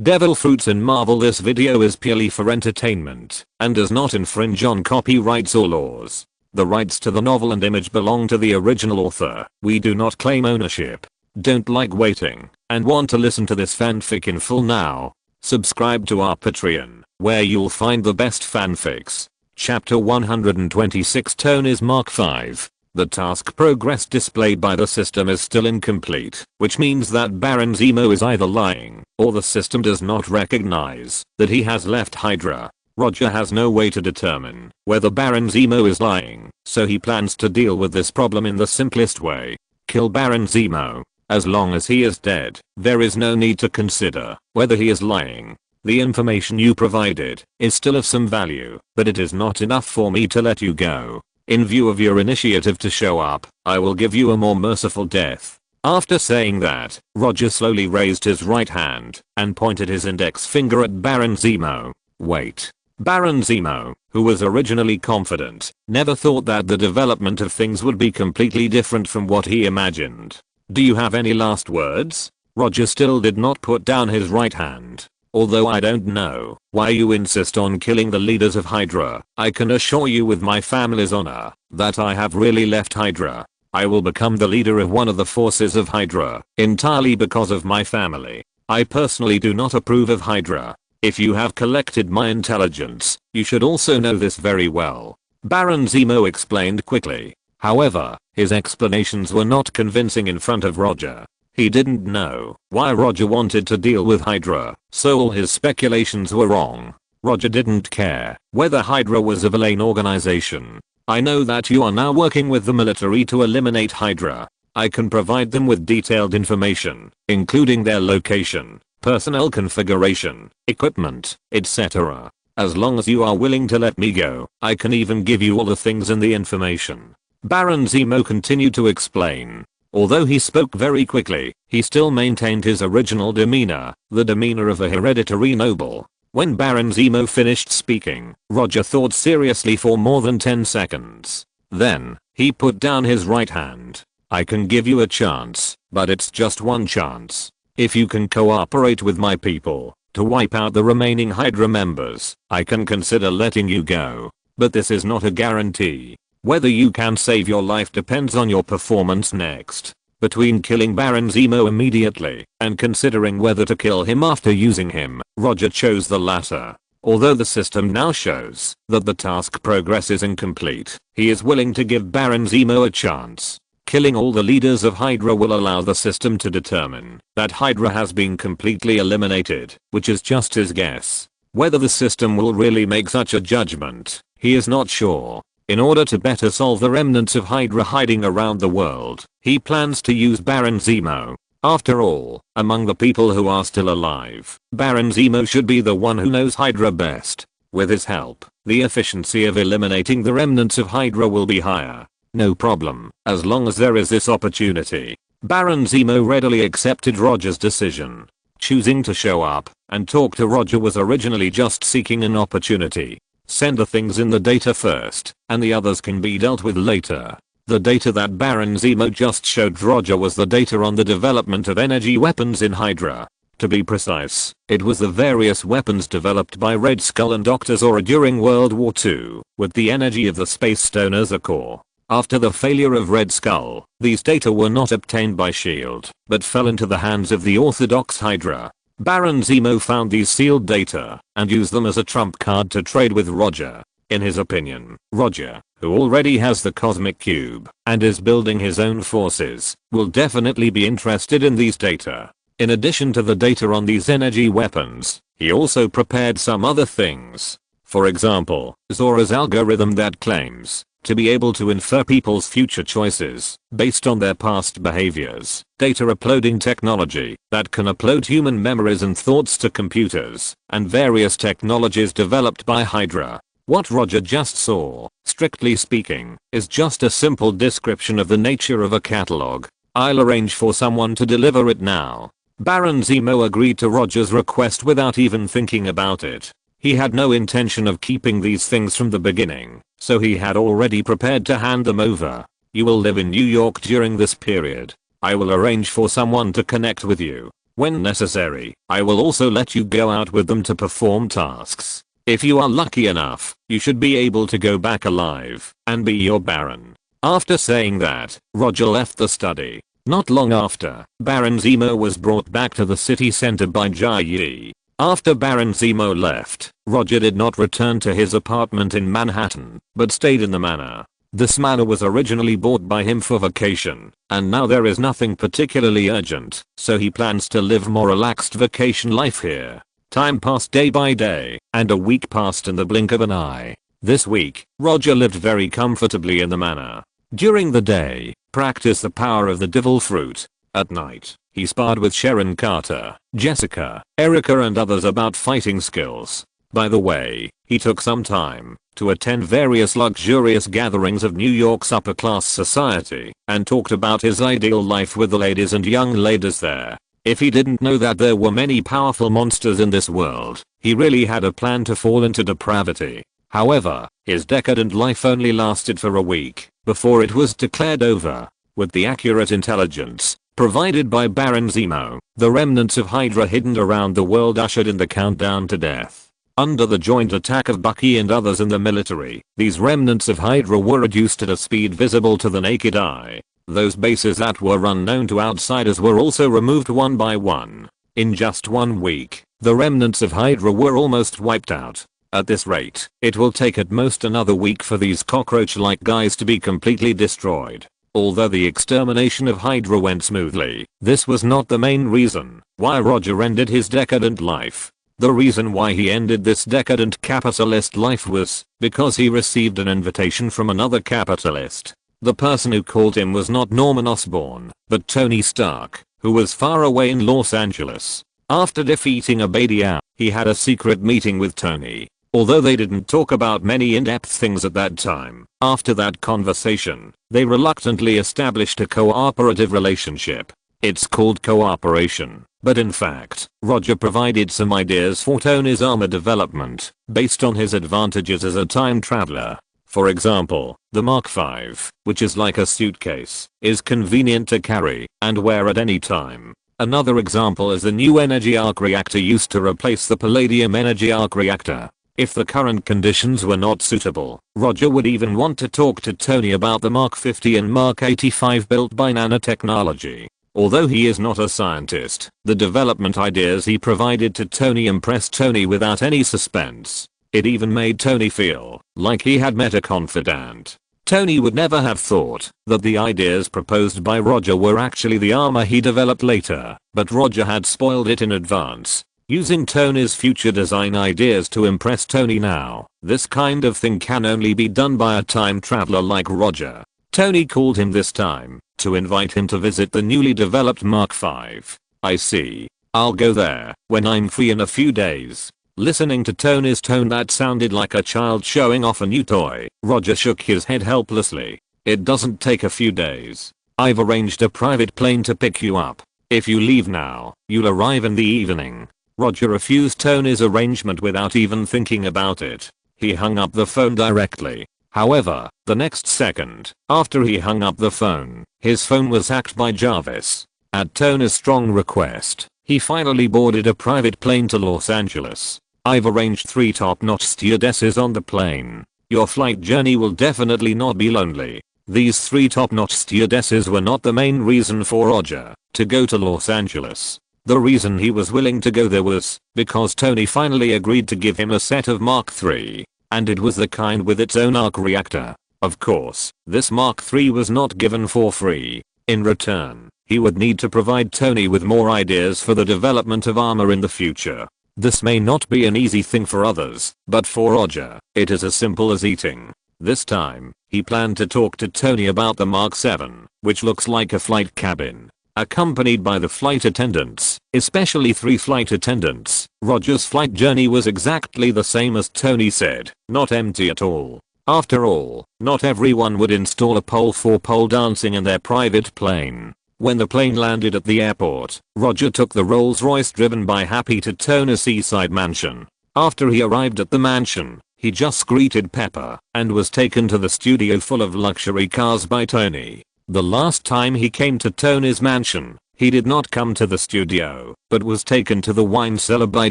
Devil fruits in Marvel. This video is purely for entertainment and does not infringe on copyrights or laws. The rights to the novel and image belong to the original author. We do not claim ownership. Don't like waiting and want to listen to this fanfic in full now? Subscribe to our Patreon, where you'll find the best fanfics. Chapter 126. Tone is Mark 5. The task progress displayed by the system is still incomplete, which means that Baron Zemo is either lying, or the system does not recognize that he has left Hydra. Roger has no way to determine whether Baron Zemo is lying, so he plans to deal with this problem in the simplest way. Kill Baron Zemo. As long as he is dead, there is no need to consider whether he is lying. The information you provided is still of some value, but it is not enough for me to let you go. In view of your initiative to show up, I will give you a more merciful death. After saying that, Roger slowly raised his right hand and pointed his index finger at Baron Zemo. Wait. Baron Zemo, who was originally confident, never thought that the development of things would be completely different from what he imagined. Do you have any last words? Roger still did not put down his right hand. Although I don't know why you insist on killing the leaders of Hydra, I can assure you with my family's honor that I have really left Hydra. I will become the leader of one of the forces of Hydra entirely because of my family. I personally do not approve of Hydra. If you have collected my intelligence, you should also know this very well. Baron Zemo explained quickly. However, his explanations were not convincing in front of Roger. He didn't know why Roger wanted to deal with Hydra, so all his speculations were wrong. Roger didn't care whether Hydra was a villain organization. I know that you are now working with the military to eliminate Hydra. I can provide them with detailed information, including their location, personnel configuration, equipment, etc. As long as you are willing to let me go, I can even give you all the things in the information. Baron Zemo continued to explain. Although he spoke very quickly, he still maintained his original demeanor, the demeanor of a hereditary noble. When Baron Zemo finished speaking, Roger thought seriously for more than 10 seconds. Then, he put down his right hand. I can give you a chance, but it's just one chance. If you can cooperate with my people to wipe out the remaining Hydra members, I can consider letting you go. But this is not a guarantee. Whether you can save your life depends on your performance next. Between killing Baron Zemo immediately and considering whether to kill him after using him, Roger chose the latter. Although the system now shows that the task progress is incomplete, he is willing to give Baron Zemo a chance. Killing all the leaders of Hydra will allow the system to determine that Hydra has been completely eliminated, which is just his guess. Whether the system will really make such a judgment, he is not sure. In order to better solve the remnants of Hydra hiding around the world, he plans to use Baron Zemo. After all, among the people who are still alive, Baron Zemo should be the one who knows Hydra best. With his help, the efficiency of eliminating the remnants of Hydra will be higher. No problem, as long as there is this opportunity. Baron Zemo readily accepted Roger's decision. Choosing to show up and talk to Roger was originally just seeking an opportunity. Send the things in the data first, and the others can be dealt with later. The data that Baron Zemo just showed Roger was the data on the development of energy weapons in Hydra. To be precise, it was the various weapons developed by Red Skull and Dr. Zora during World War II, with the energy of the Space Stone as a core. After the failure of Red Skull, these data were not obtained by S.H.I.E.L.D., but fell into the hands of the orthodox Hydra. Baron Zemo found these sealed data and used them as a trump card to trade with Roger. In his opinion, Roger, who already has the cosmic cube and is building his own forces, will definitely be interested in these data. In addition to the data on these energy weapons, he also prepared some other things. For example, Zora's algorithm that claims to be able to infer people's future choices based on their past behaviors, data uploading technology that can upload human memories and thoughts to computers, and various technologies developed by Hydra. What Roger just saw, strictly speaking, is just a simple description of the nature of a catalog. I'll arrange for someone to deliver it now. Baron Zemo agreed to Roger's request without even thinking about it. He had no intention of keeping these things from the beginning, so he had already prepared to hand them over. You will live in New York during this period. I will arrange for someone to connect with you. When necessary, I will also let you go out with them to perform tasks. If you are lucky enough, you should be able to go back alive and be your Baron." After saying that, Roger left the study. Not long after, Baron Zemo was brought back to the city center by Jai. After Baron Zemo left, Roger did not return to his apartment in Manhattan, but stayed in the manor. This manor was originally bought by him for vacation, and now there is nothing particularly urgent, so he plans to live more relaxed vacation life here. Time passed day by day, and a week passed in the blink of an eye. This week, Roger lived very comfortably in the manor. During the day, practiced the power of the devil fruit. At night, he sparred with Sharon Carter, Jessica, Erica and others about fighting skills. By the way, he took some time to attend various luxurious gatherings of New York's upper class society and talked about his ideal life with the ladies and young ladies there. If he didn't know that there were many powerful monsters in this world, he really had a plan to fall into depravity. However, his decadent life only lasted for a week before it was declared over. With the accurate intelligence provided by Baron Zemo, the remnants of Hydra hidden around the world ushered in the countdown to death. Under the joint attack of Bucky and others in the military, these remnants of Hydra were reduced at a speed visible to the naked eye. Those bases that were unknown to outsiders were also removed one by one. In just 1 week, the remnants of Hydra were almost wiped out. At this rate, it will take at most another week for these cockroach-like guys to be completely destroyed. Although the extermination of Hydra went smoothly, this was not the main reason why Roger ended his decadent life. The reason why he ended this decadent capitalist life was because he received an invitation from another capitalist. The person who called him was not Norman Osborn, but Tony Stark, who was far away in Los Angeles. After defeating Abadia, he had a secret meeting with Tony. Although they didn't talk about many in-depth things at that time, after that conversation, they reluctantly established a cooperative relationship. It's called cooperation, but in fact, Roger provided some ideas for Tony's armor development, based on his advantages as a time traveler. For example, the Mark V, which is like a suitcase, is convenient to carry and wear at any time. Another example is the new energy arc reactor used to replace the palladium energy arc reactor. If the current conditions were not suitable, Roger would even want to talk to Tony about the Mark 50 and Mark 85 built by nanotechnology. Although he is not a scientist, the development ideas he provided to Tony impressed Tony without any suspense. It even made Tony feel like he had met a confidant. Tony would never have thought that the ideas proposed by Roger were actually the armor he developed later, but Roger had spoiled it in advance. Using Tony's future design ideas to impress Tony now, this kind of thing can only be done by a time traveler like Roger. Tony called him this time to invite him to visit the newly developed Mark V. "I see. I'll go there when I'm free in a few days." Listening to Tony's tone that sounded like a child showing off a new toy, Roger shook his head helplessly. "It doesn't take a few days. I've arranged a private plane to pick you up. If you leave now, you'll arrive in the evening." Roger refused Tony's arrangement without even thinking about it. He hung up the phone directly. However, the next second, after he hung up the phone, his phone was hacked by Jarvis. At Tony's strong request, he finally boarded a private plane to Los Angeles. "I've arranged 3 top-notch stewardesses on the plane. Your flight journey will definitely not be lonely." These 3 top-notch stewardesses were not the main reason for Roger to go to Los Angeles. The reason he was willing to go there was because Tony finally agreed to give him a set of Mark III, and it was the kind with its own arc reactor. Of course, this Mark III was not given for free. In return, he would need to provide Tony with more ideas for the development of armor in the future. This may not be an easy thing for others, but for Roger, it is as simple as eating. This time, he planned to talk to Tony about the Mark VII, which looks like a flight cabin. Accompanied by the flight attendants, especially 3 flight attendants, Roger's flight journey was exactly the same as Tony said, not empty at all. After all, not everyone would install a pole for pole dancing in their private plane. When the plane landed at the airport, Roger took the Rolls-Royce driven by Happy to Tony's seaside mansion. After he arrived at the mansion, he just greeted Pepper and was taken to the studio full of luxury cars by Tony. The last time he came to Tony's mansion, He did not come to the studio, but was taken to the wine cellar by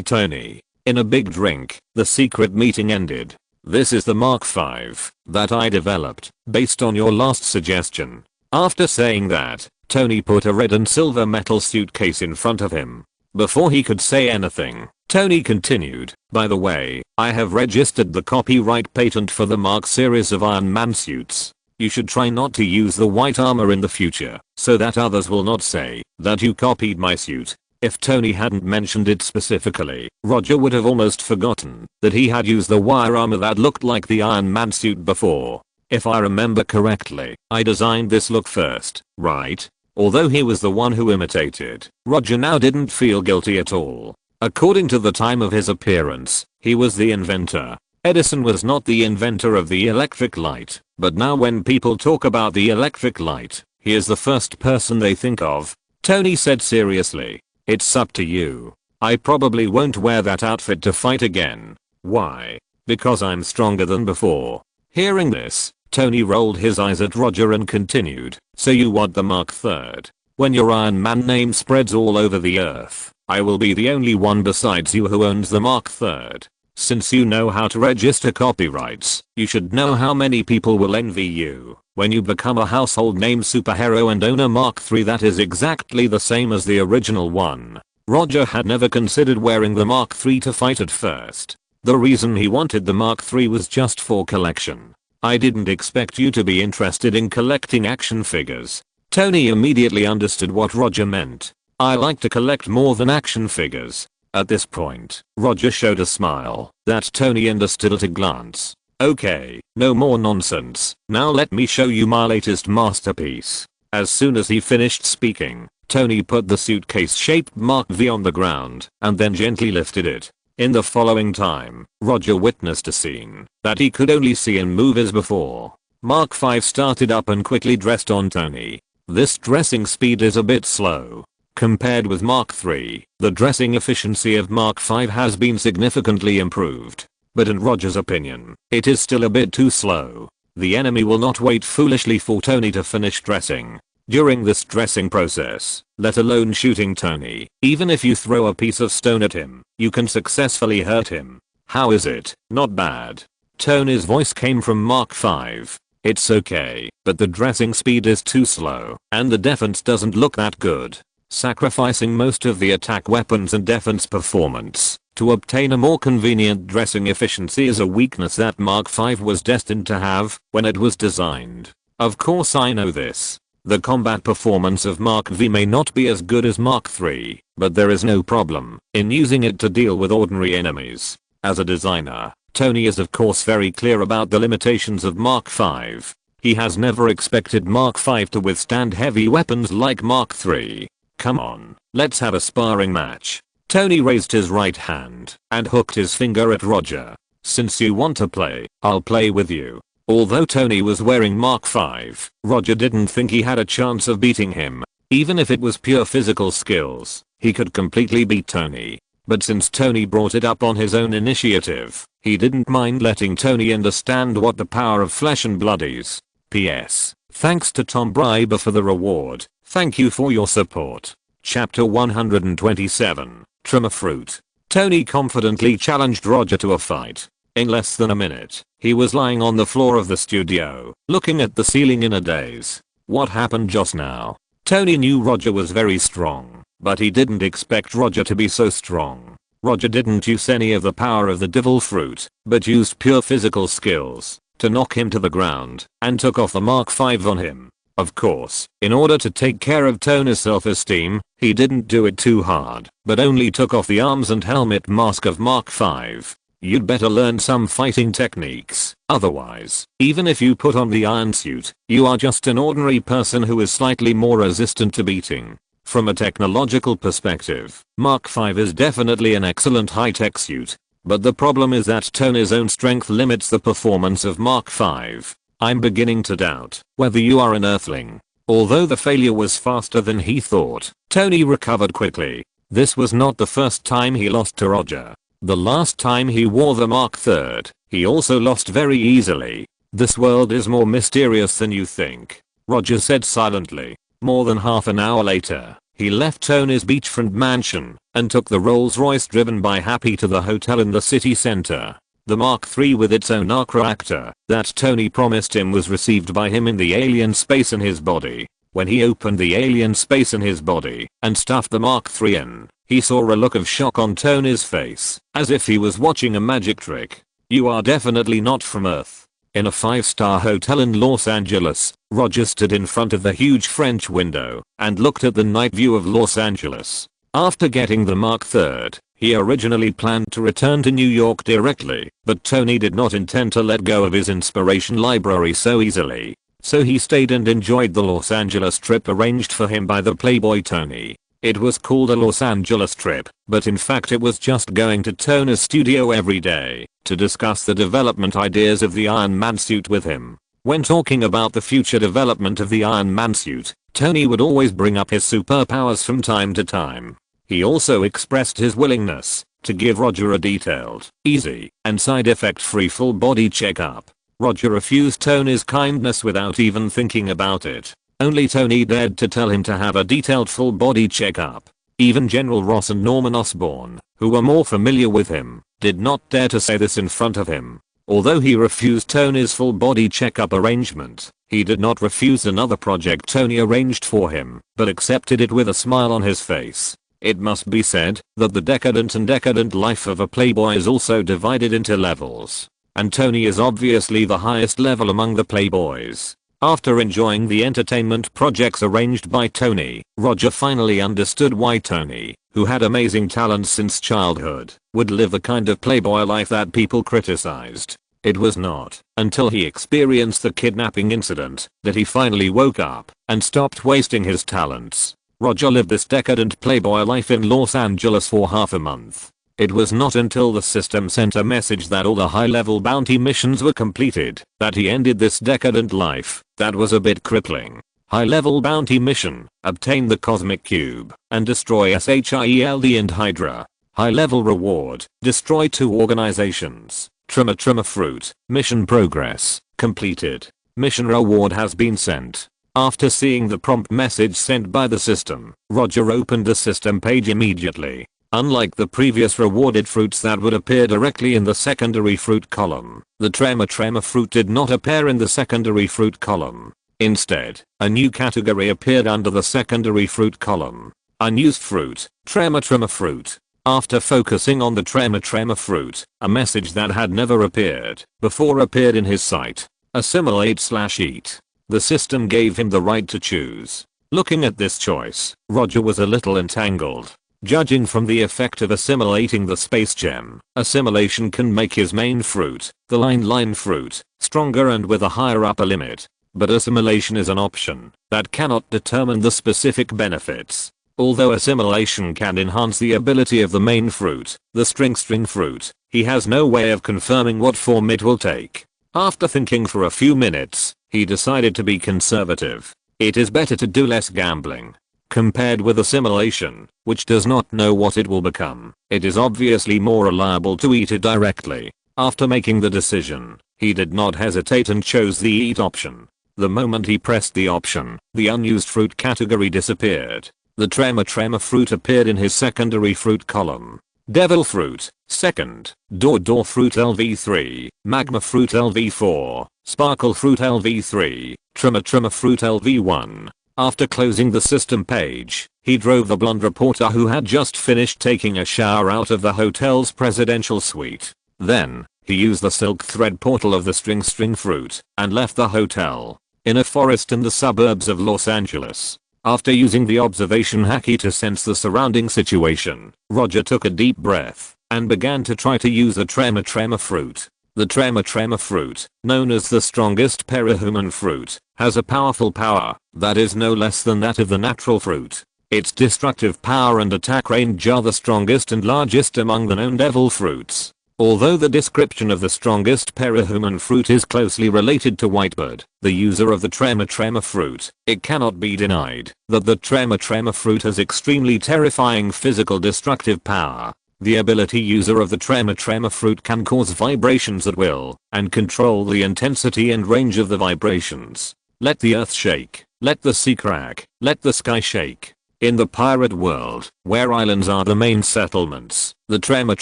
Tony. In a big drink, the secret meeting ended. This is the Mark V that I developed, based on your last suggestion. After saying that, Tony put a red and silver metal suitcase in front of him. Before he could say anything, Tony continued, by the way, I have registered the copyright patent for the Mark series of Iron Man suits. You should try not to use the white armor in the future, so that others will not say that you copied my suit. If Tony hadn't mentioned it specifically, Roger would have almost forgotten that he had used the wire armor that looked like the Iron Man suit before. If I remember correctly, I designed this look first, right? Although he was the one who imitated, Roger now didn't feel guilty at all. According to the time of his appearance, he was the inventor. Edison was not the inventor of the electric light, but now when people talk about the electric light, he is the first person they think of. Tony said seriously, it's up to you. I probably won't wear that outfit to fight again. Why? Because I'm stronger than before. Hearing this, Tony rolled his eyes at Roger and continued, so you want the Mark III? When your Iron Man name spreads all over the earth, I will be the only one besides you who owns the Mark III. Since you know how to register copyrights, you should know how many people will envy you when you become a household name superhero and own a Mark III that is exactly the same as the original one. Roger had never considered wearing the Mark III to fight at first. The reason he wanted the Mark III was just for collection. I didn't expect you to be interested in collecting action figures. Tony immediately understood what Roger meant. I like to collect more than action figures. At this point, Roger showed a smile that Tony understood at a glance. Okay, no more nonsense. Now let me show you my latest masterpiece. As soon as he finished speaking, Tony put the suitcase-shaped Mark V on the ground and then gently lifted it. In the following time, Roger witnessed a scene that he could only see in movies before. Mark V started up and quickly dressed on Tony. This dressing speed is a bit slow. Compared with Mark III, the dressing efficiency of Mark V has been significantly improved. But in Roger's opinion, it is still a bit too slow. The enemy will not wait foolishly for Tony to finish dressing. During this dressing process, let alone shooting Tony, even if you throw a piece of stone at him, you can successfully hurt him. How is it? Not bad. Tony's voice came from Mark V. It's okay, but the dressing speed is too slow, and the defense doesn't look that good. Sacrificing most of the attack weapons and defense performance to obtain a more convenient dressing efficiency is a weakness that Mark V was destined to have when it was designed. Of course I know this. The combat performance of Mark V may not be as good as Mark III, but there is no problem in using it to deal with ordinary enemies. As a designer, Tony is of course very clear about the limitations of Mark V. He has never expected Mark V to withstand heavy weapons like Mark III. Come on, let's have a sparring match. Tony raised his right hand and hooked his finger at Roger. Since you want to play, I'll play with you. Although Tony was wearing Mark V, Roger didn't think he had a chance of beating him. Even if it was pure physical skills, he could completely beat Tony. But since Tony brought it up on his own initiative, he didn't mind letting Tony understand what the power of flesh and blood is. P.S. Thanks to Tom Briber for the reward. Thank you for your support. Chapter 127, Tremor Fruit. Tony confidently challenged Roger to a fight. In less than a minute, he was lying on the floor of the studio, looking at the ceiling in a daze. What happened just now? Tony knew Roger was very strong, but he didn't expect Roger to be so strong. Roger didn't use any of the power of the devil fruit, but used pure physical skills to knock him to the ground and took off the Mark V on him. Of course, in order to take care of Tony's self-esteem, he didn't do it too hard, but only took off the arms and helmet mask of Mark V. You'd better learn some fighting techniques, otherwise, even if you put on the iron suit, you are just an ordinary person who is slightly more resistant to beating. From a technological perspective, Mark V is definitely an excellent high-tech suit, but the problem is that Tony's own strength limits the performance of Mark V. I'm beginning to doubt whether you are an earthling. Although the failure was faster than he thought, Tony recovered quickly. This was not the first time he lost to Roger. The last time he wore the Mark III, he also lost very easily. This world is more mysterious than you think, Roger said silently. More than half an hour later, He left Tony's beachfront mansion and took the Rolls-Royce driven by Happy to the hotel in the city center. The Mark III with its own arc reactor that Tony promised him was received by him in the alien space in his body. When he opened the alien space in his body and stuffed the Mark III in, he saw a look of shock on Tony's face, as if he was watching a magic trick. "You are definitely not from Earth." In a 5-star hotel in Los Angeles, Roger stood in front of the huge French window and looked at the night view of Los Angeles. After getting the Mark III, he originally planned to return to New York directly, but Tony did not intend to let go of his inspiration library so easily. So he stayed and enjoyed the Los Angeles trip arranged for him by the Playboy Tony. It was called a Los Angeles trip, but in fact it was just going to Tony's studio every day to discuss the development ideas of the Iron Man suit with him. When talking about the future development of the Iron Man suit, Tony would always bring up his superpowers from time to time. He also expressed his willingness to give Roger a detailed, easy, and side effect-free full body checkup. Roger refused Tony's kindness without even thinking about it. Only Tony dared to tell him to have a detailed full body checkup. Even General Ross and Norman Osborn, who were more familiar with him, did not dare to say this in front of him. Although he refused Tony's full body checkup arrangement, he did not refuse another project Tony arranged for him, but accepted it with a smile on his face. It must be said that the decadent life of a playboy is also divided into levels. And Tony is obviously the highest level among the playboys. After enjoying the entertainment projects arranged by Tony, Roger finally understood why Tony, who had amazing talents since childhood, would live the kind of playboy life that people criticized. It was not until he experienced the kidnapping incident that he finally woke up and stopped wasting his talents. Roger lived this decadent playboy life in Los Angeles for half a month. It was not until the system sent a message that all the high-level bounty missions were completed that he ended this decadent life. That was a bit crippling. High-level bounty mission: obtain the Cosmic Cube and destroy SHIELD and Hydra. High-level reward: destroy 2 organizations. Tremor Fruit. Mission progress completed. Mission reward has been sent. After seeing the prompt message sent by the system, Roger opened the system page immediately. Unlike the previous rewarded fruits that would appear directly in the secondary fruit column, the Tremor Fruit did not appear in the secondary fruit column. Instead, a new category appeared under the secondary fruit column. Unused fruit, Tremor Fruit. After focusing on the Tremor Fruit, a message that had never appeared before appeared in his sight. Assimilate/eat. The system gave him the right to choose. Looking at this choice, Roger was a little entangled. Judging from the effect of assimilating the space gem, assimilation can make his main fruit, the line fruit, stronger and with a higher upper limit. But assimilation is an option that cannot determine the specific benefits. Although assimilation can enhance the ability of the main fruit, the string fruit, he has no way of confirming what form it will take. After thinking for a few minutes, he decided to be conservative. It is better to do less gambling. Compared with assimilation, which does not know what it will become, it is obviously more reliable to eat it directly. After making the decision, he did not hesitate and chose the eat option. The moment he pressed the option, the unused fruit category disappeared. The Tremor Fruit appeared in his secondary fruit column. Devil Fruit, second. Door Fruit LV3, Magma Fruit LV4, Sparkle Fruit LV3, Tremor Fruit LV1. After closing the system page, he drove the blonde reporter who had just finished taking a shower out of the hotel's presidential suite. Then, he used the silk thread portal of the string fruit and left the hotel. In a forest in the suburbs of Los Angeles. After using the observation hacky to sense the surrounding situation, Roger took a deep breath and began to try to use the Tremor Fruit. The Tremor Fruit, known as the strongest parahuman fruit, has a powerful power that is no less than that of the natural fruit. Its destructive power and attack range are the strongest and largest among the known devil fruits. Although the description of the strongest parahuman fruit is closely related to Whitebird, the user of the Tremor Fruit, it cannot be denied that the Tremor Fruit has extremely terrifying physical destructive power. The ability user of the Tremor Fruit can cause vibrations at will and control the intensity and range of the vibrations. Let the earth shake, let the sea crack, let the sky shake. In the pirate world, where islands are the main settlements, the Tremor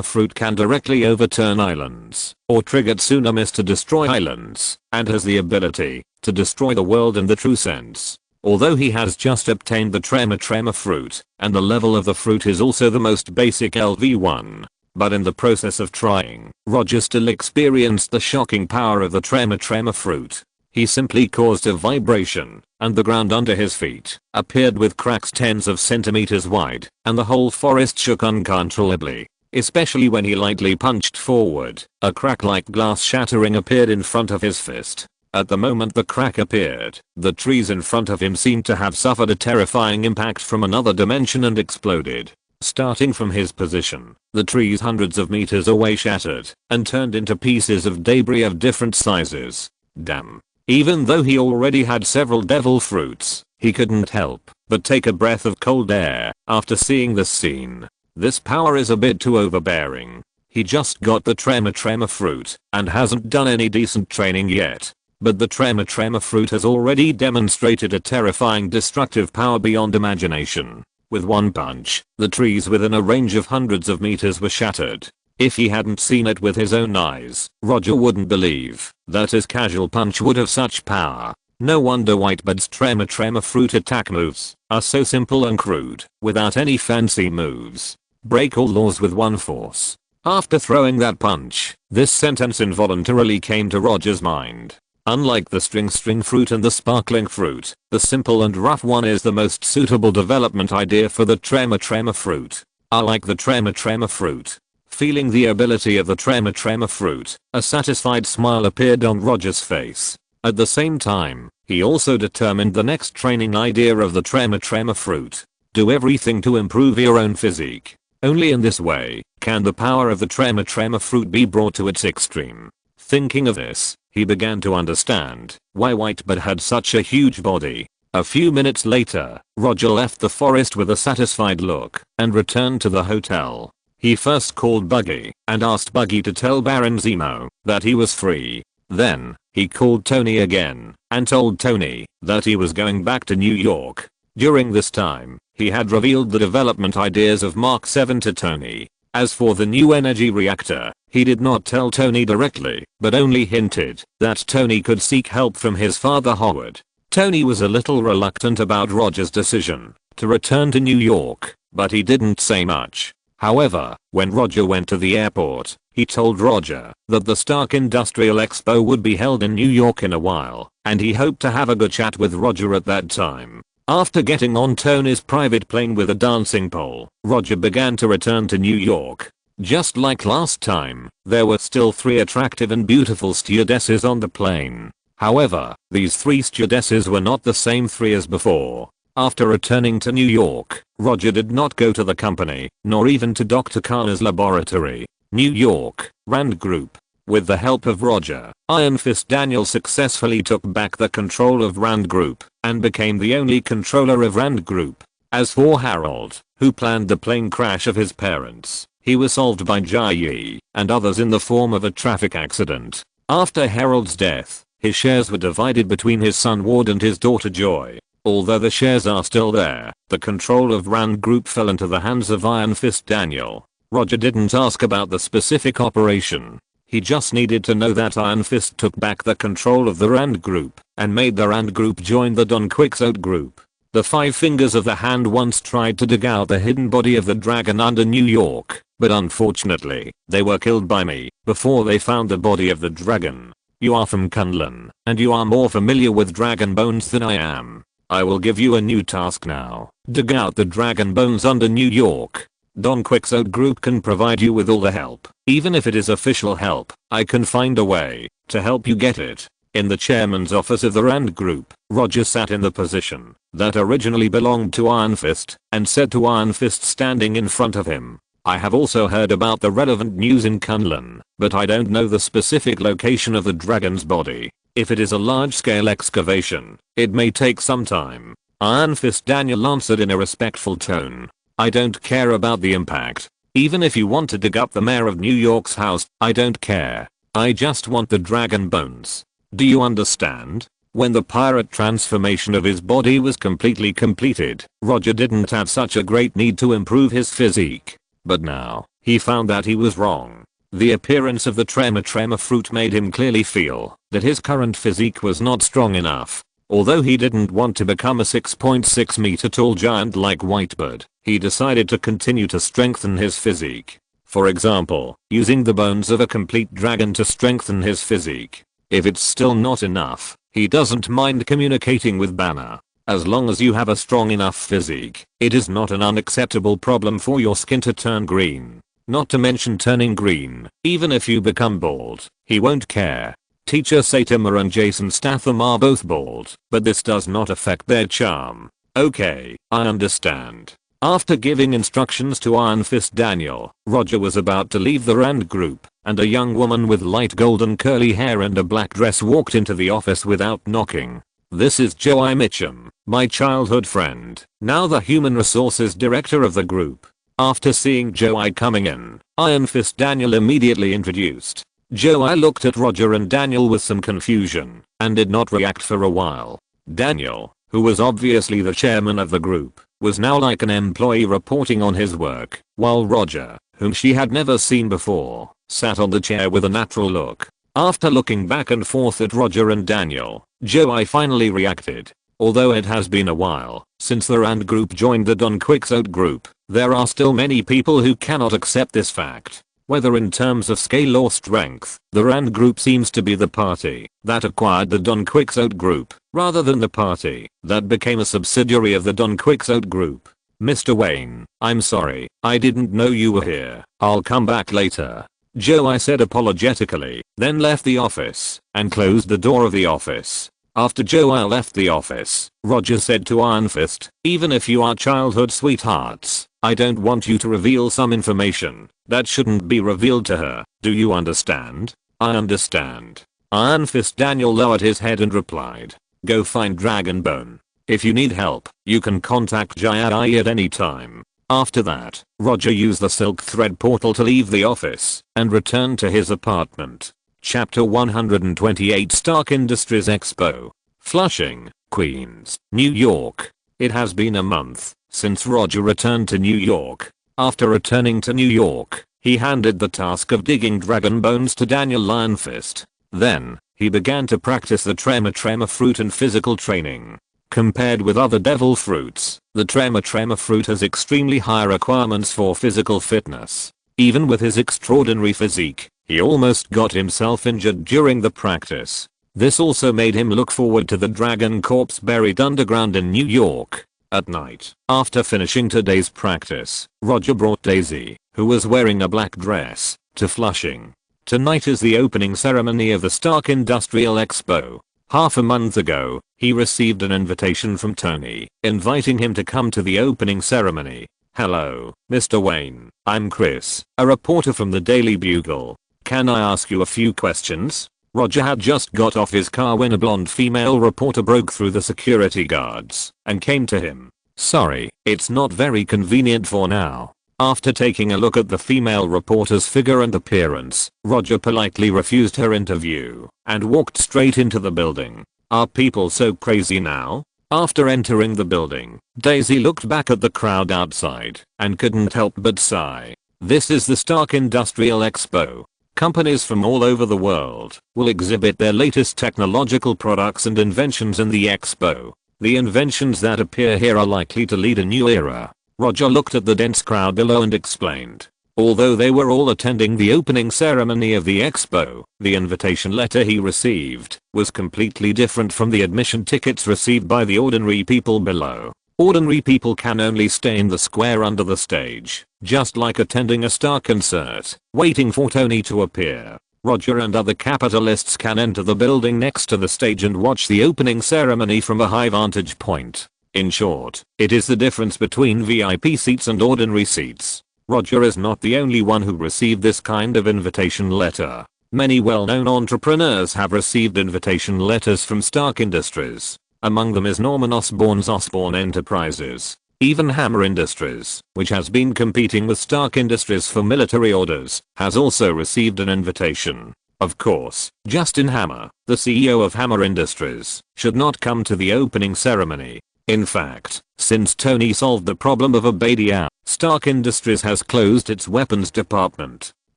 Fruit can directly overturn islands, or trigger tsunamis to destroy islands, and has the ability to destroy the world in the true sense. Although he has just obtained the Tremor Fruit, and the level of the fruit is also the most basic LV1. But in the process of trying, Roger still experienced the shocking power of the Tremor Fruit. He simply caused a vibration, and the ground under his feet appeared with cracks tens of centimeters wide, and the whole forest shook uncontrollably. Especially when he lightly punched forward, a crack like glass shattering appeared in front of his fist. At the moment the crack appeared, the trees in front of him seemed to have suffered a terrifying impact from another dimension and exploded. Starting from his position, the trees hundreds of meters away shattered, and turned into pieces of debris of different sizes. Damn. Even though he already had several devil fruits, he couldn't help but take a breath of cold air after seeing this scene. This power is a bit too overbearing. He just got the Tremor Fruit and hasn't done any decent training yet. But the Tremor Fruit has already demonstrated a terrifying destructive power beyond imagination. With one punch, the trees within a range of hundreds of meters were shattered. If he hadn't seen it with his own eyes, Roger wouldn't believe that his casual punch would have such power. No wonder Whitebeard's Tremor Fruit attack moves are so simple and crude, without any fancy moves. Break all laws with one force. After throwing that punch, this sentence involuntarily came to Roger's mind. Unlike the string fruit and the sparkling fruit, the simple and rough one is the most suitable development idea for the Tremor Fruit. I like the Tremor Fruit. Feeling the ability of the Tremor Fruit, a satisfied smile appeared on Roger's face. At the same time, he also determined the next training idea of the Tremor Fruit. Do everything to improve your own physique. Only in this way can the power of the Tremor Fruit be brought to its extreme. Thinking of this, he began to understand why Whitebeard had such a huge body. A few minutes later, Roger left the forest with a satisfied look and returned to the hotel. He first called Buggy and asked Buggy to tell Baron Zemo that he was free. Then, he called Tony again and told Tony that he was going back to New York. During this time, he had revealed the development ideas of Mark 7 to Tony. As for the new energy reactor, he did not tell Tony directly, but only hinted that Tony could seek help from his father Howard. Tony was a little reluctant about Roger's decision to return to New York, but he didn't say much. However, when Roger went to the airport, he told Roger that the Stark Industrial Expo would be held in New York in a while, and he hoped to have a good chat with Roger at that time. After getting on Tony's private plane with a dancing pole, Roger began to return to New York. Just like last time, there were still 3 attractive and beautiful stewardesses on the plane. However, these 3 stewardesses were not the same 3 as before. After returning to New York, Roger did not go to the company, nor even to Dr. Kana's laboratory. New York, Rand Group. With the help of Roger, Iron Fist Daniel successfully took back the control of Rand Group and became the only controller of Rand Group. As for Harold, who planned the plane crash of his parents, he was solved by Jai Yi and others in the form of a traffic accident. After Harold's death, his shares were divided between his son Ward and his daughter Joy. Although the shares are still there, the control of Rand Group fell into the hands of Iron Fist Daniel. Roger didn't ask about the specific operation. He just needed to know that Iron Fist took back the control of the Rand Group and made the Rand Group join the Don Quixote Group. The 5 fingers of the hand once tried to dig out the hidden body of the dragon under New York, but unfortunately, they were killed by me before they found the body of the dragon. You are from Kunlun, and you are more familiar with dragon bones than I am. I will give you a new task now. Dig out the dragon bones under New York. Don Quixote Group can provide you with all the help. Even if it is official help, I can find a way to help you get it. In the chairman's office of the Rand Group, Roger sat in the position that originally belonged to Iron Fist and said to Iron Fist standing in front of him, I have also heard about the relevant news in Kunlun, but I don't know the specific location of the dragon's body. If it is a large-scale excavation, it may take some time. Iron Fist Daniel answered in a respectful tone. I don't care about the impact. Even if you want to dig up the mayor of New York's house, I don't care. I just want the dragon bones. Do you understand? When the pirate transformation of his body was completely completed, Roger didn't have such a great need to improve his physique. But now, he found that he was wrong. The appearance of the Tremor Fruit made him clearly feel that his current physique was not strong enough. Although he didn't want to become a 6.6 meter tall giant like Whitebird, he decided to continue to strengthen his physique. For example, using the bones of a complete dragon to strengthen his physique. If it's still not enough, he doesn't mind communicating with Banner. As long as you have a strong enough physique, it is not an unacceptable problem for your skin to turn green. Not to mention turning green, even if you become bald, he won't care. Teacher Saitama and Jason Statham are both bald, but this does not affect their charm. Okay, I understand. After giving instructions to Iron Fist Daniel, Roger was about to leave the Rand group, and a young woman with light golden curly hair and a black dress walked into the office without knocking. This is Joey Mitchum, my childhood friend, now the human resources director of the group. After seeing Joey coming in, Iron Fist Daniel immediately introduced. Joey looked at Roger and Daniel with some confusion, and did not react for a while. Daniel, who was obviously the chairman of the group, was now like an employee reporting on his work, while Roger, whom she had never seen before, sat on the chair with a natural look. After looking back and forth at Roger and Daniel, Joey finally reacted. Although it has been a while since the Rand group joined the Don Quixote group, there are still many people who cannot accept this fact. Whether in terms of scale or strength, the Rand group seems to be the party that acquired the Don Quixote group, rather than the party that became a subsidiary of the Don Quixote group. Mr. Wayne, I'm sorry, I didn't know you were here. I'll come back later. Joey said apologetically, then left the office, and closed the door of the office. After Joey left the office, Roger said to Iron Fist, even if you are childhood sweethearts, I don't want you to reveal some information that shouldn't be revealed to her. Do you understand? I understand. Iron Fist Daniel lowered his head and replied, go find Dragonbone. If you need help, you can contact Jai at any time. After that, Roger used the silk thread portal to leave the office and return to his apartment. Chapter 128 Stark Industries Expo. Flushing, Queens, New York. It has been a month since Roger returned to New York. After returning to New York, he handed the task of digging dragon bones to Daniel Lionfist. Then, he began to practice the Tremor Fruit and physical training. Compared with other devil fruits, the Tremor Fruit has extremely high requirements for physical fitness. Even with his extraordinary physique, he almost got himself injured during the practice. This also made him look forward to the dragon corpse buried underground in New York. At night, after finishing today's practice, Roger brought Daisy, who was wearing a black dress, to Flushing. Tonight is the opening ceremony of the Stark Industrial Expo. Half a month ago, he received an invitation from Tony, inviting him to come to the opening ceremony. Hello, Mr. Wayne, I'm Chris, a reporter from the Daily Bugle. Can I ask you a few questions? Roger had just got off his car when a blonde female reporter broke through the security guards and came to him. Sorry, it's not very convenient for now. After taking a look at the female reporter's figure and appearance, Roger politely refused her interview and walked straight into the building. Are people so crazy now? After entering the building, Daisy looked back at the crowd outside and couldn't help but sigh. This is the Stark Industrial Expo. Companies from all over the world will exhibit their latest technological products and inventions in the expo. The inventions that appear here are likely to lead a new era. Roger looked at the dense crowd below and explained. Although they were all attending the opening ceremony of the expo, the invitation letter he received was completely different from the admission tickets received by the ordinary people below. Ordinary people can only stay in the square under the stage, just like attending a star concert, waiting for Tony to appear. Roger and other capitalists can enter the building next to the stage and watch the opening ceremony from a high vantage point. In short, it is the difference between VIP seats and ordinary seats. Roger is not the only one who received this kind of invitation letter. Many well-known entrepreneurs have received invitation letters from Stark Industries. Among them is Norman Osborn's Osborn Enterprises. Even Hammer Industries, which has been competing with Stark Industries for military orders, has also received an invitation. Of course, Justin Hammer, the CEO of Hammer Industries, should not come to the opening ceremony. In fact, since Tony solved the problem of Abadia, Stark Industries has closed its weapons department.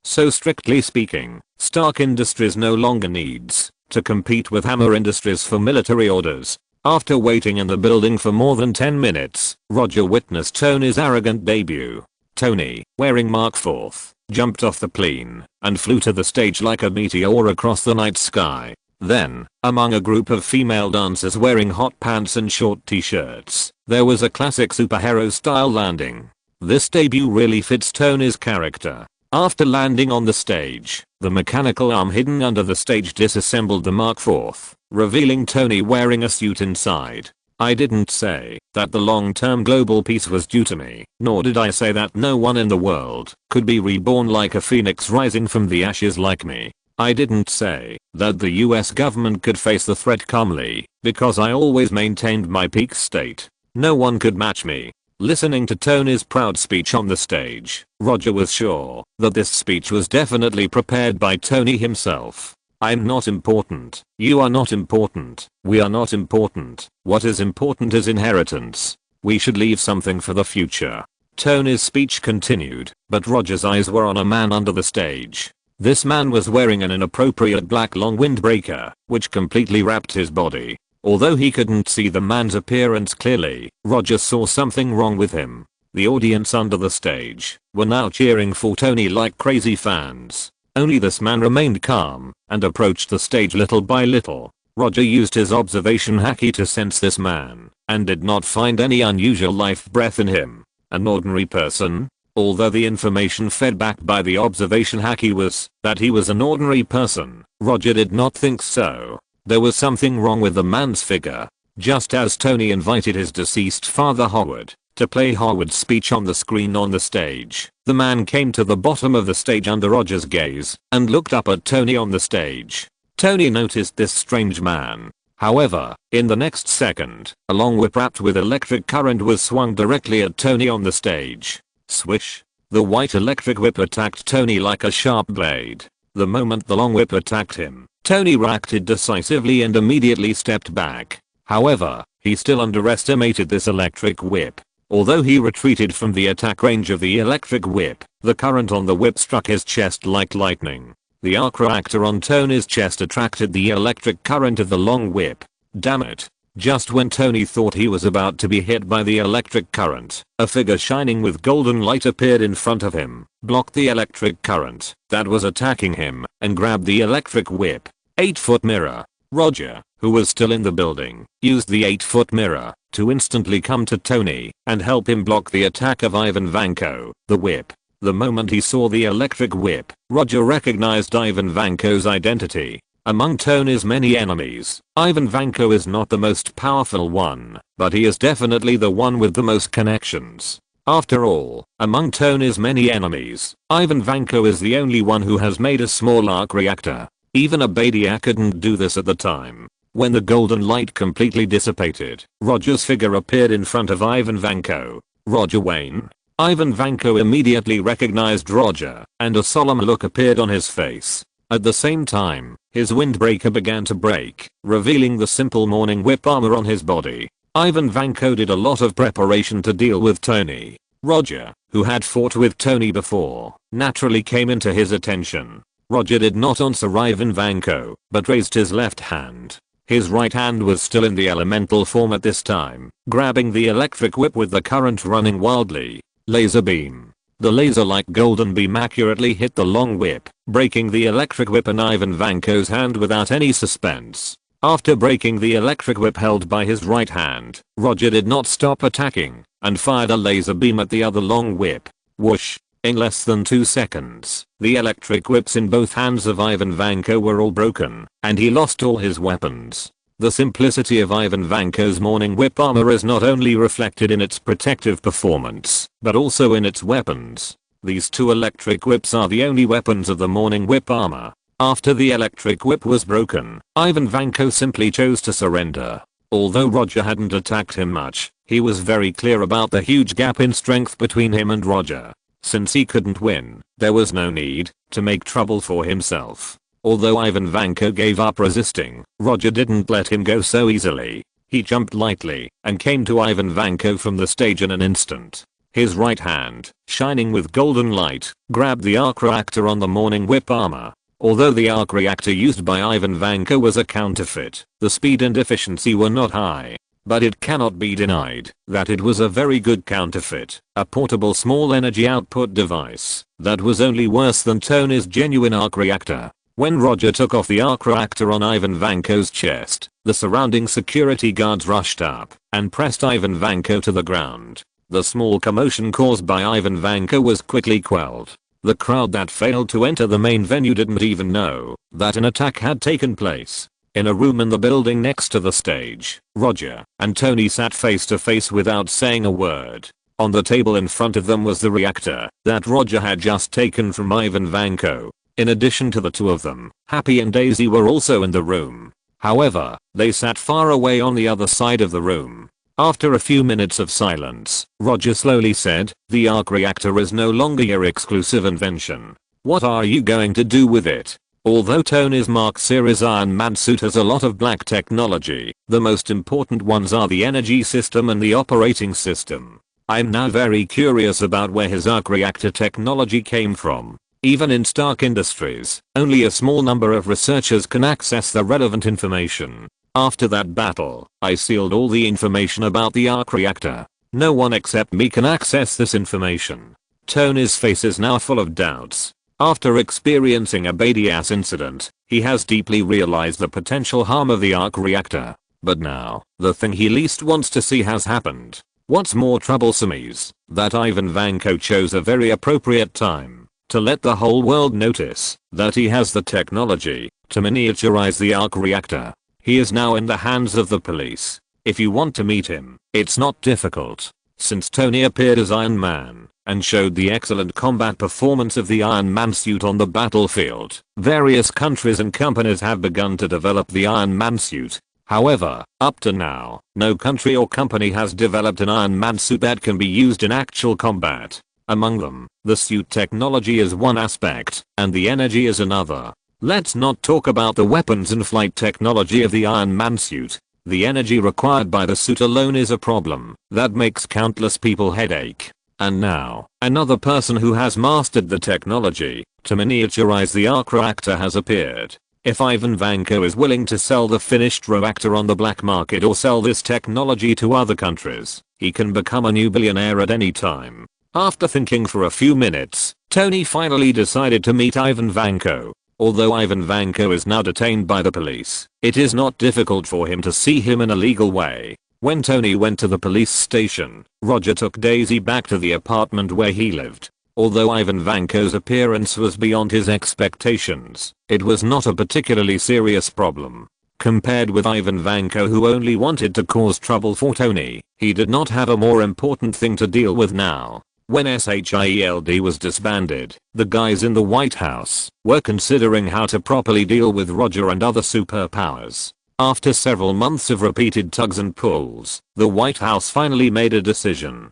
So strictly speaking, Stark Industries no longer needs to compete with Hammer Industries for military orders. After waiting in the building for more than 10 minutes, Roger witnessed Tony's arrogant debut. Tony, wearing Mark IV, jumped off the plane and flew to the stage like a meteor across the night sky. Then, among a group of female dancers wearing hot pants and short t-shirts, there was a classic superhero style landing. This debut really fits Tony's character. After landing on the stage, the mechanical arm hidden under the stage disassembled the Mark IV, revealing Tony wearing a suit inside. I didn't say that the long-term global peace was due to me, nor did I say that no one in the world could be reborn like a phoenix rising from the ashes like me. I didn't say that the US government could face the threat calmly, because I always maintained my peak state. No one could match me. Listening to Tony's proud speech on the stage, Roger was sure that this speech was definitely prepared by Tony himself. I'm not important. You are not important. We are not important. What is important is inheritance. We should leave something for the future. Tony's speech continued, but Roger's eyes were on a man under the stage. This man was wearing an inappropriate black long windbreaker, which completely wrapped his body. Although he couldn't see the man's appearance clearly, Roger saw something wrong with him. The audience under the stage were now cheering for Tony like crazy fans. Only this man remained calm and approached the stage little by little. Roger used his observation haki to sense this man and did not find any unusual life breath in him. An ordinary person? Although the information fed back by the observation haki was that he was an ordinary person, Roger did not think so. There was something wrong with the man's figure. Just as Tony invited his deceased father Howard to play Howard's speech on the screen on the stage, the man came to the bottom of the stage under Roger's gaze and looked up at Tony on the stage. Tony noticed this strange man. However, in the next second, a long whip wrapped with electric current was swung directly at Tony on the stage. Swish! The white electric whip attacked Tony like a sharp blade. The moment the long whip attacked him, Tony reacted decisively and immediately stepped back. However, he still underestimated this electric whip. Although he retreated from the attack range of the electric whip, the current on the whip struck his chest like lightning. The arc reactor on Tony's chest attracted the electric current of the long whip. Damn it. Just when Tony thought he was about to be hit by the electric current, a figure shining with golden light appeared in front of him, blocked the electric current that was attacking him, and grabbed the electric whip. 8-foot mirror. Roger, who was still in the building, used the 8-foot mirror to instantly come to Tony and help him block the attack of Ivan Vanko, the whip. The moment he saw the electric whip, Roger recognized Ivan Vanko's identity. Among Tony's many enemies, Ivan Vanko is not the most powerful one, but he is definitely the one with the most connections. After all, among Tony's many enemies, Ivan Vanko is the only one who has made a small arc reactor. Even Abadia couldn't do this at the time. When the golden light completely dissipated, Roger's figure appeared in front of Ivan Vanko. Roger Wayne? Ivan Vanko immediately recognized Roger, and a solemn look appeared on his face. At the same time, his windbreaker began to break, revealing the simple morning whip armor on his body. Ivan Vanko did a lot of preparation to deal with Tony. Roger, who had fought with Tony before, naturally came into his attention. Roger did not answer Ivan Vanko, but raised his left hand. His right hand was still in the elemental form at this time, grabbing the electric whip with the current running wildly. Laser beam. The laser-like golden beam accurately hit the long whip, breaking the electric whip in Ivan Vanko's hand without any suspense. After breaking the electric whip held by his right hand, Roger did not stop attacking, and fired a laser beam at the other long whip. Whoosh! In less than 2 seconds, the electric whips in both hands of Ivan Vanko were all broken, and he lost all his weapons. The simplicity of Ivan Vanko's morning whip armor is not only reflected in its protective performance, but also in its weapons. These two electric whips are the only weapons of the morning whip armor. After the electric whip was broken, Ivan Vanko simply chose to surrender. Although Roger hadn't attacked him much, he was very clear about the huge gap in strength between him and Roger. Since he couldn't win, there was no need to make trouble for himself. Although Ivan Vanko gave up resisting, Roger didn't let him go so easily. He jumped lightly and came to Ivan Vanko from the stage in an instant. His right hand, shining with golden light, grabbed the arc reactor on the morning whip armor. Although the arc reactor used by Ivan Vanko was a counterfeit, the speed and efficiency were not high. But it cannot be denied that it was a very good counterfeit, a portable small energy output device that was only worse than Tony's genuine arc reactor. When Roger took off the arc reactor on Ivan Vanko's chest, the surrounding security guards rushed up and pressed Ivan Vanko to the ground. The small commotion caused by Ivan Vanko was quickly quelled. The crowd that failed to enter the main venue didn't even know that an attack had taken place. In a room in the building next to the stage, Roger and Tony sat face to face without saying a word. On the table in front of them was the reactor that Roger had just taken from Ivan Vanko. In addition to the two of them, Happy and Daisy were also in the room. However, they sat far away on the other side of the room. After a few minutes of silence, Roger slowly said, "The arc reactor is no longer your exclusive invention. What are you going to do with it?" Although Tony's Mark Series Iron Man suit has a lot of black technology, the most important ones are the energy system and the operating system. I'm now very curious about where his arc reactor technology came from. Even in Stark Industries, only a small number of researchers can access the relevant information. After that battle, I sealed all the information about the arc reactor. No one except me can access this information. Tony's face is now full of doubts. After experiencing a Badias incident, he has deeply realized the potential harm of the arc reactor. But now, the thing he least wants to see has happened. What's more troublesome is that Ivan Vanko chose a very appropriate time to let the whole world notice that he has the technology to miniaturize the arc reactor. He is now in the hands of the police. If you want to meet him, it's not difficult. Since Tony appeared as Iron Man and showed the excellent combat performance of the Iron Man suit on the battlefield, various countries and companies have begun to develop the Iron Man suit. However, up to now, no country or company has developed an Iron Man suit that can be used in actual combat. Among them, the suit technology is one aspect, and the energy is another. Let's not talk about the weapons and flight technology of the Iron Man suit. The energy required by the suit alone is a problem that makes countless people headache. And now, another person who has mastered the technology to miniaturize the arc reactor has appeared. If Ivan Vanko is willing to sell the finished reactor on the black market or sell this technology to other countries, he can become a new billionaire at any time. After thinking for a few minutes, Tony finally decided to meet Ivan Vanko. Although Ivan Vanko is now detained by the police, it is not difficult for him to see him in a legal way. When Tony went to the police station, Roger took Daisy back to the apartment where he lived. Although Ivan Vanko's appearance was beyond his expectations, it was not a particularly serious problem. Compared with Ivan Vanko, who only wanted to cause trouble for Tony, he did not have a more important thing to deal with now. When SHIELD was disbanded, the guys in the White House were considering how to properly deal with Roger and other superpowers. After several months of repeated tugs and pulls, the White House finally made a decision.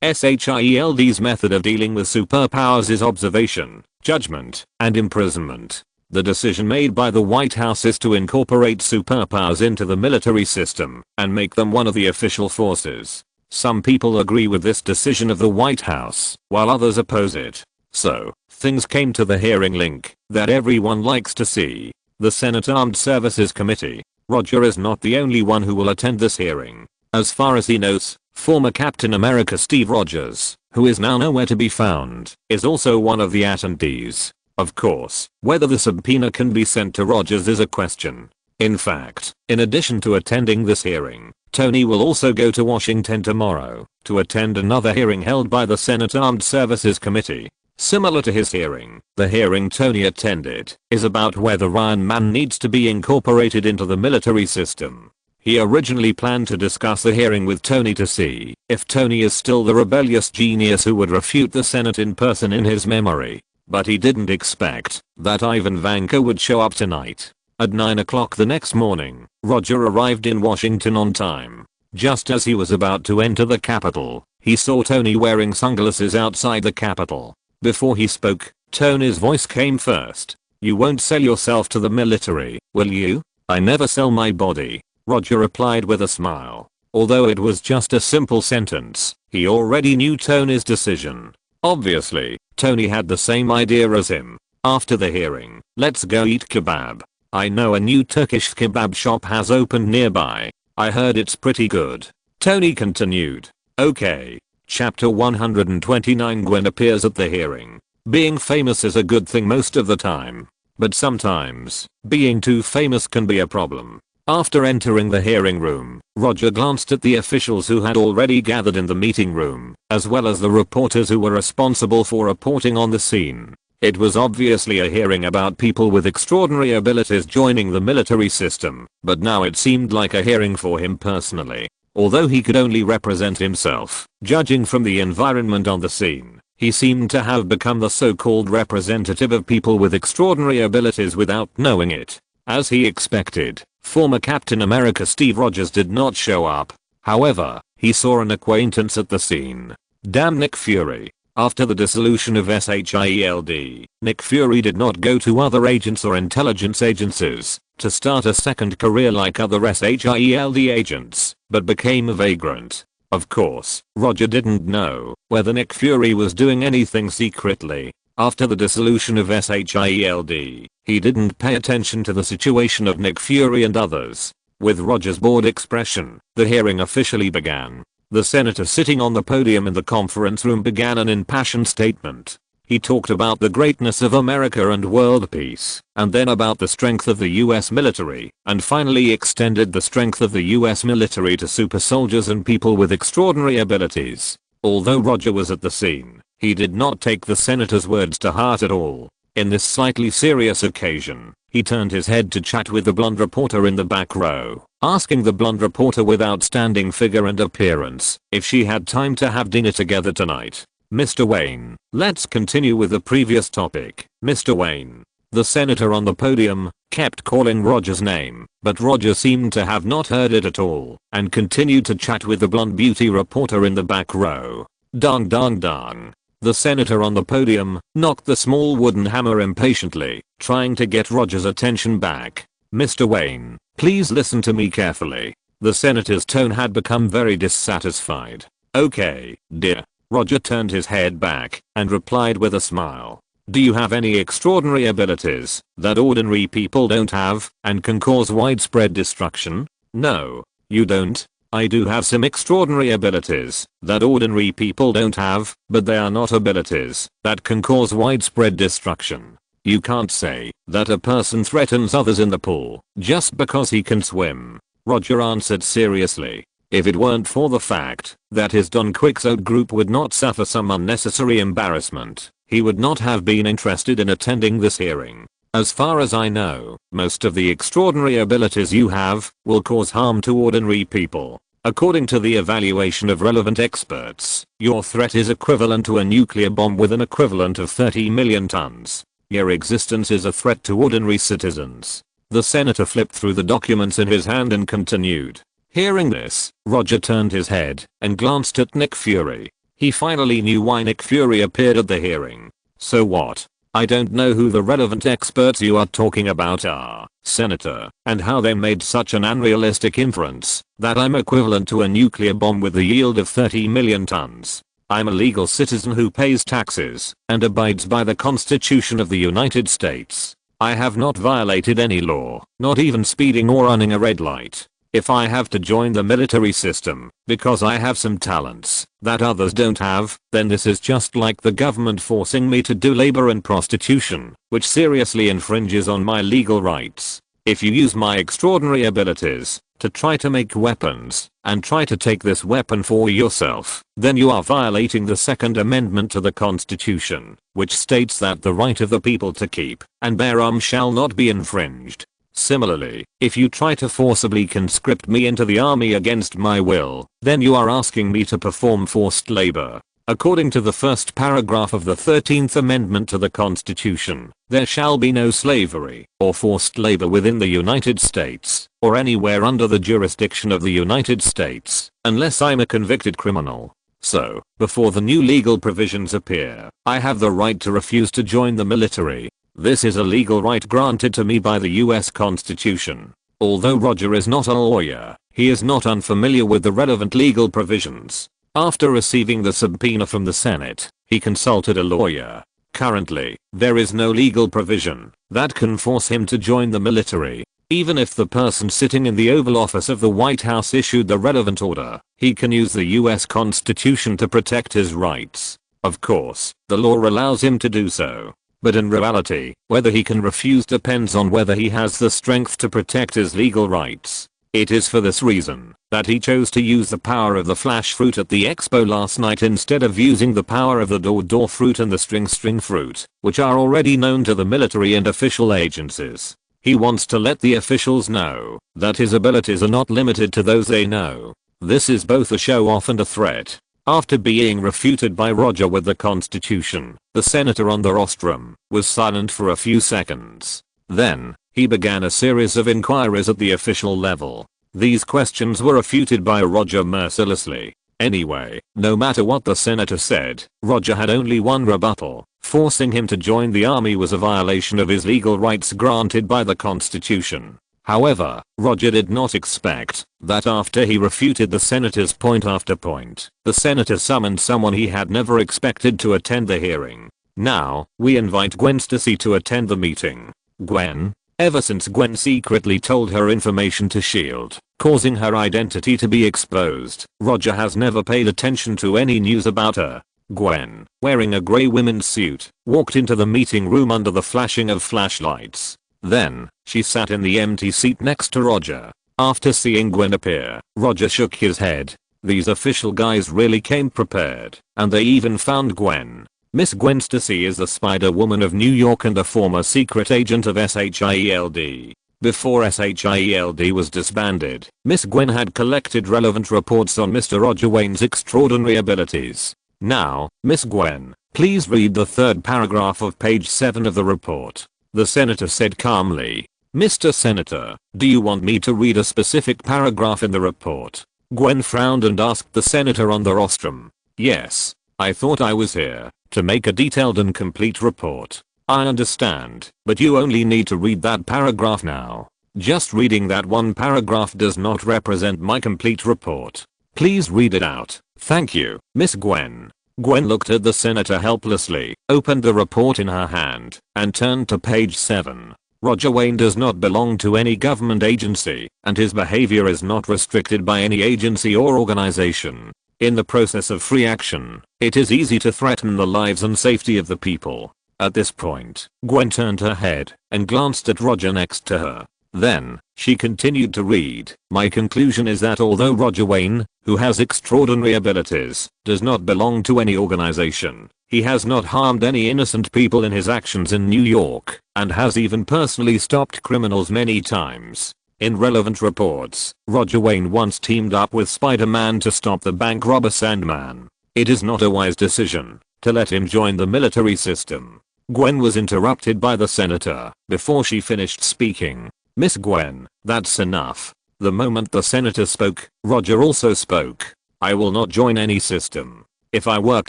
SHIELD's method of dealing with superpowers is observation, judgment, and imprisonment. The decision made by the White House is to incorporate superpowers into the military system and make them one of the official forces. Some people agree with this decision of the White House, while others oppose it. So, things came to the hearing link that everyone likes to see. The Senate Armed Services Committee. Roger is not the only one who will attend this hearing. As far as he knows, former Captain America Steve Rogers, who is now nowhere to be found, is also one of the attendees. Of course, whether the subpoena can be sent to Rogers is a question. In fact, in addition to attending this hearing, Tony will also go to Washington tomorrow to attend another hearing held by the Senate Armed Services Committee. Similar to his hearing, the hearing Tony attended is about whether Iron Man needs to be incorporated into the military system. He originally planned to discuss the hearing with Tony to see if Tony is still the rebellious genius who would refute the Senate in person in his memory. But he didn't expect that Ivan Vanko would show up tonight. At 9 o'clock the next morning, Roger arrived in Washington on time. Just as he was about to enter the Capitol, he saw Tony wearing sunglasses outside the Capitol. Before he spoke, Tony's voice came first. You won't sell yourself to the military, will you? I never sell my body, Roger replied with a smile. Although it was just a simple sentence, he already knew Tony's decision. Obviously, Tony had the same idea as him. After the hearing, let's go eat kebab. I know a new Turkish kebab shop has opened nearby. I heard it's pretty good. Tony continued. Okay. Chapter 129. Gwen appears at the hearing. Being famous is a good thing most of the time. But sometimes, being too famous can be a problem. After entering the hearing room, Roger glanced at the officials who had already gathered in the meeting room, as well as the reporters who were responsible for reporting on the scene. It was obviously a hearing about people with extraordinary abilities joining the military system, but now it seemed like a hearing for him personally. Although he could only represent himself, judging from the environment on the scene, he seemed to have become the so-called representative of people with extraordinary abilities without knowing it. As he expected, former Captain America Steve Rogers did not show up. However, he saw an acquaintance at the scene. Damn Nick Fury. After the dissolution of SHIELD, Nick Fury did not go to other agents or intelligence agencies to start a second career like other SHIELD agents, but became a vagrant. Of course, Roger didn't know whether Nick Fury was doing anything secretly. After the dissolution of SHIELD, he didn't pay attention to the situation of Nick Fury and others. With Roger's bored expression, the hearing officially began. The senator sitting on the podium in the conference room began an impassioned statement. He talked about the greatness of America and world peace, and then about the strength of the US military, and finally extended the strength of the US military to super soldiers and people with extraordinary abilities. Although Roger was at the scene, he did not take the senator's words to heart at all. In this slightly serious occasion, he turned his head to chat with the blonde reporter in the back row, asking the blonde reporter with outstanding figure and appearance if she had time to have dinner together tonight. Mr. Wayne, let's continue with the previous topic. Mr. Wayne. The senator on the podium kept calling Roger's name, but Roger seemed to have not heard it at all and continued to chat with the blonde beauty reporter in the back row. Dong dong dong. The senator on the podium knocked the small wooden hammer impatiently, trying to get Roger's attention back. Mr. Wayne, please listen to me carefully. The senator's tone had become very dissatisfied. Okay, dear. Roger turned his head back and replied with a smile. Do you have any extraordinary abilities that ordinary people don't have and can cause widespread destruction? No, you don't. I do have some extraordinary abilities that ordinary people don't have, but they are not abilities that can cause widespread destruction. You can't say that a person threatens others in the pool just because he can swim. Roger answered seriously. If it weren't for the fact that his Don Quixote group would not suffer some unnecessary embarrassment, he would not have been interested in attending this hearing. As far as I know, most of the extraordinary abilities you have will cause harm to ordinary people. According to the evaluation of relevant experts, your threat is equivalent to a nuclear bomb with an equivalent of 30 million tons. Your existence is a threat to ordinary citizens. The senator flipped through the documents in his hand and continued. Hearing this, Roger turned his head and glanced at Nick Fury. He finally knew why Nick Fury appeared at the hearing. So what? I don't know who the relevant experts you are talking about are, Senator, and how they made such an unrealistic inference that I'm equivalent to a nuclear bomb with a yield of 30 million tons. I'm a legal citizen who pays taxes and abides by the Constitution of the United States. I have not violated any law, not even speeding or running a red light. If I have to join the military system because I have some talents that others don't have, then this is just like the government forcing me to do labor and prostitution, which seriously infringes on my legal rights. If you use my extraordinary abilities to try to make weapons and try to take this weapon for yourself, then you are violating the Second Amendment to the Constitution, which states that the right of the people to keep and bear arms shall not be infringed. Similarly, if you try to forcibly conscript me into the army against my will, then you are asking me to perform forced labor. According to the first paragraph of the 13th Amendment to the Constitution, there shall be no slavery or forced labor within the United States or anywhere under the jurisdiction of the United States, unless I'm a convicted criminal. So, before the new legal provisions appear, I have the right to refuse to join the military. This is a legal right granted to me by the US Constitution. Although Roger is not a lawyer, he is not unfamiliar with the relevant legal provisions. After receiving the subpoena from the Senate, he consulted a lawyer. Currently, there is no legal provision that can force him to join the military. Even if the person sitting in the Oval Office of the White House issued the relevant order, he can use the US Constitution to protect his rights. Of course, the law allows him to do so. But in reality, whether he can refuse depends on whether he has the strength to protect his legal rights. It is for this reason that he chose to use the power of the flash fruit at the expo last night instead of using the power of the door fruit and the string fruit, which are already known to the military and official agencies. He wants to let the officials know that his abilities are not limited to those they know. This is both a show off and a threat. After being refuted by Roger with the Constitution, the senator on the rostrum was silent for a few seconds. Then, he began a series of inquiries at the official level. These questions were refuted by Roger mercilessly. Anyway, no matter what the senator said, Roger had only one rebuttal. Forcing him to join the army was a violation of his legal rights granted by the Constitution. However, Roger did not expect that after he refuted the senator's point after point, the senator summoned someone he had never expected to attend the hearing. Now, we invite Gwen Stacy to attend the meeting. Gwen? Ever since Gwen secretly told her information to S.H.I.E.L.D., causing her identity to be exposed, Roger has never paid attention to any news about her. Gwen, wearing a grey women's suit, walked into the meeting room under the flashing of flashlights. Then, she sat in the empty seat next to Roger. After seeing Gwen appear, Roger shook his head. These official guys really came prepared, and they even found Gwen. Miss Gwen Stacy is the Spider-Woman of New York and a former secret agent of SHIELD. Before SHIELD was disbanded, Miss Gwen had collected relevant reports on Mr. Roger Wayne's extraordinary abilities. Now, Miss Gwen, please read the third paragraph of page 7 of the report. The senator said calmly. Mr. Senator, do you want me to read a specific paragraph in the report? Gwen frowned and asked the senator on the rostrum. Yes. I thought I was here to make a detailed and complete report. I understand, but you only need to read that paragraph now. Just reading that one paragraph does not represent my complete report. Please read it out. Thank you, Miss Gwen. Gwen looked at the senator helplessly, opened the report in her hand, and turned to page 7. Roger Wayne does not belong to any government agency, and his behavior is not restricted by any agency or organization. In the process of free action, it is easy to threaten the lives and safety of the people. At this point, Gwen turned her head and glanced at Roger next to her. Then, she continued to read. My conclusion is that although Roger Wayne, who has extraordinary abilities, does not belong to any organization, he has not harmed any innocent people in his actions in New York, and has even personally stopped criminals many times. In relevant reports, Roger Wayne once teamed up with Spider-Man to stop the bank robber Sandman. It is not a wise decision to let him join the military system. Gwen was interrupted by the senator before she finished speaking. Miss Gwen, that's enough. The moment the senator spoke, Roger also spoke. I will not join any system. If I work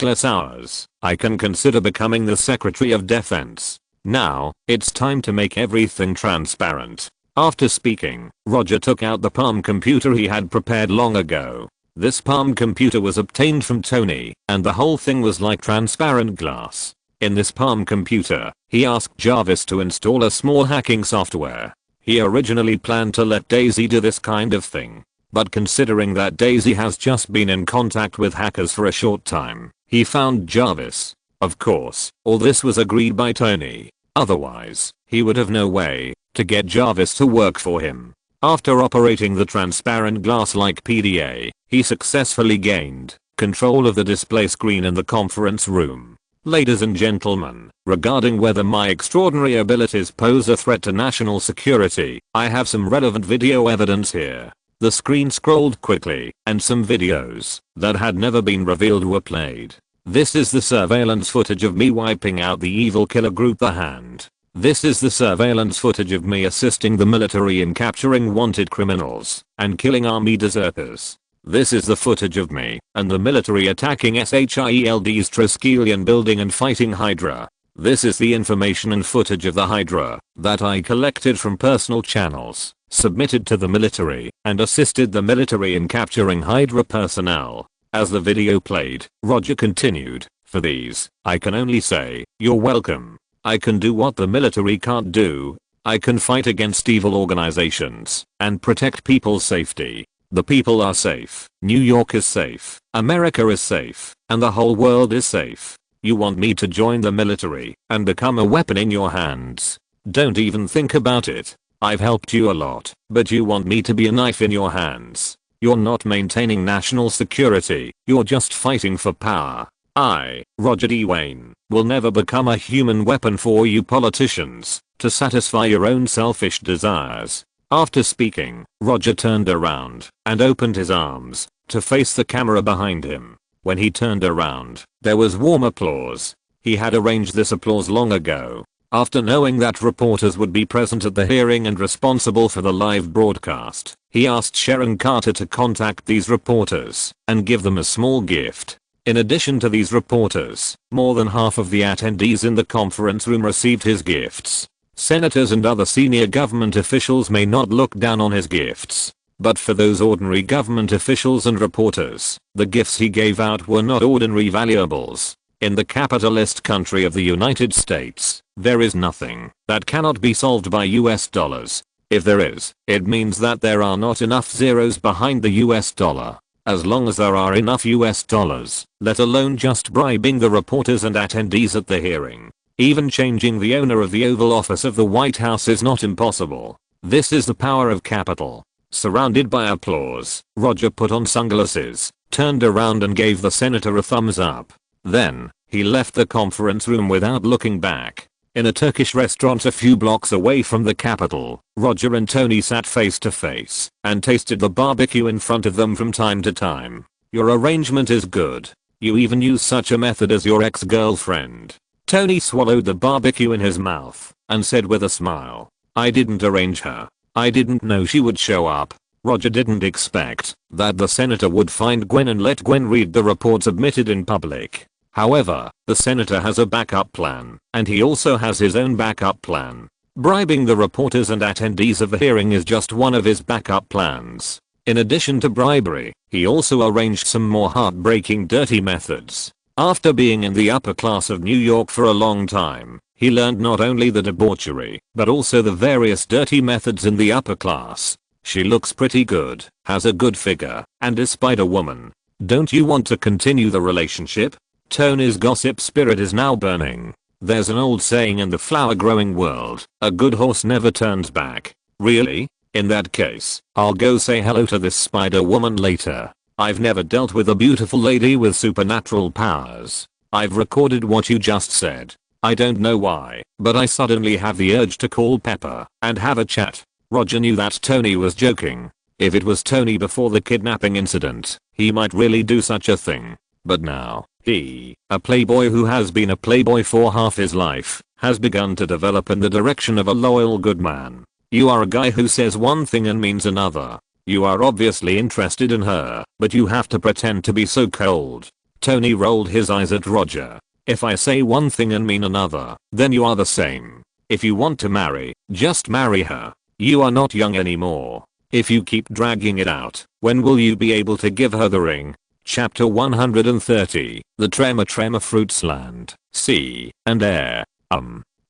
less hours, I can consider becoming the Secretary of Defense. Now, it's time to make everything transparent. After speaking, Roger took out the Palm computer he had prepared long ago. This Palm computer was obtained from Tony, and the whole thing was like transparent glass. In this Palm computer, he asked Jarvis to install a small hacking software. He originally planned to let Daisy do this kind of thing. But considering that Daisy has just been in contact with hackers for a short time, he found Jarvis. Of course, all this was agreed by Tony. Otherwise, he would have no way to get Jarvis to work for him. After operating the transparent glass-like PDA, he successfully gained control of the display screen in the conference room. Ladies and gentlemen, regarding whether my extraordinary abilities pose a threat to national security, I have some relevant video evidence here. The screen scrolled quickly, and some videos that had never been revealed were played. This is the surveillance footage of me wiping out the evil killer group The Hand. This is the surveillance footage of me assisting the military in capturing wanted criminals and killing army deserters. This is the footage of me and the military attacking SHIELD's Triskelion building and fighting Hydra. This is the information and footage of the Hydra that I collected from personal channels, submitted to the military, and assisted the military in capturing Hydra personnel. As the video played, Roger continued, "For these, I can only say, you're welcome. I can do what the military can't do. I can fight against evil organizations and protect people's safety. The people are safe, New York is safe, America is safe, and the whole world is safe. You want me to join the military and become a weapon in your hands? Don't even think about it. I've helped you a lot, but you want me to be a knife in your hands. You're not maintaining national security, you're just fighting for power. I, Roger D. Wayne, will never become a human weapon for you politicians to satisfy your own selfish desires." After speaking, Roger turned around and opened his arms to face the camera behind him. When he turned around, there was warm applause. He had arranged this applause long ago. After knowing that reporters would be present at the hearing and responsible for the live broadcast, he asked Sharon Carter to contact these reporters and give them a small gift. In addition to these reporters, more than half of the attendees in the conference room received his gifts. Senators and other senior government officials may not look down on his gifts, but for those ordinary government officials and reporters, the gifts he gave out were not ordinary valuables. In the capitalist country of the United States, there is nothing that cannot be solved by US dollars. If there is, it means that there are not enough zeros behind the US dollar. As long as there are enough US dollars, let alone just bribing the reporters and attendees at the hearing, even changing the owner of the Oval Office of the White House is not impossible. This is the power of capital. Surrounded by applause, Roger put on sunglasses, turned around and gave the senator a thumbs up. Then, he left the conference room without looking back. In a Turkish restaurant a few blocks away from the Capitol, Roger and Tony sat face to face and tasted the barbecue in front of them from time to time. "Your arrangement is good. You even use such a method as your ex-girlfriend." Tony swallowed the barbecue in his mouth and said with a smile, "I didn't arrange her. I didn't know she would show up." Roger didn't expect that the senator would find Gwen and let Gwen read the report submitted in public. However, the senator has a backup plan, and he also has his own backup plan. Bribing the reporters and attendees of the hearing is just one of his backup plans. In addition to bribery, he also arranged some more heartbreaking dirty methods. After being in the upper class of New York for a long time, he learned not only the debauchery, but also the various dirty methods in the upper class. "She looks pretty good, has a good figure, and is Spider-Woman. Don't you want to continue the relationship?" Tony's gossip spirit is now burning. There's an old saying in the flower growing world, a good horse never turns back. Really? In that case, I'll go say hello to this Spider-Woman later. I've never dealt with a beautiful lady with supernatural powers. I've recorded what you just said. I don't know why, but I suddenly have the urge to call Pepper and have a chat. Roger knew that Tony was joking. If it was Tony before the kidnapping incident, he might really do such a thing. But now, he, a playboy who has been a playboy for half his life, has begun to develop in the direction of a loyal good man. You are a guy who says one thing and means another. You are obviously interested in her, but you have to pretend to be so cold. Tony rolled his eyes at Roger. If I say one thing and mean another, then you are the same. If you want to marry, just marry her. You are not young anymore. If you keep dragging it out, when will you be able to give her the ring? Chapter 130, The Tremor Fruits Land, Sea, and Air.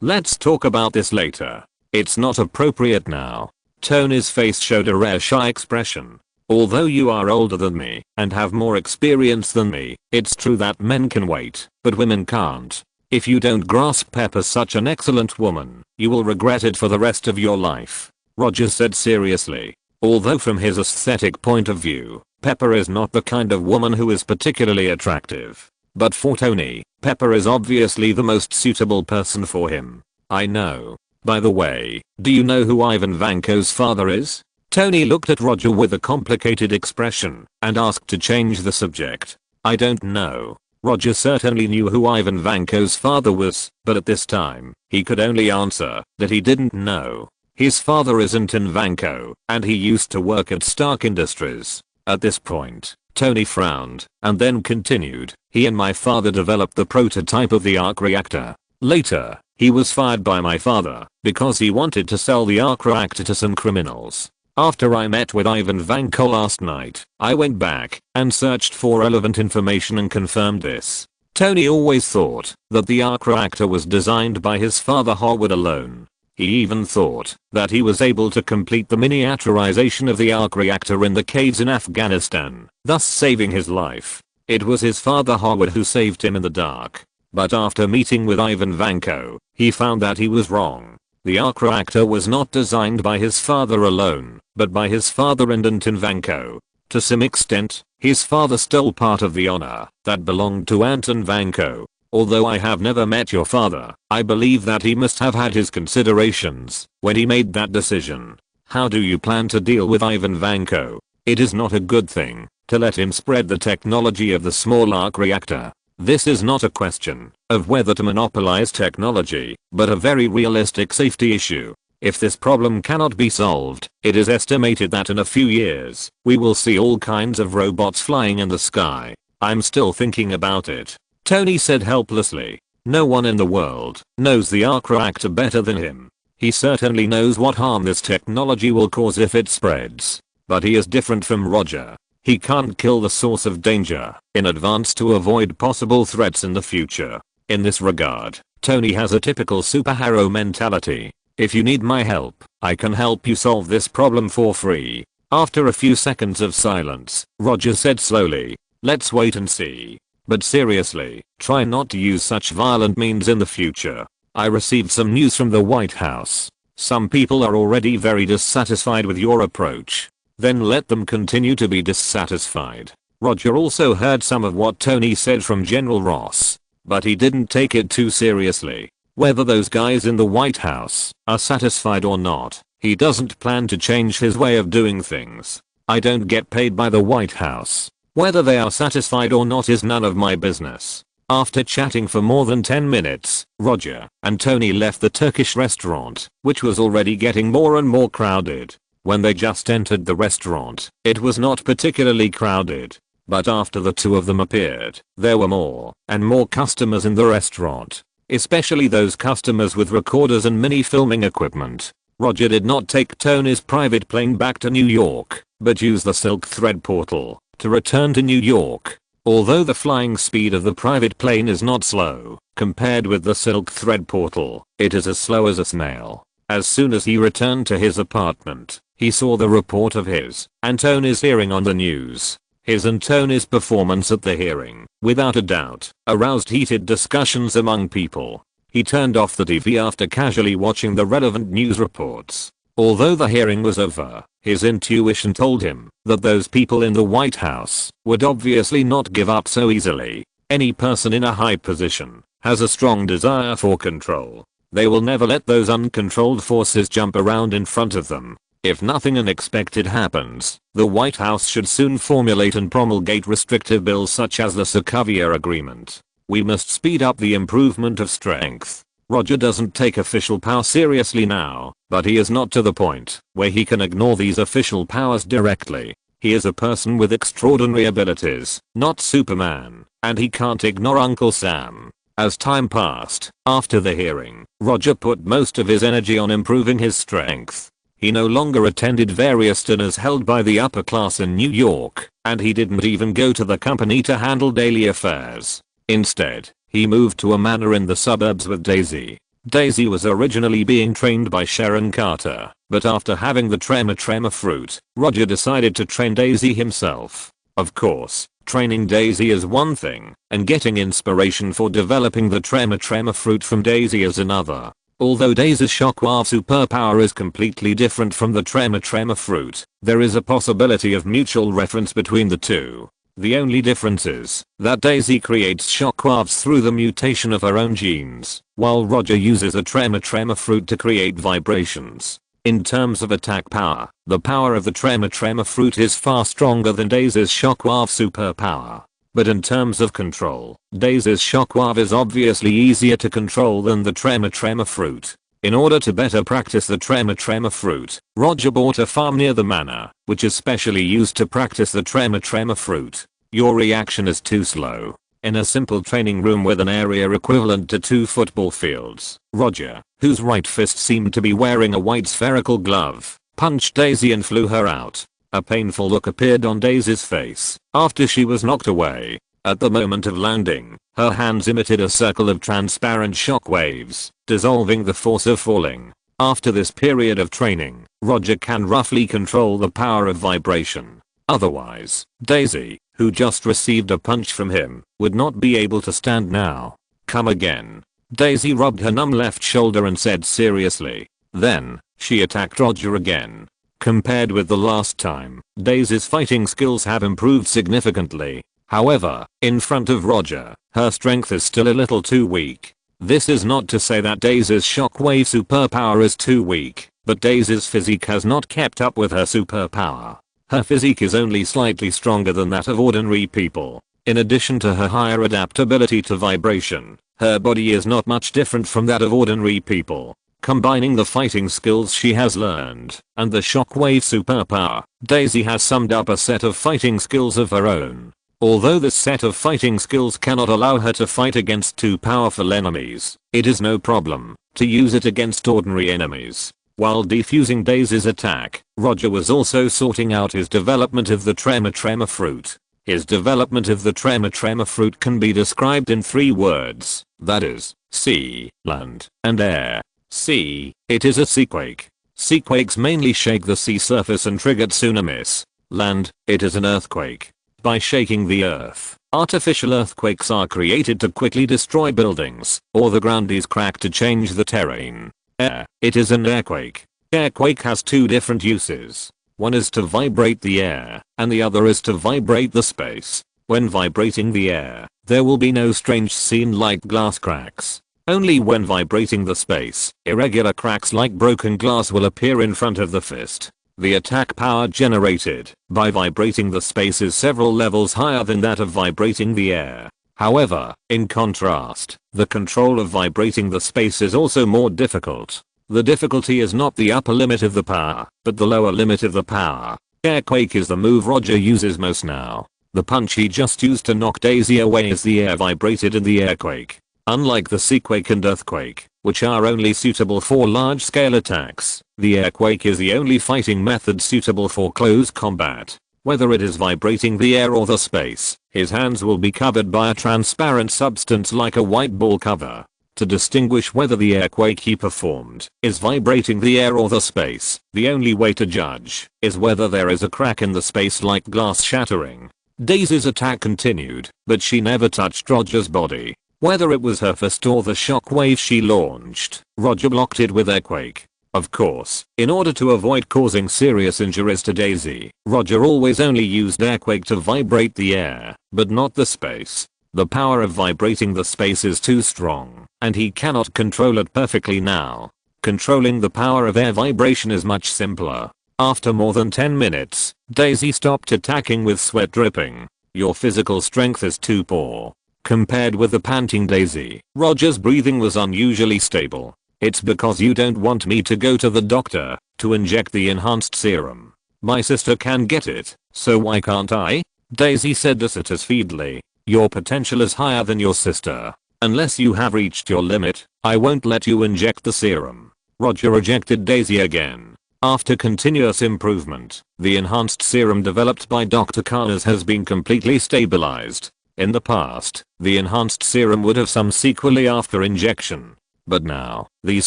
Let's talk about this later. It's not appropriate now. Tony's face showed a rare shy expression. Although you are older than me and have more experience than me, it's true that men can wait, but women can't. If you don't grasp Pepper's such an excellent woman, you will regret it for the rest of your life. Roger said seriously. Although from his aesthetic point of view, Pepper is not the kind of woman who is particularly attractive. But for Tony, Pepper is obviously the most suitable person for him. I know. By the way, do you know who Ivan Vanko's father is? Tony looked at Roger with a complicated expression and asked to change the subject. I don't know. Roger certainly knew who Ivan Vanko's father was, but at this time, he could only answer that he didn't know. His father isn't in Vanko, and he used to work at Stark Industries. At this point, Tony frowned, and then continued, he and my father developed the prototype of the arc reactor. Later, he was fired by my father because he wanted to sell the arc reactor to some criminals. After I met with Ivan Vanko last night, I went back and searched for relevant information and confirmed this. Tony always thought that the arc reactor was designed by his father Howard alone. He even thought that he was able to complete the miniaturization of the arc reactor in the caves in Afghanistan, thus saving his life. It was his father Howard who saved him in the dark. But after meeting with Ivan Vanko, he found that he was wrong. The arc reactor was not designed by his father alone, but by his father and Anton Vanko. To some extent, his father stole part of the honor that belonged to Anton Vanko. Although I have never met your father, I believe that he must have had his considerations when he made that decision. How do you plan to deal with Ivan Vanko? It is not a good thing to let him spread the technology of the small arc reactor. This is not a question of whether to monopolize technology, but a very realistic safety issue. If this problem cannot be solved, it is estimated that in a few years, we will see all kinds of robots flying in the sky. I'm still thinking about it, Tony said helplessly. No one in the world knows the arc reactor better than him. He certainly knows what harm this technology will cause if it spreads. But he is different from Roger. He can't kill the source of danger in advance to avoid possible threats in the future. In this regard, Tony has a typical superhero mentality. If you need my help, I can help you solve this problem for free. After a few seconds of silence, Roger said slowly, let's wait and see. But seriously, try not to use such violent means in the future. I received some news from the White House. Some people are already very dissatisfied with your approach. Then let them continue to be dissatisfied. Roger also heard some of what Tony said from General Ross, but he didn't take it too seriously. Whether those guys in the White House are satisfied or not, he doesn't plan to change his way of doing things. I don't get paid by the White House. Whether they are satisfied or not is none of my business. After chatting for more than 10 minutes, Roger and Tony left the Turkish restaurant, which was already getting more and more crowded. When they just entered the restaurant, it was not particularly crowded. But after the two of them appeared, there were more and more customers in the restaurant. Especially those customers with recorders and mini filming equipment. Roger did not take Tony's private plane back to New York, but used the Silk Thread portal to return to New York. Although the flying speed of the private plane is not slow, compared with the Silk Thread portal, it is as slow as a snail. As soon as he returned to his apartment, he saw the report of his and Tony's hearing on the news. His and Tony's performance at the hearing, without a doubt, aroused heated discussions among people. He turned off the TV after casually watching the relevant news reports. Although the hearing was over, his intuition told him that those people in the White House would obviously not give up so easily. Any person in a high position has a strong desire for control. They will never let those uncontrolled forces jump around in front of them. If nothing unexpected happens, the White House should soon formulate and promulgate restrictive bills such as the Sokovia Agreement. We must speed up the improvement of strength. Roger doesn't take official power seriously now, but he is not to the point where he can ignore these official powers directly. He is a person with extraordinary abilities, not Superman, and he can't ignore Uncle Sam. As time passed, after the hearing, Roger put most of his energy on improving his strength. He no longer attended various dinners held by the upper class in New York, and he didn't even go to the company to handle daily affairs. Instead, he moved to a manor in the suburbs with Daisy. Daisy was originally being trained by Sharon Carter, but after having the Tremor Fruit, Roger decided to train Daisy himself. Of course, training Daisy is one thing, and getting inspiration for developing the Tremor Fruit from Daisy is another. Although Daisy's shockwave superpower is completely different from the Tremor Fruit, there is a possibility of mutual reference between the two. The only difference is that Daisy creates shockwaves through the mutation of her own genes, while Roger uses a Tremor Fruit to create vibrations. In terms of attack power, the power of the Tremor Fruit is far stronger than Daisy's shockwave superpower. But in terms of control, Daisy's shockwave is obviously easier to control than the Tremor Fruit. In order to better practice the Tremor Fruit, Roger bought a farm near the manor, which is specially used to practice the Tremor Fruit. Your reaction is too slow. In a simple training room with an area equivalent to 2 football fields, Roger, whose right fist seemed to be wearing a white spherical glove, punched Daisy and flew her out. A painful look appeared on Daisy's face after she was knocked away. At the moment of landing, her hands emitted a circle of transparent shock waves, dissolving the force of falling. After this period of training, Roger can roughly control the power of vibration. Otherwise, Daisy, who just received a punch from him, would not be able to stand now. Come again. Daisy rubbed her numb left shoulder and said seriously. Then, she attacked Roger again. Compared with the last time, Daisy's fighting skills have improved significantly. However, in front of Roger, her strength is still a little too weak. This is not to say that Daisy's shockwave superpower is too weak, but Daisy's physique has not kept up with her superpower. Her physique is only slightly stronger than that of ordinary people. In addition to her higher adaptability to vibration, her body is not much different from that of ordinary people. Combining the fighting skills she has learned and the shockwave superpower, Daisy has summed up a set of fighting skills of her own. Although this set of fighting skills cannot allow her to fight against too powerful enemies, it is no problem to use it against ordinary enemies. While defusing Daisy's attack, Roger was also sorting out his development of the Tremor Fruit. His development of the Tremor Fruit can be described in 3 words, that is, sea, land, and air. Sea, it is a seaquake. Seaquakes mainly shake the sea surface and trigger tsunamis. Land, it is an earthquake. By shaking the earth, artificial earthquakes are created to quickly destroy buildings, or the ground is cracked to change the terrain. Air, it is an airquake. Airquake has 2 different uses. One is to vibrate the air, and the other is to vibrate the space. When vibrating the air, there will be no strange scene like glass cracks. Only when vibrating the space, irregular cracks like broken glass will appear in front of the fist. The attack power generated by vibrating the space is several levels higher than that of vibrating the air. However, in contrast, the control of vibrating the space is also more difficult. The difficulty is not the upper limit of the power, but the lower limit of the power. Airquake is the move Roger uses most now. The punch he just used to knock Daisy away is the air vibrated in the airquake. Unlike the seaquake and earthquake, which are only suitable for large-scale attacks, the airquake is the only fighting method suitable for close combat. Whether it is vibrating the air or the space, his hands will be covered by a transparent substance like a white ball cover. To distinguish whether the airquake he performed is vibrating the air or the space, the only way to judge is whether there is a crack in the space like glass shattering. Daisy's attack continued, but she never touched Roger's body. Whether it was her fist or the shockwave she launched, Roger blocked it with airquake. Of course, in order to avoid causing serious injuries to Daisy, Roger always only used airquake to vibrate the air, but not the space. The power of vibrating the space is too strong, and he cannot control it perfectly now. Controlling the power of air vibration is much simpler. After more than 10 minutes, Daisy stopped attacking with sweat dripping. Your physical strength is too poor. Compared with the panting Daisy, Roger's breathing was unusually stable. It's because you don't want me to go to the doctor to inject the enhanced serum. My sister can get it, so why can't I? Daisy said dissatisfiedly. Your potential is higher than your sister. Unless you have reached your limit, I won't let you inject the serum. Roger rejected Daisy again. After continuous improvement, the enhanced serum developed by Dr. Connors has been completely stabilized. In the past, the enhanced serum would have some sequelae after injection. But now, these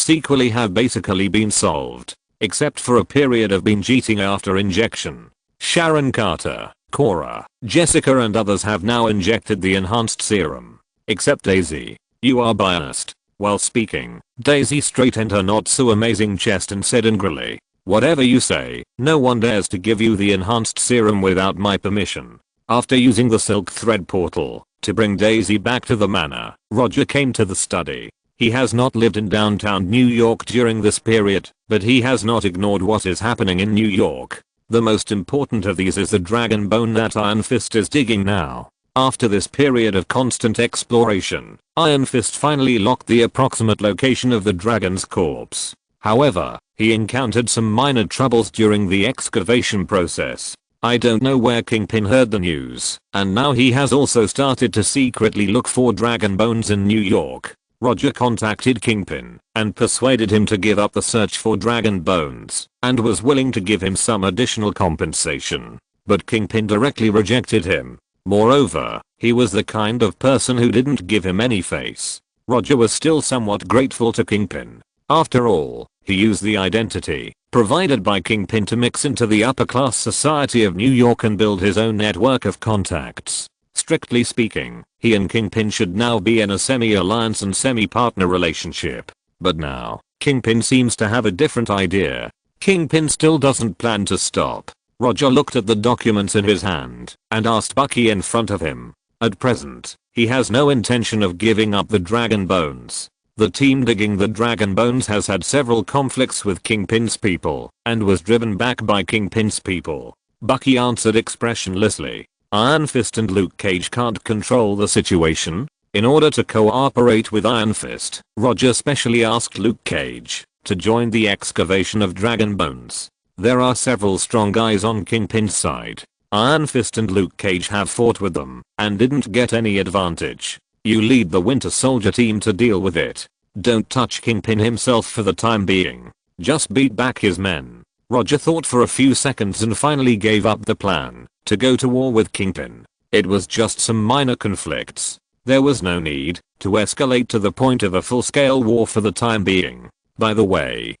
sequelae have basically been solved, except for a period of binge eating after injection. Sharon Carter, Cora, Jessica and others have now injected the enhanced serum. Except Daisy. You are biased. While speaking, Daisy straightened her not so amazing chest and said angrily, whatever you say, no one dares to give you the enhanced serum without my permission. After using the silk thread portal to bring Daisy back to the manor, Roger came to the study. He has not lived in downtown New York during this period, but he has not ignored what is happening in New York. The most important of these is the dragon bone that Iron Fist is digging now. After this period of constant exploration, Iron Fist finally locked the approximate location of the dragon's corpse. However, he encountered some minor troubles during the excavation process. I don't know where Kingpin heard the news, and now he has also started to secretly look for dragon bones in New York. Roger contacted Kingpin and persuaded him to give up the search for dragon bones and was willing to give him some additional compensation. But Kingpin directly rejected him. Moreover, he was the kind of person who didn't give him any face. Roger was still somewhat grateful to Kingpin. After all, he used the identity provided by Kingpin to mix into the upper class society of New York and build his own network of contacts. Strictly speaking, he and Kingpin should now be in a semi-alliance and semi-partner relationship. But now, Kingpin seems to have a different idea. Kingpin still doesn't plan to stop. Roger looked at the documents in his hand and asked Bucky in front of him. At present, he has no intention of giving up the dragon bones. The team digging the dragon bones has had several conflicts with Kingpin's people and was driven back by Kingpin's people. Bucky answered expressionlessly. Iron Fist and Luke Cage can't control the situation. In order to cooperate with Iron Fist, Roger specially asked Luke Cage to join the excavation of dragon bones. There are several strong guys on Kingpin's side. Iron Fist and Luke Cage have fought with them and didn't get any advantage. You lead the Winter Soldier team to deal with it. Don't touch Kingpin himself for the time being. Just beat back his men. Roger thought for a few seconds and finally gave up the plan to go to war with Kingpin. It was just some minor conflicts. There was no need to escalate to the point of a full-scale war for the time being. By the way,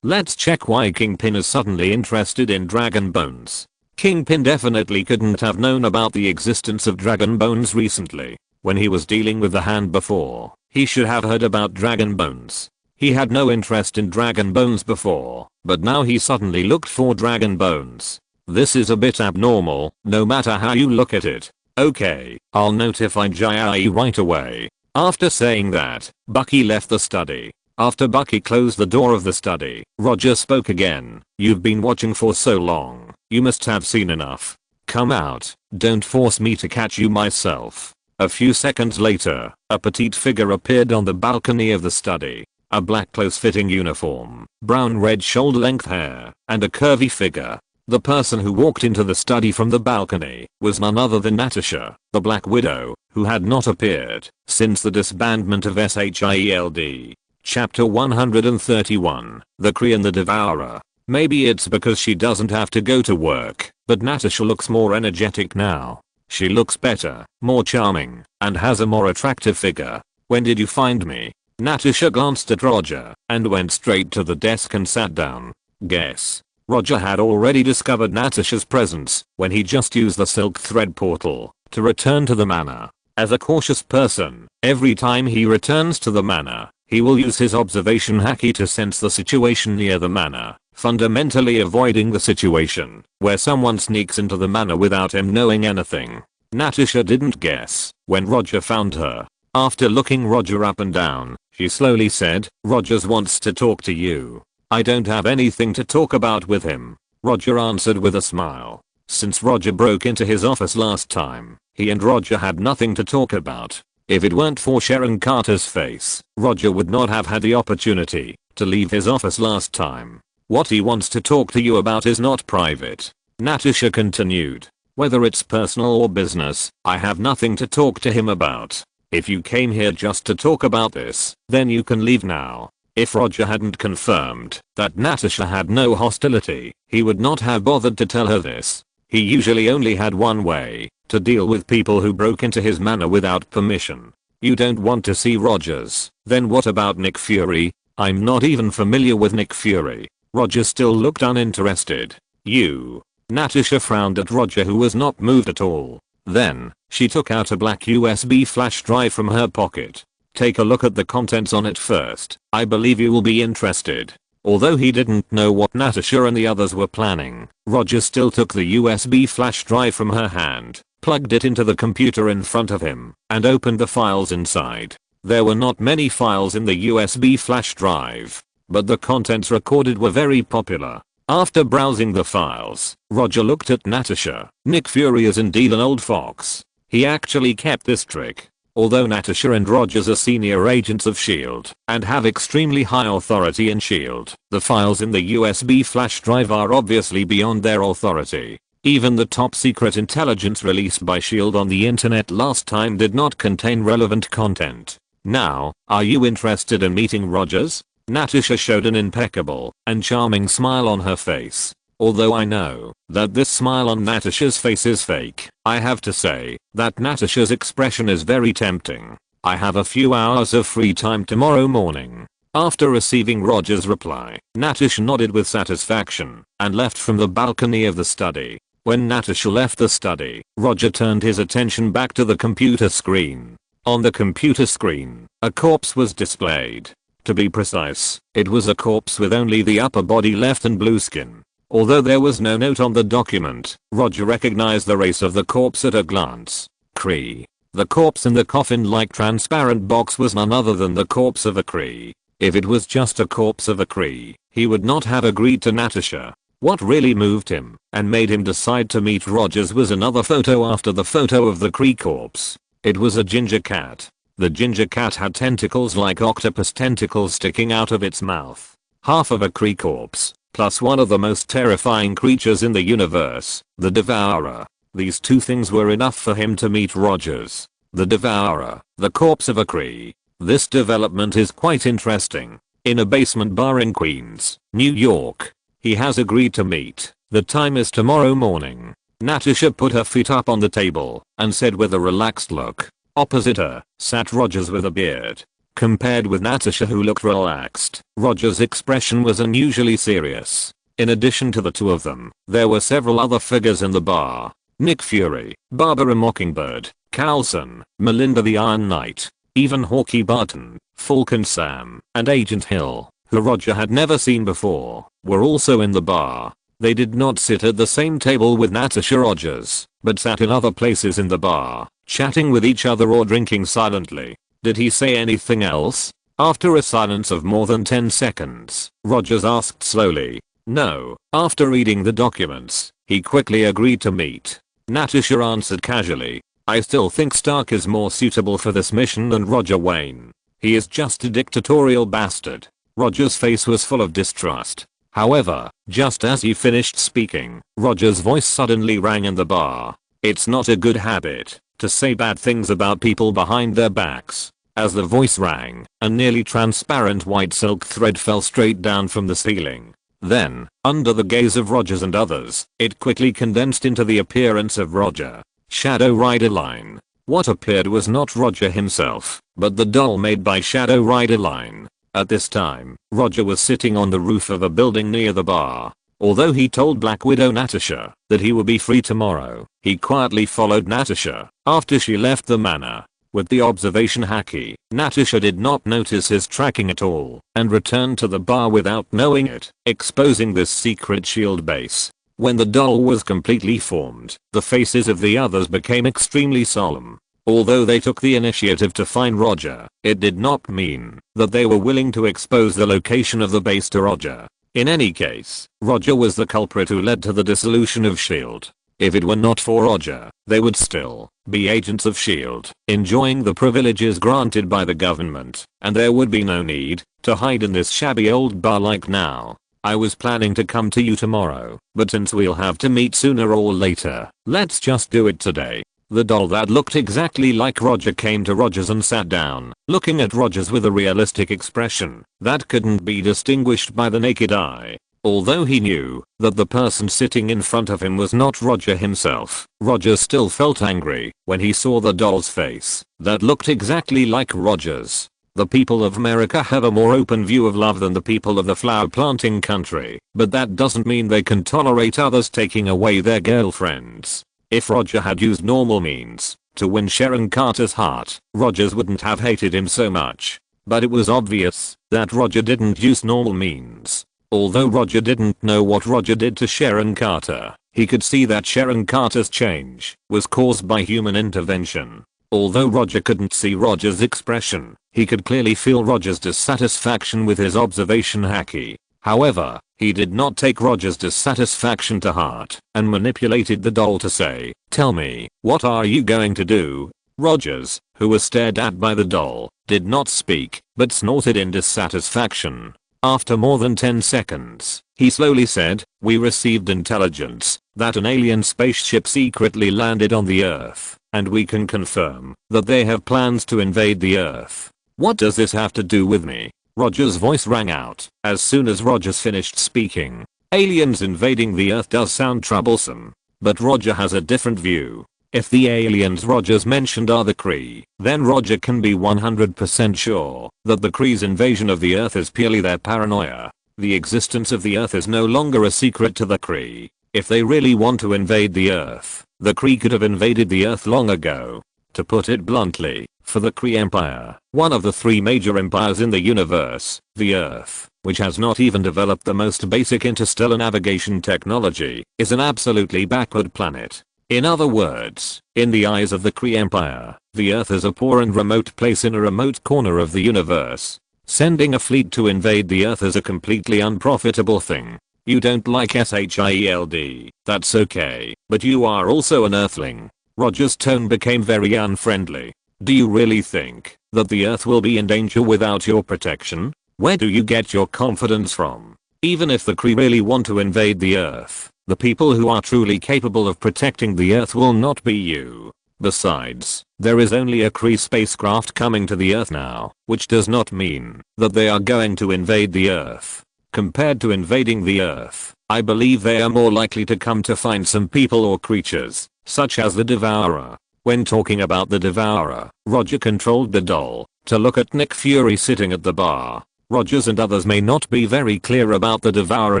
let's check why Kingpin is suddenly interested in dragon bones. Kingpin definitely couldn't have known about the existence of dragon bones recently. When he was dealing with the Hand before, he should have heard about dragon bones. He had no interest in dragon bones before, but now he suddenly looked for dragon bones. This is a bit abnormal, no matter how you look at it. Okay, I'll notify Jai right away. After saying that, Bucky left the study. After Bucky closed the door of the study, Roger spoke again. You've been watching for so long, you must have seen enough. Come out, don't force me to catch you myself. A few seconds later, a petite figure appeared on the balcony of the study. A black close-fitting uniform, brown-red shoulder-length hair, and a curvy figure. The person who walked into the study from the balcony was none other than Natasha, the Black Widow, who had not appeared since the disbandment of SHIELD. Chapter 131, The Kree and the Devourer. Maybe it's because she doesn't have to go to work, but Natasha looks more energetic now. She looks better, more charming, and has a more attractive figure. When did you find me? Natasha glanced at Roger and went straight to the desk and sat down. Guess. Roger had already discovered Natasha's presence when he just used the silk thread portal to return to the manor. As a cautious person, every time he returns to the manor, he will use his observation haki to sense the situation near the manor, fundamentally avoiding the situation where someone sneaks into the manor without him knowing anything. Natasha didn't guess when Roger found her. After looking Roger up and down, she slowly said, Rogers wants to talk to you. I don't have anything to talk about with him. Roger answered with a smile. Since Roger broke into his office last time, he and Roger had nothing to talk about. If it weren't for Sharon Carter's face, Roger would not have had the opportunity to leave his office last time. What he wants to talk to you about is not private. Natasha continued. Whether it's personal or business, I have nothing to talk to him about. If you came here just to talk about this, then you can leave now. If Roger hadn't confirmed that Natasha had no hostility, he would not have bothered to tell her this. He usually only had one way to deal with people who broke into his manor without permission. You don't want to see Rogers, then what about Nick Fury? I'm not even familiar with Nick Fury. Roger still looked uninterested. You. Natasha frowned at Roger, who was not moved at all. Then, she took out a black USB flash drive from her pocket. Take a look at the contents on it first. I believe you will be interested. Although he didn't know what Natasha and the others were planning, Roger still took the USB flash drive from her hand, plugged it into the computer in front of him, and opened the files inside. There were not many files in the USB flash drive, but the contents recorded were very popular. After browsing the files, Roger looked at Natasha. Nick Fury is indeed an old fox. He actually kept this trick. Although Natasha and Rogers are senior agents of S.H.I.E.L.D. and have extremely high authority in S.H.I.E.L.D., the files in the USB flash drive are obviously beyond their authority. Even the top secret intelligence released by SHIELD on the internet last time did not contain relevant content. Now, are you interested in meeting Rogers? Natasha showed an impeccable and charming smile on her face. Although I know that this smile on Natasha's face is fake, I have to say that Natasha's expression is very tempting. I have a few hours of free time tomorrow morning. After receiving Roger's reply, Natasha nodded with satisfaction and left from the balcony of the study. When Natasha left the study, Roger turned his attention back to the computer screen. On the computer screen, a corpse was displayed. To be precise, it was a corpse with only the upper body left and blue skin. Although there was no note on the document, Roger recognized the race of the corpse at a glance. Cree. The corpse in the coffin-like transparent box was none other than the corpse of a Cree. If it was just a corpse of a Cree, he would not have agreed to Natasha. What really moved him and made him decide to meet Rogers was another photo after the photo of the Cree corpse. It was a ginger cat. The ginger cat had tentacles like octopus tentacles sticking out of its mouth. Half of a Cree corpse, plus one of the most terrifying creatures in the universe, the Devourer. These two things were enough for him to meet Rogers. The Devourer, the corpse of a Cree. This development is quite interesting. In a basement bar in Queens, New York, he has agreed to meet. The time is tomorrow morning. Natasha put her feet up on the table and said with a relaxed look. Opposite her sat Rogers with a beard. Compared with Natasha, who looked relaxed, Rogers' expression was unusually serious. In addition to the two of them, there were several other figures in the bar. Nick Fury, Barbara Mockingbird, Coulson, Melinda the Iron Knight, even Hawkeye Barton, Falcon Sam, and Agent Hill, who Roger had never seen before, were also in the bar. They did not sit at the same table with Natasha Rogers, but sat in other places in the bar, chatting with each other or drinking silently. Did he say anything else? After a silence of more than 10 seconds, Rogers asked slowly. No. After reading the documents, he quickly agreed to meet. Natasha answered casually. I still think Stark is more suitable for this mission than Roger Wayne. He is just a dictatorial bastard. Roger's face was full of distrust. However, just as he finished speaking, Roger's voice suddenly rang in the bar. It's not a good habit to say bad things about people behind their backs. As the voice rang, a nearly transparent white silk thread fell straight down from the ceiling. Then, under the gaze of Rogers and others, it quickly condensed into the appearance of Roger. Shadow Rider Line. What appeared was not Roger himself, but the doll made by Shadow Rider Line. At this time, Roger was sitting on the roof of a building near the bar. Although he told Black Widow Natasha that he would be free tomorrow, he quietly followed Natasha after she left the manor. With the observation hacky, Natasha did not notice his tracking at all and returned to the bar without knowing it, exposing this secret SHIELD base. When the doll was completely formed, the faces of the others became extremely solemn. Although they took the initiative to find Roger, it did not mean that they were willing to expose the location of the base to Roger. In any case, Roger was the culprit who led to the dissolution of SHIELD. If it were not for Roger, they would still be agents of SHIELD, enjoying the privileges granted by the government, and there would be no need to hide in this shabby old bar like now. I was planning to come to you tomorrow, but since we'll have to meet sooner or later, let's just do it today. The doll that looked exactly like Roger came to Rogers and sat down, looking at Rogers with a realistic expression that couldn't be distinguished by the naked eye. Although he knew that the person sitting in front of him was not Roger himself, Roger still felt angry when he saw the doll's face that looked exactly like Roger's. The people of America have a more open view of love than the people of the flower planting country, but that doesn't mean they can tolerate others taking away their girlfriends. If Roger had used normal means to win Sharon Carter's heart, Rogers wouldn't have hated him so much. But it was obvious that Roger didn't use normal means. Although Roger didn't know what Roger did to Sharon Carter, he could see that Sharon Carter's change was caused by human intervention. Although Roger couldn't see Roger's expression, he could clearly feel Roger's dissatisfaction with his observation hacky. However, he did not take Roger's dissatisfaction to heart and manipulated the doll to say, "Tell me, what are you going to do?" Rogers, who was stared at by the doll, did not speak, but snorted in dissatisfaction. After more than 10 seconds, he slowly said, "We received intelligence that an alien spaceship secretly landed on the Earth, and we can confirm that they have plans to invade the Earth." "What does this have to do with me?" Roger's voice rang out as soon as Rogers finished speaking. Aliens invading the Earth does sound troublesome, but Roger has a different view. If the aliens Rogers mentioned are the Kree, then Roger can be 100% sure that the Kree's invasion of the Earth is purely their paranoia. The existence of the Earth is no longer a secret to the Kree. If they really want to invade the Earth, the Kree could have invaded the Earth long ago. To put it bluntly, for the Kree Empire, one of the 3 major empires in the universe, the Earth, which has not even developed the most basic interstellar navigation technology, is an absolutely backward planet. In other words, in the eyes of the Kree Empire, the Earth is a poor and remote place in a remote corner of the universe. Sending a fleet to invade the Earth is a completely unprofitable thing. You don't like SHIELD, that's okay, but you are also an Earthling. Roger's tone became very unfriendly. "Do you really think that the Earth will be in danger without your protection? Where do you get your confidence from? Even if the Kree really want to invade the Earth, the people who are truly capable of protecting the Earth will not be you. Besides, there is only a Kree spacecraft coming to the Earth now, which does not mean that they are going to invade the Earth. Compared to invading the Earth, I believe they are more likely to come to find some people or creatures, such as the Devourer." When talking about the Devourer, Roger controlled the doll to look at Nick Fury sitting at the bar. Rogers and others may not be very clear about the Devourer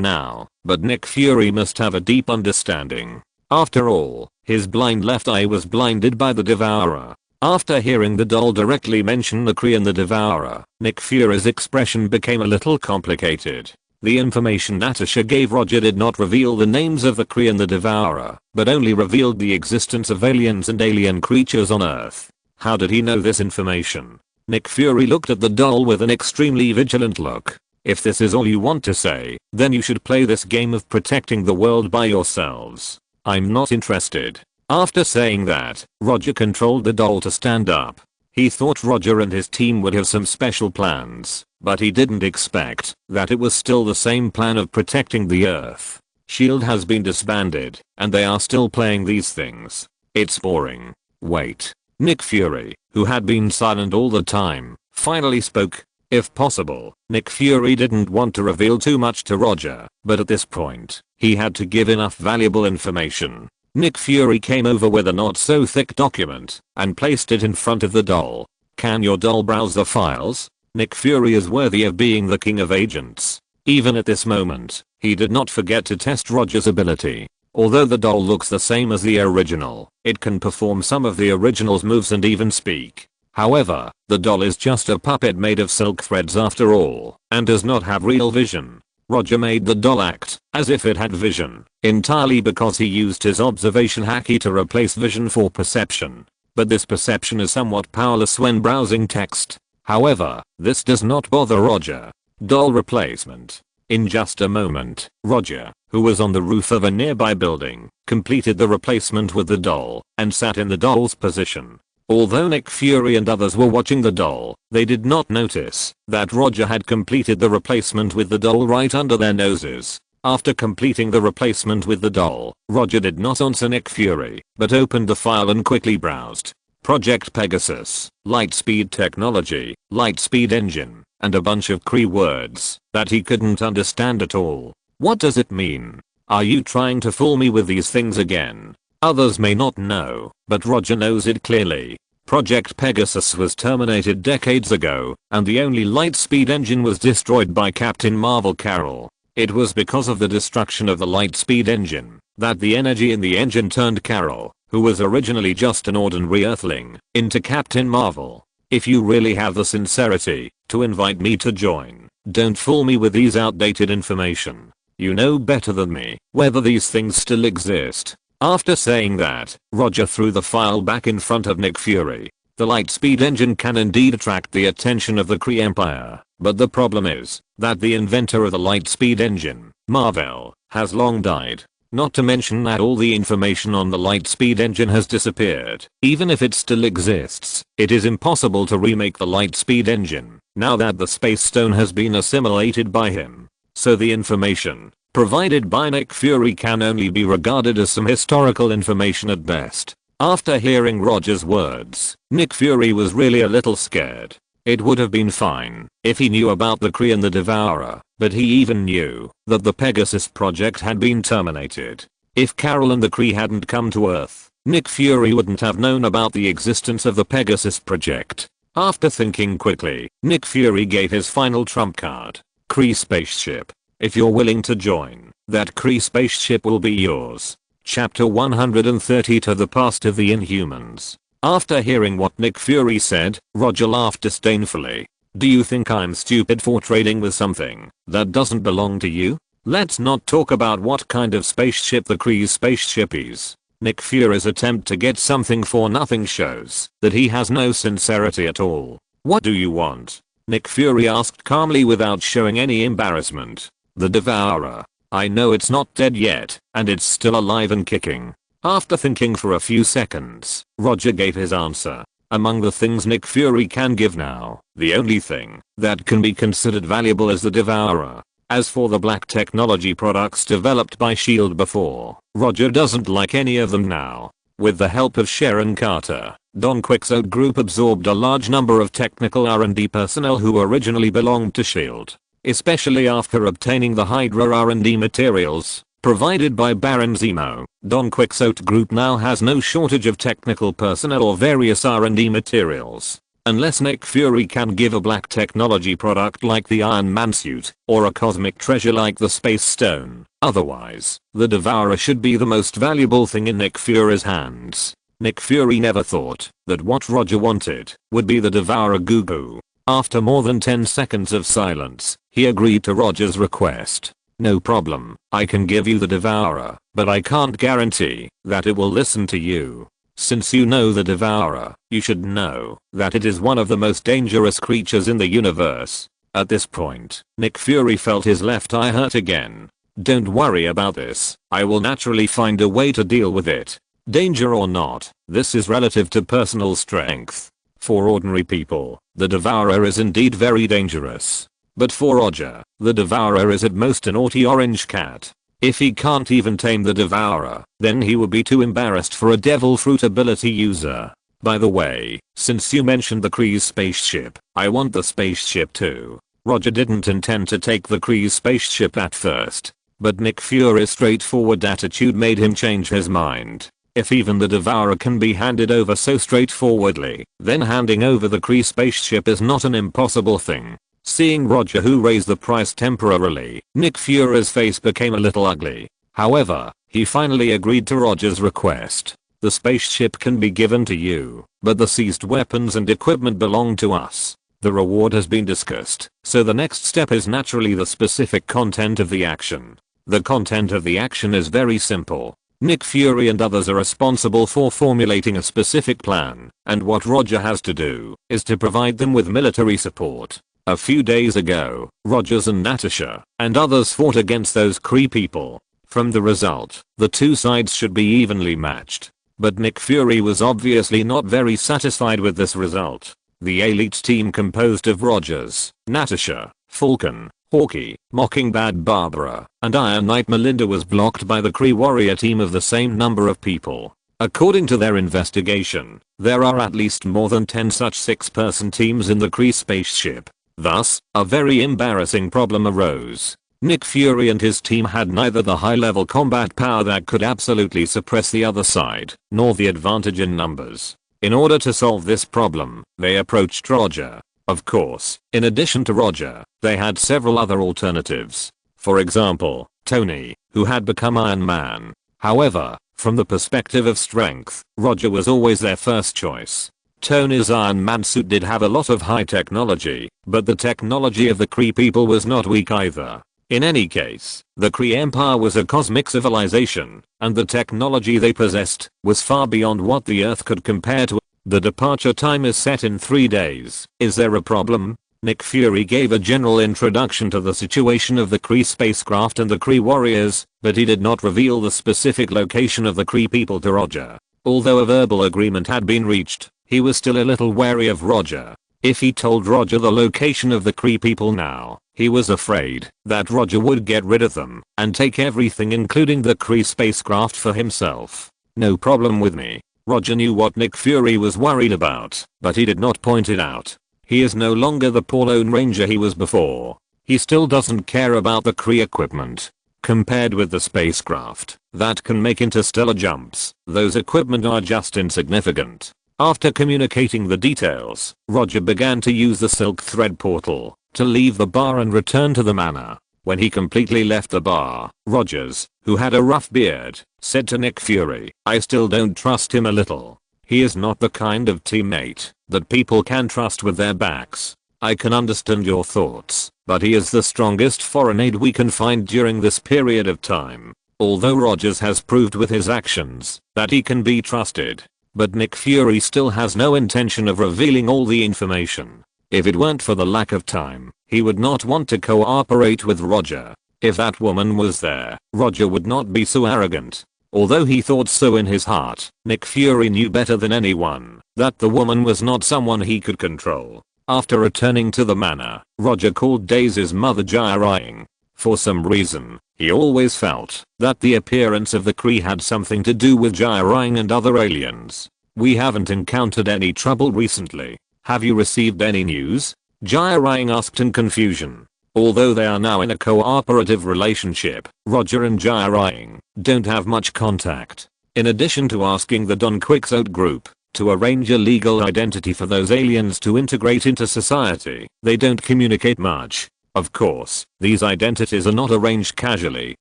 now, but Nick Fury must have a deep understanding. After all, his blind left eye was blinded by the Devourer. After hearing the doll directly mention the Kree and the Devourer, Nick Fury's expression became a little complicated. The information Natasha gave Roger did not reveal the names of the Kree and the Devourer, but only revealed the existence of aliens and alien creatures on Earth. How did he know this information? Nick Fury looked at the doll with an extremely vigilant look. "If this is all you want to say, then you should play this game of protecting the world by yourselves. I'm not interested." After saying that, Roger controlled the doll to stand up. He thought Roger and his team would have some special plans, but he didn't expect that it was still the same plan of protecting the Earth. SHIELD has been disbanded, and they are still playing these things. It's boring. Wait. Nick Fury, who had been silent all the time, finally spoke. If possible, Nick Fury didn't want to reveal too much to Roger, but at this point, he had to give enough valuable information. Nick Fury came over with a not so thick document and placed it in front of the doll. "Can your doll browse the files?" Nick Fury is worthy of being the king of agents. Even at this moment, he did not forget to test Roger's ability. Although the doll looks the same as the original, it can perform some of the original's moves and even speak. However, the doll is just a puppet made of silk threads after all, and does not have real vision. Roger made the doll act as if it had vision, entirely because he used his observation haki to replace vision for perception. But this perception is somewhat powerless when browsing text. However, this does not bother Roger. Doll replacement. In just a moment, Roger, who was on the roof of a nearby building, completed the replacement with the doll and sat in the doll's position. Although Nick Fury and others were watching the doll, they did not notice that Roger had completed the replacement with the doll right under their noses. After completing the replacement with the doll, Roger did not answer Nick Fury, but opened the file and quickly browsed. Project Pegasus, Lightspeed Technology, Lightspeed Engine, and a bunch of Kree words that he couldn't understand at all. What does it mean? Are you trying to fool me with these things again? Others may not know, but Roger knows it clearly. Project Pegasus was terminated decades ago, and the only Lightspeed engine was destroyed by Captain Marvel Carol. It was because of the destruction of the Lightspeed engine that the energy in the engine turned Carol, who was originally just an ordinary Earthling, into Captain Marvel. If you really have the sincerity to invite me to join, don't fool me with these outdated information. You know better than me whether these things still exist. After saying that, Roger threw the file back in front of Nick Fury. The Lightspeed engine can indeed attract the attention of the Kree Empire, but the problem is that the inventor of the Lightspeed engine, Marvel, has long died. Not to mention that all the information on the Lightspeed engine has disappeared. Even if it still exists, it is impossible to remake the Lightspeed engine. now that the space stone has been assimilated by him. So the information provided by Nick Fury can only be regarded as some historical information at best. After hearing Roger's words, Nick Fury was really a little scared. It would have been fine if he knew about the Kree and the Devourer, but he even knew that the Pegasus project had been terminated. If Carol and the Kree hadn't come to Earth, Nick Fury wouldn't have known about the existence of the Pegasus project. After thinking quickly, Nick Fury gave his final trump card. Kree spaceship. If you're willing to join, that Kree spaceship will be yours. Chapter 130 To the Past of the Inhumans. After hearing what Nick Fury said, Roger laughed disdainfully. Do you think I'm stupid for trading with something that doesn't belong to you? Let's not talk about what kind of spaceship the Kree's spaceship is. Nick Fury's attempt to get something for nothing shows that he has no sincerity at all. What do you want? Nick Fury asked calmly without showing any embarrassment. The Devourer. I know it's not dead yet, and it's still alive and kicking. After thinking for a few seconds, Roger gave his answer. Among the things Nick Fury can give now, the only thing that can be considered valuable is the Devourer. As for the black technology products developed by S.H.I.E.L.D. before, Roger doesn't like any of them now. With the help of Sharon Carter, Don Quixote Group absorbed a large number of technical R&D personnel who originally belonged to S.H.I.E.L.D. Especially after obtaining the Hydra R&D materials provided by Baron Zemo, Don Quixote Group now has no shortage of technical personnel or various R&D materials. Unless Nick Fury can give a black technology product like the Iron Man suit, or a cosmic treasure like the Space Stone. Otherwise, the Devourer should be the most valuable thing in Nick Fury's hands. Nick Fury never thought that what Roger wanted would be the Devourer goo-goo. After more than 10 seconds of silence, he agreed to Roger's request. No problem, I can give you the Devourer, but I can't guarantee that it will listen to you. Since you know the Devourer, you should know that it is one of the most dangerous creatures in the universe. At this point, Nick Fury felt his left eye hurt again. Don't worry about this, I will naturally find a way to deal with it. Danger or not, this is relative to personal strength. For ordinary people, the Devourer is indeed very dangerous. But for Roger, the Devourer is at most a naughty orange cat. If he can't even tame the Devourer, then he would be too embarrassed for a Devil Fruit ability user. By the way, since you mentioned the Kree's spaceship, I want the spaceship too. Roger didn't intend to take the Kree's spaceship at first, but Nick Fury's straightforward attitude made him change his mind. If even the Devourer can be handed over so straightforwardly, then handing over the Kree spaceship is not an impossible thing. Seeing Roger who raised the price temporarily, Nick Fury's face became a little ugly. However, he finally agreed to Roger's request. The spaceship can be given to you, but the seized weapons and equipment belong to us. The reward has been discussed, so the next step is naturally the specific content of the action. The content of the action is very simple. Nick Fury and others are responsible for formulating a specific plan, and what Roger has to do is to provide them with military support. A few days ago, Rogers and Natasha and others fought against those Kree people. From the result, the two sides should be evenly matched. But Nick Fury was obviously not very satisfied with this result. The elite team composed of Rogers, Natasha, Falcon, Hawkeye, Mockingbird Barbara, and Iron Knight Melinda was blocked by the Kree warrior team of the same number of people. According to their investigation, there are at least more than 10 such 6-person teams in the Kree spaceship. Thus, a very embarrassing problem arose. Nick Fury and his team had neither the high-level combat power that could absolutely suppress the other side, nor the advantage in numbers. In order to solve this problem, they approached Roger. Of course, in addition to Roger, they had several other alternatives. For example, Tony, who had become Iron Man. However, from the perspective of strength, Roger was always their first choice. Tony's Iron Man suit did have a lot of high technology, but the technology of the Kree people was not weak either. In any case, the Kree Empire was a cosmic civilization, and the technology they possessed was far beyond what the Earth could compare to. The departure time is set in 3 days. Is there a problem? Nick Fury gave a general introduction to the situation of the Kree spacecraft and the Kree warriors, but he did not reveal the specific location of the Kree people to Roger. Although a verbal agreement had been reached, he was still a little wary of Roger. If he told Roger the location of the Kree people now, he was afraid that Roger would get rid of them and take everything including the Kree spacecraft for himself. No problem with me. Roger knew what Nick Fury was worried about, but he did not point it out. He is no longer the poor Lone Ranger he was before. He still doesn't care about the Kree equipment. Compared with the spacecraft that can make interstellar jumps, those equipment are just insignificant. After communicating the details, Roger began to use the silk thread portal to leave the bar and return to the manor. When he completely left the bar, Rogers, who had a rough beard, said to Nick Fury, "I still don't trust him a little. He is not the kind of teammate that people can trust with their backs. I can understand your thoughts, but he is the strongest foreign aid we can find during this period of time." Although Rogers has proved with his actions that he can be trusted, but Nick Fury still has no intention of revealing all the information. If it weren't for the lack of time, he would not want to cooperate with Roger. If that woman was there, Roger would not be so arrogant. Although he thought so in his heart, Nick Fury knew better than anyone that the woman was not someone he could control. After returning to the manor, Roger called Daisy's mother Jaya. For some reason, he always felt that the appearance of the Kree had something to do with Jaya and other aliens. "We haven't encountered any trouble recently. Have you received any news?" Jaya asked in confusion. Although they are now in a cooperative relationship, Roger and Jaya don't have much contact. In addition to asking the Don Quixote group to arrange a legal identity for those aliens to integrate into society, they don't communicate much. Of course, these identities are not arranged casually.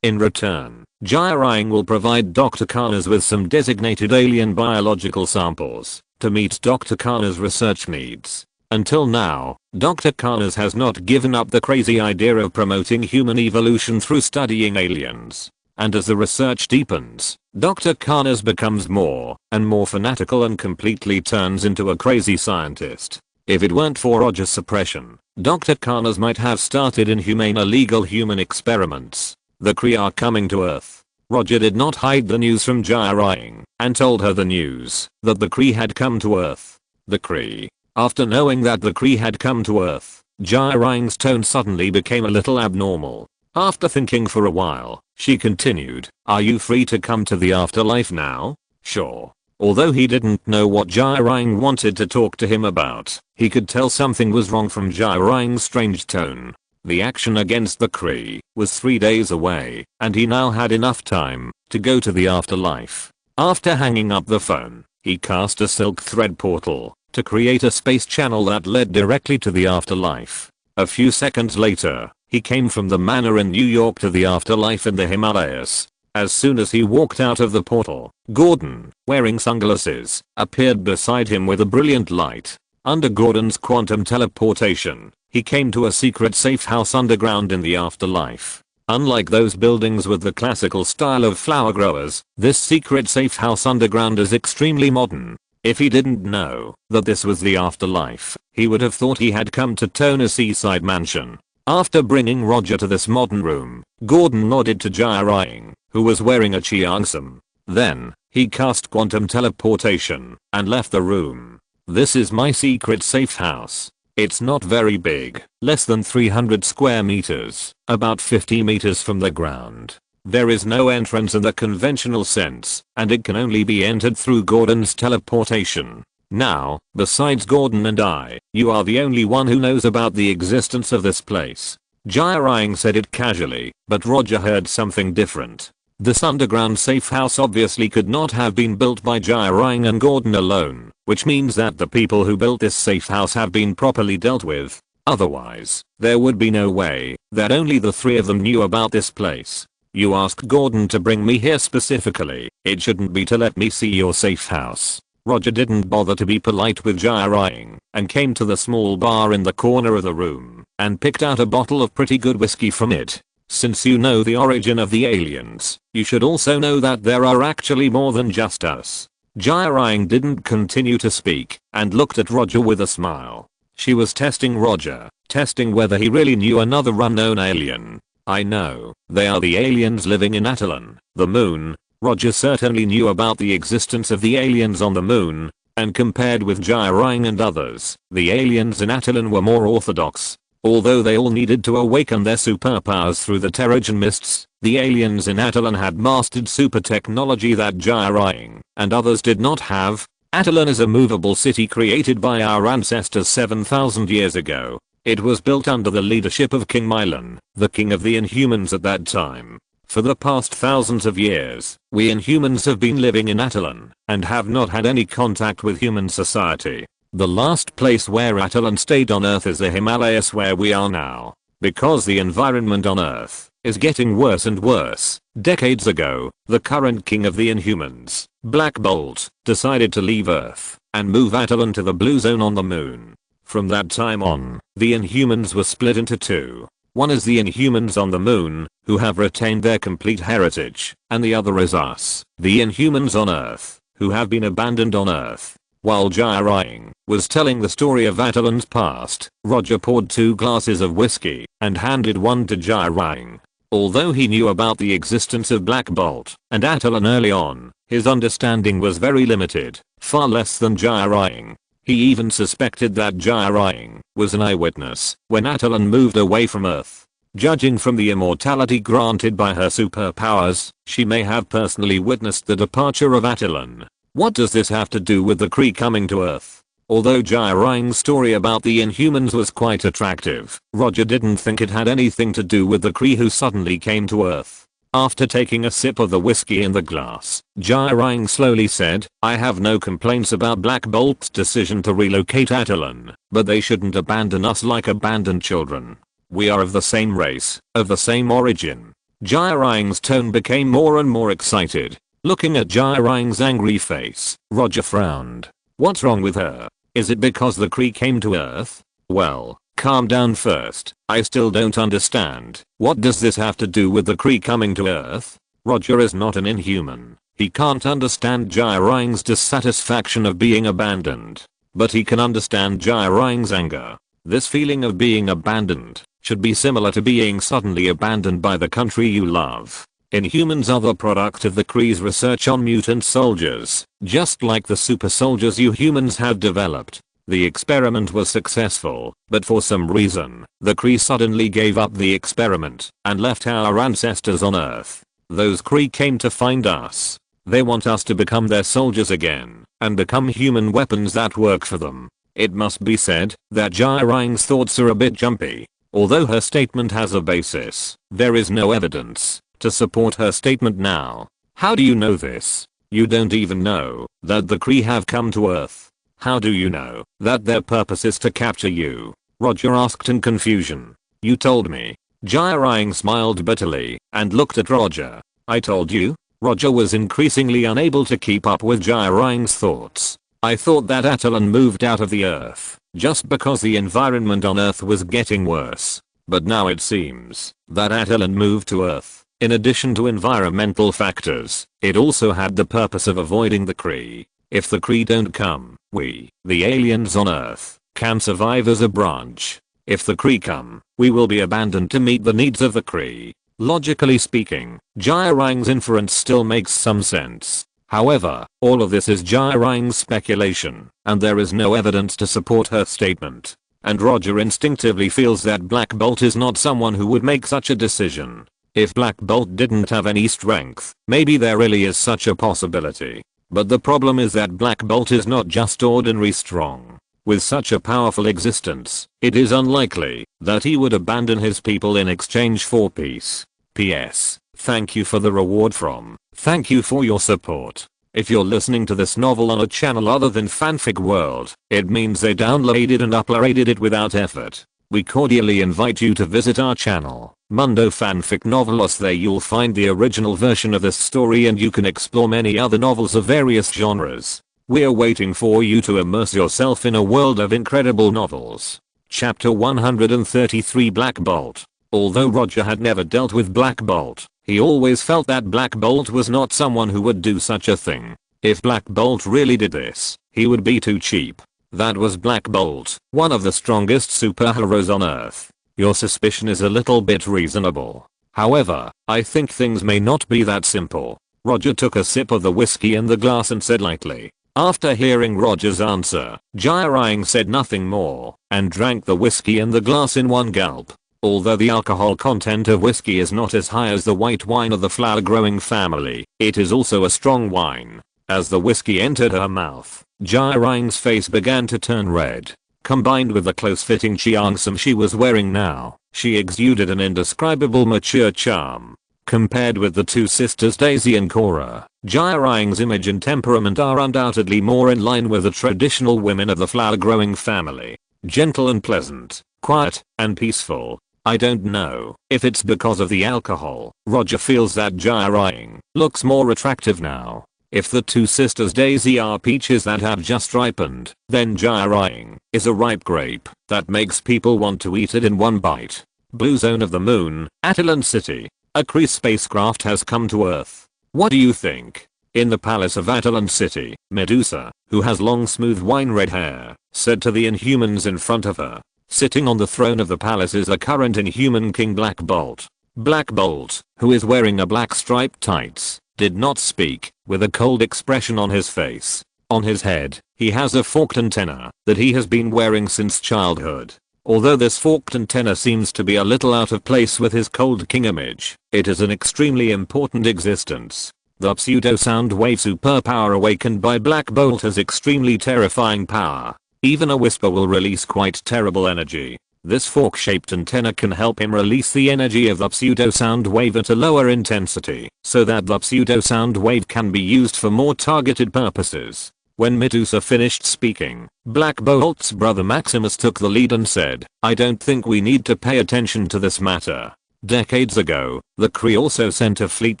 In return, Jaya will provide Dr. Connors with some designated alien biological samples to meet Dr. Connors' research needs. Until now, Dr. Connors has not given up the crazy idea of promoting human evolution through studying aliens. And as the research deepens, Dr. Connors becomes more and more fanatical and completely turns into a crazy scientist. If it weren't for Roger's suppression, Dr. Connors might have started inhumane illegal human experiments. The Kree are coming to Earth. Roger did not hide the news from Jaya and told her the news that the Kree had come to Earth. The Kree. After knowing that the Kree had come to Earth, Jaya tone suddenly became a little abnormal. After thinking for a while, she continued, "Are you free to come to the afterlife now?" "Sure." Although he didn't know what Jaya wanted to talk to him about, he could tell something was wrong from Jaya strange tone. The action against the Kree was 3 days away, and he now had enough time to go to the afterlife. After hanging up the phone, he cast a silk thread portal to create a space channel that led directly to the afterlife. A few seconds later, he came from the manor in New York to the afterlife in the Himalayas. As soon as he walked out of the portal, Gordon, wearing sunglasses, appeared beside him with a brilliant light. Under Gordon's quantum teleportation, he came to a secret safe house underground in the afterlife. Unlike those buildings with the classical style of flower growers, this secret safe house underground is extremely modern. If he didn't know that this was the afterlife, he would have thought he had come to Tona's seaside mansion. After bringing Roger to this modern room, Gordon nodded to Jaya, who was wearing a cheongsam. Then, he cast quantum teleportation and left the room. "This is my secret safe house. It's not very big, less than 300 square meters, about 50 meters from the ground. There is no entrance in the conventional sense, and it can only be entered through Gordon's teleportation. Now, besides Gordon and I, you are the only one who knows about the existence of this place." Jaya said it casually, but Roger heard something different. This underground safe house obviously could not have been built by Jaya and Gordon alone, which means that the people who built this safe house have been properly dealt with. Otherwise, there would be no way that only the three of them knew about this place. "You asked Gordon to bring me here specifically. It shouldn't be to let me see your safe house." Roger didn't bother to be polite with Jaya and came to the small bar in the corner of the room and picked out a bottle of pretty good whiskey from it. "Since you know the origin of the aliens, you should also know that there are actually more than just us." Jaya didn't continue to speak and looked at Roger with a smile. She was testing Roger, testing whether he really knew another unknown alien. "I know, they are the aliens living in Attilan, the moon." Roger certainly knew about the existence of the aliens on the moon, and compared with Jiraiya and others, the aliens in Attilan were more orthodox. Although they all needed to awaken their superpowers through the Terrigen mists, the aliens in Attilan had mastered super technology that Jiraiya and others did not have. Attilan is a movable city created by our ancestors 7,000 years ago. It was built under the leadership of King Milan, the king of the Inhumans at that time. For the past thousands of years, we Inhumans have been living in Attilan and have not had any contact with human society. The last place where Attilan stayed on Earth is the Himalayas where we are now. Because the environment on Earth is getting worse and worse. Decades ago, the current king of the Inhumans, Black Bolt, decided to leave Earth and move Attilan to the blue zone on the moon. From that time on, the Inhumans were split into two. One is the Inhumans on the moon, who have retained their complete heritage, and the other is us, the Inhumans on Earth, who have been abandoned on Earth. While Jiraiya was telling the story of Attilan's past, Roger poured 2 glasses of whiskey and handed one to Jiraiya. Although he knew about the existence of Black Bolt and Attilan early on, his understanding was very limited, far less than Jiraiya. He even suspected that Jiraiya was an eyewitness when Attilan moved away from Earth. Judging from the immortality granted by her superpowers, she may have personally witnessed the departure of Attilan. What does this have to do with the Kree coming to Earth? Although Jiraiya's story about the Inhumans was quite attractive, Roger didn't think it had anything to do with the Kree who suddenly came to Earth. After taking a sip of the whiskey in the glass, Jiraiya slowly said, I have no complaints about Black Bolt's decision to relocate Attilan, but they shouldn't abandon us like abandoned children. We are of the same race, of the same origin. Jiraiya's tone became more and more excited. Looking at Jiraiya's angry face, Roger frowned. What's wrong with her? Is it because the Kree came to Earth? Well, calm down first. I still don't understand. What does this have to do with the Kree coming to Earth? Roger is not an Inhuman. He can't understand Jiraiya's dissatisfaction of being abandoned. But he can understand Jiraiya's anger. This feeling of being abandoned should be similar to being suddenly abandoned by the country you love. Inhumans are the product of the Kree's research on mutant soldiers, just like the super soldiers you humans have developed. The experiment was successful, but for some reason, the Kree suddenly gave up the experiment and left our ancestors on Earth. Those Kree came to find us. They want us to become their soldiers again and become human weapons that work for them. It must be said that Jiraiya's thoughts are a bit jumpy. Although her statement has a basis, there is no evidence to support her statement now. How do you know this? You don't even know that the Kree have come to Earth. How do you know that their purpose is to capture you? Roger asked in confusion. You told me. Jiraiya smiled bitterly and looked at Roger. I told you? Roger was increasingly unable to keep up with Jiraiya's thoughts. I thought that Attilan moved out of the Earth just because the environment on Earth was getting worse. But now it seems that Attilan moved to Earth. In addition to environmental factors, it also had the purpose of avoiding the Kree. If the Kree don't come, we, the aliens on Earth, can survive as a branch. If the Kree come, we will be abandoned to meet the needs of the Kree. Logically speaking, Jiraiya's inference still makes some sense. However, all of this is Jiraiya's speculation, and there is no evidence to support her statement. And Roger instinctively feels that Black Bolt is not someone who would make such a decision. If Black Bolt didn't have any strength, maybe there really is such a possibility. But the problem is that Black Bolt is not just ordinary strong. With such a powerful existence, it is unlikely that he would abandon his people in exchange for peace. P.S. Thank you for the reward from. Thank you for your support. If you're listening to this novel on a channel other than Fanfic World, it means they downloaded and uploaded it without effort. We cordially invite you to visit our channel, Mundo Fanfic Novelos. There you'll find the original version of this story and you can explore many other novels of various genres. We're waiting for you to immerse yourself in a world of incredible novels. Chapter 133 Black Bolt. Although Roger had never dealt with Black Bolt, he always felt that Black Bolt was not someone who would do such a thing. If Black Bolt really did this, he would be too cheap. That was Black Bolt, one of the strongest superheroes on Earth. Your suspicion is a little bit reasonable. However, I think things may not be that simple. Roger took a sip of the whiskey in the glass and said lightly, After hearing Roger's answer, Jiraiya said nothing more and drank the whiskey in the glass in one gulp. Although the alcohol content of whiskey is not as high as the white wine of the flower-growing family, it is also a strong wine. As the whiskey entered her mouth, Jiraiya's face began to turn red. Combined with the close-fitting cheongsam she was wearing now, she exuded an indescribable mature charm. Compared with the two sisters Daisy and Korra, Jiraiya's image and temperament are undoubtedly more in line with the traditional women of the flower-growing family. Gentle and pleasant, quiet, and peaceful. I don't know if it's because of the alcohol. Roger feels that Jiraiya looks more attractive now. If the two sisters Daisy are peaches that have just ripened, then Jiraiya is a ripe grape that makes people want to eat it in one bite. Blue zone of the moon, Attilan City. A Kree spacecraft has come to Earth. What do you think? In the palace of Attilan City, Medusa, who has long smooth wine red hair, said to the Inhumans in front of her. Sitting on the throne of the palace is a current Inhuman King Black Bolt. Black Bolt, who is wearing a black striped tights, did not speak, with a cold expression on his face. On his head, he has a forked antenna that he has been wearing since childhood. Although this forked antenna seems to be a little out of place with his cold king image, it is an extremely important existence. The pseudo-sound wave superpower awakened by Black Bolt has extremely terrifying power. Even a whisper will release quite terrible energy. This fork-shaped antenna can help him release the energy of the pseudo-sound wave at a lower intensity, so that the pseudo-sound wave can be used for more targeted purposes. When Medusa finished speaking, Black Bolt's brother Maximus took the lead and said, I don't think we need to pay attention to this matter. Decades ago, the Kree also sent a fleet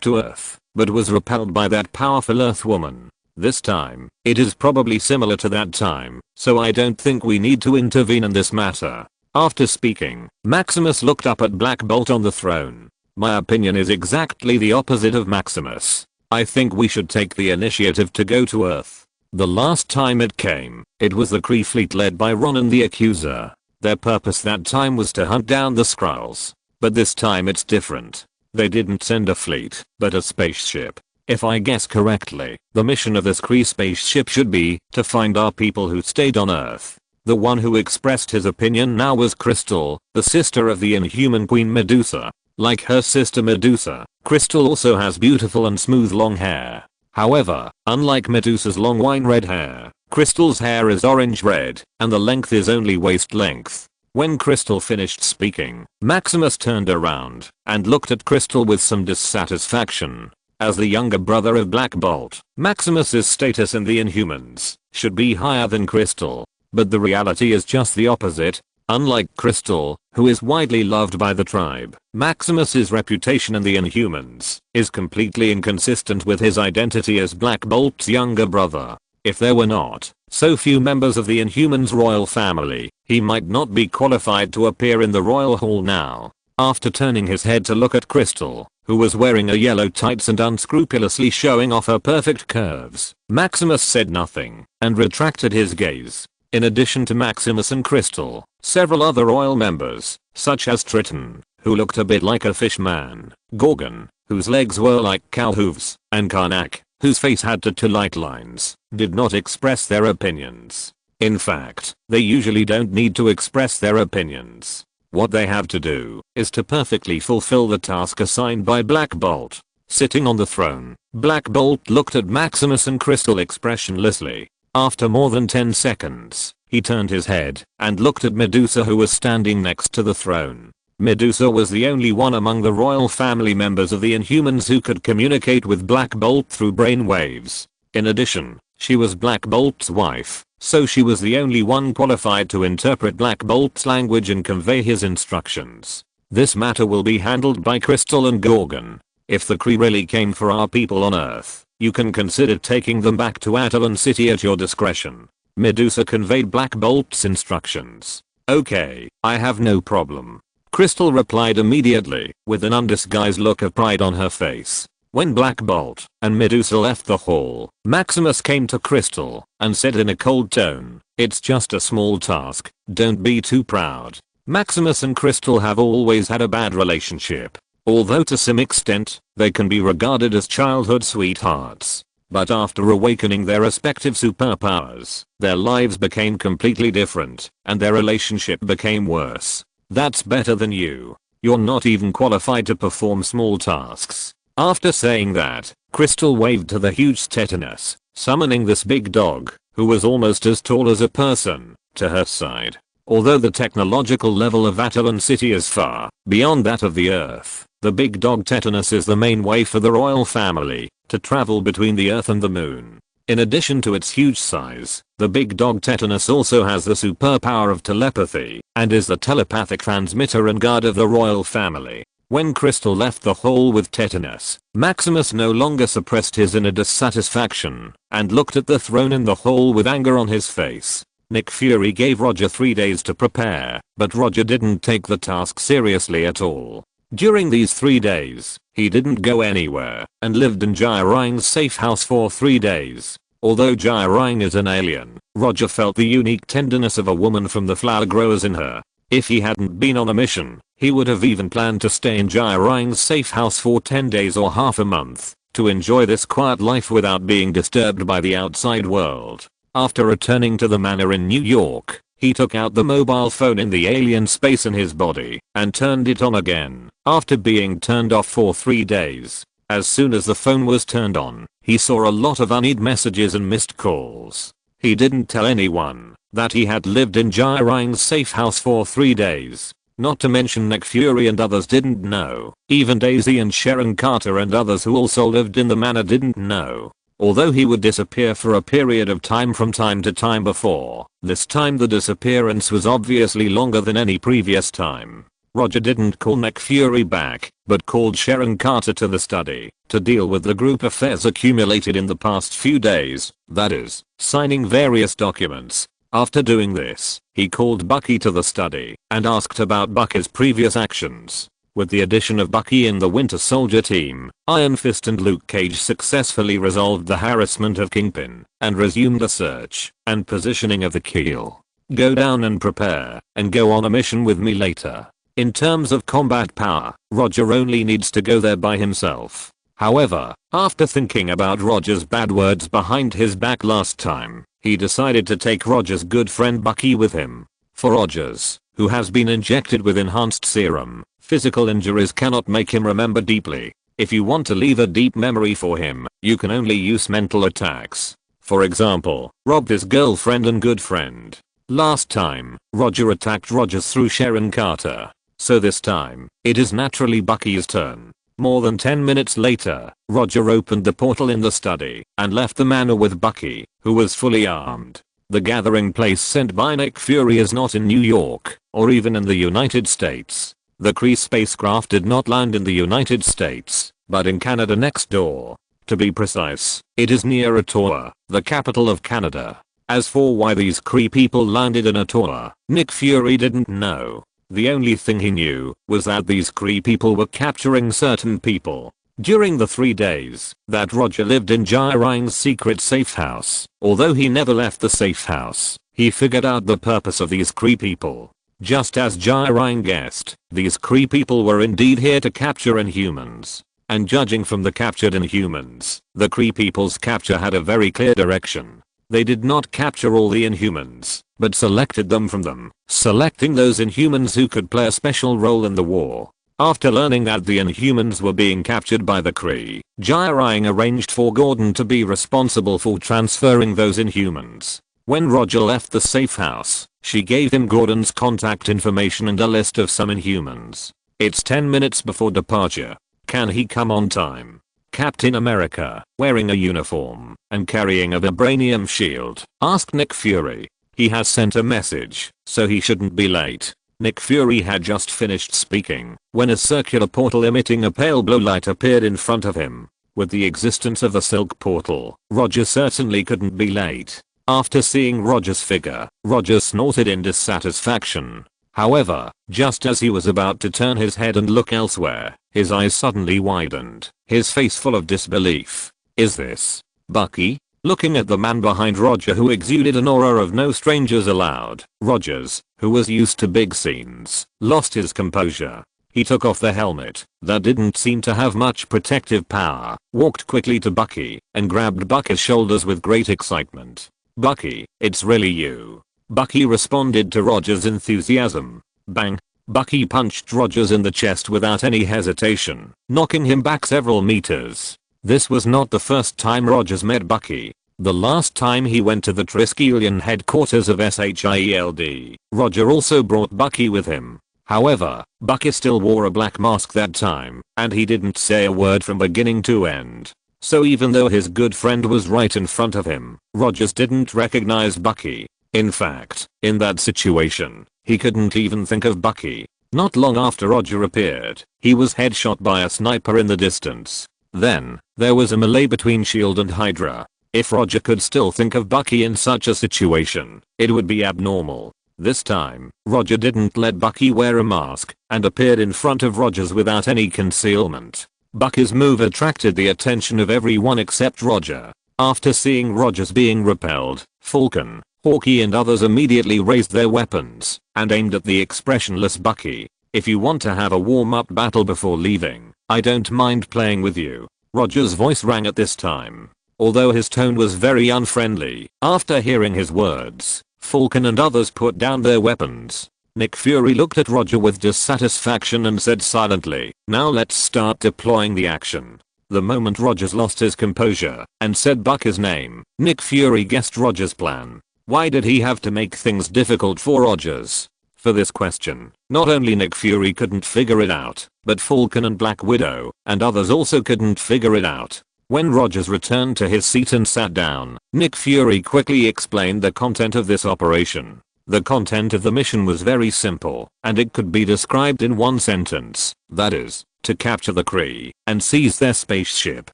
to Earth, but was repelled by that powerful Earth woman. This time, it is probably similar to that time, so I don't think we need to intervene in this matter. After speaking, Maximus looked up at Black Bolt on the throne. My opinion is exactly the opposite of Maximus. I think we should take the initiative to go to Earth. The last time it came, it was the Kree fleet led by Ronan the Accuser. Their purpose that time was to hunt down the Skrulls. But this time it's different. They didn't send a fleet, but a spaceship. If I guess correctly, the mission of this Kree spaceship should be to find our people who stayed on Earth. The one who expressed his opinion now was Crystal, the sister of the Inhuman Queen Medusa. Like her sister Medusa, Crystal also has beautiful and smooth long hair. However, unlike Medusa's long wine red hair, Crystal's hair is orange red, and the length is only waist length. When Crystal finished speaking, Maximus turned around and looked at Crystal with some dissatisfaction. As the younger brother of Black Bolt, Maximus's status in the Inhumans should be higher than Crystal. But the reality is just the opposite. Unlike Crystal, who is widely loved by the tribe, Maximus's reputation in the Inhumans is completely inconsistent with his identity as Black Bolt's younger brother. If there were not so few members of the Inhumans royal family, he might not be qualified to appear in the royal hall now. After turning his head to look at Crystal, who was wearing a yellow tights and unscrupulously showing off her perfect curves, Maximus said nothing and retracted his gaze. In addition to Maximus and Crystal, several other royal members, such as Triton, who looked a bit like a fish man, Gorgon, whose legs were like cow hooves, and Karnak, whose face had tattoo light lines, did not express their opinions. In fact, they usually don't need to express their opinions. What they have to do is to perfectly fulfill the task assigned by Black Bolt. Sitting on the throne, Black Bolt looked at Maximus and Crystal expressionlessly. After more than 10 seconds, he turned his head and looked at Medusa, who was standing next to the throne. Medusa was the only one among the royal family members of the Inhumans who could communicate with Black Bolt through brain waves. In addition, she was Black Bolt's wife, so she was the only one qualified to interpret Black Bolt's language and convey his instructions. This matter will be handled by Crystal and Gorgon. If the Kree really came for our people on Earth, you can consider taking them back to Attilan City at your discretion. Medusa conveyed Black Bolt's instructions. Okay, I have no problem. Crystal replied immediately, with an undisguised look of pride on her face. When Black Bolt and Medusa left the hall, Maximus came to Crystal and said in a cold tone, "It's just a small task, don't be too proud." Maximus and Crystal have always had a bad relationship. Although to some extent, they can be regarded as childhood sweethearts. but after awakening their respective superpowers, their lives became completely different, and their relationship became worse. That's better than you. You're not even qualified to perform small tasks. After saying that, Crystal waved to the huge Tetanus, summoning this big dog, who was almost as tall as a person, to her side. Although the technological level of Atalan City is far beyond that of the Earth, the big dog Tetanus is the main way for the royal family to travel between the Earth and the moon. In addition to its huge size, the big dog Tetanus also has the superpower of telepathy and is the telepathic transmitter and guard of the royal family. When Crystal left the hall with Tetanus, Maximus no longer suppressed his inner dissatisfaction and looked at the throne in the hall with anger on his face. Nick Fury gave Roger 3 days to prepare, but Roger didn't take the task seriously at all. During these 3 days, he didn't go anywhere and lived in Jai-Rang's safe house for 3 days. Although Jai-Rang is an alien, Roger felt the unique tenderness of a woman from the flower growers in her. If he hadn't been on a mission, he would have even planned to stay in Jai-Rang's safe house for 10 days or half a month to enjoy this quiet life without being disturbed by the outside world. After returning to the manor in New York, he took out the mobile phone in the alien space in his body and turned it on again after being turned off for 3 days. As soon as the phone was turned on, he saw a lot of unread messages and missed calls. He didn't tell anyone that he had lived in Jai-Rang's safe house for 3 days. Not to mention Nick Fury and others didn't know. Even Daisy and Sharon Carter and others who also lived in the manor didn't know. Although he would disappear for a period of time from time to time before, this time the disappearance was obviously longer than any previous time. Roger didn't call Nick Fury back, but called Sharon Carter to the study to deal with the group affairs accumulated in the past few days, that is, signing various documents. After doing this, he called Bucky to the study and asked about Bucky's previous actions. With the addition of Bucky in the Winter Soldier team, Iron Fist and Luke Cage successfully resolved the harassment of Kingpin and resumed the search and positioning of the Keel. Go down and prepare and go on a mission with me later. In terms of combat power, Roger only needs to go there by himself. However, after thinking about Roger's bad words behind his back last time, he decided to take Roger's good friend Bucky with him. For Rogers, who has been injected with enhanced serum, physical injuries cannot make him remember deeply. If you want to leave a deep memory for him, you can only use mental attacks. For example, rob his girlfriend and good friend. Last time, Roger attacked Rogers through Sharon Carter. So this time, it is naturally Bucky's turn. More than 10 minutes later, Roger opened the portal in the study and left the manor with Bucky, who was fully armed. The gathering place sent by Nick Fury is not in New York, or even in the United States. The Kree spacecraft did not land in the United States, but in Canada next door. To be precise, it is near Ottawa, the capital of Canada. As for why these Kree people landed in Ottawa, Nick Fury didn't know. The only thing he knew was that these Kree people were capturing certain people. During the 3 days that Roger lived in Jai-Rang's secret safe house, although he never left the safe house, he figured out the purpose of these Kree people. Just as Jai-Rang guessed, these Kree people were indeed here to capture Inhumans. And judging from the captured Inhumans, the Kree people's capture had a very clear direction. They did not capture all the Inhumans, but selected them from them, selecting those Inhumans who could play a special role in the war. After learning that the Inhumans were being captured by the Kree, Jai-Rang arranged for Gordon to be responsible for transferring those Inhumans. When Roger left the safe house, she gave him Gordon's contact information and a list of some Inhumans. It's 10 minutes before departure. Can he come on time? Captain America, wearing a uniform and carrying a vibranium shield, asked Nick Fury. He has sent a message, so he shouldn't be late. Nick Fury had just finished speaking when a circular portal emitting a pale blue light appeared in front of him. With the existence of the silk portal, Roger certainly couldn't be late. After seeing Roger's figure, Roger snorted in dissatisfaction. However, just as he was about to turn his head and look elsewhere, his eyes suddenly widened, his face full of disbelief. Is this Bucky? Looking at the man behind Roger who exuded an aura of no strangers allowed, Rogers, who was used to big scenes, lost his composure. He took off the helmet that didn't seem to have much protective power, walked quickly to Bucky, and grabbed Bucky's shoulders with great excitement. "Bucky, it's really you." Bucky responded to Roger's enthusiasm. Bang! Bucky punched Rogers in the chest without any hesitation, knocking him back several meters. This was not the first time Rogers met Bucky. The last time he went to the Triskelion headquarters of SHIELD, Roger also brought Bucky with him. However, Bucky still wore a black mask that time, and he didn't say a word from beginning to end. So even though his good friend was right in front of him, Rogers didn't recognize Bucky. In fact, in that situation, he couldn't even think of Bucky. Not long after Roger appeared, he was headshot by a sniper in the distance. Then, there was a melee between SHIELD and Hydra. If Roger could still think of Bucky in such a situation, it would be abnormal. This time, Roger didn't let Bucky wear a mask and appeared in front of Rogers without any concealment. Bucky's move attracted the attention of everyone except Roger. After seeing Rogers being repelled, Falcon, Hawkeye and others immediately raised their weapons and aimed at the expressionless Bucky. "If you want to have a warm-up battle before leaving, I don't mind playing with you." Roger's voice rang at this time, although his tone was very unfriendly. After hearing his words, Falcon and others put down their weapons. Nick Fury looked at Roger with dissatisfaction and said silently, "Now let's start deploying the action." The moment Rogers lost his composure and said Bucky's name, Nick Fury guessed Roger's plan. Why did he have to make things difficult for Rogers? For this question, not only Nick Fury couldn't figure it out, but Falcon and Black Widow and others also couldn't figure it out. When Rogers returned to his seat and sat down, Nick Fury quickly explained the content of this operation. The content of the mission was very simple, and it could be described in one sentence, that is, to capture the Kree and seize their spaceship.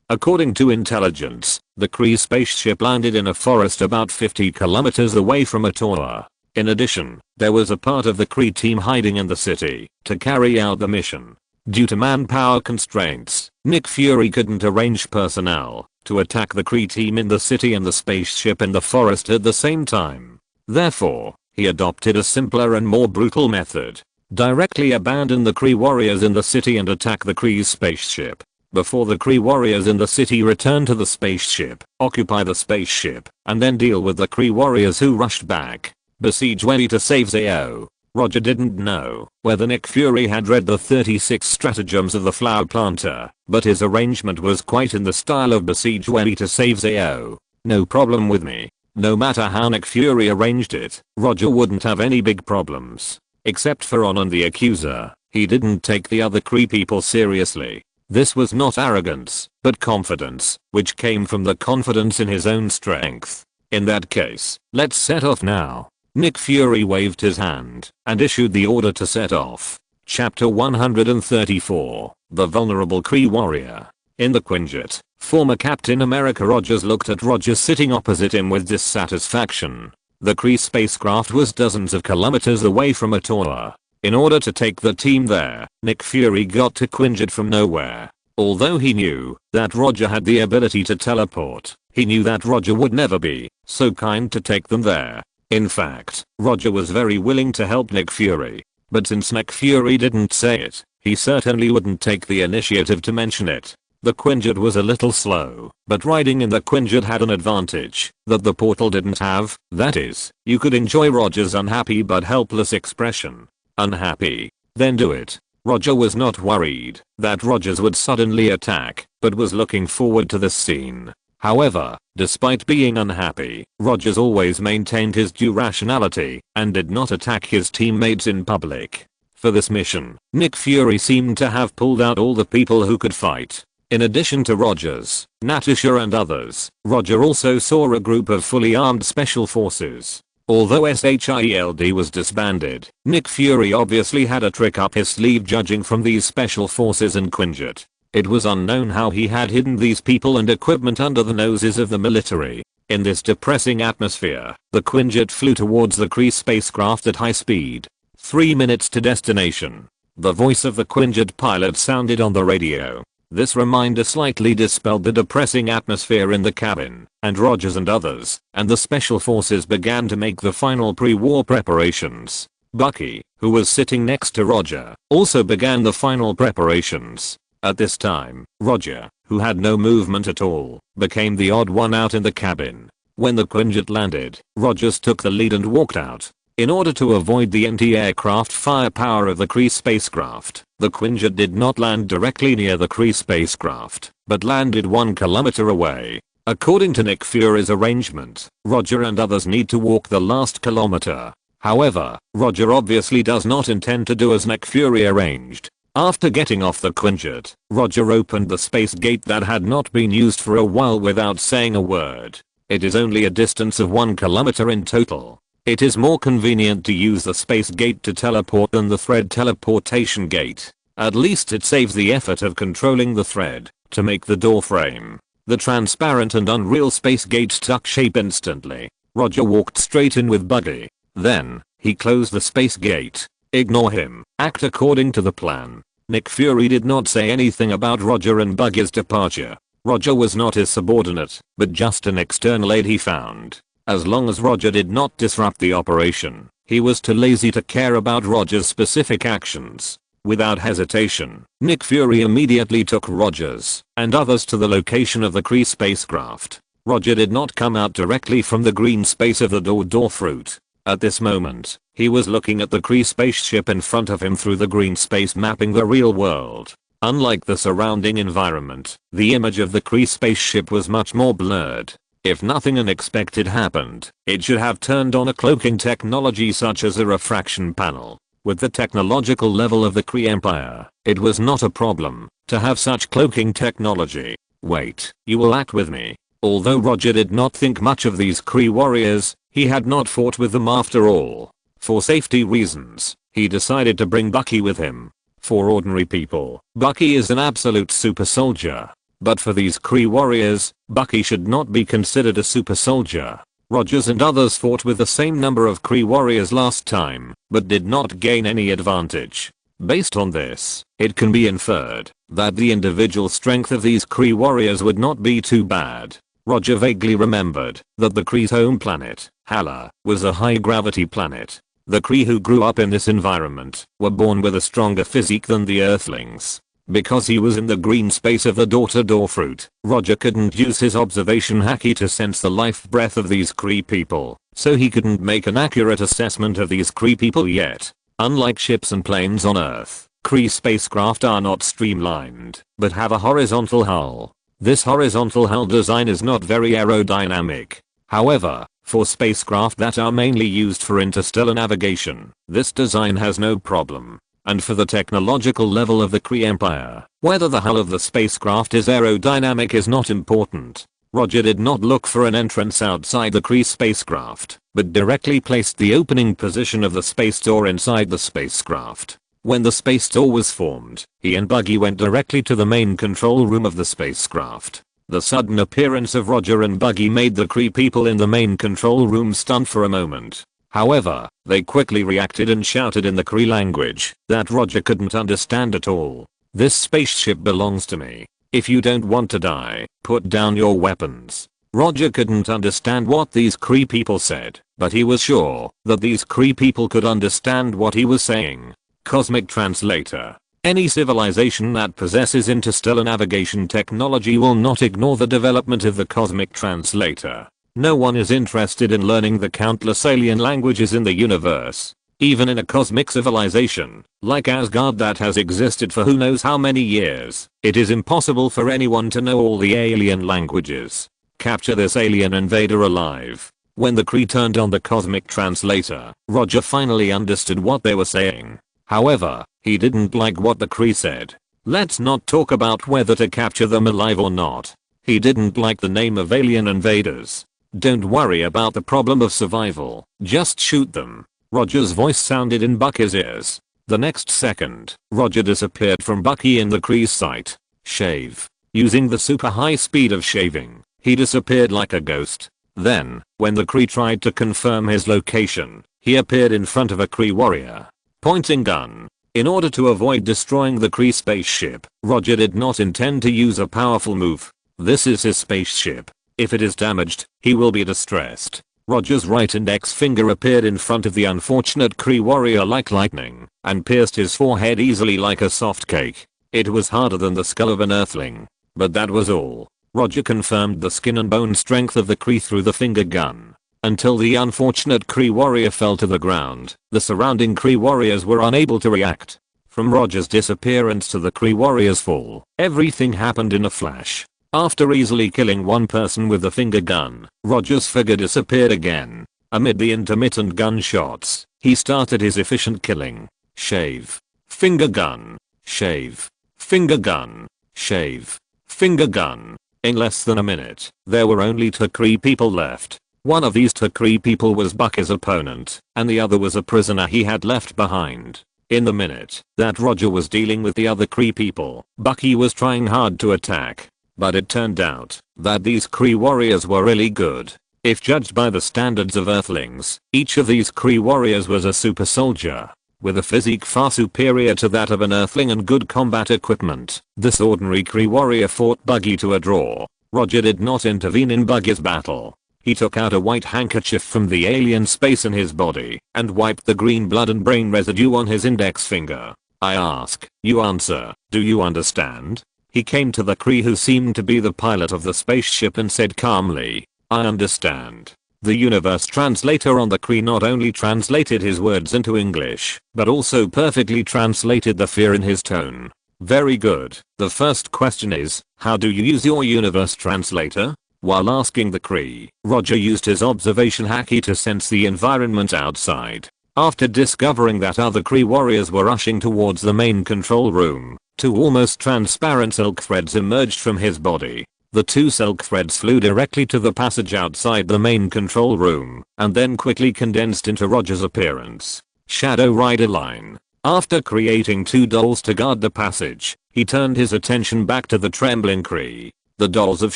According to intelligence, the Kree spaceship landed in a forest about 50 kilometers away from Ottawa. In addition, there was a part of the Kree team hiding in the city to carry out the mission. Due to manpower constraints, Nick Fury couldn't arrange personnel to attack the Kree team in the city and the spaceship in the forest at the same time. Therefore, he adopted a simpler and more brutal method. Directly abandon the Kree warriors in the city and attack the Kree spaceship. Before the Kree warriors in the city return to the spaceship, occupy the spaceship, and then deal with the Kree warriors who rushed back. Besiege ready to save Zao. Roger didn't know whether Nick Fury had read the 36 stratagems of the flower planter, but his arrangement was quite in the style of besiege ready to save Zao. No problem with me. No matter how Nick Fury arranged it, Roger wouldn't have any big problems. Except for On and the Accuser, he didn't take the other Kree people seriously. This was not arrogance, but confidence, which came from the confidence in his own strength. In that case, let's set off now. Nick Fury waved his hand and issued the order to set off. Chapter 134, The Vulnerable Kree Warrior. In the Quinjet, former Captain America Rogers looked at Rogers sitting opposite him with dissatisfaction. The Kree spacecraft was dozens of kilometers away from Ottawa. In order to take the team there, Nick Fury got to Quinjet from nowhere. Although he knew that Roger had the ability to teleport, he knew that Roger would never be so kind to take them there. In fact, Roger was very willing to help Nick Fury. But since Nick Fury didn't say it, he certainly wouldn't take the initiative to mention it. The Quinjet was a little slow, but riding in the Quinjet had an advantage that the portal didn't have, that is, you could enjoy Roger's unhappy but helpless expression. Unhappy? Then do it. Roger was not worried that Rogers would suddenly attack, but was looking forward to this scene. However, despite being unhappy, Rogers always maintained his due rationality and did not attack his teammates in public. For this mission, Nick Fury seemed to have pulled out all the people who could fight. In addition to Rogers, Natasha and others, Roger also saw a group of fully armed special forces. Although SHIELD was disbanded, Nick Fury obviously had a trick up his sleeve judging from these special forces in Quinjet. It was unknown how he had hidden these people and equipment under the noses of the military. In this depressing atmosphere, the Quinjet flew towards the Kree spacecraft at high speed. 3 minutes to destination. The voice of the Quinjet pilot sounded on the radio. This reminder slightly dispelled the depressing atmosphere in the cabin, and Rogers and others, and the special forces began to make the final pre-war preparations. Bucky, who was sitting next to Roger, also began the final preparations. At this time, Roger, who had no movement at all, became the odd one out in the cabin. When the Quinjet landed, Rogers took the lead and walked out. In order to avoid the anti-aircraft firepower of the Kree spacecraft, the Quinjet did not land directly near the Kree spacecraft, but landed 1 kilometer away. According to Nick Fury's arrangement, Roger and others need to walk the last kilometer. However, Roger obviously does not intend to do as Nick Fury arranged. After getting off the Quinjet, Roger opened the space gate that had not been used for a while without saying a word. It is only a distance of 1 kilometer in total. It is more convenient to use the space gate to teleport than the thread teleportation gate. At least it saves the effort of controlling the thread to make the door frame. The transparent and unreal space gate took shape instantly. Roger walked straight in with Bucky. Then, he closed the space gate. Ignore him. Act according to the plan. Nick Fury did not say anything about Roger and Bucky's departure. Roger was not his subordinate, but just an external aide he found. As long as Roger did not disrupt the operation, he was too lazy to care about Roger's specific actions. Without hesitation, Nick Fury immediately took Rogers and others to the location of the Kree spacecraft. Roger did not come out directly from the green space of the Tremor Fruit. At this moment, he was looking at the Kree spaceship in front of him through the green space mapping the real world. Unlike the surrounding environment, the image of the Kree spaceship was much more blurred. If nothing unexpected happened, it should have turned on a cloaking technology such as a refraction panel. With the technological level of the Kree Empire, it was not a problem to have such cloaking technology. Wait, you will act with me. Although Roger did not think much of these Kree warriors, he had not fought with them after all. For safety reasons, he decided to bring Bucky with him. For ordinary people, Bucky is an absolute super soldier. But for these Kree warriors, Bucky should not be considered a super soldier. Rogers and others fought with the same number of Kree warriors last time, but did not gain any advantage. Based on this, it can be inferred that the individual strength of these Kree warriors would not be too bad. Roger vaguely remembered that the Kree's home planet, Hala, was a high-gravity planet. The Kree who grew up in this environment were born with a stronger physique than the Earthlings. Because he was in the green space of the Tremor Fruit, Roger couldn't use his observation haki to sense the life breath of these Kree people, so he couldn't make an accurate assessment of these Kree people yet. Unlike ships and planes on Earth, Kree spacecraft are not streamlined, but have a horizontal hull. This horizontal hull design is not very aerodynamic. However, for spacecraft that are mainly used for interstellar navigation, this design has no problem. And for the technological level of the Kree Empire, whether the hull of the spacecraft is aerodynamic is not important. Roger did not look for an entrance outside the Kree spacecraft, but directly placed the opening position of the space door inside the spacecraft. When the space door was formed, he and Bucky went directly to the main control room of the spacecraft. The sudden appearance of Roger and Bucky made the Kree people in the main control room stunned for a moment. However, they quickly reacted and shouted in the Kree language that Roger couldn't understand at all. This spaceship belongs to me. If you don't want to die, put down your weapons. Roger couldn't understand what these Kree people said, but he was sure that these Kree people could understand what he was saying. Cosmic Translator. Any civilization that possesses interstellar navigation technology will not ignore the development of the Cosmic Translator. No one is interested in learning the countless alien languages in the universe. Even in a cosmic civilization, like Asgard that has existed for who knows how many years, it is impossible for anyone to know all the alien languages. Capture this alien invader alive. When the Kree turned on the Cosmic Translator, Roger finally understood what they were saying. However, he didn't like what the Kree said. Let's not talk about whether to capture them alive or not. He didn't like the name of alien invaders. Don't worry about the problem of survival, just shoot them. Roger's voice sounded in Bucky's ears. The next second, Roger disappeared from Bucky in the Kree's sight. Shave. Using the super high speed of shaving, he disappeared like a ghost. Then, when the Kree tried to confirm his location, he appeared in front of a Kree warrior. Pointing gun. In order to avoid destroying the Kree spaceship, Roger did not intend to use a powerful move. This is his spaceship. If it is damaged, he will be distressed. Roger's right index finger appeared in front of the unfortunate Kree warrior like lightning and pierced his forehead easily like a soft cake. It was harder than the skull of an earthling. But that was all. Roger confirmed the skin and bone strength of the Kree through the finger gun. Until the unfortunate Kree warrior fell to the ground, the surrounding Kree warriors were unable to react. From Roger's disappearance to the Kree warrior's fall, everything happened in a flash. After easily killing one person with the finger gun, Roger's figure disappeared again. Amid the intermittent gunshots, he started his efficient killing. Shave. Finger gun. Shave. Finger gun. Shave. Finger gun. In less than a minute, there were only 2 Kree people left. One of these 2 Kree people was Bucky's opponent, and the other was a prisoner he had left behind. In the minute that Roger was dealing with the other Kree people, Bucky was trying hard to attack. But it turned out that these Kree warriors were really good. If judged by the standards of Earthlings, each of these Kree warriors was a super soldier. With a physique far superior to that of an Earthling and good combat equipment, this ordinary Kree warrior fought Buggy to a draw. Roger did not intervene in Buggy's battle. He took out a white handkerchief from the alien space in his body and wiped the green blood and brain residue on his index finger. I ask, you answer, do you understand? He came to the Kree who seemed to be the pilot of the spaceship and said calmly, I understand. The universe translator on the Kree not only translated his words into English, but also perfectly translated the fear in his tone. Very good. The first question is, how do you use your universe translator? While asking the Kree, Roger used his observation haki to sense the environment outside. After discovering that other Kree warriors were rushing towards the main control room, 2 almost transparent silk threads emerged from his body. The 2 silk threads flew directly to the passage outside the main control room, and then quickly condensed into Roger's appearance. Shadow Rider line. After creating 2 dolls to guard the passage, he turned his attention back to the trembling Kree. The dolls of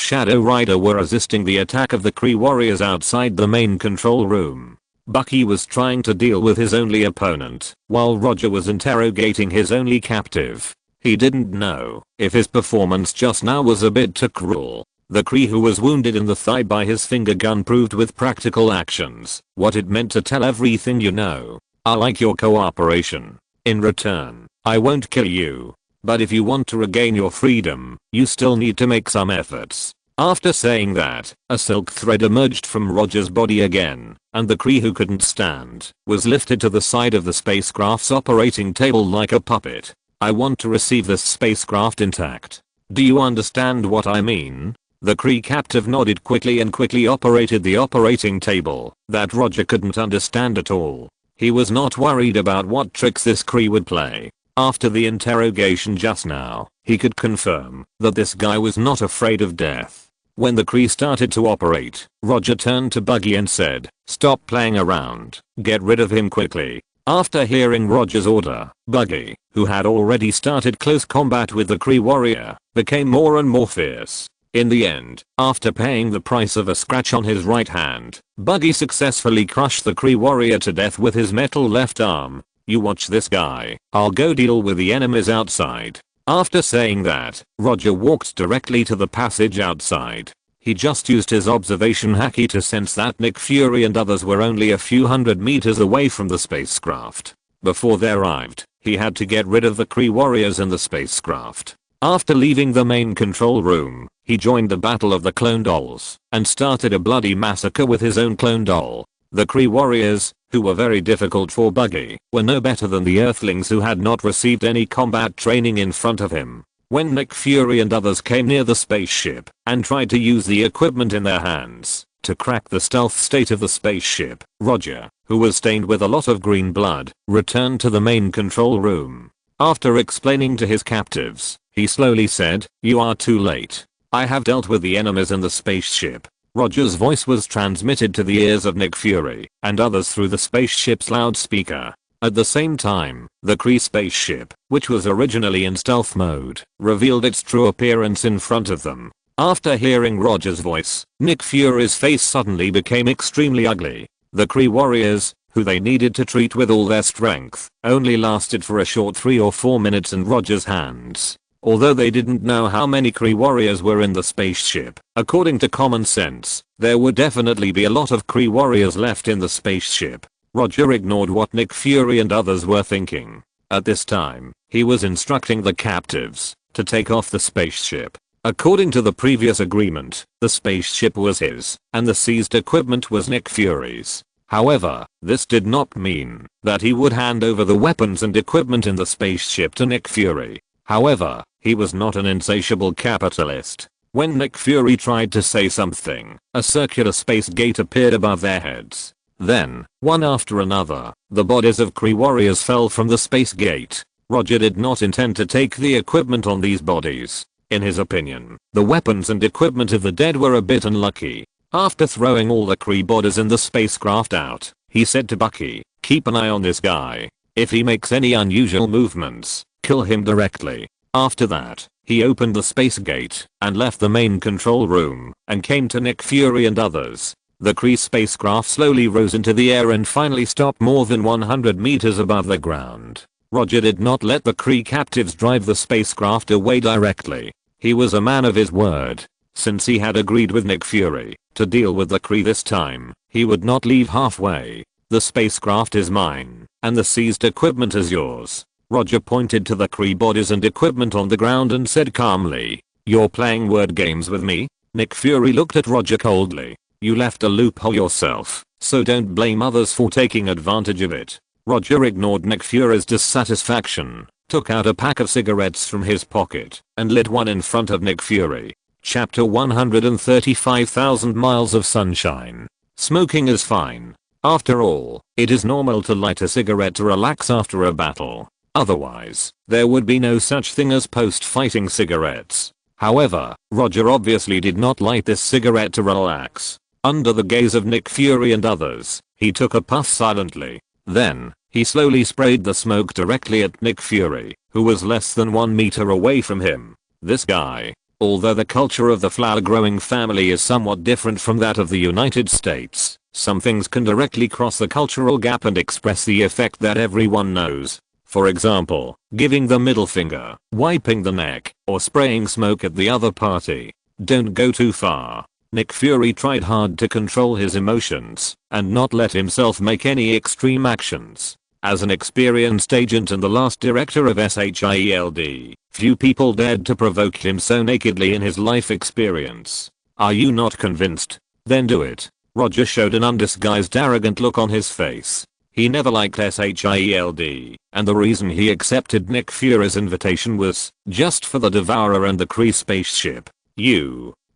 Shadow Rider were resisting the attack of the Kree warriors outside the main control room. Bucky was trying to deal with his only opponent, while Roger was interrogating his only captive. He didn't know if his performance just now was a bit too cruel. The Kree who was wounded in the thigh by his finger gun proved with practical actions what it meant to tell everything you know. I like your cooperation. In return, I won't kill you. But if you want to regain your freedom, you still need to make some efforts. After saying that, a silk thread emerged from Roger's body again, and the Kree who couldn't stand was lifted to the side of the spacecraft's operating table like a puppet. I want to receive this spacecraft intact. Do you understand what I mean? The Kree captive nodded quickly and quickly operated the operating table that Roger couldn't understand at all. He was not worried about what tricks this Kree would play. After the interrogation just now, he could confirm that this guy was not afraid of death. When the Kree started to operate, Roger turned to Buggy and said, stop playing around, get rid of him quickly. After hearing Roger's order, Buggy, who had already started close combat with the Kree warrior, became more and more fierce. In the end, after paying the price of a scratch on his right hand, Buggy successfully crushed the Kree warrior to death with his metal left arm. You watch this guy, I'll go deal with the enemies outside. After saying that, Roger walked directly to the passage outside. He just used his observation haki to sense that Nick Fury and others were only a few hundred meters away from the spacecraft. Before they arrived, he had to get rid of the Kree warriors in the spacecraft. After leaving the main control room, he joined the battle of the clone dolls and started a bloody massacre with his own clone doll. The Kree warriors, who were very difficult for Buggy, were no better than the Earthlings who had not received any combat training in front of him. When Nick Fury and others came near the spaceship and tried to use the equipment in their hands to crack the stealth state of the spaceship, Roger, who was stained with a lot of green blood, returned to the main control room. After explaining to his captives, he slowly said, "You are too late. I have dealt with the enemies in the spaceship." Roger's voice was transmitted to the ears of Nick Fury and others through the spaceship's loudspeaker. At the same time, the Kree spaceship, which was originally in stealth mode, revealed its true appearance in front of them. After hearing Roger's voice, Nick Fury's face suddenly became extremely ugly. The Kree warriors, who they needed to treat with all their strength, only lasted for a short 3 or 4 minutes in Roger's hands. Although they didn't know how many Kree warriors were in the spaceship, according to common sense, there would definitely be a lot of Kree warriors left in the spaceship. Roger ignored what Nick Fury and others were thinking. At this time, he was instructing the captives to take off the spaceship. According to the previous agreement, the spaceship was his, and the seized equipment was Nick Fury's. However, this did not mean that he would hand over the weapons and equipment in the spaceship to Nick Fury. However, he was not an insatiable capitalist. When Nick Fury tried to say something, a circular space gate appeared above their heads. Then, one after another, the bodies of Kree warriors fell from the space gate. Roger did not intend to take the equipment on these bodies. In his opinion, the weapons and equipment of the dead were a bit unlucky. After throwing all the Kree bodies in the spacecraft out, he said to Bucky, "Keep an eye on this guy. If he makes any unusual movements, kill him directly." After that, he opened the space gate and left the main control room and came to Nick Fury and others. The Kree spacecraft slowly rose into the air and finally stopped more than 100 meters above the ground. Roger did not let the Kree captives drive the spacecraft away directly. He was a man of his word. Since he had agreed with Nick Fury to deal with the Kree this time, he would not leave halfway. "The spacecraft is mine, and the seized equipment is yours." Roger pointed to the Kree bodies and equipment on the ground and said calmly, "You're playing word games with me?" Nick Fury looked at Roger coldly. "You left a loophole yourself, so don't blame others for taking advantage of it." Roger ignored Nick Fury's dissatisfaction, took out a pack of cigarettes from his pocket, and lit one in front of Nick Fury. Chapter 135,000 Miles of Sunshine. Smoking is fine. After all, it is normal to light a cigarette to relax after a battle. Otherwise, there would be no such thing as post-fighting cigarettes. However, Roger obviously did not light this cigarette to relax. Under the gaze of Nick Fury and others, he took a puff silently. Then, he slowly sprayed the smoke directly at Nick Fury, who was less than 1 meter away from him. This guy, although the culture of the flower-growing family is somewhat different from that of the United States, some things can directly cross the cultural gap and express the effect that everyone knows. For example, giving the middle finger, wiping the neck, or spraying smoke at the other party. Don't go too far. Nick Fury tried hard to control his emotions and not let himself make any extreme actions. As an experienced agent and the last director of SHIELD, few people dared to provoke him so nakedly in his life experience. Are you not convinced? Then do it. Roger showed an undisguised arrogant look on his face. He never liked SHIELD, and the reason he accepted Nick Fury's invitation was just for the Devourer and the Kree spaceship.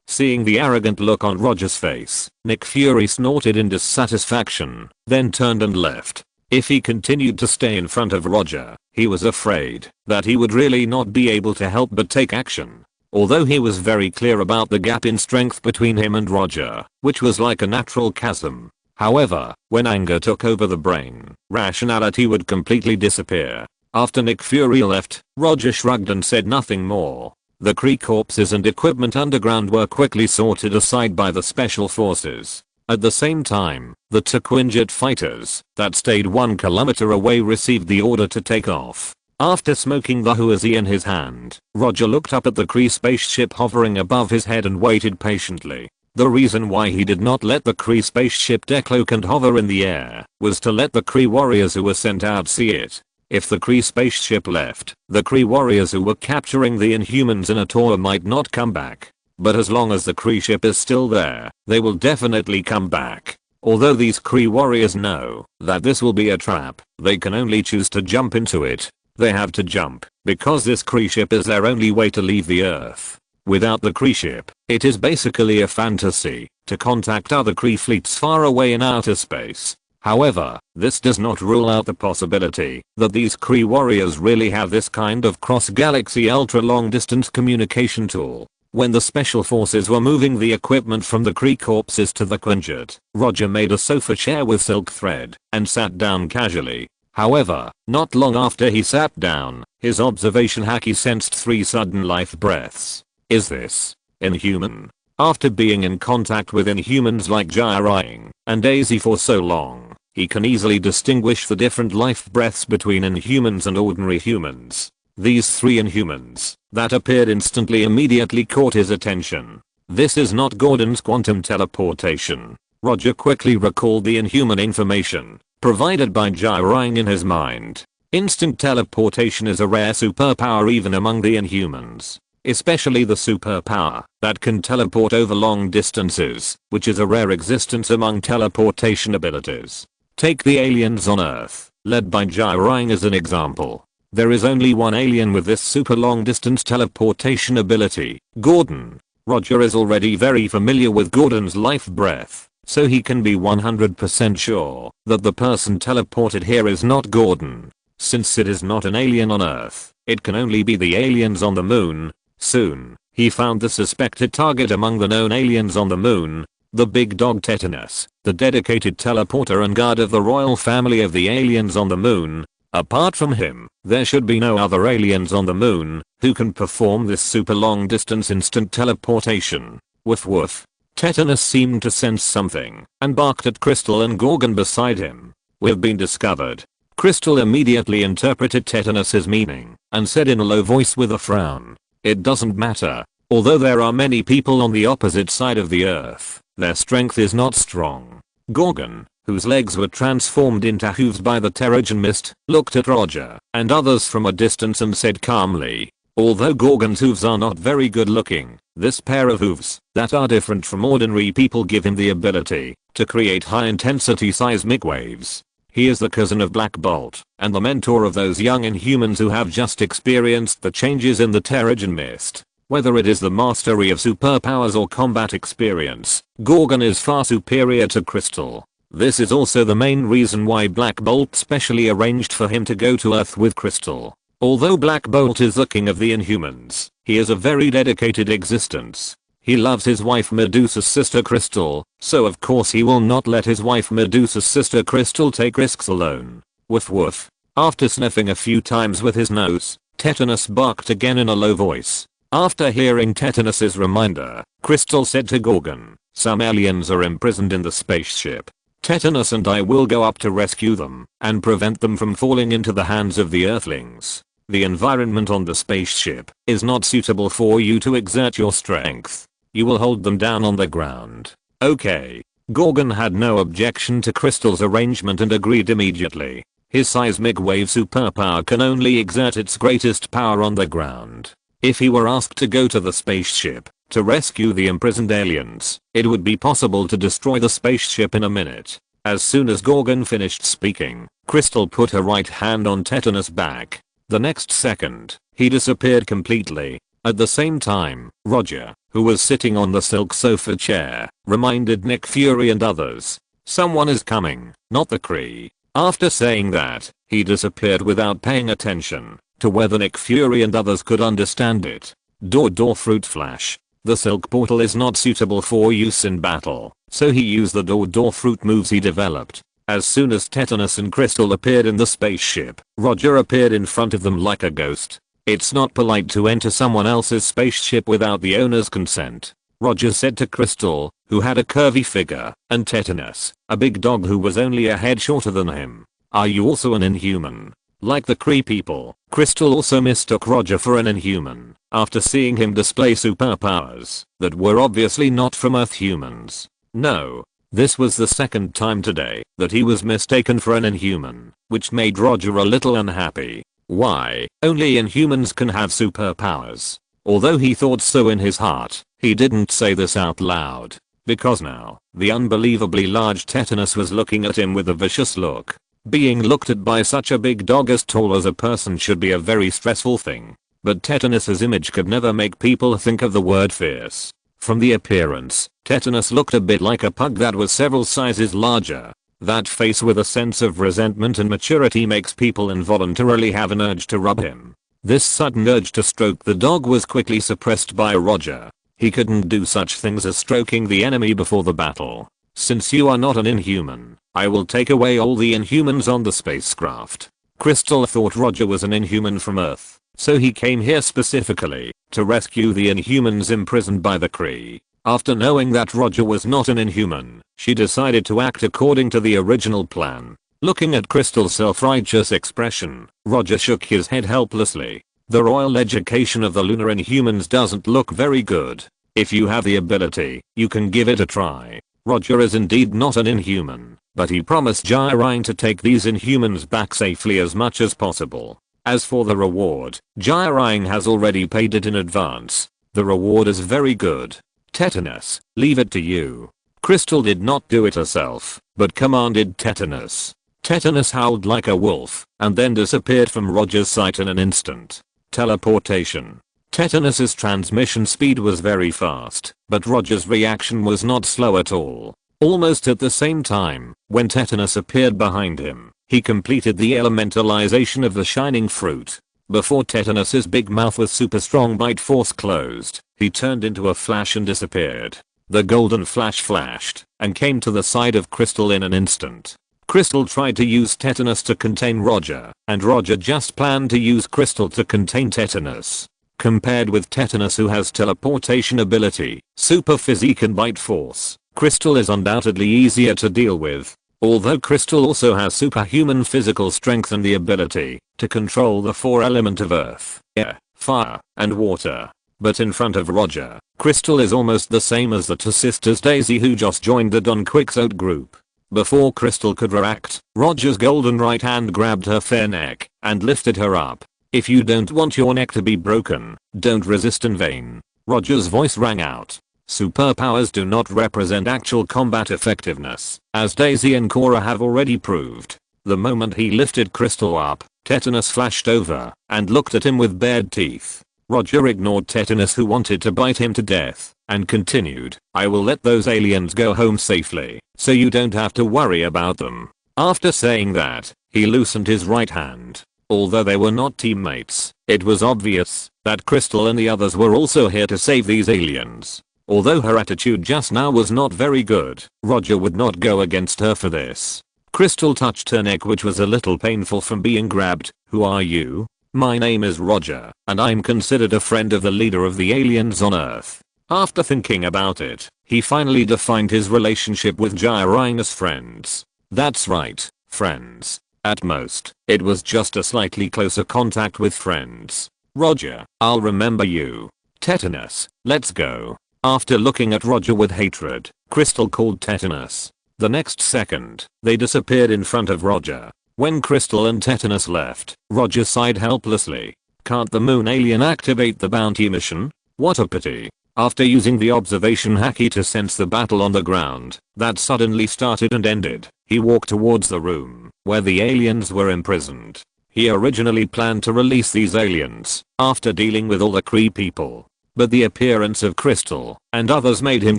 Seeing the arrogant look on Roger's face, Nick Fury snorted in dissatisfaction, then turned and left. If he continued to stay in front of Roger, he was afraid that he would really not be able to help but take action. Although he was very clear about the gap in strength between him and Roger, which was like a natural chasm. However, when anger took over the brain, rationality would completely disappear. After Nick Fury left, Roger shrugged and said nothing more. The Kree corpses and equipment underground were quickly sorted aside by the special forces. At the same time, the two Quinjet fighters that stayed 1 kilometer away received the order to take off. After smoking the Huazi in his hand, Roger looked up at the Kree spaceship hovering above his head and waited patiently. The reason why he did not let the Kree spaceship decloak and hover in the air was to let the Kree warriors who were sent out see it. If the Kree spaceship left, the Kree warriors who were capturing the Inhumans in a tour might not come back. But as long as the Kree ship is still there, they will definitely come back. Although these Kree warriors know that this will be a trap, they can only choose to jump into it. They have to jump, because this Kree ship is their only way to leave the Earth. Without the Kree ship, it is basically a fantasy to contact other Kree fleets far away in outer space. However, this does not rule out the possibility that these Kree warriors really have this kind of cross-galaxy ultra-long-distance communication tool. When the special forces were moving the equipment from the Kree corpses to the Quinjet, Roger made a sofa chair with silk thread and sat down casually. However, not long after he sat down, his observation hacky sensed 3 sudden life breaths. Is this inhuman? After being in contact with Inhumans like Jiraiya and Daisy for so long, he can easily distinguish the different life breaths between Inhumans and ordinary humans. These three Inhumans that appeared instantly immediately caught his attention. This is not Gordon's quantum teleportation. Roger quickly recalled the Inhuman information provided by Jirang in his mind. Instant teleportation is a rare superpower even among the Inhumans, especially the superpower that can teleport over long distances, which is a rare existence among teleportation abilities. Take the aliens on Earth, led by Jirang as an example. There is only one alien with this super long distance teleportation ability, Gordon. Roger is already very familiar with Gordon's life breath, so he can be 100% sure that the person teleported here is not Gordon. Since it is not an alien on Earth, it can only be the aliens on the moon. Soon, he found the suspected target among the known aliens on the moon, the big dog Tetanus, the dedicated teleporter and guard of the royal family of the aliens on the moon. Apart from him, there should be no other aliens on the moon who can perform this super long distance instant teleportation. Woof woof. Tetanus seemed to sense something and barked at Crystal and Gorgon beside him. "We've been discovered." Crystal immediately interpreted Tetanus's meaning and said in a low voice with a frown, "It doesn't matter. Although there are many people on the opposite side of the earth, their strength is not strong." Gorgon, whose legs were transformed into hooves by the Terrigen mist, looked at Roger and others from a distance and said calmly, "Although Gorgon's hooves are not very good looking, this pair of hooves that are different from ordinary people give him the ability to create high intensity seismic waves. He is the cousin of Black Bolt and the mentor of those young Inhumans who have just experienced the changes in the Terrigen mist. Whether it is the mastery of superpowers or combat experience, Gorgon is far superior to Crystal. This is also the main reason why Black Bolt specially arranged for him to go to Earth with Crystal. Although Black Bolt is the king of the Inhumans, he is a very dedicated existence. He loves his wife Medusa's sister Crystal, so of course he will not let his wife Medusa's sister Crystal take risks alone. Woof woof. After sniffing a few times with his nose, Tetanus barked again in a low voice. After hearing Tetanus's reminder, Crystal said to Gorgon, "Some aliens are imprisoned in the spaceship. Tetanus and I will go up to rescue them and prevent them from falling into the hands of the Earthlings. The environment on the spaceship is not suitable for you to exert your strength. You will hold them down on the ground." Okay. Gorgon had no objection to Crystal's arrangement and agreed immediately. His seismic wave superpower can only exert its greatest power on the ground. If he were asked to go to the spaceship to rescue the imprisoned aliens, it would be possible to destroy the spaceship in a minute. As soon as Gorgon finished speaking, Crystal put her right hand on Tetanus' back. The next second, he disappeared completely. At the same time, Roger, who was sitting on the silk sofa chair, reminded Nick Fury and others, "Someone is coming, not the Kree." After saying that, he disappeared without paying attention to whether Nick Fury and others could understand it. Door fruit flash. The silk portal is not suitable for use in battle, so he used the door fruit moves he developed. As soon as Tetanus and Crystal appeared in the spaceship, Roger appeared in front of them like a ghost. It's not polite to enter someone else's spaceship without the owner's consent, Roger said to Crystal, who had a curvy figure, and Tetanus, a big dog who was only a head shorter than him. "Are you also an Inhuman?" Like the Kree people, Crystal also mistook Roger for an Inhuman after seeing him display superpowers that were obviously not from Earth humans. No. This was the second time today that he was mistaken for an Inhuman, which made Roger a little unhappy. Why? Only Inhumans can have superpowers. Although he thought so in his heart, he didn't say this out loud, because now, the unbelievably large Tetanus was looking at him with a vicious look. Being looked at by such a big dog as tall as a person should be a very stressful thing. But Tetanus's image could never make people think of the word fierce. From the appearance, Tetanus looked a bit like a pug that was several sizes larger. That face with a sense of resentment and maturity makes people involuntarily have an urge to rub him. This sudden urge to stroke the dog was quickly suppressed by Roger. He couldn't do such things as stroking the enemy before the battle. "Since you are not an Inhuman, I will take away all the Inhumans on the spacecraft." Crystal thought Roger was an Inhuman from Earth, so he came here specifically to rescue the Inhumans imprisoned by the Kree. After knowing that Roger was not an Inhuman, she decided to act according to the original plan. Looking at Crystal's self-righteous expression, Roger shook his head helplessly. The royal education of the lunar Inhumans doesn't look very good. If you have the ability, you can give it a try. Roger is indeed not an Inhuman, but he promised Jai-Rang to take these Inhumans back safely as much as possible. As for the reward, Jai-Rang has already paid it in advance. The reward is very good. Tetanus, leave it to you. Crystal did not do it herself, but commanded Tetanus. Tetanus howled like a wolf, and then disappeared from Roger's sight in an instant. Teleportation. Tetanus's transmission speed was very fast, but Roger's reaction was not slow at all. Almost at the same time, when Tetanus appeared behind him, he completed the elementalization of the shining fruit. Before Tetanus's big mouth with super strong bite force closed, he turned into a flash and disappeared. The golden flash flashed and came to the side of Crystal in an instant. Crystal tried to use Tetanus to contain Roger, and Roger just planned to use Crystal to contain Tetanus. Compared with Tetanus, who has teleportation ability, super physique and bite force, Crystal is undoubtedly easier to deal with. Although Crystal also has superhuman physical strength and the ability to control the four elements of earth, air, fire, and water. But in front of Roger, Crystal is almost the same as the two sisters Daisy who just joined the Don Quixote group. Before Crystal could react, Roger's golden right hand grabbed her fair neck and lifted her up. If you don't want your neck to be broken, don't resist in vain. Roger's voice rang out. Superpowers do not represent actual combat effectiveness, as Daisy and Cora have already proved. The moment he lifted Crystal up, Tetanus flashed over and looked at him with bared teeth. Roger ignored Tetanus, who wanted to bite him to death, and continued, I will let those aliens go home safely, so you don't have to worry about them. After saying that, he loosened his right hand. Although they were not teammates, it was obvious that Crystal and the others were also here to save these aliens. Although her attitude just now was not very good, Roger would not go against her for this. Crystal touched her neck, which was a little painful from being grabbed. Who are you? My name is Roger, and I'm considered a friend of the leader of the aliens on Earth. After thinking about it, he finally defined his relationship with Jai-Rang as friends. That's right, friends. At most, it was just a slightly closer contact with friends. Roger, I'll remember you. Tetanus, let's go. After looking at Roger with hatred, Crystal called Tetanus. The next second, they disappeared in front of Roger. When Crystal and Tetanus left, Roger sighed helplessly. Can't the moon alien activate the bounty mission? What a pity. After using the observation hacky to sense the battle on the ground that suddenly started and ended, he walked towards the room where the aliens were imprisoned. He originally planned to release these aliens after dealing with all the Kree people, but the appearance of Crystal and others made him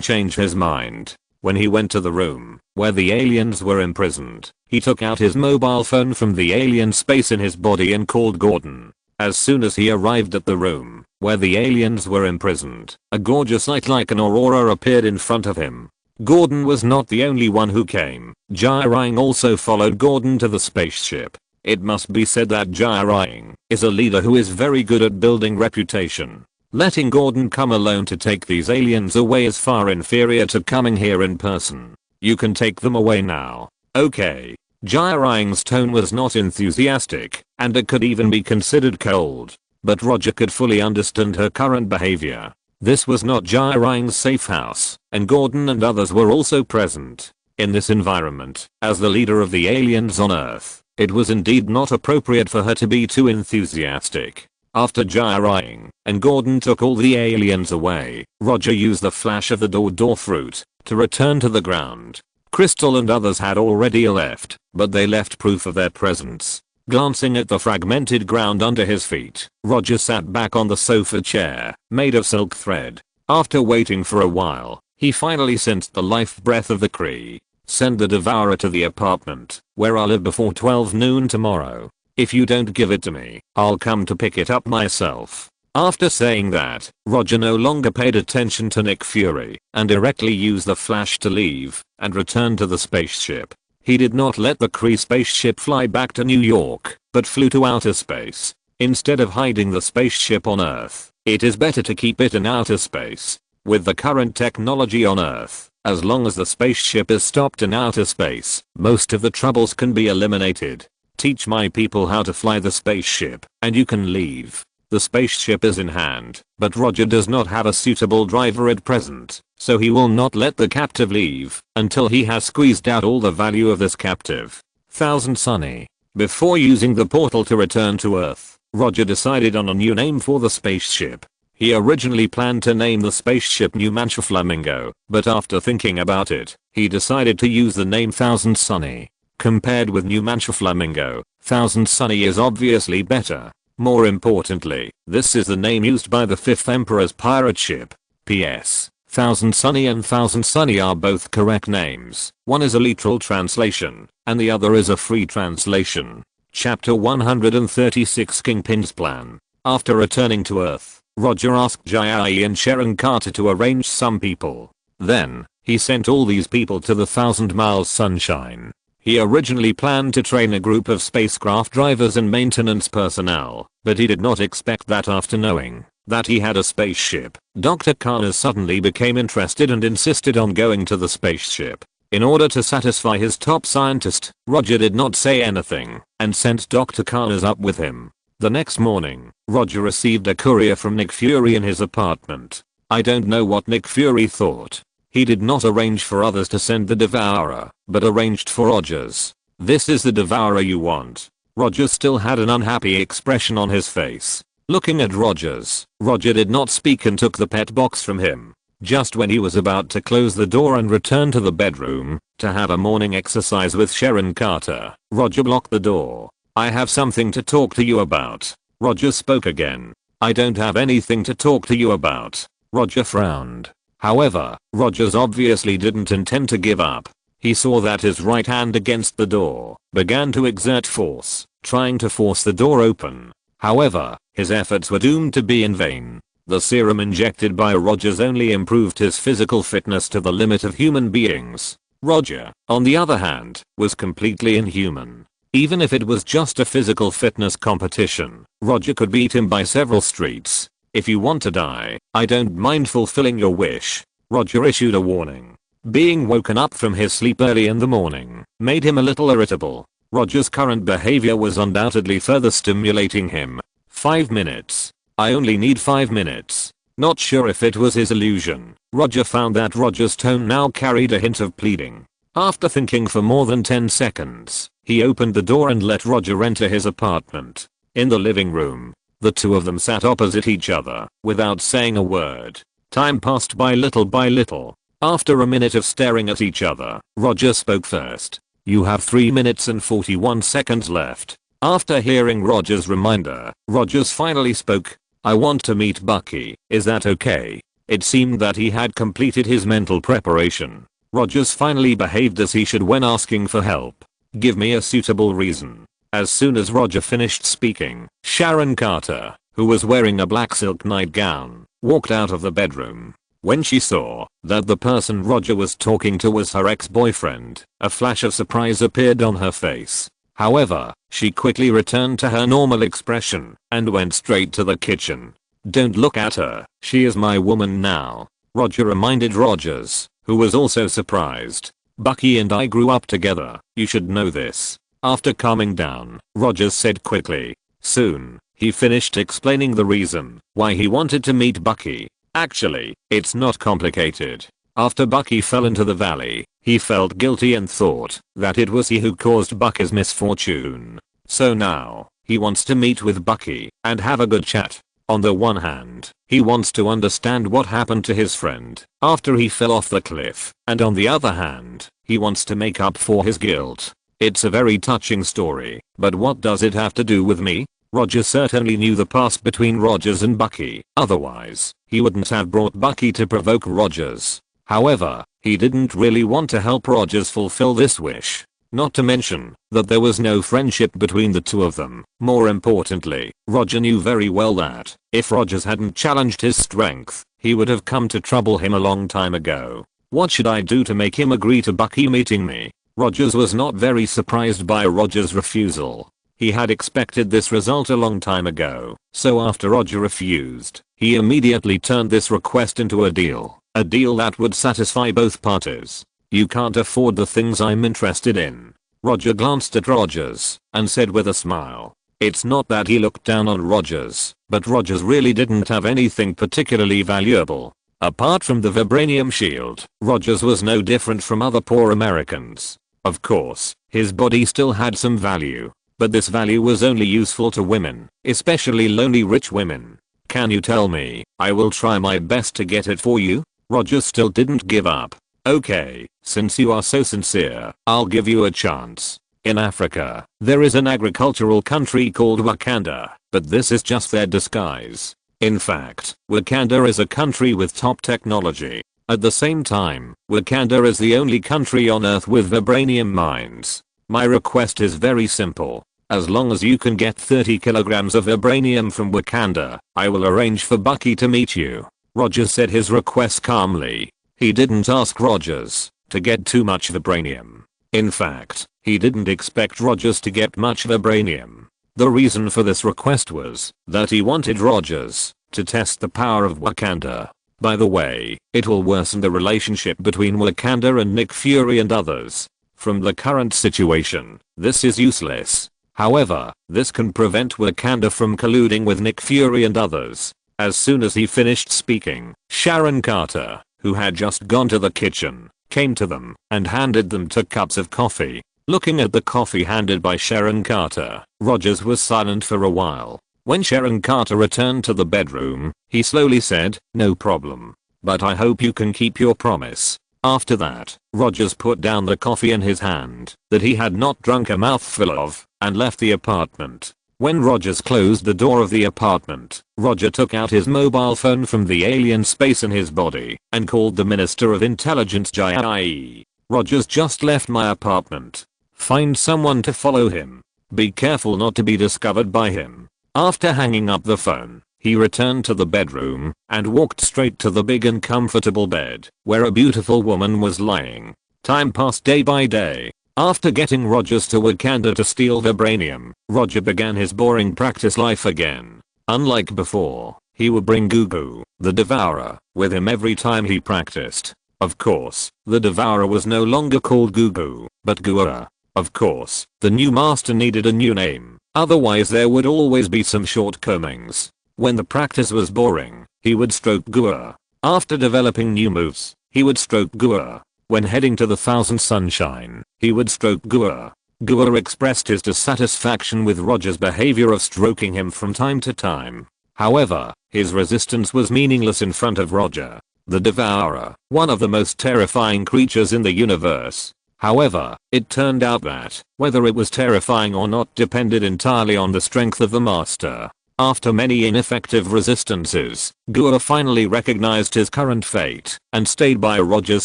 change his mind. When he went to the room where the aliens were imprisoned, he took out his mobile phone from the alien space in his body and called Gordon. As soon as he arrived at the room where the aliens were imprisoned, a gorgeous light like an aurora appeared in front of him. Gordon was not the only one who came. Jai-Rang also followed Gordon to the spaceship. It must be said that Jai-Rang is a leader who is very good at building reputation. Letting Gordon come alone to take these aliens away is far inferior to coming here in person. You can take them away now. Okay. Jai-Rang's tone was not enthusiastic, and it could even be considered cold. But Roger could fully understand her current behavior. This was not Jai-Rang's safe house, and Gordon and others were also present. In this environment, as the leader of the aliens on Earth, it was indeed not appropriate for her to be too enthusiastic. After Jai-Rang and Gordon took all the aliens away, Roger used the flash of the door fruit to return to the ground. Crystal and others had already left, but they left proof of their presence. Glancing at the fragmented ground under his feet, Roger sat back on the sofa chair, made of silk thread. After waiting for a while, he finally sensed the life breath of the Kree. Send the Devourer to the apartment, where I'll live before 12 noon tomorrow. If you don't give it to me, I'll come to pick it up myself. After saying that, Roger no longer paid attention to Nick Fury and directly used the flash to leave and return to the spaceship. He did not let the Kree spaceship fly back to New York, but flew to outer space. Instead of hiding the spaceship on Earth, it is better to keep it in outer space. With the current technology on Earth, as long as the spaceship is stopped in outer space, most of the troubles can be eliminated. Teach my people how to fly the spaceship, and you can leave. The spaceship is in hand, but Roger does not have a suitable driver at present, so he will not let the captive leave until he has squeezed out all the value of this captive. 1000 Sunny. Before using the portal to return to Earth, Roger decided on a new name for the spaceship. He originally planned to name the spaceship New Mancha Flamingo, but after thinking about it, he decided to use the name 1000 Sunny. Compared with New Mancha Flamingo, 1000 Sunny is obviously better. More importantly, this is the name used by the 5th Emperor's pirate ship. P.S. 1000 Sunny and 1000 Sunny are both correct names. One is a literal translation, and the other is a free translation. Chapter 136 Kingpin's Plan. After returning to Earth, Roger asked Jai and Sharon Carter to arrange some people. Then, he sent all these people to the 1000 Miles Sunshine. He originally planned to train a group of spacecraft drivers and maintenance personnel, but he did not expect that after knowing that he had a spaceship, Dr. Connors suddenly became interested and insisted on going to the spaceship. In order to satisfy his top scientist, Roger did not say anything and sent Dr. Connors up with him. The next morning, Roger received a courier from Nick Fury in his apartment. I don't know what Nick Fury thought. He did not arrange for others to send the Devourer, but arranged for Rogers. This is the Devourer you want. Roger still had an unhappy expression on his face. Looking at Rogers, Roger did not speak and took the pet box from him. Just when he was about to close the door and return to the bedroom to have a morning exercise with Sharon Carter, Roger blocked the door. I have something to talk to you about. Roger spoke again. I don't have anything to talk to you about. Roger frowned. However, Rogers obviously didn't intend to give up. He saw that his right hand against the door began to exert force, trying to force the door open. However, his efforts were doomed to be in vain. The serum injected by Rogers only improved his physical fitness to the limit of human beings. Roger, on the other hand, was completely inhuman. Even if it was just a physical fitness competition, Roger could beat him by several streets. If you want to die, I don't mind fulfilling your wish. Roger issued a warning. Being woken up from his sleep early in the morning made him a little irritable. Roger's current behavior was undoubtedly further stimulating him. 5 minutes. I only need 5 minutes. Not sure if it was his illusion. Roger found that Roger's tone now carried a hint of pleading. After thinking for more than 10 seconds, he opened the door and let Roger enter his apartment. In the living room, the two of them sat opposite each other, without saying a word. Time passed by little by little. After a minute of staring at each other, Roger spoke first. You have 3 minutes and 41 seconds left. After hearing Roger's reminder, Rogers finally spoke. I want to meet Bucky, is that okay? It seemed that he had completed his mental preparation. Rogers finally behaved as he should when asking for help. Give me a suitable reason. As soon as Roger finished speaking, Sharon Carter, who was wearing a black silk nightgown, walked out of the bedroom. When she saw that the person Roger was talking to was her ex-boyfriend, a flash of surprise appeared on her face. However, she quickly returned to her normal expression and went straight to the kitchen. Don't look at her, she is my woman now. Roger reminded Rogers, who was also surprised. Bucky and I grew up together, you should know this. After calming down, Rogers said quickly. Soon, he finished explaining the reason why he wanted to meet Bucky. Actually, it's not complicated. After Bucky fell into the valley, he felt guilty and thought that it was he who caused Bucky's misfortune. So now, he wants to meet with Bucky and have a good chat. On the one hand, he wants to understand what happened to his friend after he fell off the cliff, and on the other hand, he wants to make up for his guilt. It's a very touching story, but what does it have to do with me? Roger certainly knew the past between Rogers and Bucky, otherwise, he wouldn't have brought Bucky to provoke Rogers. However, he didn't really want to help Rogers fulfill this wish. Not to mention that there was no friendship between the two of them. More importantly, Roger knew very well that if Rogers hadn't challenged his strength, he would have come to trouble him a long time ago. What should I do to make him agree to Bucky meeting me? Rogers was not very surprised by Roger's refusal. He had expected this result a long time ago, so after Roger refused, he immediately turned this request into a deal that would satisfy both parties. You can't afford the things I'm interested in. Roger glanced at Rogers and said with a smile. It's not that he looked down on Rogers, but Rogers really didn't have anything particularly valuable. Apart from the vibranium shield, Rogers was no different from other poor Americans. Of course, his body still had some value, but this value was only useful to women, especially lonely rich women. Can you tell me? I will try my best to get it for you. Rogers still didn't give up. Okay, since you are so sincere, I'll give you a chance. In Africa, there is an agricultural country called Wakanda, but this is just their disguise. In fact, Wakanda is a country with top technology. At the same time, Wakanda is the only country on Earth with vibranium mines. My request is very simple. As long as you can get 30 kilograms of vibranium from Wakanda, I will arrange for Bucky to meet you. Rogers said his request calmly. He didn't ask Rogers to get too much vibranium. In fact, he didn't expect Rogers to get much vibranium. The reason for this request was that he wanted Rogers to test the power of Wakanda. By the way, it will worsen the relationship between Wakanda and Nick Fury and others. From the current situation, this is useless. However, this can prevent Wakanda from colluding with Nick Fury and others. As soon as he finished speaking, Sharon Carter, who had just gone to the kitchen, came to them and handed them 2 cups of coffee. Looking at the coffee handed by Sharon Carter, Rogers was silent for a while. When Sharon Carter returned to the bedroom, he slowly said, "No problem. But I hope you can keep your promise." After that, Rogers put down the coffee in his hand that he had not drunk a mouthful of and left the apartment. When Rogers closed the door of the apartment, Roger took out his mobile phone from the alien space in his body and called the Minister of Intelligence Jai. Rogers just left my apartment. Find someone to follow him. Be careful not to be discovered by him. After hanging up the phone, he returned to the bedroom and walked straight to the big and comfortable bed where a beautiful woman was lying. Time passed day by day. After getting Rogers to Wakanda to steal vibranium, Roger began his boring practice life again. Unlike before, he would bring Gugu, the Devourer, with him every time he practiced. Of course, the Devourer was no longer called Gugu, but Gua. Of course, the new master needed a new name, otherwise there would always be some shortcomings. When the practice was boring, he would stroke Gua. After developing new moves, he would stroke Gua. When heading to the Thousand Sunshine, he would stroke Gua. Gua expressed his dissatisfaction with Roger's behavior of stroking him from time to time. However, his resistance was meaningless in front of Roger, the Devourer, one of the most terrifying creatures in the universe. However, it turned out that, whether it was terrifying or not depended entirely on the strength of the master. After many ineffective resistances, Gua finally recognized his current fate and stayed by Roger's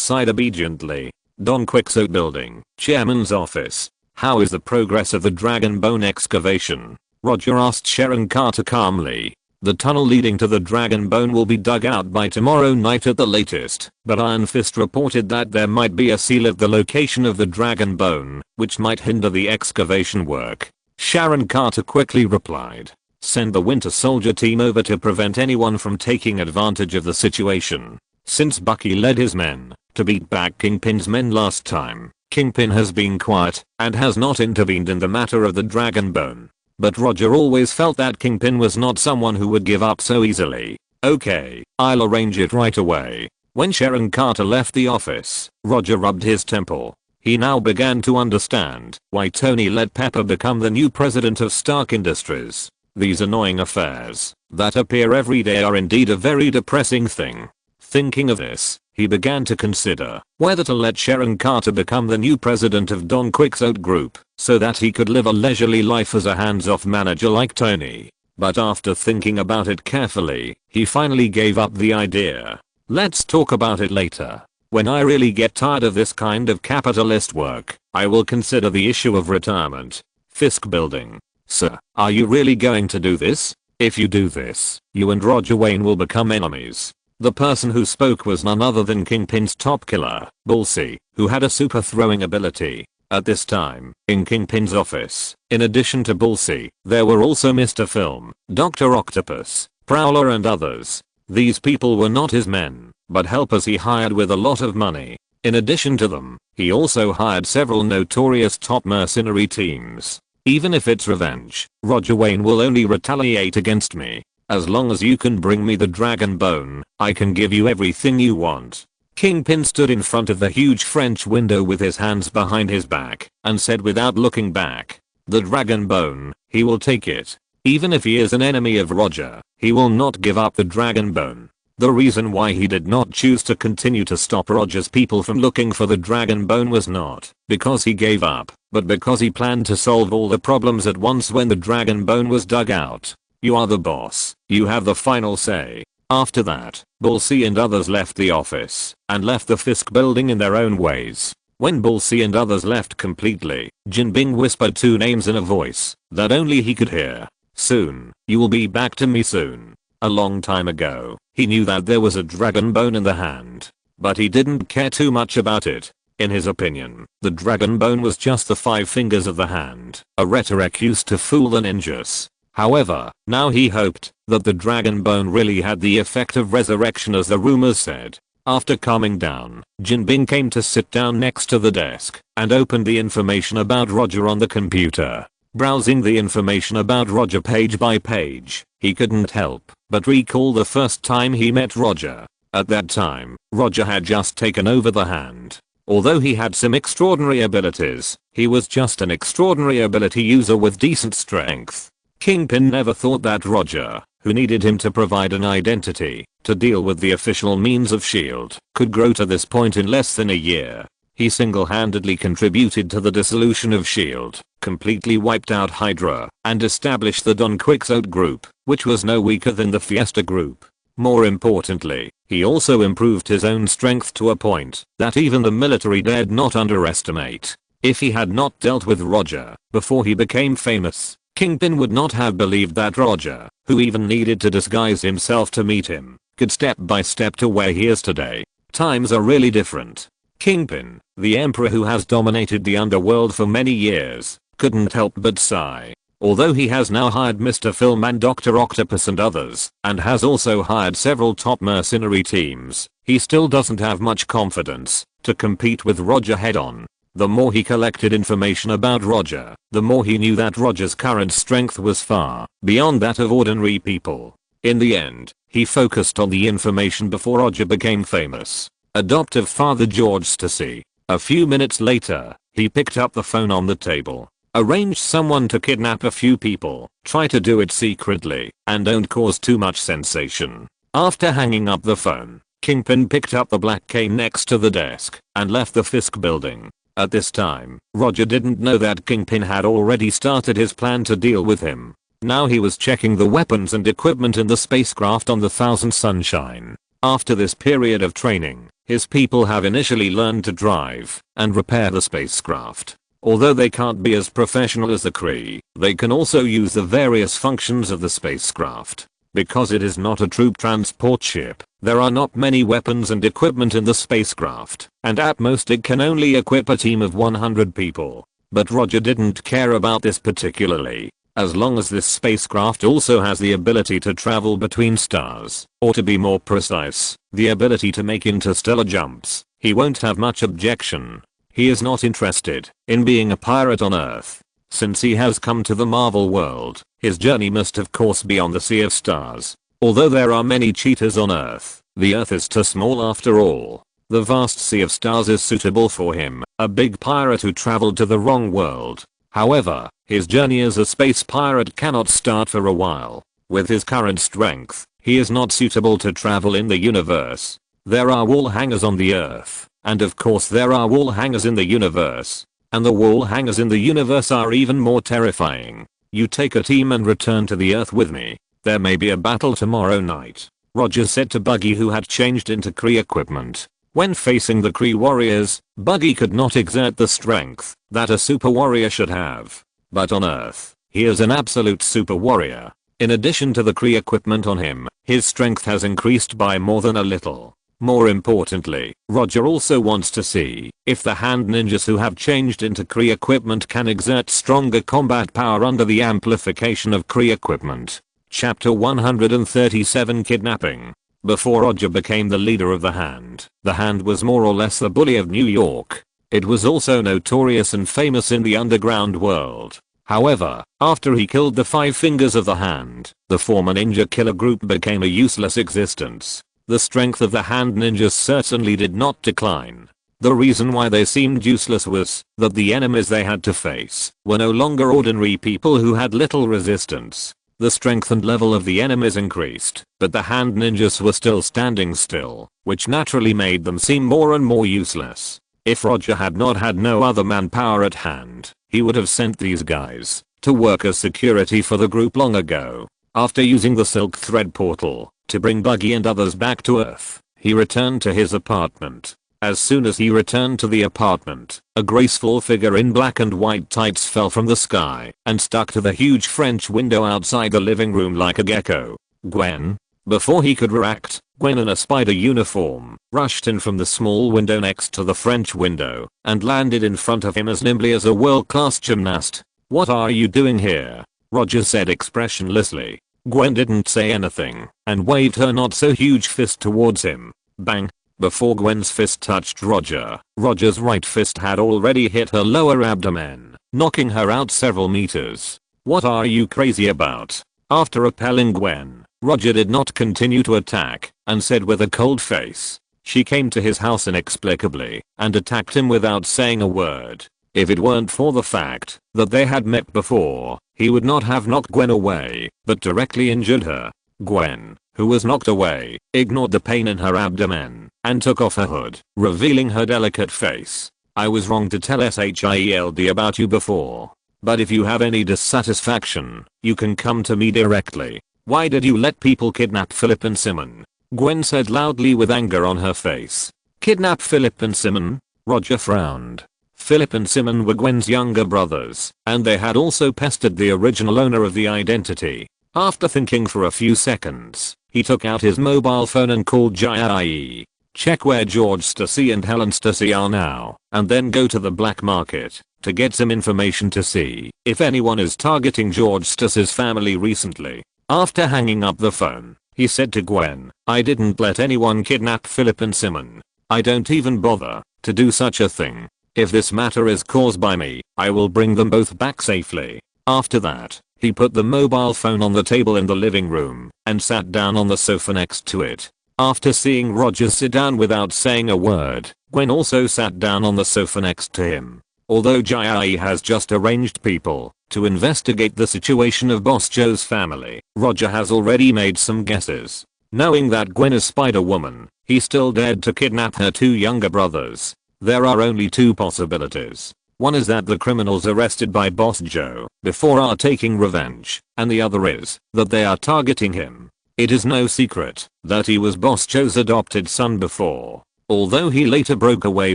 side obediently. Don Quixote Building, Chairman's Office. How is the progress of the Dragon Bone excavation? Roger asked Sharon Carter calmly. The tunnel leading to the Dragon Bone will be dug out by tomorrow night at the latest, but Iron Fist reported that there might be a seal at the location of the Dragon Bone, which might hinder the excavation work. Sharon Carter quickly replied. Send the Winter Soldier team over to prevent anyone from taking advantage of the situation. Since Bucky led his men to beat back Kingpin's men last time, Kingpin has been quiet and has not intervened in the matter of the Dragon Bone. But Roger always felt that Kingpin was not someone who would give up so easily. Okay, I'll arrange it right away. When Sharon Carter left the office, Roger rubbed his temple. He now began to understand why Tony let Pepper become the new president of Stark Industries. These annoying affairs that appear every day are indeed a very depressing thing. Thinking of this, he began to consider whether to let Sharon Carter become the new president of Don Quixote Group so that he could live a leisurely life as a hands-off manager like Tony. But after thinking about it carefully, he finally gave up the idea. Let's talk about it later. When I really get tired of this kind of capitalist work, I will consider the issue of retirement. Fisk Building. Sir, are you really going to do this? If you do this, you and Roger Wayne will become enemies. The person who spoke was none other than Kingpin's top killer, Bullseye, who had a super throwing ability. At this time, in Kingpin's office, in addition to Bullseye, there were also Mr. Film, Dr. Octopus, Prowler and others. These people were not his men, but helpers he hired with a lot of money. In addition to them, he also hired several notorious top mercenary teams. Even if it's revenge, Roger Wayne will only retaliate against me. As long as you can bring me the dragon bone, I can give you everything you want. Kingpin stood in front of the huge French window with his hands behind his back and said without looking back, "The dragon bone, he will take it. Even if he is an enemy of Roger, he will not give up the dragon bone." The reason why he did not choose to continue to stop Roger's people from looking for the dragon bone was not because he gave up, but because he planned to solve all the problems at once when the dragon bone was dug out. You are the boss, you have the final say. After that, Bullseye and others left the office and left the Fisk building in their own ways. When Bullseye and others left completely, Jinbing whispered two names in a voice that only he could hear. "Soon, you will be back to me soon." A long time ago, he knew that there was a dragon bone in the hand, but he didn't care too much about it. In his opinion, the dragon bone was just the 5 fingers of the hand, a rhetoric used to fool the ninjas. However, now he hoped that the dragon bone really had the effect of resurrection as the rumors said. After calming down, Jinbing came to sit down next to the desk and opened the information about Roger on the computer. Browsing the information about Roger page by page, he couldn't help but recall the first time he met Roger. At that time, Roger had just taken over the hand. Although he had some extraordinary abilities, he was just an extraordinary ability user with decent strength. Kingpin never thought that Roger, who needed him to provide an identity to deal with the official means of S.H.I.E.L.D., could grow to this point in less than a year. He single-handedly contributed to the dissolution of S.H.I.E.L.D., completely wiped out Hydra, and established the Don Quixote group, which was no weaker than the Fiesta group. More importantly, he also improved his own strength to a point that even the military dared not underestimate. If he had not dealt with Roger before he became famous, Kingpin would not have believed that Roger, who even needed to disguise himself to meet him, could step by step to where he is today. Times are really different. Kingpin, the emperor who has dominated the underworld for many years, couldn't help but sigh. Although he has now hired Mr. Film and Dr. Octopus and others, and has also hired several top mercenary teams, he still doesn't have much confidence to compete with Roger head-on. The more he collected information about Roger, the more he knew that Roger's current strength was far beyond that of ordinary people. In the end, he focused on the information before Roger became famous. Adoptive father George Stacy. A few minutes later, he picked up the phone on the table. Arrange someone to kidnap a few people, try to do it secretly, and don't cause too much sensation. After hanging up the phone, Kingpin picked up the black cane next to the desk and left the Fisk building. At this time, Roger didn't know that Kingpin had already started his plan to deal with him. Now he was checking the weapons and equipment in the spacecraft on the Thousand Sunshine. After this period of training, his people have initially learned to drive and repair the spacecraft. Although they can't be as professional as the Kree, they can also use the various functions of the spacecraft. Because it is not a troop transport ship, there are not many weapons and equipment in the spacecraft, and at most it can only equip a team of 100 people. But Roger didn't care about this particularly. As long as this spacecraft also has the ability to travel between stars, or to be more precise, the ability to make interstellar jumps, he won't have much objection. He is not interested in being a pirate on Earth. Since he has come to the Marvel world, his journey must of course be on the Sea of Stars. Although there are many cheaters on Earth, the Earth is too small after all. The vast Sea of Stars is suitable for him, a big pirate who traveled to the wrong world. However, his journey as a space pirate cannot start for a while. With his current strength, he is not suitable to travel in the universe. There are wall hangers on the Earth, and of course there are wall hangers in the universe. And the wall hangers in the universe are even more terrifying. You take a team and return to the Earth with me. There may be a battle tomorrow night, Roger said to Buggy, who had changed into Kree equipment. When facing the Kree warriors, Buggy could not exert the strength that a super warrior should have. But on Earth, he is an absolute super warrior. In addition to the Kree equipment on him, his strength has increased by more than a little. More importantly, Roger also wants to see if the hand ninjas who have changed into Kree equipment can exert stronger combat power under the amplification of Kree equipment. Chapter 137 Kidnapping. Before Roger became the leader of the Hand was more or less the bully of New York. It was also notorious and famous in the underground world. However, after he killed the 5 fingers of the hand, the former ninja killer group became a useless existence. The strength of the hand ninjas certainly did not decline. The reason why they seemed useless was that the enemies they had to face were no longer ordinary people who had little resistance. The strength and level of the enemies increased, but the hand ninjas were still standing still, which naturally made them seem more and more useless. If Roger had not had no other manpower at hand, he would have sent these guys to work as security for the group long ago. After using the silk thread portal to bring Buggy and others back to Earth, he returned to his apartment. As soon as he returned to the apartment, a graceful figure in black and white tights fell from the sky and stuck to the huge French window outside the living room like a gecko. Gwen. Before he could react, Gwen in a spider uniform rushed in from the small window next to the French window and landed in front of him as nimbly as a world-class gymnast. "What are you doing here?" Roger said expressionlessly. Gwen didn't say anything and waved her not so huge fist towards him. Bang. Before Gwen's fist touched Roger, Roger's right fist had already hit her lower abdomen, knocking her out several meters. "What are you crazy about?" After repelling Gwen, Roger did not continue to attack and said with a cold face. She came to his house inexplicably and attacked him without saying a word. If it weren't for the fact that they had met before, he would not have knocked Gwen away, but directly injured her. Gwen, who was knocked away, ignored the pain in her abdomen and took off her hood, revealing her delicate face. "I was wrong to tell SHIELD about you before. But if you have any dissatisfaction, you can come to me directly. Why did you let people kidnap Philip and Simon?" Gwen said loudly with anger on her face. "Kidnap Philip and Simon?" Roger frowned. Philip and Simon were Gwen's younger brothers, and they had also pestered the original owner of the identity. After thinking for a few seconds, he took out his mobile phone and called Jai. "Check where George Stacy and Helen Stacy are now, and then go to the black market to get some information to see if anyone is targeting George Stacy's family recently." After hanging up the phone, he said to Gwen, "I didn't let anyone kidnap Philip and Simon. I don't even bother to do such a thing. If this matter is caused by me, I will bring them both back safely." After that, he put the mobile phone on the table in the living room and sat down on the sofa next to it. After seeing Roger sit down without saying a word, Gwen also sat down on the sofa next to him. Although Jai has just arranged people to investigate the situation of Boss Joe's family, Roger has already made some guesses. Knowing that Gwen is Spider-Woman, he still dared to kidnap her 2 younger brothers. There are only 2 possibilities. One is that the criminals arrested by Boss Joe before are taking revenge, and the other is that they are targeting him. It is no secret that he was Boss Joe's adopted son before. Although he later broke away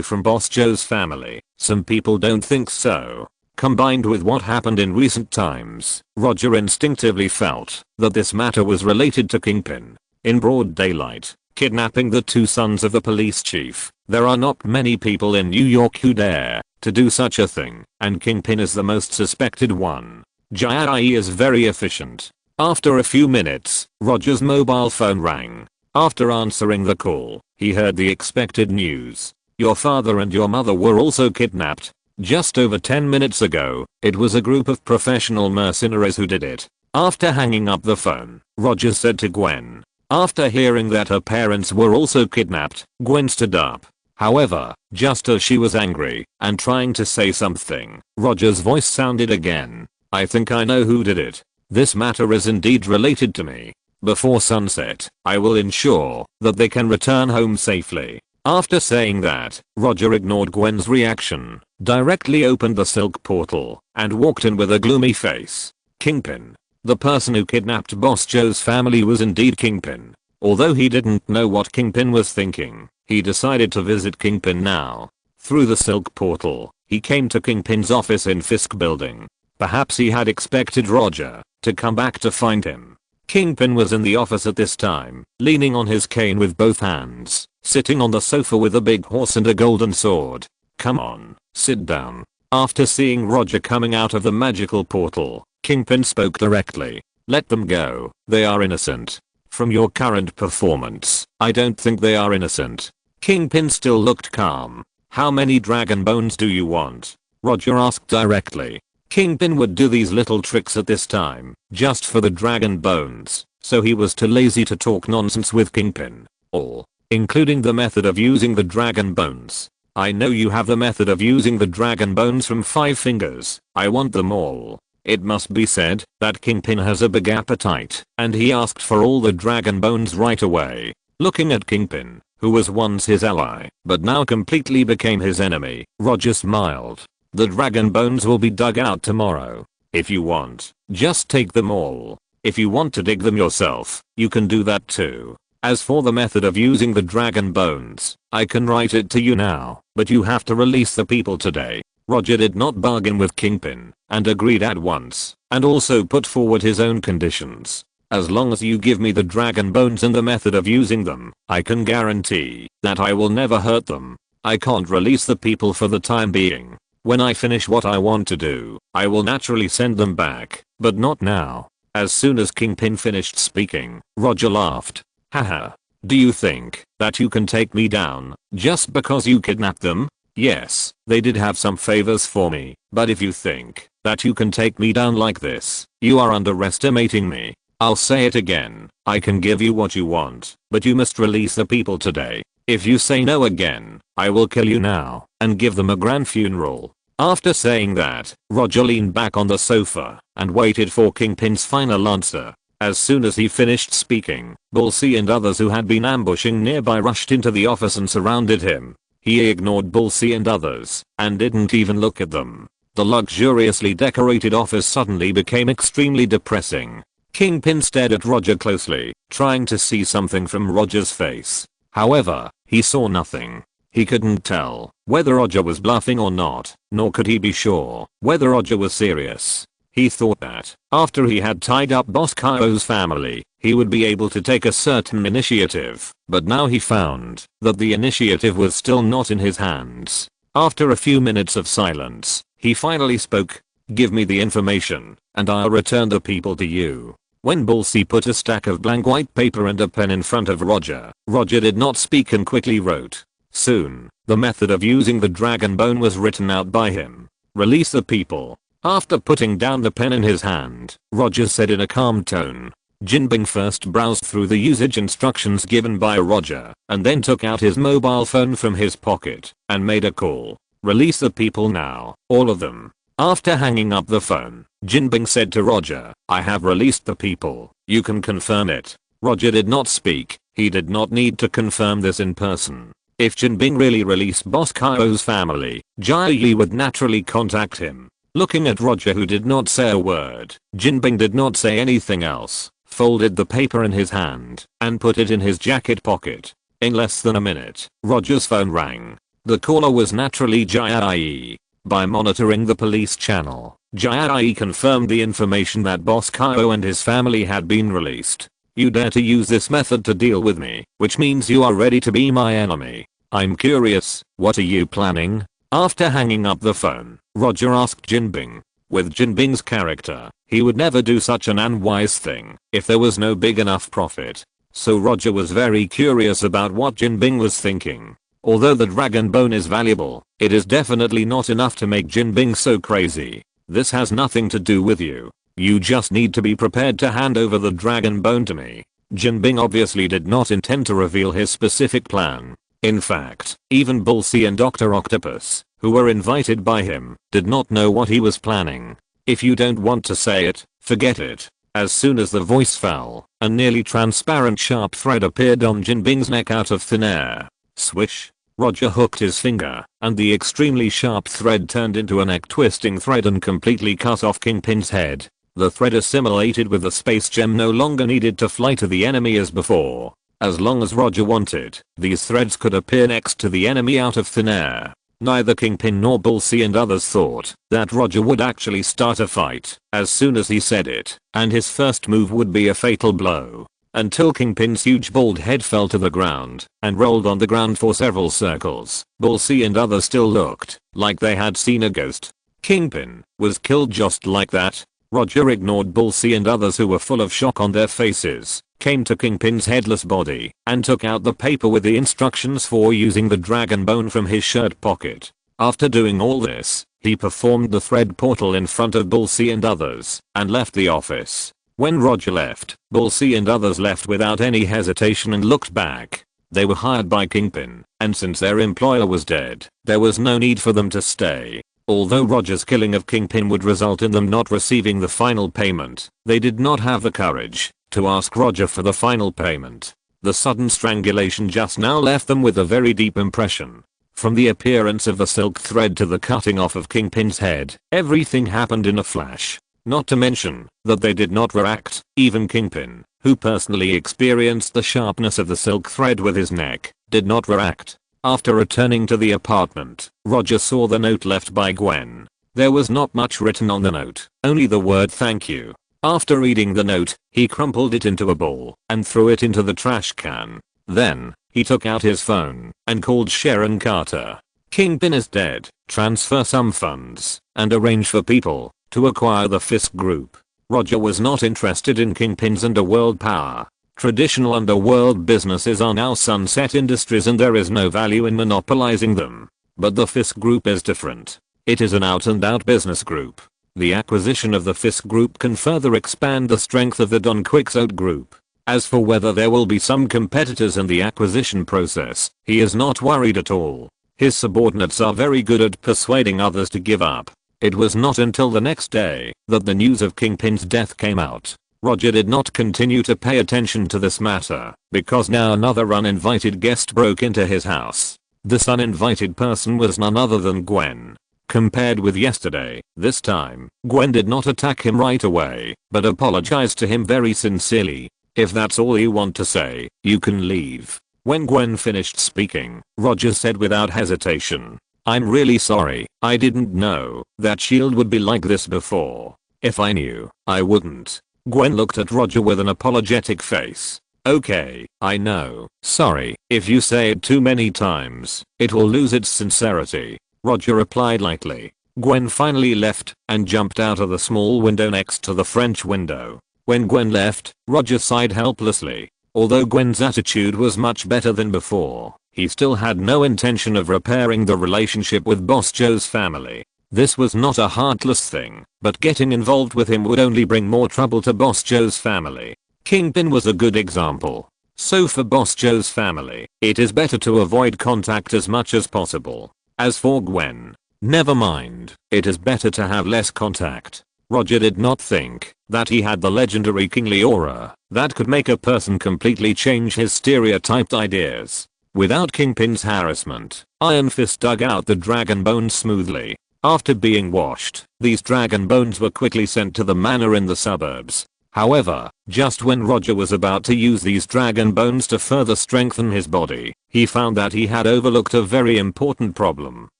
from Boss Joe's family, some people don't think so. Combined with what happened in recent times, Roger instinctively felt that this matter was related to Kingpin. In broad daylight, kidnapping the 2 sons of the police chief. There are not many people in New York who dare to do such a thing, and Kingpin is the most suspected one. Jai is very efficient. After a few minutes, Roger's mobile phone rang. After answering the call, he heard the expected news. "Your father and your mother were also kidnapped. Just over 10 minutes ago, it was a group of professional mercenaries who did it." After hanging up the phone, Roger said to Gwen. After hearing that her parents were also kidnapped, Gwen stood up. However, just as she was angry and trying to say something, Roger's voice sounded again. "I think I know who did it. This matter is indeed related to me. Before sunset, I will ensure that they can return home safely." After saying that, Roger ignored Gwen's reaction, directly opened the silk portal, and walked in with a gloomy face. Kingpin. The person who kidnapped Boss Joe's family was indeed Kingpin. Although he didn't know what Kingpin was thinking, he decided to visit Kingpin now. Through the silk portal, he came to Kingpin's office in Fisk Building. Perhaps he had expected Roger to come back to find him. Kingpin was in the office at this time, leaning on his cane with both hands, sitting on the sofa with a big horse and a golden sword. "Come on, sit down." After seeing Roger coming out of the magical portal, Kingpin spoke directly. "Let them go, they are innocent. From your current performance, I don't think they are innocent." Kingpin still looked calm. "How many dragon bones do you want?" Roger asked directly. Kingpin would do these little tricks at this time, just for the dragon bones, so he was too lazy to talk nonsense with Kingpin. All, including the method of using the dragon bones. I know you have the method of using the dragon bones from 5 fingers, I want them all. It must be said that Kingpin has a big appetite, and he asked for all the dragon bones right away. Looking at Kingpin, who was once his ally, but now completely became his enemy, Roger smiled. The dragon bones will be dug out tomorrow. If you want, just take them all. If you want to dig them yourself, you can do that too. As for the method of using the dragon bones, I can write it to you now, but you have to release the people today. Roger did not bargain with Kingpin, and agreed at once, and also put forward his own conditions. As long as you give me the dragon bones and the method of using them, I can guarantee that I will never hurt them. I can't release the people for the time being. When I finish what I want to do, I will naturally send them back, but not now. As soon as Kingpin finished speaking, Roger laughed. Haha. Do you think that you can take me down just because you kidnapped them? Yes, they did have some favors for me, but if you think that you can take me down like this, you are underestimating me. I'll say it again, I can give you what you want, but you must release the people today. If you say no again, I will kill you now and give them a grand funeral. After saying that, Roger leaned back on the sofa and waited for Kingpin's final answer. As soon as he finished speaking, Bullseye and others who had been ambushing nearby rushed into the office and surrounded him. He ignored Bullseye and others and didn't even look at them. The luxuriously decorated office suddenly became extremely depressing. Kingpin stared at Roger closely, trying to see something from Roger's face. However, he saw nothing. He couldn't tell whether Roger was bluffing or not, nor could he be sure whether Roger was serious. He thought that, after he had tied up Boss Kairo's family, he would be able to take a certain initiative, but now he found that the initiative was still not in his hands. After a few minutes of silence, he finally spoke. Give me the information, and I'll return the people to you. When Bullseye put a stack of blank white paper and a pen in front of Roger, Roger did not speak and quickly wrote. Soon, the method of using the dragon bone was written out by him. Release the people. After putting down the pen in his hand, Roger said in a calm tone. Jinbing first browsed through the usage instructions given by Roger, and then took out his mobile phone from his pocket, and made a call. Release the people now, all of them. After hanging up the phone, Jinbing said to Roger, I have released the people, you can confirm it. Roger did not speak, he did not need to confirm this in person. If Jinbing really released Boss Kairo's family, Jia Yi would naturally contact him. Looking at Roger, who did not say a word, Jinbing did not say anything else, folded the paper in his hand, and put it in his jacket pocket. In less than a minute, Roger's phone rang. The caller was naturally Jia Yi. By monitoring the police channel, Jia Yi confirmed the information that Boss Kairo and his family had been released. You dare to use this method to deal with me, which means you are ready to be my enemy. I'm curious, what are you planning? After hanging up the phone, Roger asked Jinbing. With Jinbing's character, he would never do such an unwise thing if there was no big enough profit. So Roger was very curious about what Jinbing was thinking. Although the dragon bone is valuable, it is definitely not enough to make Jinbing so crazy. This has nothing to do with you. You just need to be prepared to hand over the dragon bone to me. Jinbing obviously did not intend to reveal his specific plan. In fact, even Bullseye and Dr. Octopus, who were invited by him, did not know what he was planning. If you don't want to say it, forget it. As soon as the voice fell, a nearly transparent sharp thread appeared on Jinbing's neck out of thin air. Swish. Roger hooked his finger, and the extremely sharp thread turned into a neck-twisting thread and completely cut off Kingpin's head. The thread assimilated with the space gem no longer needed to fly to the enemy as before. As long as Roger wanted, these threads could appear next to the enemy out of thin air. Neither Kingpin nor Bullseye and others thought that Roger would actually start a fight as soon as he said it, and his first move would be a fatal blow. Until Kingpin's huge bald head fell to the ground and rolled on the ground for several circles, Bullseye and others still looked like they had seen a ghost. Kingpin was killed just like that. Roger ignored Bullseye and others who were full of shock on their faces, came to Kingpin's headless body, and took out the paper with the instructions for using the dragon bone from his shirt pocket. After doing all this, he performed the thread portal in front of Bullseye and others, and left the office. When Roger left, Bullseye and others left without any hesitation and looked back. They were hired by Kingpin, and since their employer was dead, there was no need for them to stay. Although Roger's killing of Kingpin would result in them not receiving the final payment, they did not have the courage to ask Roger for the final payment. The sudden strangulation just now left them with a very deep impression. From the appearance of the silk thread to the cutting off of Kingpin's head, everything happened in a flash. Not to mention that they did not react, even Kingpin, who personally experienced the sharpness of the silk thread with his neck, did not react. After returning to the apartment, Roger saw the note left by Gwen. There was not much written on the note, only the word thank you. After reading the note, he crumpled it into a ball and threw it into the trash can. Then, he took out his phone and called Sharon Carter. Kingpin is dead. Transfer some funds and arrange for people to acquire the Fisk Group. Roger was not interested in Kingpin's underworld power. Traditional underworld businesses are now sunset industries and there is no value in monopolizing them. But the Fisk Group is different. It is an out-and-out business group. The acquisition of the Fisk Group can further expand the strength of the Don Quixote Group. As for whether there will be some competitors in the acquisition process, he is not worried at all. His subordinates are very good at persuading others to give up. It was not until the next day that the news of Kingpin's death came out. Roger did not continue to pay attention to this matter, because now another uninvited guest broke into his house. This uninvited person was none other than Gwen. Compared with yesterday, this time, Gwen did not attack him right away, but apologized to him very sincerely. If that's all you want to say, you can leave. When Gwen finished speaking, Roger said without hesitation, I'm really sorry, I didn't know that S.H.I.E.L.D. would be like this before. If I knew, I wouldn't. Gwen looked at Roger with an apologetic face. Okay, I know, sorry, if you say it too many times, it will lose its sincerity. Roger replied lightly. Gwen finally left and jumped out of the small window next to the French window. When Gwen left, Roger sighed helplessly. Although Gwen's attitude was much better than before, he still had no intention of repairing the relationship with Boss Joe's family. This was not a heartless thing, but getting involved with him would only bring more trouble to Boss Joe's family. Kingpin was a good example. So for Boss Joe's family, it is better to avoid contact as much as possible. As for Gwen, never mind, it is better to have less contact. Roger did not think that he had the legendary kingly aura that could make a person completely change his stereotyped ideas. Without Kingpin's harassment, Iron Fist dug out the dragon bones smoothly. After being washed, these dragon bones were quickly sent to the manor in the suburbs. However, just when Roger was about to use these dragon bones to further strengthen his body, he found that he had overlooked a very important problem.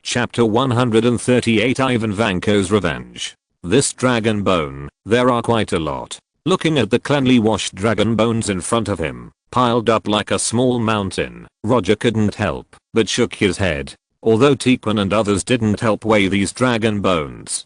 Chapter 138 Ivan Vanko's Revenge. This dragon bone, there are quite a lot. Looking at the cleanly washed dragon bones in front of him, piled up like a small mountain, Roger couldn't help but shook his head. Although Tequan and others didn't help weigh these dragon bones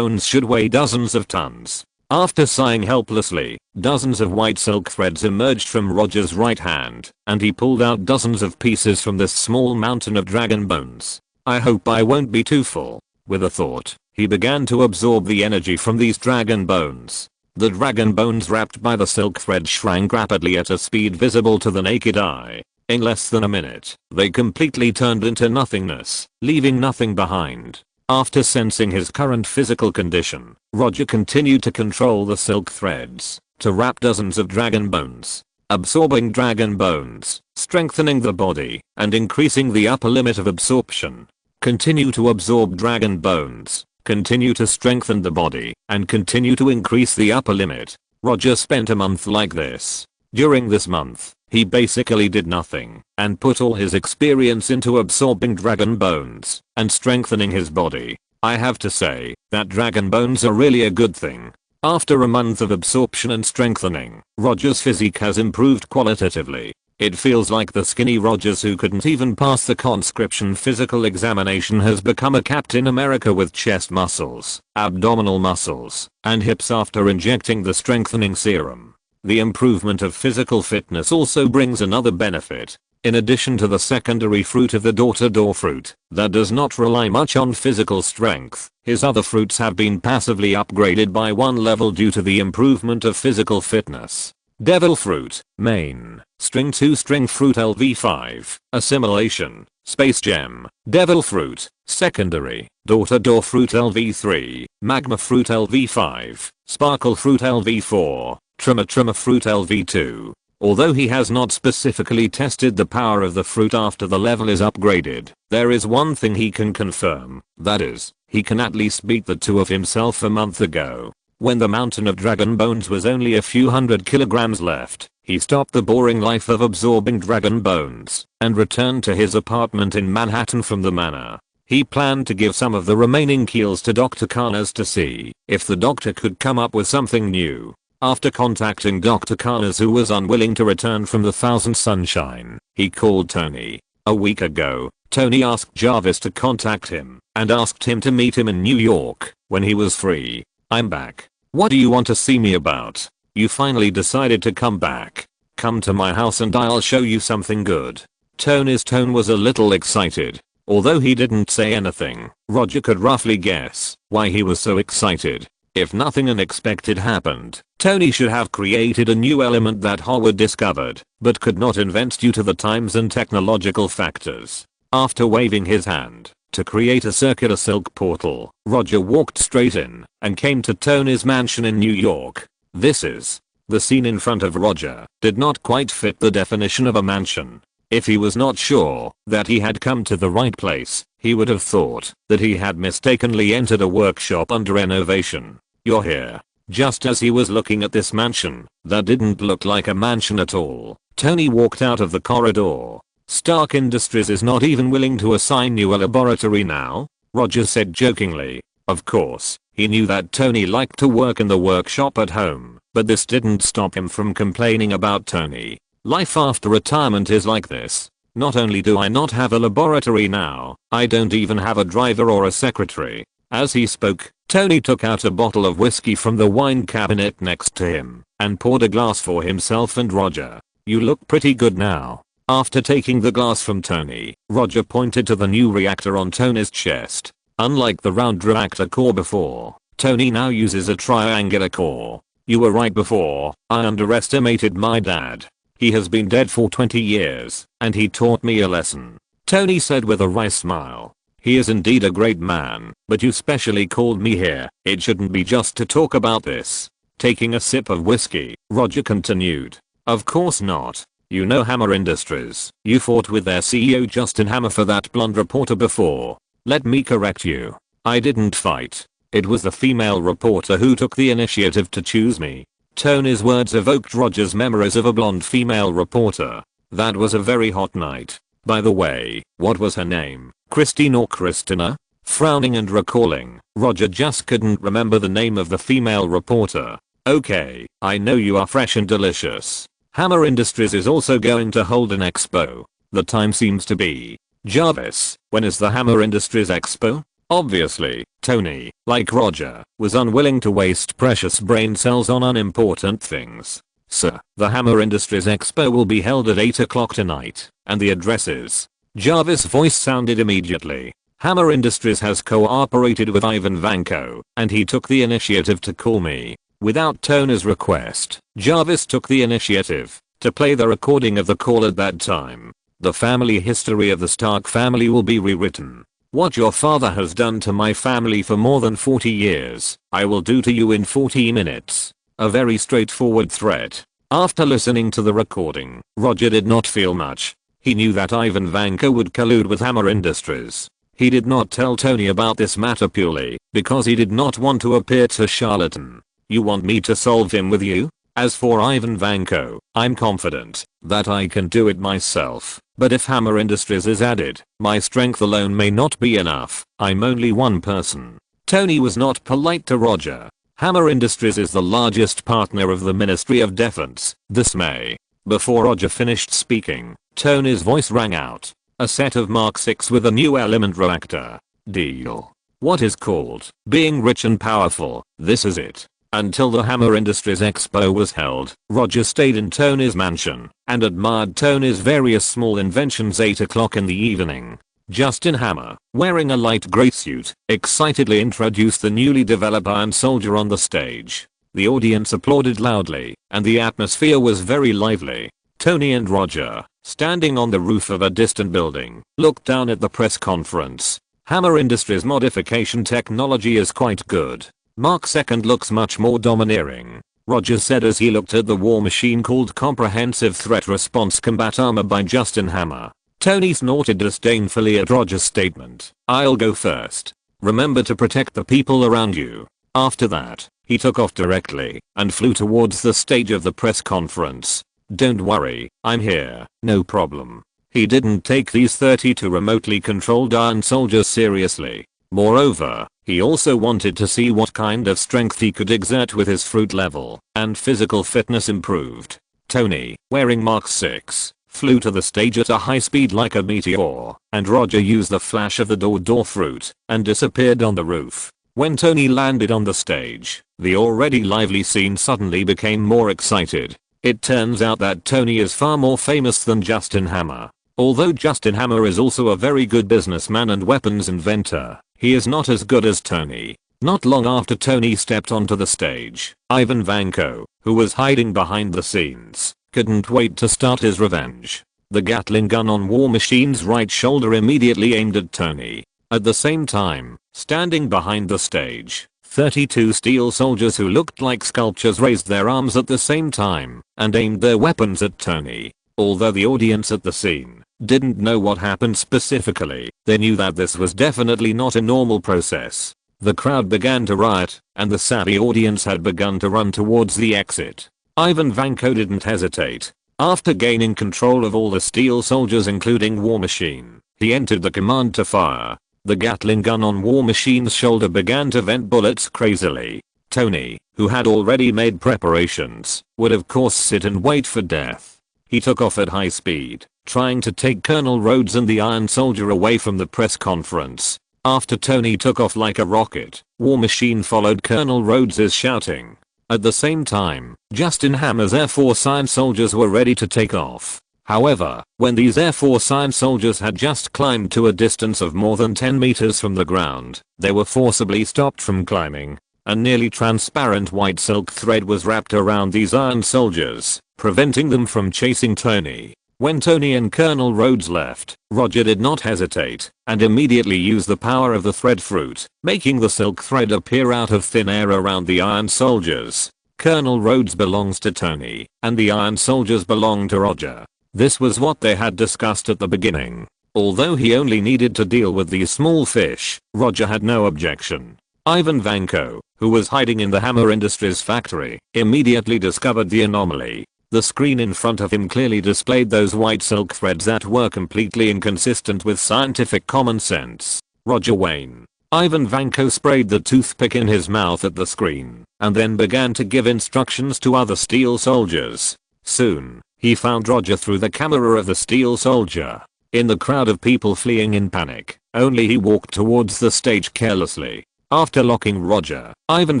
should weigh dozens of tons. After sighing helplessly, dozens of white silk threads emerged from Roger's right hand, and he pulled out dozens of pieces from this small mountain of dragon bones. I hope I won't be too full. With a thought, he began to absorb the energy from these dragon bones. The dragon bones wrapped by the silk thread shrank rapidly at a speed visible to the naked eye. In less than a minute, they completely turned into nothingness, leaving nothing behind. After sensing his current physical condition, Roger continued to control the silk threads to wrap dozens of dragon bones, absorbing dragon bones, strengthening the body, and increasing the upper limit of absorption. Continue to absorb dragon bones, continue to strengthen the body, and continue to increase the upper limit. Roger spent a month like this. During this month, he basically did nothing and put all his experience into absorbing dragon bones and strengthening his body. I have to say that dragon bones are really a good thing. After a month of absorption and strengthening, Roger's physique has improved qualitatively. It feels like the skinny Rogers who couldn't even pass the conscription physical examination has become a Captain America with chest muscles, abdominal muscles, and hips after injecting the strengthening serum. The improvement of physical fitness also brings another benefit. In addition to the secondary fruit of the door-to-door fruit that does not rely much on physical strength, his other fruits have been passively upgraded by one level due to the improvement of physical fitness. Devil fruit, main, string 2 string fruit LV5, assimilation, space gem, devil fruit, secondary, door-to-door fruit LV3, magma fruit LV5, sparkle fruit LV4, tremor fruit LV2. Although he has not specifically tested the power of the fruit after the level is upgraded, there is one thing he can confirm, that is, he can at least beat the two of himself a month ago. When the mountain of dragon bones was only a few hundred kilograms left, he stopped the boring life of absorbing dragon bones and returned to his apartment in Manhattan from the manor. He planned to give some of the remaining keels to Dr. Carnes to see if the doctor could come up with something new. After contacting Dr. Carnes, who was unwilling to return from the Thousand Sunshine, he called Tony. A week ago, Tony asked Jarvis to contact him and asked him to meet him in New York when he was free. "I'm back. What do you want to see me about? You finally decided to come back. Come to my house and I'll show you something good." Tony's tone was a little excited. Although he didn't say anything, Roger could roughly guess why he was so excited. If nothing unexpected happened, Tony should have created a new element that Howard discovered, but could not invent due to the times and technological factors. After waving his hand to create a circular silk portal, Roger walked straight in and came to Tony's mansion in New York. This is. The scene in front of Roger did not quite fit the definition of a mansion. If he was not sure that he had come to the right place, he would have thought that he had mistakenly entered a workshop under renovation. "You're here." Just as he was looking at this mansion that didn't look like a mansion at all, Tony walked out of the corridor. "Stark Industries is not even willing to assign you a laboratory now?" Roger said jokingly. Of course, he knew that Tony liked to work in the workshop at home, but this didn't stop him from complaining about Tony. "Life after retirement is like this. Not only do I not have a laboratory now, I don't even have a driver or a secretary." As he spoke, Tony took out a bottle of whiskey from the wine cabinet next to him and poured a glass for himself and Roger. "You look pretty good now." After taking the glass from Tony, Roger pointed to the new reactor on Tony's chest. Unlike the round reactor core before, Tony now uses a triangular core. "You were right before. I underestimated my dad. He has been dead for 20 years, and he taught me a lesson," Tony said with a wry smile. "He is indeed a great man, but you specially called me here. It shouldn't be just to talk about this." Taking a sip of whiskey, Roger continued. "Of course not. You know Hammer Industries. You fought with their CEO Justin Hammer for that blonde reporter before. Let me correct you. I didn't fight. It was the female reporter who took the initiative to choose me." Tony's words evoked Roger's memories of a blonde female reporter. That was a very hot night. By the way, what was her name? Christine or Christina? Frowning and recalling, Roger just couldn't remember the name of the female reporter. "Okay, I know you are fresh and delicious. Hammer Industries is also going to hold an expo. The time seems to be." "Jarvis, when is the Hammer Industries expo?" Obviously, Tony, like Roger, was unwilling to waste precious brain cells on unimportant things. "Sir, the Hammer Industries expo will be held at 8 o'clock tonight, and the address is." Jarvis' voice sounded immediately. "Hammer Industries has cooperated with Ivan Vanko, and he took the initiative to call me." Without Tony's request, Jarvis took the initiative to play the recording of the call at that time. "The family history of the Stark family will be rewritten. What your father has done to my family for more than 40 years, I will do to you in 40 minutes. A very straightforward threat." After listening to the recording, Roger did not feel much. He knew that Ivan Vanko would collude with Hammer Industries. He did not tell Tony about this matter purely because he did not want to appear to charlatan. "You want me to solve him with you? As for Ivan Vanko, I'm confident that I can do it myself. But if Hammer Industries is added, my strength alone may not be enough. I'm only one person." Tony was not polite to Roger. Hammer Industries is the largest partner of the Ministry of Defense. This May. Before Roger finished speaking, Tony's voice rang out. "A set of Mark 6 with a new element reactor. Deal. What is called being rich and powerful. This is it. Until the Hammer Industries Expo was held, Roger stayed in Tony's mansion and admired Tony's various small inventions. 8 o'clock in the evening. Justin Hammer, wearing a light grey suit, excitedly introduced the newly developed Iron Soldier on the stage. The audience applauded loudly, and the atmosphere was very lively. Tony and Roger, standing on the roof of a distant building, looked down at the press conference. Hammer Industries modification technology is quite good. Mark II looks much more domineering, Roger said as he looked at the war machine called Comprehensive Threat Response Combat Armor by Justin Hammer. Tony snorted disdainfully at Roger's statement. "I'll go first. Remember to protect the people around you." After that, he took off directly and flew towards the stage of the press conference. "Don't worry, I'm here, no problem." He didn't take these 32 remotely controlled Iron Soldiers seriously. Moreover, he also wanted to see what kind of strength he could exert with his fruit level and physical fitness improved. Tony, wearing Mark 6, flew to the stage at a high speed like a meteor, and Roger used the flash of the door fruit and disappeared on the roof. When Tony landed on the stage, the already lively scene suddenly became more excited. It turns out that Tony is far more famous than Justin Hammer. Although Justin Hammer is also a very good businessman and weapons inventor, he is not as good as Tony. Not long after Tony stepped onto the stage, Ivan Vanko, who was hiding behind the scenes, couldn't wait to start his revenge. The Gatling gun on War Machine's right shoulder immediately aimed at Tony. At the same time, standing behind the stage, 32 steel soldiers who looked like sculptures raised their arms at the same time and aimed their weapons at Tony. Although the audience at the scene didn't know what happened specifically, they knew that this was definitely not a normal process. The crowd began to riot, and the savvy audience had begun to run towards the exit. Ivan Vanko didn't hesitate. After gaining control of all the steel soldiers including War Machine, he entered the command to fire. The Gatling gun on War Machine's shoulder began to vent bullets crazily. Tony, who had already made preparations, would of course sit and wait for death. He took off at high speed, trying to take Colonel Rhodes and the Iron Soldier away from the press conference. After Tony took off like a rocket, War Machine followed Colonel Rhodes' shouting. At the same time, Justin Hammer's Air Force Iron Soldiers were ready to take off. However, when these Air Force Iron Soldiers had just climbed to a distance of more than 10 meters from the ground, they were forcibly stopped from climbing. A nearly transparent white silk thread was wrapped around these Iron Soldiers, preventing them from chasing Tony. When Tony and Colonel Rhodes left, Roger did not hesitate and immediately used the power of the thread fruit, making the silk thread appear out of thin air around the Iron Soldiers. Colonel Rhodes belongs to Tony, and the Iron Soldiers belong to Roger. This was what they had discussed at the beginning. Although he only needed to deal with these small fish, Roger had no objection. Ivan Vanko, who was hiding in the Hammer Industries factory, immediately discovered the anomaly. The screen in front of him clearly displayed those white silk threads that were completely inconsistent with scientific common sense. Roger Wayne. Ivan Vanko sprayed the toothpick in his mouth at the screen, and then began to give instructions to other steel soldiers. Soon, he found Roger through the camera of the steel soldier. In the crowd of people fleeing in panic, only he walked towards the stage carelessly. After locking Roger, Ivan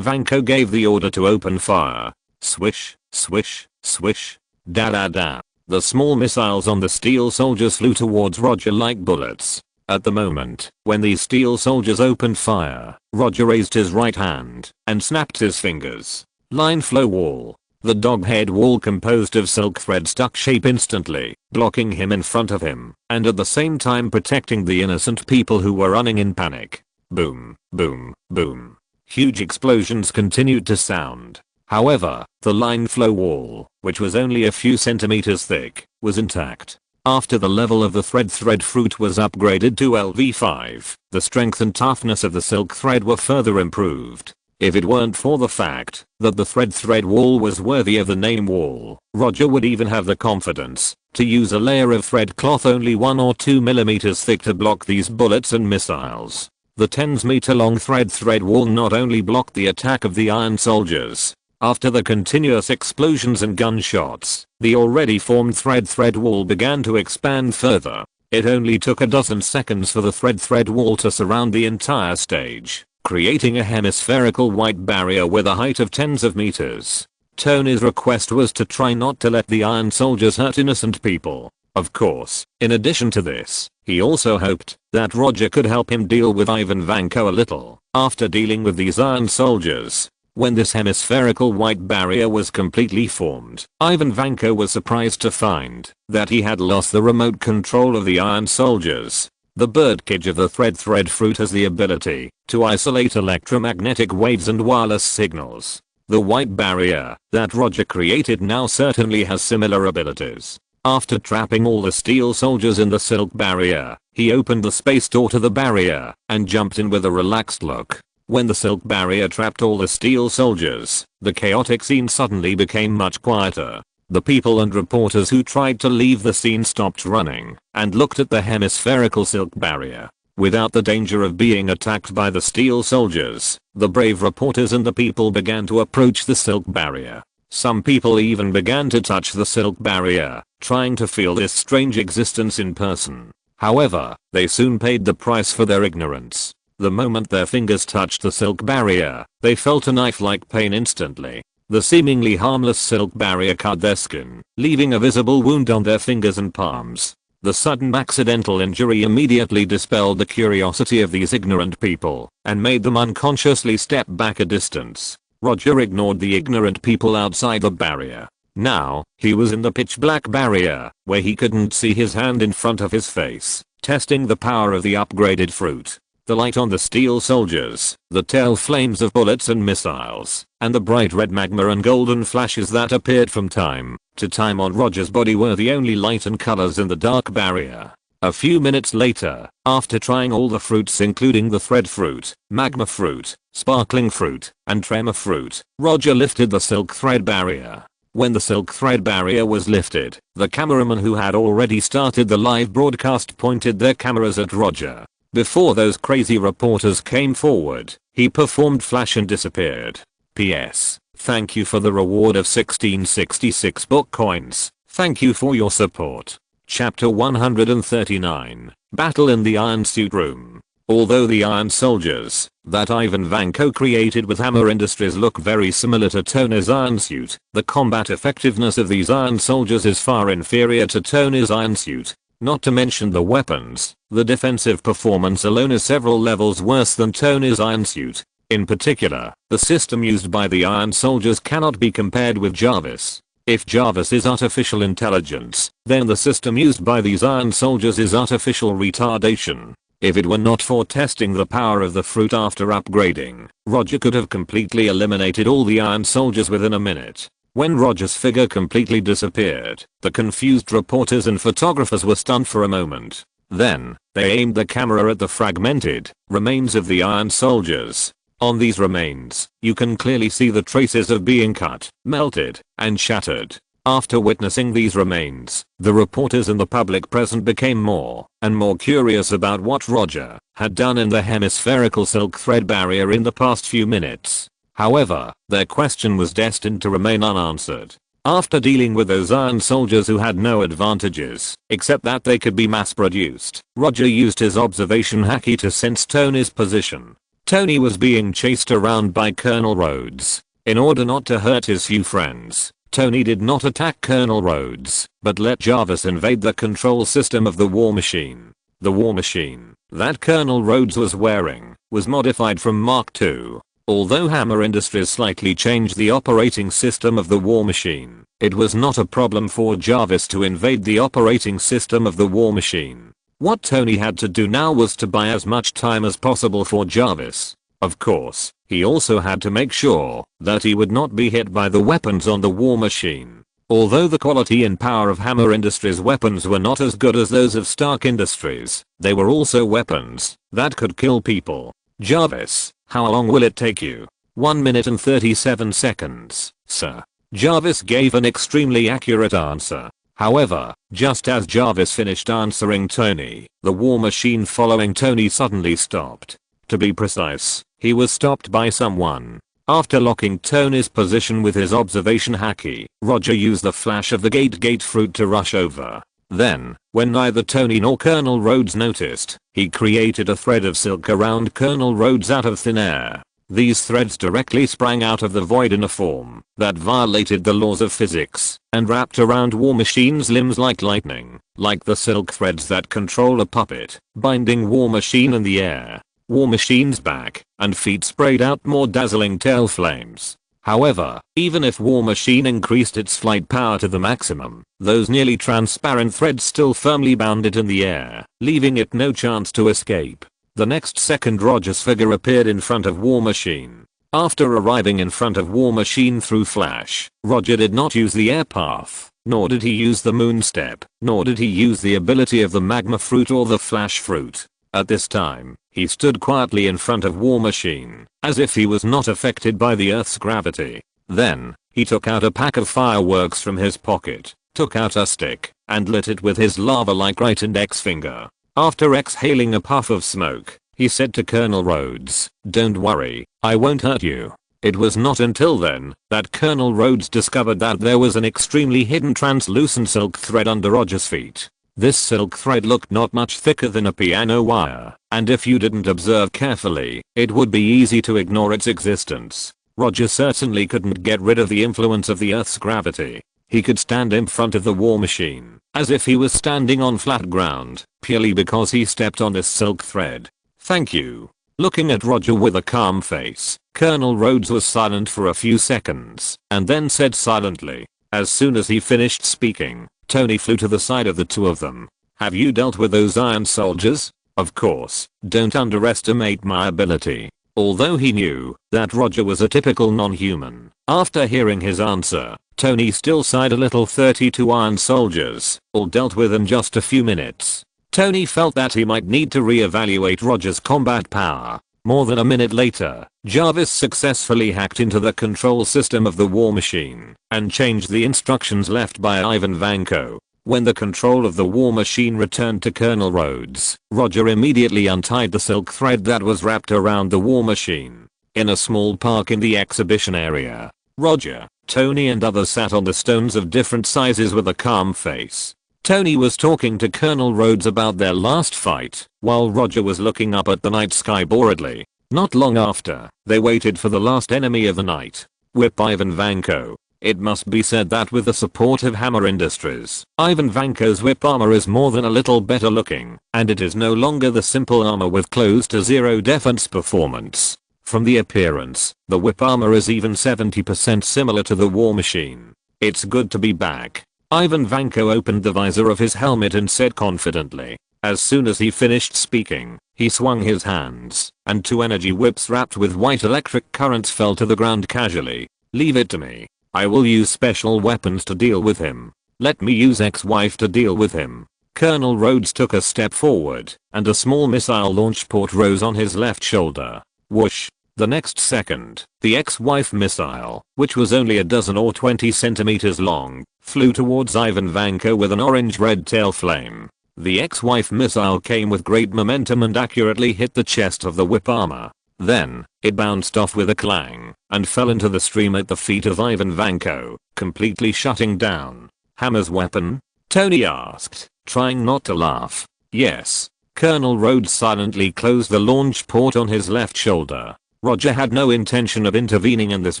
Vanko gave the order to open fire. Swish, swish, swish, da-da-da. The small missiles on the steel soldiers flew towards Roger like bullets. At the moment when these steel soldiers opened fire, Roger raised his right hand and snapped his fingers. Line flow wall. The dog-head wall composed of silk thread stuck shape instantly, blocking him in front of him, and at the same time protecting the innocent people who were running in panic. Boom, boom, boom. Huge explosions continued to sound. However, the line flow wall, which was only a few centimeters thick, was intact. After the level of the thread fruit was upgraded to LV5, the strength and toughness of the silk thread were further improved. If it weren't for the fact that the thread wall was worthy of the name wall, Roger would even have the confidence to use a layer of thread cloth only 1 or 2 millimeters thick to block these bullets and missiles. The 10-meter long thread wall not only blocked the attack of the Iron Soldiers. After the continuous explosions and gunshots, the already formed thread wall began to expand further. It only took a dozen seconds for the thread wall to surround the entire stage. creating a hemispherical white barrier with a height of tens of meters. Tony's request was to try not to let the Iron Soldiers hurt innocent people. Of course, in addition to this, he also hoped that Roger could help him deal with Ivan Vanko a little. After dealing with these Iron Soldiers, when this hemispherical white barrier was completely formed, Ivan Vanko was surprised to find that he had lost the remote control of the Iron Soldiers. The birdcage of the Thread Fruit has the ability to isolate electromagnetic waves and wireless signals. The white barrier that Roger created now certainly has similar abilities. After trapping all the steel soldiers in the silk barrier, he opened the space door to the barrier and jumped in with a relaxed look. When the silk barrier trapped all the steel soldiers, the chaotic scene suddenly became much quieter. The people and reporters who tried to leave the scene stopped running and looked at the hemispherical silk barrier. Without the danger of being attacked by the steel soldiers, the brave reporters and the people began to approach the silk barrier. Some people even began to touch the silk barrier, trying to feel this strange existence in person. However, they soon paid the price for their ignorance. The moment their fingers touched the silk barrier, they felt a knife-like pain instantly. The seemingly harmless silk barrier cut their skin, leaving a visible wound on their fingers and palms. The sudden accidental injury immediately dispelled the curiosity of these ignorant people and made them unconsciously step back a distance. Roger ignored the ignorant people outside the barrier. Now, he was in the pitch black barrier, where he couldn't see his hand in front of his face, testing the power of the upgraded fruit. The light on the steel soldiers, the tail flames of bullets and missiles, and the bright red magma and golden flashes that appeared from time to time on Roger's body were the only light and colors in the dark barrier. A few minutes later, after trying all the fruits including the thread fruit, magma fruit, sparkling fruit, and tremor fruit, Roger lifted the silk thread barrier. When the silk thread barrier was lifted, the cameraman who had already started the live broadcast pointed their cameras at Roger. Before those crazy reporters came forward, he performed flash and disappeared. P.S. Thank you for the reward of 1666 book coins. Thank you for your support. Chapter 139. Battle in the Iron Suit Room. Although the Iron Soldiers that Ivan Vanko created with Hammer Industries look very similar to Tony's Iron Suit, the combat effectiveness of these Iron Soldiers is far inferior to Tony's Iron Suit. Not to mention the weapons, the defensive performance alone is several levels worse than Tony's Iron Suit. In particular, the system used by the Iron Soldiers cannot be compared with Jarvis. If Jarvis is artificial intelligence, then the system used by these Iron Soldiers is artificial retardation. If it were not for testing the power of the fruit after upgrading, Roger could have completely eliminated all the Iron Soldiers within a minute. When Roger's figure completely disappeared, the confused reporters and photographers were stunned for a moment. Then, they aimed the camera at the fragmented remains of the Iron Soldiers. On these remains, you can clearly see the traces of being cut, melted, and shattered. After witnessing these remains, the reporters and the public present became more and more curious about what Roger had done in the hemispherical silk thread barrier in the past few minutes. However, their question was destined to remain unanswered. After dealing with those Iron Soldiers who had no advantages, except that they could be mass-produced, Roger used his observation haki to sense Tony's position. Tony was being chased around by Colonel Rhodes. In order not to hurt his few friends, Tony did not attack Colonel Rhodes, but let Jarvis invade the control system of the war machine. The war machine that Colonel Rhodes was wearing was modified from Mark II. Although Hammer Industries slightly changed the operating system of the war machine, it was not a problem for Jarvis to invade the operating system of the war machine. What Tony had to do now was to buy as much time as possible for Jarvis. Of course, he also had to make sure that he would not be hit by the weapons on the war machine. Although the quality and power of Hammer Industries weapons were not as good as those of Stark Industries, they were also weapons that could kill people. Jarvis, how long will it take you? 1 minute and 37 seconds, sir. Jarvis gave an extremely accurate answer. However, just as Jarvis finished answering Tony, the war machine following Tony suddenly stopped. To be precise, he was stopped by someone. After locking Tony's position with his observation haki, Roger used the flash of the gate fruit to rush over. Then, when neither Tony nor Colonel Rhodes noticed, he created a thread of silk around Colonel Rhodes out of thin air. These threads directly sprang out of the void in a form that violated the laws of physics and wrapped around War Machine's limbs like lightning, like the silk threads that control a puppet, binding War Machine in the air. War Machine's back and feet sprayed out more dazzling tail flames. However, even if War Machine increased its flight power to the maximum, those nearly transparent threads still firmly bound it in the air, leaving it no chance to escape. The next second Roger's figure appeared in front of War Machine. After arriving in front of War Machine through flash, Roger did not use the air path, nor did he use the moon step, nor did he use the ability of the magma fruit or the flash fruit. At this time, he stood quietly in front of War Machine, as if he was not affected by the Earth's gravity. Then, he took out a pack of fireworks from his pocket, took out a stick, and lit it with his lava-like right index finger. After exhaling a puff of smoke, he said to Colonel Rhodes, "Don't worry, I won't hurt you." It was not until then that Colonel Rhodes discovered that there was an extremely hidden translucent silk thread under Roger's feet. This silk thread looked not much thicker than a piano wire, and if you didn't observe carefully, it would be easy to ignore its existence. Roger certainly couldn't get rid of the influence of the Earth's gravity. He could stand in front of the War Machine, as if he was standing on flat ground, purely because he stepped on this silk thread. "Thank you." Looking at Roger with a calm face, Colonel Rhodes was silent for a few seconds, and then said silently, as soon as he finished speaking, Tony flew to the side of the two of them. "Have you dealt with those iron soldiers?" "Of course, don't underestimate my ability." Although he knew that Roger was a typical non-human, after hearing his answer, Tony still sighed a little. 32 iron soldiers, all dealt with in just a few minutes. Tony felt that he might need to re-evaluate Roger's combat power. More than a minute later, Jarvis successfully hacked into the control system of the War Machine and changed the instructions left by Ivan Vanko. When the control of the War Machine returned to Colonel Rhodes, Roger immediately untied the silk thread that was wrapped around the War Machine. In a small park in the exhibition area, Roger, Tony and others sat on the stones of different sizes with a calm face. Tony was talking to Colonel Rhodes about their last fight, while Roger was looking up at the night sky boredly. Not long after, they waited for the last enemy of the night. Whip Ivan Vanko. It must be said that with the support of Hammer Industries, Ivan Vanko's whip armor is more than a little better looking, and it is no longer the simple armor with close to zero defense performance. From the appearance, the whip armor is even 70% similar to the War Machine. "It's good to be back." Ivan Vanko opened the visor of his helmet and said confidently. As soon as he finished speaking, he swung his hands, and two energy whips wrapped with white electric currents fell to the ground casually. "Leave it to me. I will use special weapons to deal with him. Let me use ex-wife to deal with him." Colonel Rhodes took a step forward, and a small missile launch port rose on his left shoulder. Whoosh. The next second, the ex-wife missile, which was only a dozen or 20 centimeters long, flew towards Ivan Vanko with an orange-red tail flame. The ex-wife missile came with great momentum and accurately hit the chest of the whip armor. Then, it bounced off with a clang and fell into the stream at the feet of Ivan Vanko, completely shutting down. "Hammer's weapon?" Tony asked, trying not to laugh. "Yes." Colonel Rhodes silently closed the launch port on his left shoulder. Roger had no intention of intervening in this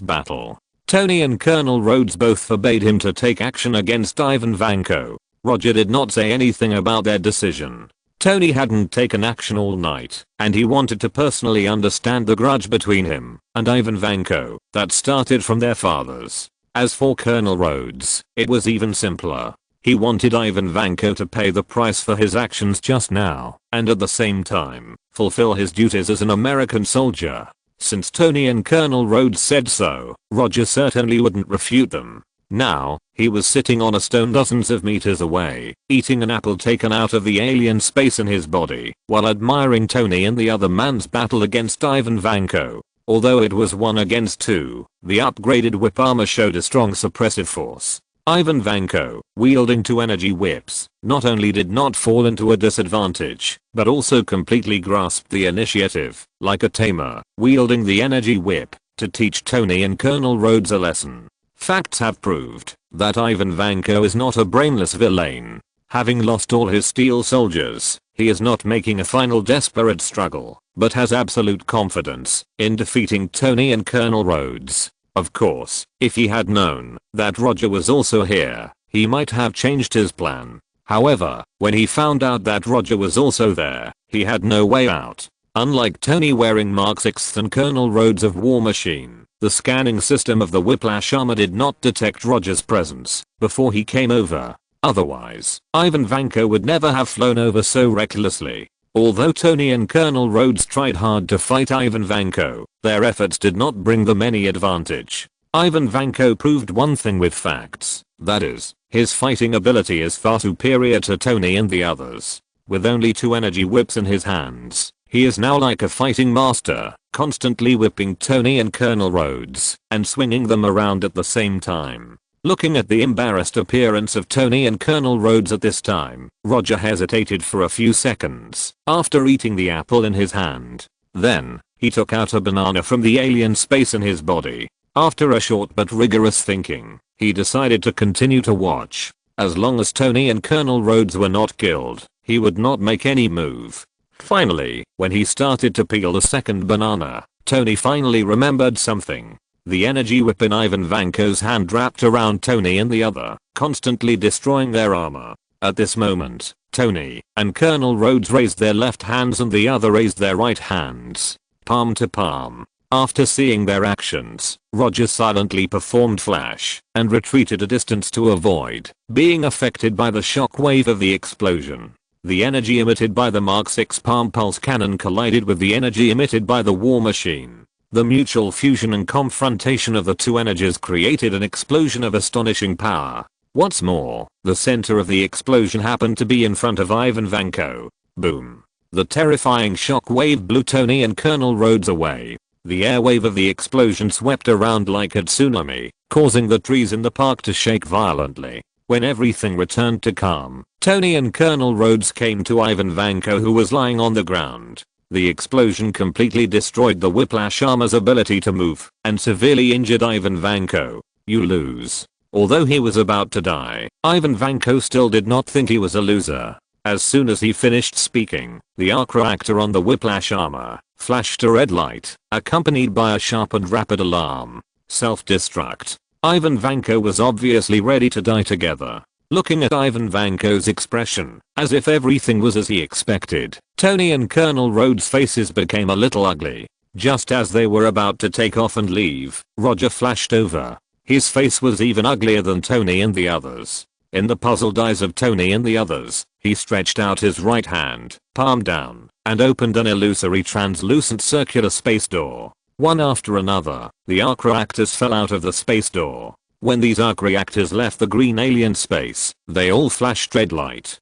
battle. Tony and Colonel Rhodes both forbade him to take action against Ivan Vanko. Roger did not say anything about their decision. Tony hadn't taken action all night, and he wanted to personally understand the grudge between him and Ivan Vanko that started from their fathers. As for Colonel Rhodes, it was even simpler. He wanted Ivan Vanko to pay the price for his actions just now, and at the same time, fulfill his duties as an American soldier. Since Tony and Colonel Rhodes said so, Roger certainly wouldn't refute them. Now, he was sitting on a stone dozens of meters away, eating an apple taken out of the alien space in his body, while admiring Tony and the other man's battle against Ivan Vanko. Although it was 1 against 2, the upgraded whip armor showed a strong suppressive force. Ivan Vanko, wielding 2 energy whips, not only did not fall into a disadvantage, but also completely grasped the initiative, like a tamer, wielding the energy whip, to teach Tony and Colonel Rhodes a lesson. Facts have proved that Ivan Vanko is not a brainless villain. Having lost all his steel soldiers, he is not making a final desperate struggle, but has absolute confidence in defeating Tony and Colonel Rhodes. Of course, if he had known that Roger was also here, he might have changed his plan. However, when he found out that Roger was also there, he had no way out. Unlike Tony wearing Mark 6 and Colonel Rhodes of War Machine, the scanning system of the Whiplash armor did not detect Roger's presence before he came over. Otherwise, Ivan Vanko would never have flown over so recklessly. Although Tony and Colonel Rhodes tried hard to fight Ivan Vanko, their efforts did not bring them any advantage. Ivan Vanko proved one thing with facts, that is, his fighting ability is far superior to Tony and the others. With only 2 energy whips in his hands, he is now like a fighting master, constantly whipping Tony and Colonel Rhodes and swinging them around at the same time. Looking at the embarrassed appearance of Tony and Colonel Rhodes at this time, Roger hesitated for a few seconds after eating the apple in his hand. Then, he took out a banana from the alien space in his body. After a short but rigorous thinking, he decided to continue to watch. As long as Tony and Colonel Rhodes were not killed, he would not make any move. Finally, when he started to peel the second banana, Tony finally remembered something. The energy whip in Ivan Vanko's hand wrapped around Tony and the other, constantly destroying their armor. At this moment, Tony and Colonel Rhodes raised their left hands and the other raised their right hands, palm to palm. After seeing their actions, Roger silently performed flash and retreated a distance to avoid being affected by the shock wave of the explosion. The energy emitted by the Mark 6 palm pulse cannon collided with the energy emitted by the War Machine. The mutual fusion and confrontation of the 2 energies created an explosion of astonishing power. What's more, the center of the explosion happened to be in front of Ivan Vanko. Boom. The terrifying shock wave blew Tony and Colonel Rhodes away. The airwave of the explosion swept around like a tsunami, causing the trees in the park to shake violently. When everything returned to calm, Tony and Colonel Rhodes came to Ivan Vanko, who was lying on the ground. The explosion completely destroyed the Whiplash armor's ability to move and severely injured Ivan Vanko. You lose. Although he was about to die, Ivan Vanko still did not think he was a loser. As soon as he finished speaking, the arc reactor on the Whiplash armor flashed a red light, accompanied by a sharp and rapid alarm. Self-destruct. Ivan Vanko was obviously ready to die together. Looking at Ivan Vanko's expression, as if everything was as he expected, Tony and Colonel Rhodes' faces became a little ugly. Just as they were about to take off and leave, Roger flashed over. His face was even uglier than Tony and the others. In the puzzled eyes of Tony and the others, he stretched out his right hand, palm down, and opened an illusory translucent circular space door. One after another, the arc reactors fell out of the space door. When these arc reactors left the green alien space, they all flashed red light.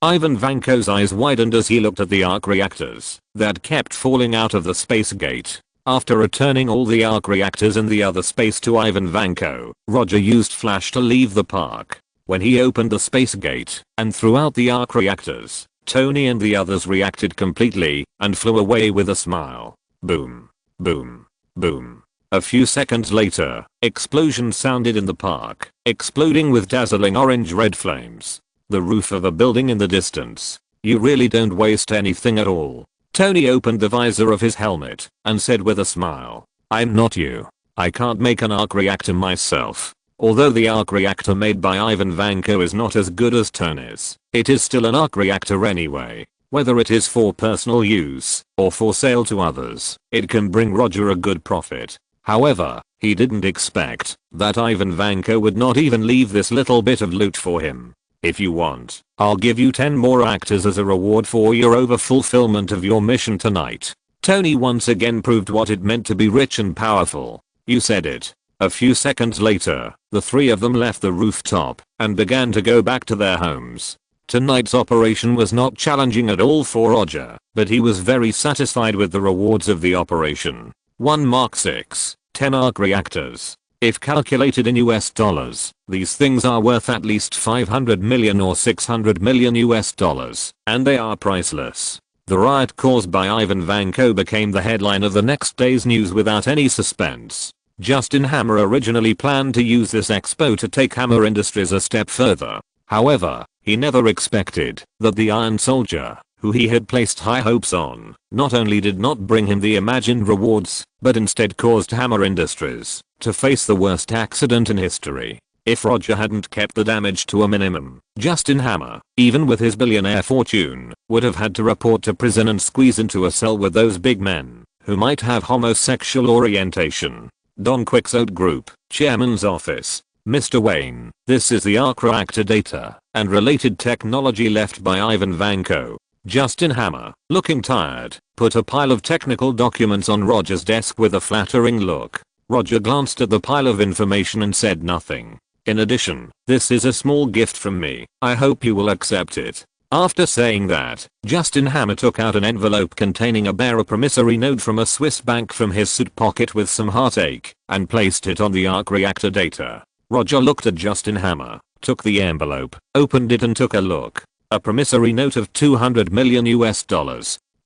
Ivan Vanko's eyes widened as he looked at the arc reactors that kept falling out of the space gate. After returning all the arc reactors in the other space to Ivan Vanko, Roger used flash to leave the park. When he opened the space gate and threw out the arc reactors, Tony and the others reacted completely and flew away with a smile. Boom. Boom. Boom. A few seconds later, explosions sounded in the park, exploding with dazzling orange-red flames. The roof of a building in the distance. You really don't waste anything at all. Tony opened the visor of his helmet and said with a smile, I'm not you. I can't make an arc reactor myself. Although the arc reactor made by Ivan Vanko is not as good as Tony's, it is still an arc reactor anyway. Whether it is for personal use or for sale to others, it can bring Roger a good profit. However, he didn't expect that Ivan Vanko would not even leave this little bit of loot for him. If you want, I'll give you 10 more actors as a reward for your over-fulfillment of your mission tonight. Tony once again proved what it meant to be rich and powerful. You said it. A few seconds later, the 3 of them left the rooftop and began to go back to their homes. Tonight's operation was not challenging at all for Roger, but he was very satisfied with the rewards of the operation. 1 Mark 6, 10 arc reactors. If calculated in US dollars, these things are worth at least 500 million or 600 million US dollars, and they are priceless. The riot caused by Ivan Vanko became the headline of the next day's news without any suspense. Justin Hammer originally planned to use this expo to take Hammer Industries a step further. However, He never expected that the Iron Soldier, who he had placed high hopes on, not only did not bring him the imagined rewards, but instead caused Hammer Industries to face the worst accident in history. If Roger hadn't kept the damage to a minimum, Justin Hammer, even with his billionaire fortune, would have had to report to prison and squeeze into a cell with those big men, who might have homosexual orientation. Don Quixote Group, Chairman's Office. Mr. Wayne, this is the arc reactor data and related technology left by Ivan Vanko. Justin Hammer, looking tired, put a pile of technical documents on Roger's desk with a flattering look. Roger glanced at the pile of information and said nothing. In addition, this is a small gift from me. I hope you will accept it. After saying that, Justin Hammer took out an envelope containing a bare promissory note from a Swiss bank from his suit pocket with some heartache, and placed it on the arc reactor data. Roger looked at Justin Hammer, took the envelope, opened it and took a look. A promissory note of $200 million US.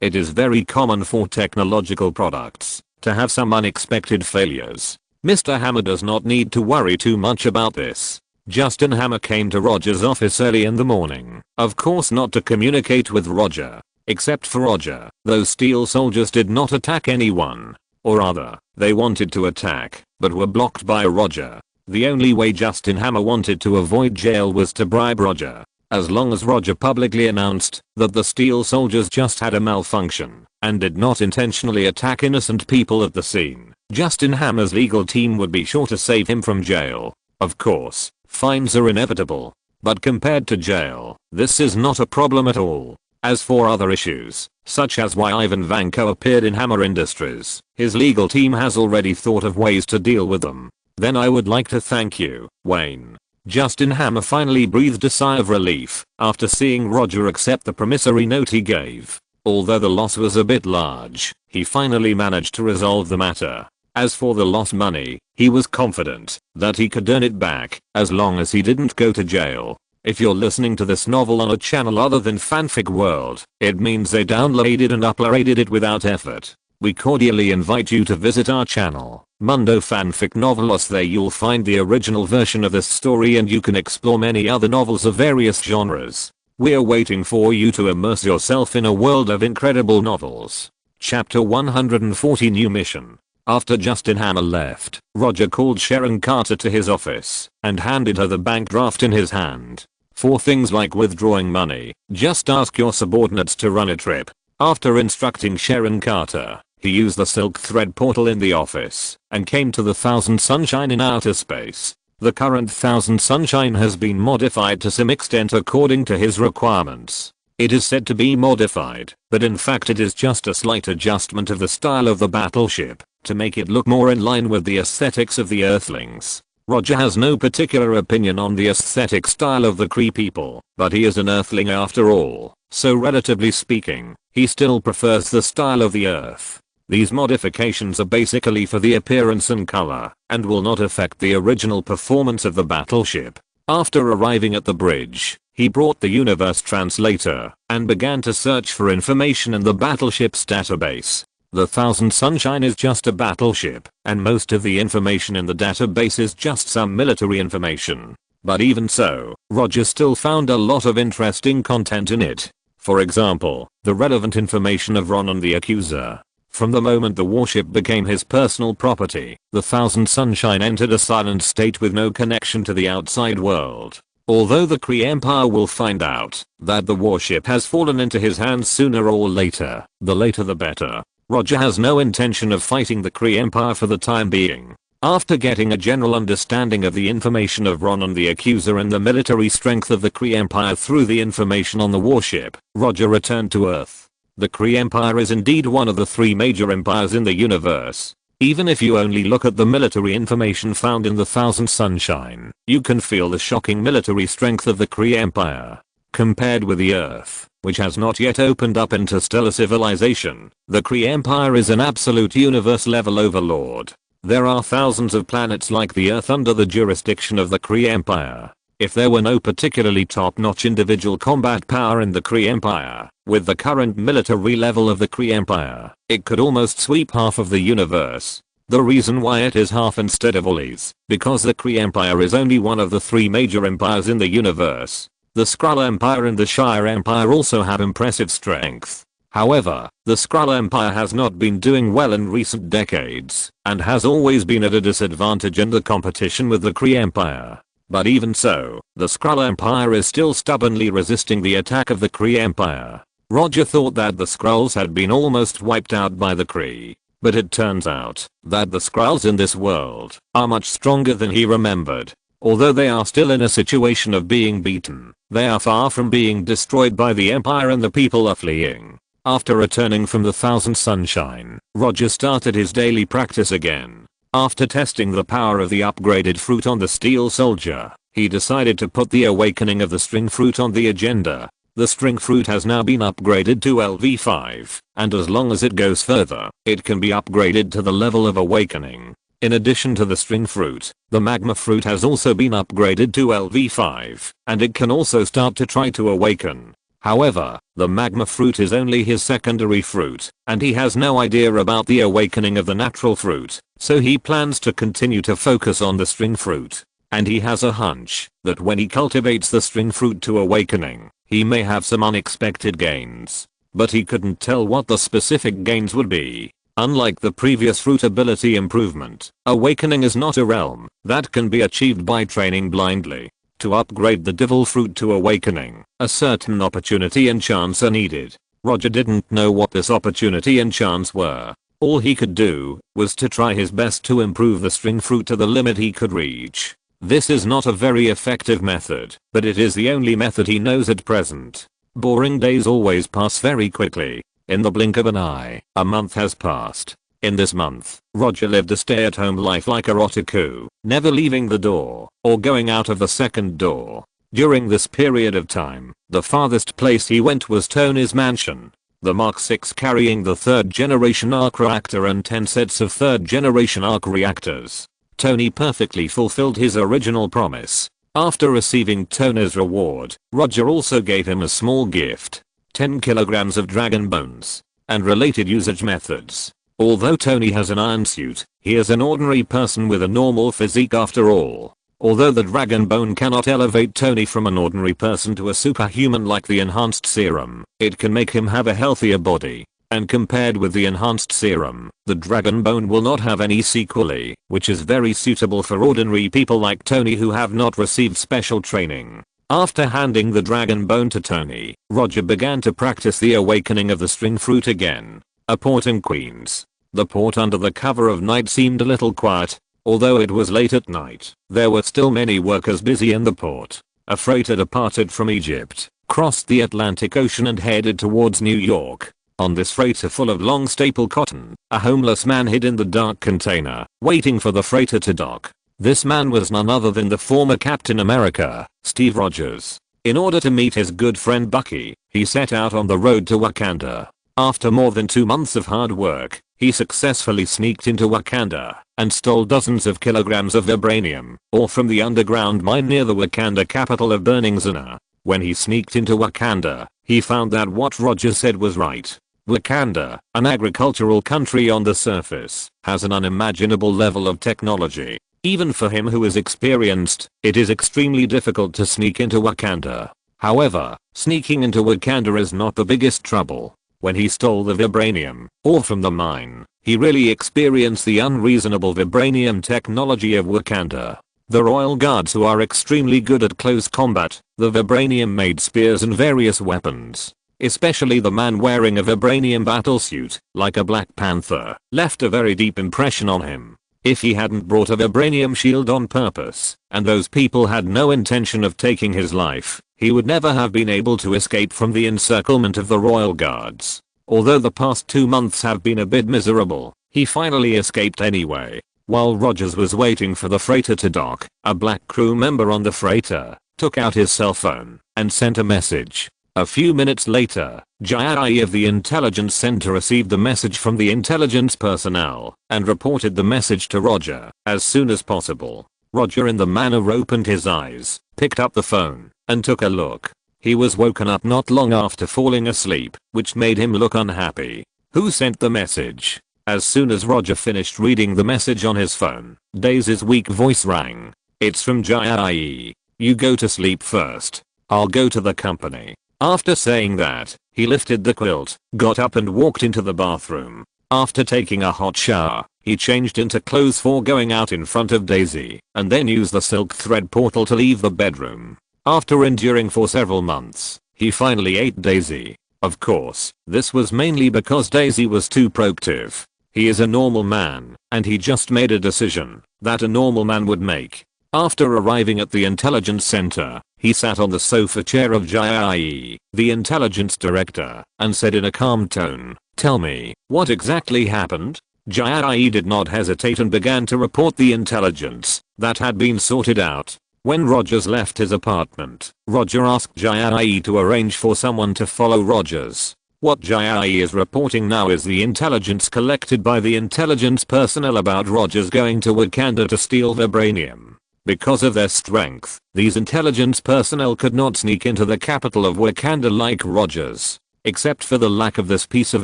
It is very common for technological products to have some unexpected failures. Mr. Hammer does not need to worry too much about this. Justin Hammer came to Roger's office early in the morning, of course not to communicate with Roger. Except for Roger, those steel soldiers did not attack anyone. Or rather, they wanted to attack, but were blocked by Roger. The only way Justin Hammer wanted to avoid jail was to bribe Roger. As long as Roger publicly announced that the steel soldiers just had a malfunction and did not intentionally attack innocent people at the scene, Justin Hammer's legal team would be sure to save him from jail. Of course, fines are inevitable, but compared to jail, this is not a problem at all. As for other issues, such as why Ivan Vanko appeared in Hammer Industries, his legal team has already thought of ways to deal with them. Then I would like to thank you, Wayne. Justin Hammer finally breathed a sigh of relief after seeing Roger accept the promissory note he gave. Although the loss was a bit large, he finally managed to resolve the matter. As for the lost money, he was confident that he could earn it back as long as he didn't go to jail. If you're listening to this novel on a channel other than Fanfic World, it means they downloaded and uploaded it without effort. We cordially invite you to visit our channel, Mundo Fanfic Novelos. There you'll find the original version of this story and you can explore many other novels of various genres. We're waiting for you to immerse yourself in a world of incredible novels. Chapter 140 New Mission. After Justin Hammer left, Roger called Sharon Carter to his office and handed her the bank draft in his hand. For things like withdrawing money, just ask your subordinates to run a trip. After instructing Sharon Carter, he used the silk thread portal in the office and came to the Thousand Sunshine in outer space. The current Thousand Sunshine has been modified to some extent according to his requirements. It is said to be modified, but in fact it is just a slight adjustment of the style of the battleship to make it look more in line with the aesthetics of the Earthlings. Roger has no particular opinion on the aesthetic style of the Kree people, but he is an Earthling after all, so relatively speaking, he still prefers the style of the Earth. These modifications are basically for the appearance and color, and will not affect the original performance of the battleship. After arriving at the bridge, he brought the universe translator and began to search for information in the battleship's database. The Thousand Sunshine is just a battleship, and most of the information in the database is just some military information. But even so, Roger still found a lot of interesting content in it. For example, the relevant information of Ronan the Accuser. From the moment the warship became his personal property, the Thousand Sunshine entered a silent state with no connection to the outside world. Although the Kree Empire will find out that the warship has fallen into his hands sooner or later, the later the better. Roger has no intention of fighting the Kree Empire for the time being. After getting a general understanding of the information of Ronan the Accuser and the military strength of the Kree Empire through the information on the warship, Roger returned to Earth. The Kree Empire is indeed one of the three major empires in the universe. Even if you only look at the military information found in the Thousand Sunshine, you can feel the shocking military strength of the Kree Empire. Compared with the Earth, which has not yet opened up interstellar civilization, the Kree Empire is an absolute universe-level overlord. There are thousands of planets like the Earth under the jurisdiction of the Kree Empire. If there were no particularly top-notch individual combat power in the Kree Empire, with the current military level of the Kree Empire, it could almost sweep half of the universe. The reason why it is half instead of all is because the Kree Empire is only one of the three major empires in the universe. The Skrull Empire and the Shire Empire also have impressive strength. However, the Skrull Empire has not been doing well in recent decades, and has always been at a disadvantage in the competition with the Kree Empire. But even so, the Skrull Empire is still stubbornly resisting the attack of the Kree Empire. Roger thought that the Skrulls had been almost wiped out by the Kree, but it turns out that the Skrulls in this world are much stronger than he remembered. Although they are still in a situation of being beaten, they are far from being destroyed by the Empire and the people are fleeing. After returning from the Thousand Sunshine, Roger started his daily practice again. After testing the power of the upgraded fruit on the Steel Soldier, he decided to put the awakening of the String Fruit on the agenda. The String Fruit has now been upgraded to LV5, and as long as it goes further, it can be upgraded to the level of awakening. In addition to the String Fruit, the Magma Fruit has also been upgraded to LV5, and it can also start to try to awaken. However, the Magma Fruit is only his secondary fruit, and he has no idea about the awakening of the natural fruit, so he plans to continue to focus on the String Fruit. And he has a hunch that when he cultivates the String Fruit to awakening, he may have some unexpected gains. But he couldn't tell what the specific gains would be. Unlike the previous fruit ability improvement, awakening is not a realm that can be achieved by training blindly. To upgrade the Devil Fruit to awakening, a certain opportunity and chance are needed. Roger didn't know what this opportunity and chance were. All he could do was to try his best to improve the String Fruit to the limit he could reach. This is not a very effective method, but it is the only method he knows at present. Boring days always pass very quickly. In the blink of an eye, a month has passed. In this month, Roger lived a stay-at-home life like a otaku, never leaving the door, or going out of the second door. During this period of time, the farthest place he went was Tony's mansion. The Mark VI carrying the 3rd generation arc reactor and 10 sets of 3rd generation arc reactors. Tony perfectly fulfilled his original promise. After receiving Tony's reward, Roger also gave him a small gift. 10 kilograms of dragon bones, and related usage methods. Although Tony has an iron suit, he is an ordinary person with a normal physique after all. Although the dragon bone cannot elevate Tony from an ordinary person to a superhuman like the enhanced serum, it can make him have a healthier body. And compared with the enhanced serum, the dragon bone will not have any sequelae, which is very suitable for ordinary people like Tony who have not received special training. After handing the dragon bone to Tony, Roger began to practice the awakening of the String Fruit again. A port in Queens. The port under the cover of night seemed a little quiet. Although it was late at night, there were still many workers busy in the port. A freighter departed from Egypt, crossed the Atlantic Ocean and headed towards New York. On this freighter full of long staple cotton, a homeless man hid in the dark container, waiting for the freighter to dock. This man was none other than the former Captain America, Steve Rogers. In order to meet his good friend Bucky, he set out on the road to Wakanda. After more than 2 months of hard work, he successfully sneaked into Wakanda and stole dozens of kilograms of vibranium, ore from the underground mine near the Wakanda capital of Burning Zana. When he sneaked into Wakanda, he found that what Roger said was right. Wakanda, an agricultural country on the surface, has an unimaginable level of technology. Even for him who is experienced, it is extremely difficult to sneak into Wakanda. However, sneaking into Wakanda is not the biggest trouble. When he stole the vibranium, ore from the mine, he really experienced the unreasonable vibranium technology of Wakanda. The royal guards who are extremely good at close combat, the vibranium made spears and various weapons. Especially the man wearing a vibranium battlesuit, like a Black Panther, left a very deep impression on him. If he hadn't brought a vibranium shield on purpose, and those people had no intention of taking his life, he would never have been able to escape from the encirclement of the royal guards. Although the past 2 months have been a bit miserable, he finally escaped anyway. While Rogers was waiting for the freighter to dock, a black crew member on the freighter took out his cell phone and sent a message. A few minutes later, Jai of the intelligence center received the message from the intelligence personnel and reported the message to Roger as soon as possible. Roger in the manner opened his eyes, picked up the phone, and took a look. He was woken up not long after falling asleep, which made him look unhappy. Who sent the message? As soon as Roger finished reading the message on his phone, Daisy's weak voice rang. It's from Jai. You go to sleep first. I'll go to the company. After saying that, he lifted the quilt, got up and walked into the bathroom. After taking a hot shower, he changed into clothes for going out in front of Daisy, and then used the silk thread portal to leave the bedroom. After enduring for several months, he finally ate Daisy. Of course, this was mainly because Daisy was too proactive. He is a normal man, and he just made a decision that a normal man would make. After arriving at the intelligence center, he sat on the sofa chair of Jai, the intelligence director, and said in a calm tone, "Tell me, what exactly happened?" Jai did not hesitate and began to report the intelligence that had been sorted out. When Rogers left his apartment, Roger asked Jai to arrange for someone to follow Rogers. What Jai is reporting now is the intelligence collected by the intelligence personnel about Rogers going to Wakanda to steal vibranium. Because of their strength, these intelligence personnel could not sneak into the capital of Wakanda like Rogers. Except for the lack of this piece of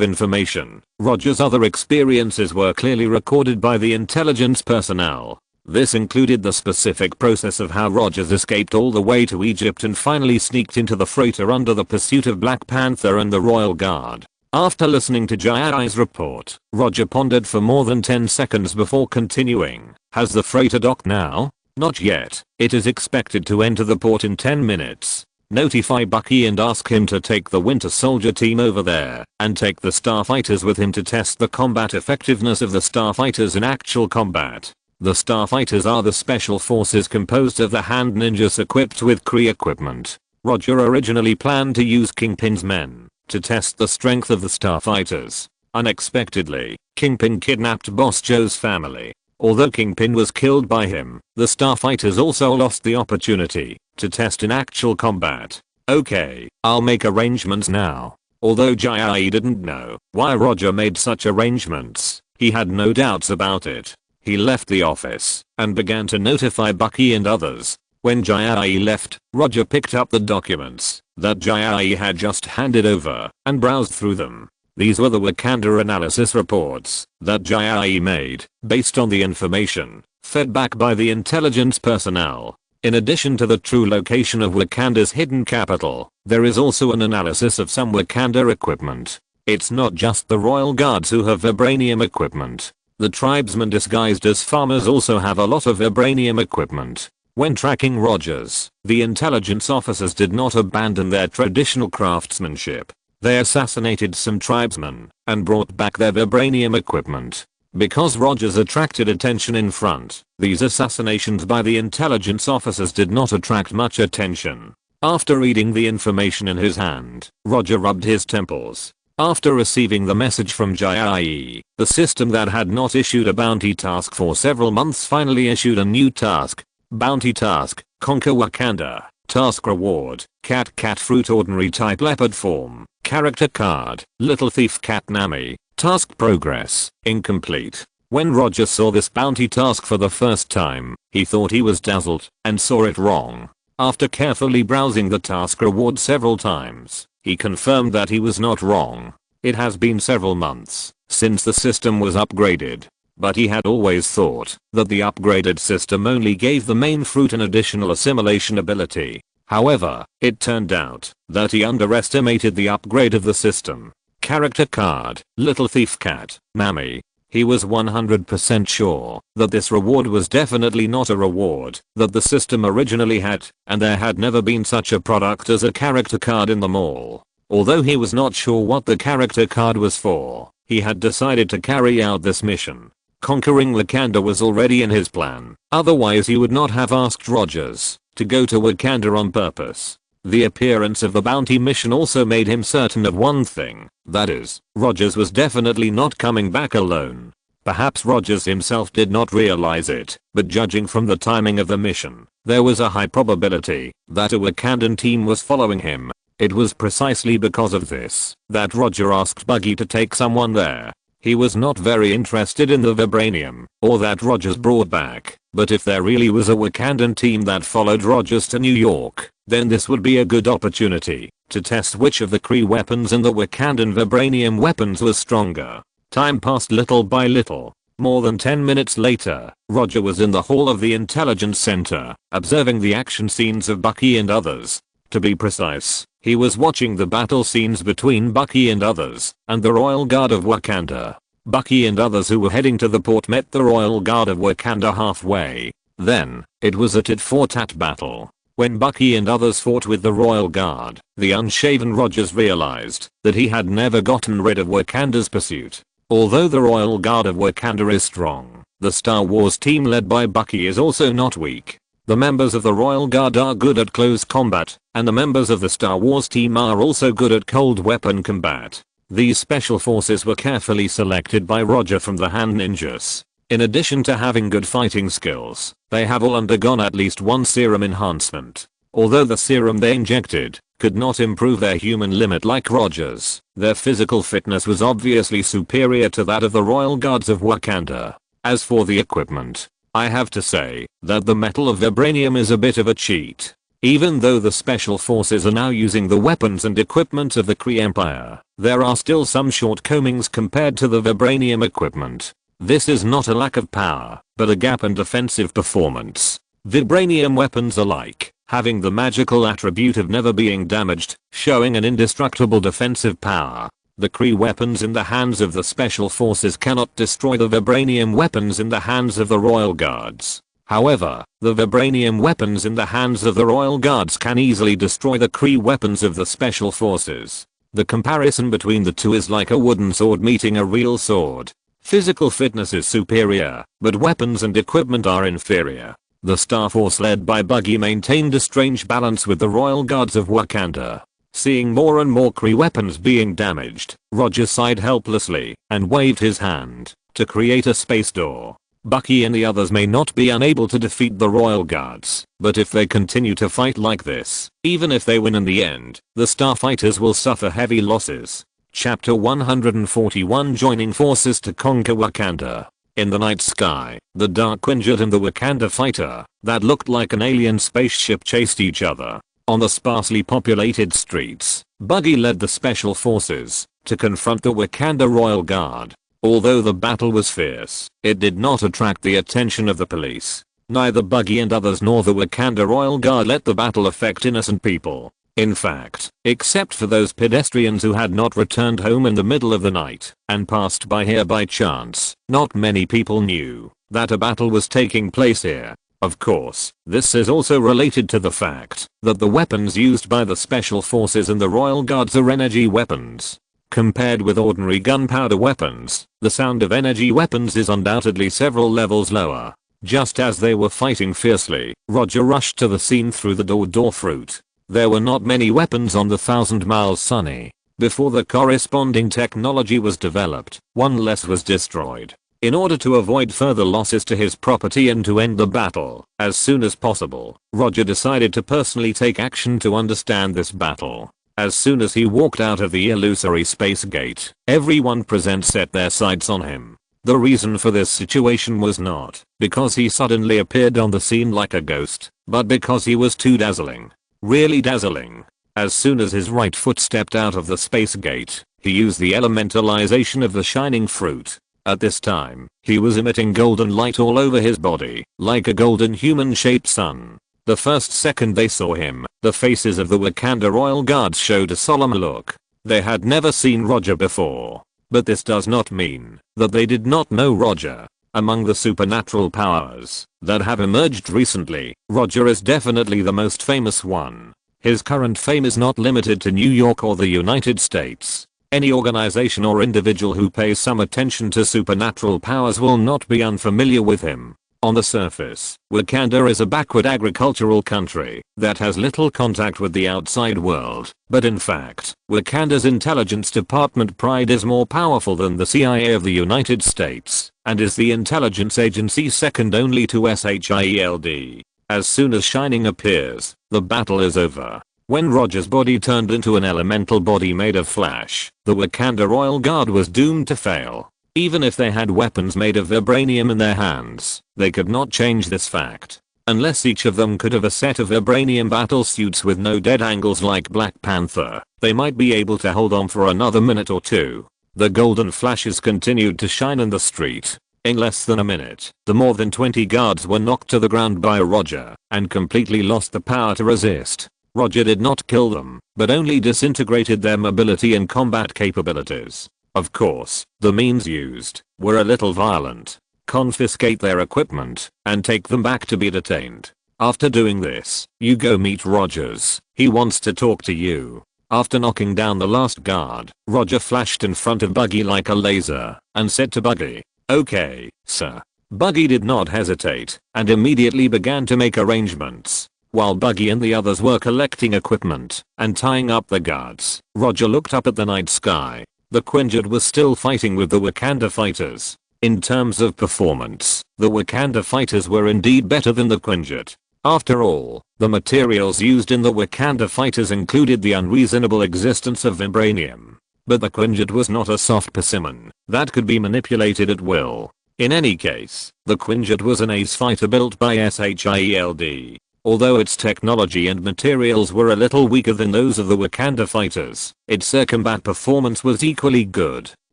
information, Rogers' other experiences were clearly recorded by the intelligence personnel. This included the specific process of how Rogers escaped all the way to Egypt and finally sneaked into the freighter under the pursuit of Black Panther and the Royal Guard. After listening to Jai's report, Roger pondered for more than 10 seconds before continuing. Has the freighter docked now? Not yet. It is expected to enter the port in 10 minutes. Notify Bucky and ask him to take the Winter Soldier team over there and take the starfighters with him to test the combat effectiveness of the starfighters in actual combat. The starfighters are the special forces composed of the hand ninjas equipped with Kree equipment. Roger originally planned to use Kingpin's men to test the strength of the starfighters. Unexpectedly, Kingpin kidnapped Boss Joe's family. Although Kingpin was killed by him, the starfighters also lost the opportunity to test in actual combat. Okay, I'll make arrangements now. Although Jai didn't know why Roger made such arrangements, he had no doubts about it. He left the office and began to notify Bucky and others. When Jai left, Roger picked up the documents that Jai had just handed over and browsed through them. These were the Wakanda analysis reports that Jai made based on the information fed back by the intelligence personnel. In addition to the true location of Wakanda's hidden capital, there is also an analysis of some Wakanda equipment. It's not just the Royal Guards who have vibranium equipment. The tribesmen disguised as farmers also have a lot of vibranium equipment. When tracking Rogers, the intelligence officers did not abandon their traditional craftsmanship. They assassinated some tribesmen and brought back their vibranium equipment. Because Rogers attracted attention in front, these assassinations by the intelligence officers did not attract much attention. After reading the information in his hand, Roger rubbed his temples. After receiving the message from Jai, the system that had not issued a bounty task for several months finally issued a new task. Bounty task, conquer Wakanda. Task reward, cat fruit ordinary type leopard form. Character card, little thief cat Nami. Task progress, incomplete. When Roger saw this bounty task for the first time, he thought he was dazzled and saw it wrong. After carefully browsing the task reward several times, he confirmed that he was not wrong. It has been several months since the system was upgraded, but he had always thought that the upgraded system only gave the main fruit an additional assimilation ability. However, it turned out that he underestimated the upgrade of the system. Character card, little thief cat, Nami. He was 100% sure that this reward was definitely not a reward that the system originally had, and there had never been such a product as a character card in the mall. Although he was not sure what the character card was for, he had decided to carry out this mission. Conquering Wakanda was already in his plan, otherwise he would not have asked Rogers to go to Wakanda on purpose. The appearance of the bounty mission also made him certain of one thing, that is, Rogers was definitely not coming back alone. Perhaps Rogers himself did not realize it, but judging from the timing of the mission, there was a high probability that a Wakandan team was following him. It was precisely because of this that Roger asked Bucky to take someone there. He was not very interested in the vibranium, or that Rogers brought back, but if there really was a Wakandan team that followed Rogers to New York, then this would be a good opportunity to test which of the Kree weapons and the Wakandan vibranium weapons was stronger. Time passed little by little. More than 10 minutes later, Roger was in the hall of the intelligence center, observing the action scenes of Bucky and others. To be precise, he was watching the battle scenes between Bucky and others, and the Royal Guard of Wakanda. Bucky and others who were heading to the port met the Royal Guard of Wakanda halfway. Then, it was a tit-for-tat battle. When Bucky and others fought with the Royal Guard, the unshaven Rogers realized that he had never gotten rid of Wakanda's pursuit. Although the Royal Guard of Wakanda is strong, the Star Wars team led by Bucky is also not weak. The members of the Royal Guard are good at close combat, and the members of the Star Wars team are also good at cold weapon combat. These special forces were carefully selected by Roger from the hand ninjas. In addition to having good fighting skills, they have all undergone at least one serum enhancement. Although the serum they injected could not improve their human limit like Roger's, their physical fitness was obviously superior to that of the Royal Guards of Wakanda. As for the equipment, I have to say that the metal of vibranium is a bit of a cheat. Even though the special forces are now using the weapons and equipment of the Kree Empire, there are still some shortcomings compared to the vibranium equipment. This is not a lack of power, but a gap in defensive performance. Vibranium weapons are like having the magical attribute of never being damaged, showing an indestructible defensive power. The Kree weapons in the hands of the special forces cannot destroy the vibranium weapons in the hands of the Royal Guards. However, the vibranium weapons in the hands of the Royal Guards can easily destroy the Kree weapons of the special forces. The comparison between the two is like a wooden sword meeting a real sword. Physical fitness is superior, but weapons and equipment are inferior. The Star Force led by Bucky maintained a strange balance with the Royal Guards of Wakanda. Seeing more and more Kree weapons being damaged, Roger sighed helplessly and waved his hand to create a space door. Bucky and the others may not be unable to defeat the Royal Guards, but if they continue to fight like this, even if they win in the end, the Starfighters will suffer heavy losses. Chapter 141 Joining Forces to Conquer Wakanda. In the night sky, the Dark Injured and the Wakanda fighter that looked like an alien spaceship chased each other. On the sparsely populated streets, Bucky led the special forces to confront the Wakanda Royal Guard. Although the battle was fierce, it did not attract the attention of the police. Neither Bucky and others nor the Wakanda Royal Guard let the battle affect innocent people. In fact, except for those pedestrians who had not returned home in the middle of the night and passed by here by chance, not many people knew that a battle was taking place here. Of course, this is also related to the fact that the weapons used by the special forces and the Royal Guards are energy weapons. Compared with ordinary gunpowder weapons, the sound of energy weapons is undoubtedly several levels lower. Just as they were fighting fiercely, Roger rushed to the scene through the door Fruit. There were not many weapons on the Thousand Miles Sunny. Before the corresponding technology was developed, one less was destroyed. In order to avoid further losses to his property and to end the battle as soon as possible, Roger decided to personally take action to understand this battle. As soon as he walked out of the illusory space gate, everyone present set their sights on him. The reason for this situation was not because he suddenly appeared on the scene like a ghost, but because he was too dazzling. Really dazzling. As soon as his right foot stepped out of the space gate, he used the elementalization of the shining fruit. At this time, he was emitting golden light all over his body, like a golden human-shaped sun. The first second they saw him, the faces of the Wakanda Royal Guards showed a solemn look. They had never seen Roger before. But this does not mean that they did not know Roger. Among the supernatural powers that have emerged recently, Roger is definitely the most famous one. His current fame is not limited to New York or the United States. Any organization or individual who pays some attention to supernatural powers will not be unfamiliar with him. On the surface, Wakanda is a backward agricultural country that has little contact with the outside world, but in fact, Wakanda's intelligence department pride is more powerful than the CIA of the United States, and is the intelligence agency second only to SHIELD. As soon as Shining appears, the battle is over. When Roger's body turned into an elemental body made of flash, the Wakanda Royal Guard was doomed to fail. Even if they had weapons made of vibranium in their hands, they could not change this fact. Unless each of them could have a set of vibranium battle suits with no dead angles like Black Panther, they might be able to hold on for another minute or two. The golden flashes continued to shine in the street. In less than a minute, the more than 20 guards were knocked to the ground by Roger and completely lost the power to resist. Roger did not kill them, but only disintegrated their mobility and combat capabilities. Of course, the means used were a little violent. Confiscate their equipment and take them back to be detained. After doing this, you go meet Rogers. He wants to talk to you. After knocking down the last guard, Roger flashed in front of Buggy like a laser and said to Buggy, "Okay, sir." Buggy did not hesitate and immediately began to make arrangements. While Buggy and the others were collecting equipment and tying up the guards, Roger looked up at the night sky. The Quinjet was still fighting with the Wakanda fighters. In terms of performance, the Wakanda fighters were indeed better than the Quinjet. After all, the materials used in the Wakanda fighters included the unreasonable existence of vibranium. But the Quinjet was not a soft persimmon that could be manipulated at will. In any case, the Quinjet was an ace fighter built by SHIELD. Although its technology and materials were a little weaker than those of the Wakanda fighters, its combat performance was equally good.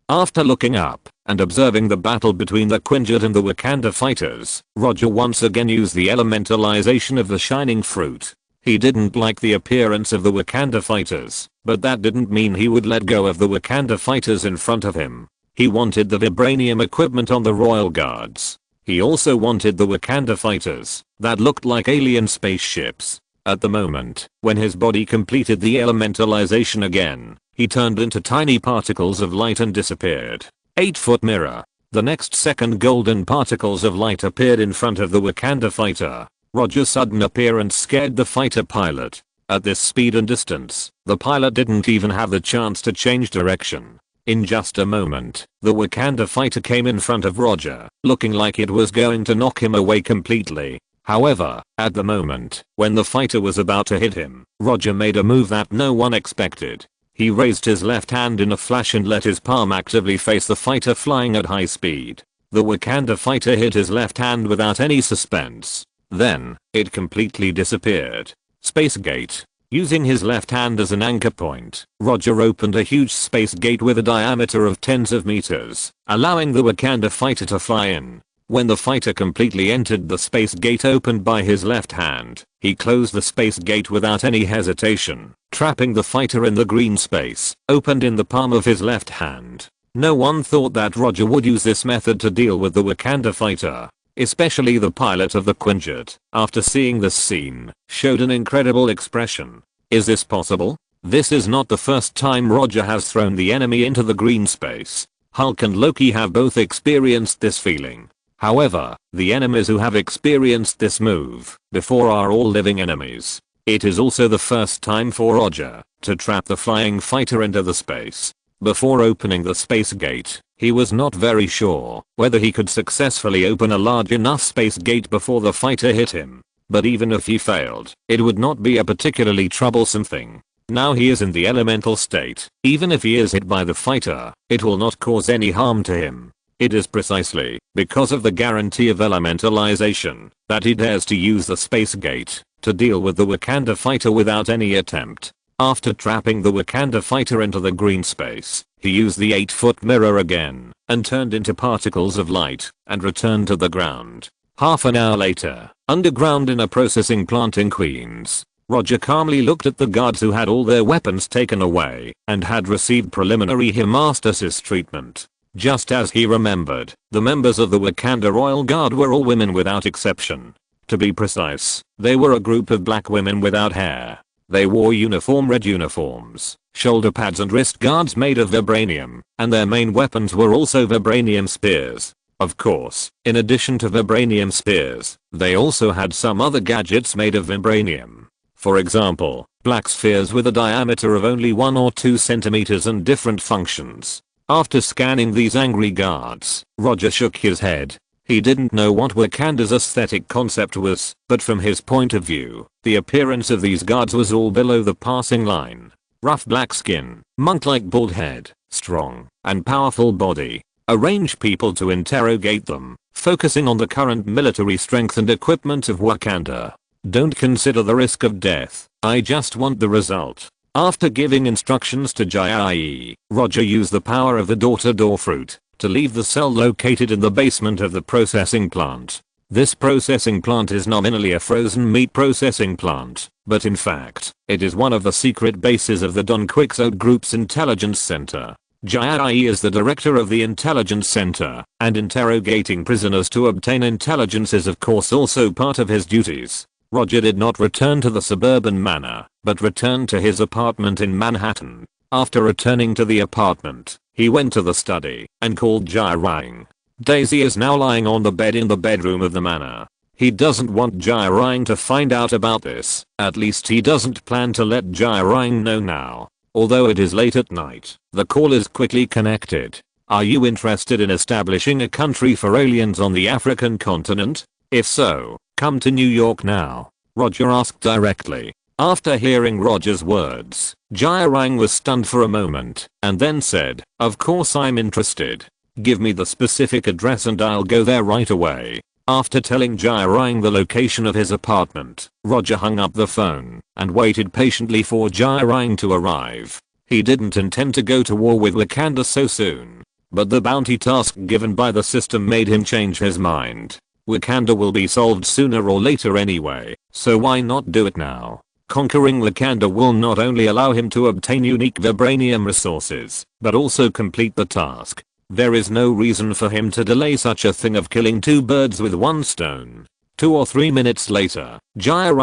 After looking up and observing the battle between the Quinjet and the Wakanda fighters, Roger once again used the elementalization of the shining fruit. He didn't like the appearance of the Wakanda fighters, but that didn't mean he would let go of the Wakanda fighters in front of him. He wanted the vibranium equipment on the Royal Guards. He also wanted the Wakanda fighters that looked like alien spaceships. At the moment, when his body completed the elementalization again, he turned into tiny particles of light and disappeared. 8-foot mirror. The next second golden particles of light appeared in front of the Wakanda fighter. Roger's sudden appearance scared the fighter pilot. At this speed and distance, the pilot didn't even have the chance to change direction. In just a moment, the Wakanda fighter came in front of Roger, looking like it was going to knock him away completely. However, at the moment, when the fighter was about to hit him, Roger made a move that no one expected. He raised his left hand in a flash and let his palm actively face the fighter flying at high speed. The Wakanda fighter hit his left hand without any suspense. Then, it completely disappeared. Space gate. Using his left hand as an anchor point, Roger opened a huge space gate with a diameter of tens of meters, allowing the Wakanda fighter to fly in. When the fighter completely entered the space gate opened by his left hand, he closed the space gate without any hesitation, trapping the fighter in the green space, opened in the palm of his left hand. No one thought that Roger would use this method to deal with the Wakanda fighter. Especially the pilot of the Quinjet, after seeing this scene, showed an incredible expression. Is this possible? This is not the first time Roger has thrown the enemy into the green space. Hulk and Loki have both experienced this feeling. However, the enemies who have experienced this move before are all living enemies. It is also the first time for Roger to trap the flying fighter into the space. Before opening the space gate, he was not very sure whether he could successfully open a large enough space gate before the fighter hit him. But even if he failed, it would not be a particularly troublesome thing. Now he is in the elemental state. Even if he is hit by the fighter, it will not cause any harm to him. It is precisely because of the guarantee of elementalization that he dares to use the space gate to deal with the Wakanda fighter without any attempt. After trapping the Wakanda fighter into the green space, he used the 8-foot mirror again and turned into particles of light and returned to the ground. Half an hour later, underground in a processing plant in Queens, Roger calmly looked at the guards who had all their weapons taken away and had received preliminary hemostasis treatment. Just as he remembered, the members of the Wakanda Royal Guard were all women without exception. To be precise, they were a group of black women without hair. They wore red uniforms, shoulder pads and wrist guards made of vibranium, and their main weapons were also vibranium spears. Of course, in addition to vibranium spears, they also had some other gadgets made of vibranium. For example, black spheres with a diameter of only 1 or 2 centimeters and different functions. After scanning these angry guards, Roger shook his head. He didn't know what Wakanda's aesthetic concept was, but from his point of view, the appearance of these guards was all below the passing line. Rough black skin, monk-like bald head, strong and powerful body. Arrange people to interrogate them, focusing on the current military strength and equipment of Wakanda. Don't consider the risk of death, I just want the result. After giving instructions to Jai, Roger used the power of the door-to-door fruit to leave the cell located in the basement of the processing plant. This processing plant is nominally a frozen meat processing plant, but in fact, it is one of the secret bases of the Don Quixote Group's intelligence center. Jai is the director of the intelligence center, and interrogating prisoners to obtain intelligence is of course also part of his duties. Roger did not return to the suburban manor, but returned to his apartment in Manhattan. After returning to the apartment, he went to the study and called Jai. Daisy is now lying on the bed in the bedroom of the manor. He doesn't want Jai to find out about this, at least he doesn't plan to let Jai know now. Although it is late at night, the call is quickly connected. Are you interested in establishing a country for aliens on the African continent? If so, come to New York now, Roger asked directly. After hearing Roger's words, Jai was stunned for a moment, and then said, "Of course I'm interested. Give me the specific address and I'll go there right away." After telling Jai the location of his apartment, Roger hung up the phone and waited patiently for Jai to arrive. He didn't intend to go to war with Wakanda so soon, but the bounty task given by the system made him change his mind. Wakanda will be solved sooner or later anyway, so why not do it now? Conquering Wakanda will not only allow him to obtain unique vibranium resources, but also complete the task. There is no reason for him to delay such a thing of killing two birds with one stone. 2 or 3 minutes later, Jai,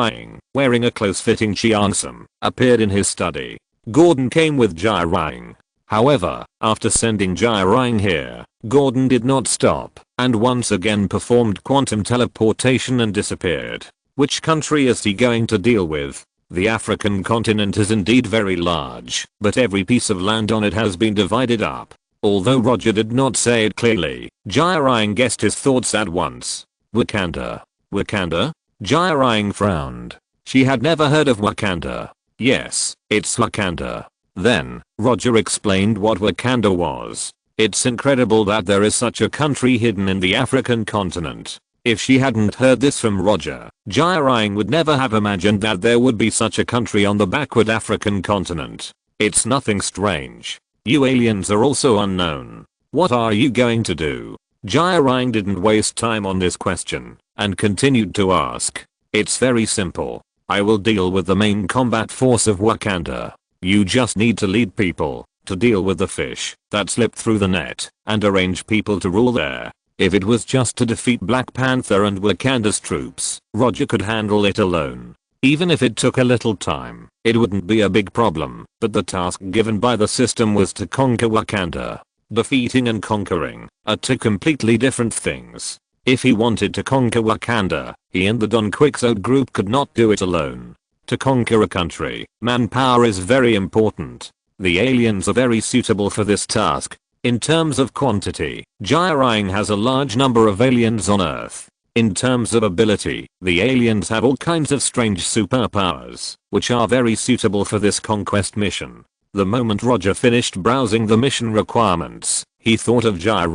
wearing a close-fitting cheongsam, appeared in his study. Gordon came with Jai. However, after sending Jai here, Gordon did not stop, and once again performed quantum teleportation and disappeared. Which country is he going to deal with? The African continent is indeed very large, but every piece of land on it has been divided up. Although Roger did not say it clearly, Jai guessed his thoughts at once. Wakanda. Wakanda? Jai frowned. She had never heard of Wakanda. Yes, it's Wakanda. Then, Roger explained what Wakanda was. It's incredible that there is such a country hidden in the African continent. If she hadn't heard this from Roger, Jai would never have imagined that there would be such a country on the backward African continent. It's nothing strange. You aliens are also unknown. What are you going to do? Jai didn't waste time on this question, and continued to ask. It's very simple. I will deal with the main combat force of Wakanda. You just need to lead people, to deal with the fish that slipped through the net, and arrange people to rule there. If it was just to defeat Black Panther and Wakanda's troops, Roger could handle it alone. Even if it took a little time, it wouldn't be a big problem, but the task given by the system was to conquer Wakanda. Defeating and conquering are two completely different things. If he wanted to conquer Wakanda, he and the Don Quixote group could not do it alone. To conquer a country, manpower is very important. The aliens are very suitable for this task. In terms of quantity, Jai has a large number of aliens on Earth. In terms of ability, the aliens have all kinds of strange superpowers, which are very suitable for this conquest mission. The moment Roger finished browsing the mission requirements, he thought of Jai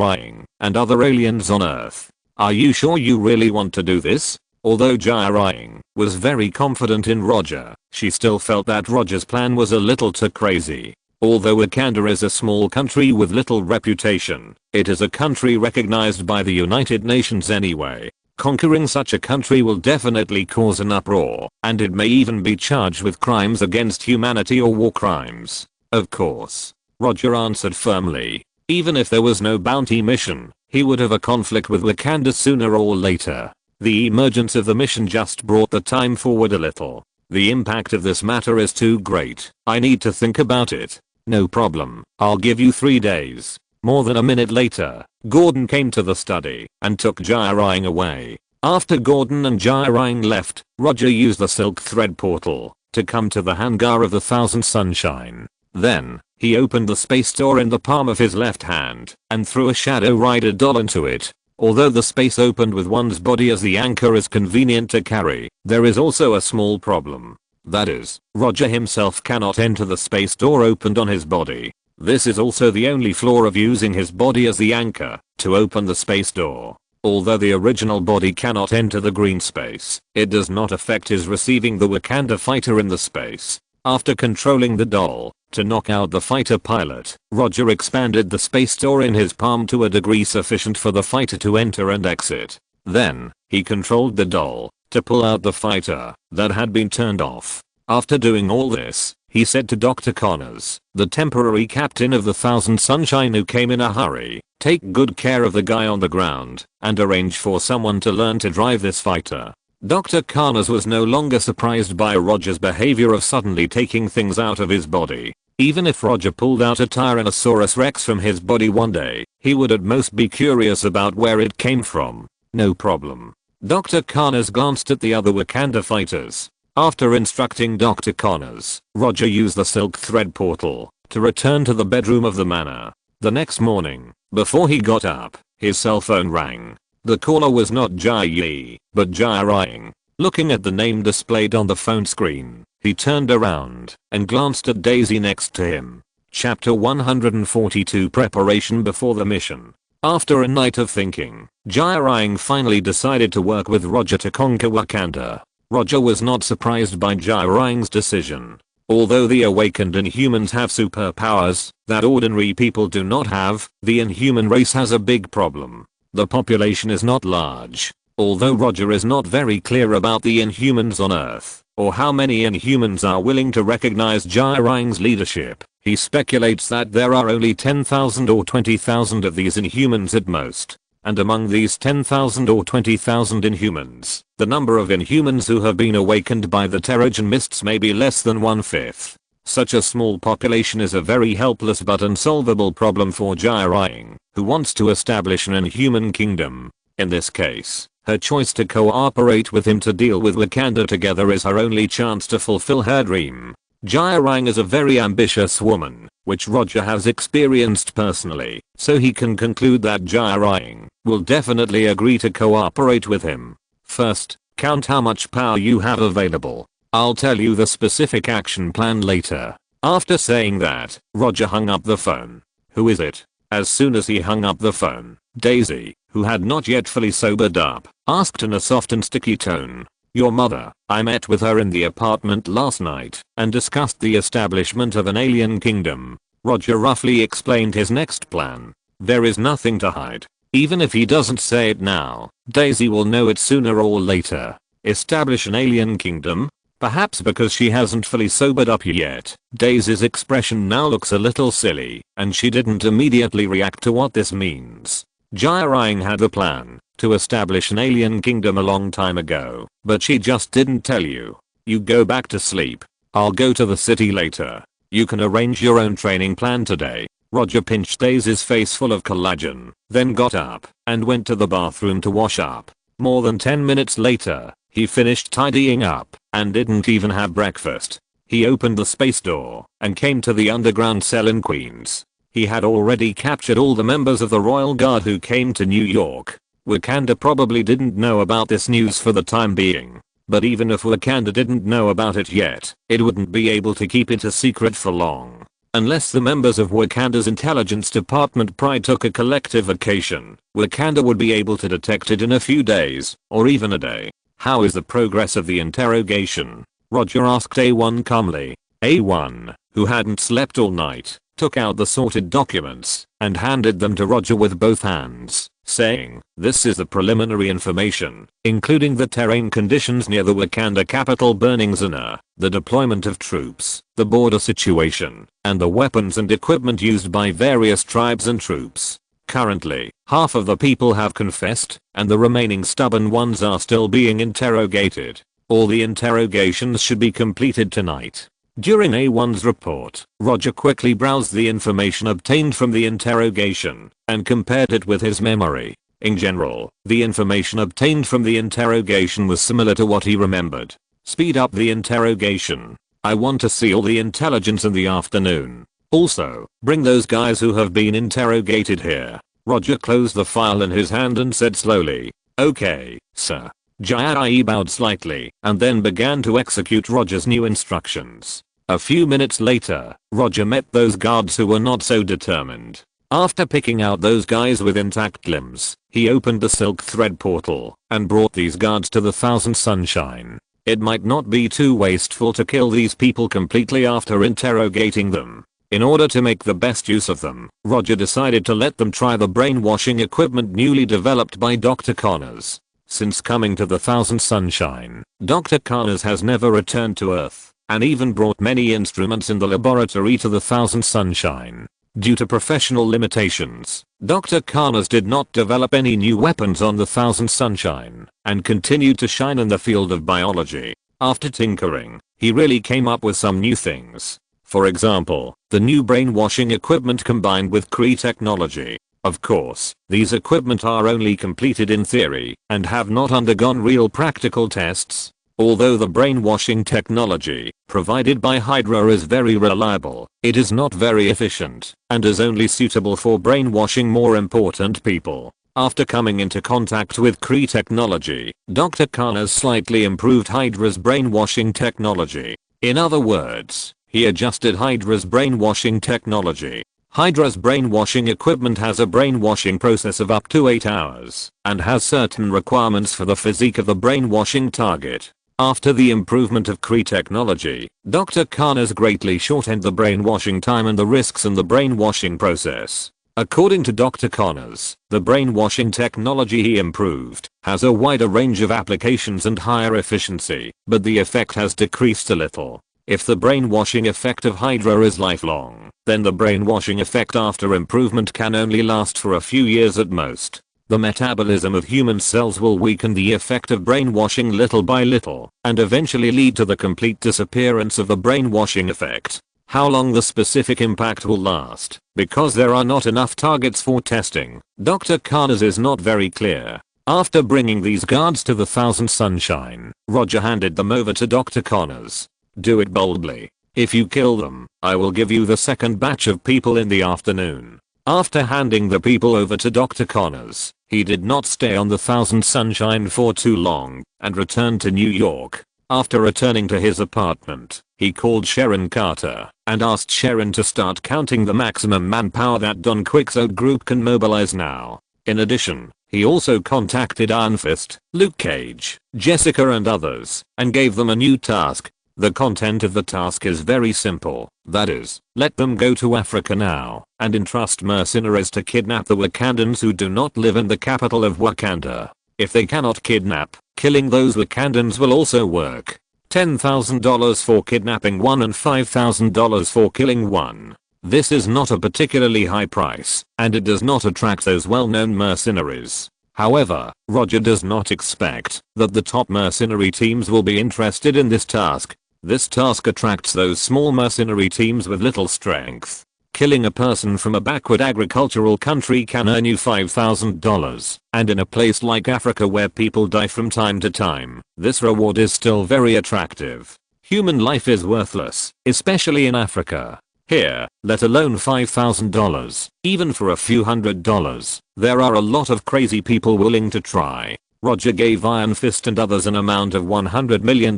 and other aliens on Earth. Are you sure you really want to do this? Although Jai was very confident in Roger, she still felt that Roger's plan was a little too crazy. Although Wakanda is a small country with little reputation, it is a country recognized by the United Nations anyway. Conquering such a country will definitely cause an uproar, and it may even be charged with crimes against humanity or war crimes. Of course, Roger answered firmly. Even if there was no bounty mission, he would have a conflict with Wakanda sooner or later. The emergence of the mission just brought the time forward a little. The impact of this matter is too great. I need to think about it. No problem, I'll give you 3 days. More than a minute later, Gordon came to the study and took Jai away. After Gordon and Jai left, Roger used the silk thread portal to come to the hangar of the Thousand Sunshine. Then, he opened the space door in the palm of his left hand and threw a Shadow Rider doll into it. Although the space opened with one's body as the anchor is convenient to carry, there is also a small problem. That is, Roger himself cannot enter the space door opened on his body. This is also the only flaw of using his body as the anchor to open the space door. Although the original body cannot enter the green space, it does not affect his receiving the Wakanda fighter in the space. After controlling the doll to knock out the fighter pilot, Roger expanded the space door in his palm to a degree sufficient for the fighter to enter and exit. Then, He controlled the doll to pull out the fighter that had been turned off. After doing all this, he said to Dr. Connors, the temporary captain of the Thousand Sunshine who came in a hurry, take good care of the guy on the ground and arrange for someone to learn to drive this fighter. Dr. Connors was no longer surprised by Roger's behavior of suddenly taking things out of his body. Even if Roger pulled out a Tyrannosaurus Rex from his body one day, he would at most be curious about where it came from. No problem. Dr. Connors glanced at the other Wakanda fighters. After instructing Dr. Connors, Roger used the silk thread portal to return to the bedroom of the manor. The next morning, before he got up, his cell phone rang. The caller was not Jai Yi, but Jai Rying. Looking at the name displayed on the phone screen, he turned around and glanced at Daisy next to him. Chapter 142 Preparation before the mission. After a night of thinking, Jai Rying finally decided to work with Roger to conquer Wakanda. Roger was not surprised by Jai Rying's decision. Although the awakened Inhumans have superpowers that ordinary people do not have, the Inhuman race has a big problem. The population is not large. Although Roger is not very clear about the Inhumans on Earth, or how many Inhumans are willing to recognize Jai Rying's leadership, he speculates that there are only 10,000 or 20,000 of these Inhumans at most. And among these 10,000 or 20,000 Inhumans, the number of Inhumans who have been awakened by the Terrigen Mists may be less than 1/5. Such a small population is a very helpless but unsolvable problem for Jai Rying, who wants to establish an Inhuman kingdom. In this case, her choice to cooperate with him to deal with Wakanda together is her only chance to fulfill her dream. Jai Rying is a very ambitious woman, which Roger has experienced personally, so he can conclude that Jai Rying will definitely agree to cooperate with him. First, count how much power you have available. I'll tell you the specific action plan later. After saying that, Roger hung up the phone. Who is it? As soon as he hung up the phone, Daisy, who had not yet fully sobered up, asked in a soft and sticky tone. Your mother. I met with her in the apartment last night and discussed the establishment of an alien kingdom. Roger roughly explained his next plan. There is nothing to hide. Even if he doesn't say it now, Daisy will know it sooner or later. Establish an alien kingdom? Perhaps because she hasn't fully sobered up yet, Daisy's expression now looks a little silly, and she didn't immediately react to what this means. Jai Rying had a plan to establish an alien kingdom a long time ago, but she just didn't tell you. You go back to sleep. I'll go to the city later. You can arrange your own training plan today. Roger pinched Daisy's face full of collagen, then got up and went to the bathroom to wash up. More than 10 minutes later, he finished tidying up and didn't even have breakfast. He opened the space door and came to the underground cell in Queens. He had already captured all the members of the Royal Guard who came to New York. Wakanda probably didn't know about this news for the time being. But even if Wakanda didn't know about it yet, it wouldn't be able to keep it a secret for long. Unless the members of Wakanda's intelligence department pride took a collective vacation, Wakanda would be able to detect it in a few days, or even a day. How is the progress of the interrogation? Roger asked A1 calmly. A1, who hadn't slept all night, took out the sorted documents and handed them to Roger with both hands, saying, this is the preliminary information, including the terrain conditions near the Wakanda capital burning Zana, the deployment of troops, the border situation, and the weapons and equipment used by various tribes and troops. Currently, half of the people have confessed, and the remaining stubborn ones are still being interrogated. All the interrogations should be completed tonight. During A1's report, Roger quickly browsed the information obtained from the interrogation and compared it with his memory. In general, the information obtained from the interrogation was similar to what he remembered. Speed up the interrogation. I want to see all the intelligence in the afternoon. Also, bring those guys who have been interrogated here. Roger closed the file in his hand and said slowly, okay, sir. Jai bowed slightly and then began to execute Roger's new instructions. A few minutes later, Roger met those guards who were not so determined. After picking out those guys with intact limbs, he opened the silk thread portal and brought these guards to the Thousand Sunshine. It might not be too wasteful to kill these people completely after interrogating them. In order to make the best use of them, Roger decided to let them try the brainwashing equipment newly developed by Dr. Connors. Since coming to the Thousand Sunshine, Dr. Connors has never returned to Earth, and even brought many instruments in the laboratory to the Thousand Sunshine. Due to professional limitations, Dr. Connors did not develop any new weapons on the Thousand Sunshine, and continued to shine in the field of biology. After tinkering, he really came up with some new things. For example, the new brainwashing equipment combined with Kree technology. Of course, these equipment are only completed in theory, and have not undergone real practical tests. Although the brainwashing technology provided by Hydra is very reliable, it is not very efficient, and is only suitable for brainwashing more important people. After coming into contact with Kree technology, Dr. Connors slightly improved Hydra's brainwashing technology. In other words, he adjusted Hydra's brainwashing technology. Hydra's brainwashing equipment has a brainwashing process of up to 8 hours, and has certain requirements for the physique of the brainwashing target. After the improvement of Kree technology, Dr. Connors greatly shortened the brainwashing time and the risks in the brainwashing process. According to Dr. Connors, the brainwashing technology he improved has a wider range of applications and higher efficiency, but the effect has decreased a little. If the brainwashing effect of Hydra is lifelong, then the brainwashing effect after improvement can only last for a few years at most. The metabolism of human cells will weaken the effect of brainwashing little by little, and eventually lead to the complete disappearance of the brainwashing effect. How long the specific impact will last, because there are not enough targets for testing, Dr. Connors is not very clear. After bringing these guards to the Thousand Sunshine, Roger handed them over to Dr. Connors. Do it boldly. If you kill them, I will give you the second batch of people in the afternoon. After handing the people over to Dr. Connors, he did not stay on the Thousand Sunshine for too long, and returned to New York. After returning to his apartment, he called Sharon Carter, and asked Sharon to start counting the maximum manpower that Don Quixote group can mobilize now. In addition, he also contacted Iron Fist, Luke Cage, Jessica and others, and gave them a new task. The content of the task is very simple, that is, let them go to Africa now, and entrust mercenaries to kidnap the Wakandans who do not live in the capital of Wakanda. If they cannot kidnap, killing those Wakandans will also work. $10,000 for kidnapping one and $5,000 for killing one. This is not a particularly high price, and it does not attract those well-known mercenaries. However, Roger does not expect that the top mercenary teams will be interested in this task. This task attracts those small mercenary teams with little strength. Killing a person from a backward agricultural country can earn you $5,000, and in a place like Africa where people die from time to time, this reward is still very attractive. Human life is worthless, especially in Africa. Here, let alone $5,000, even for a few $100s, there are a lot of crazy people willing to try. Roger gave Iron Fist and others an amount of $100 million,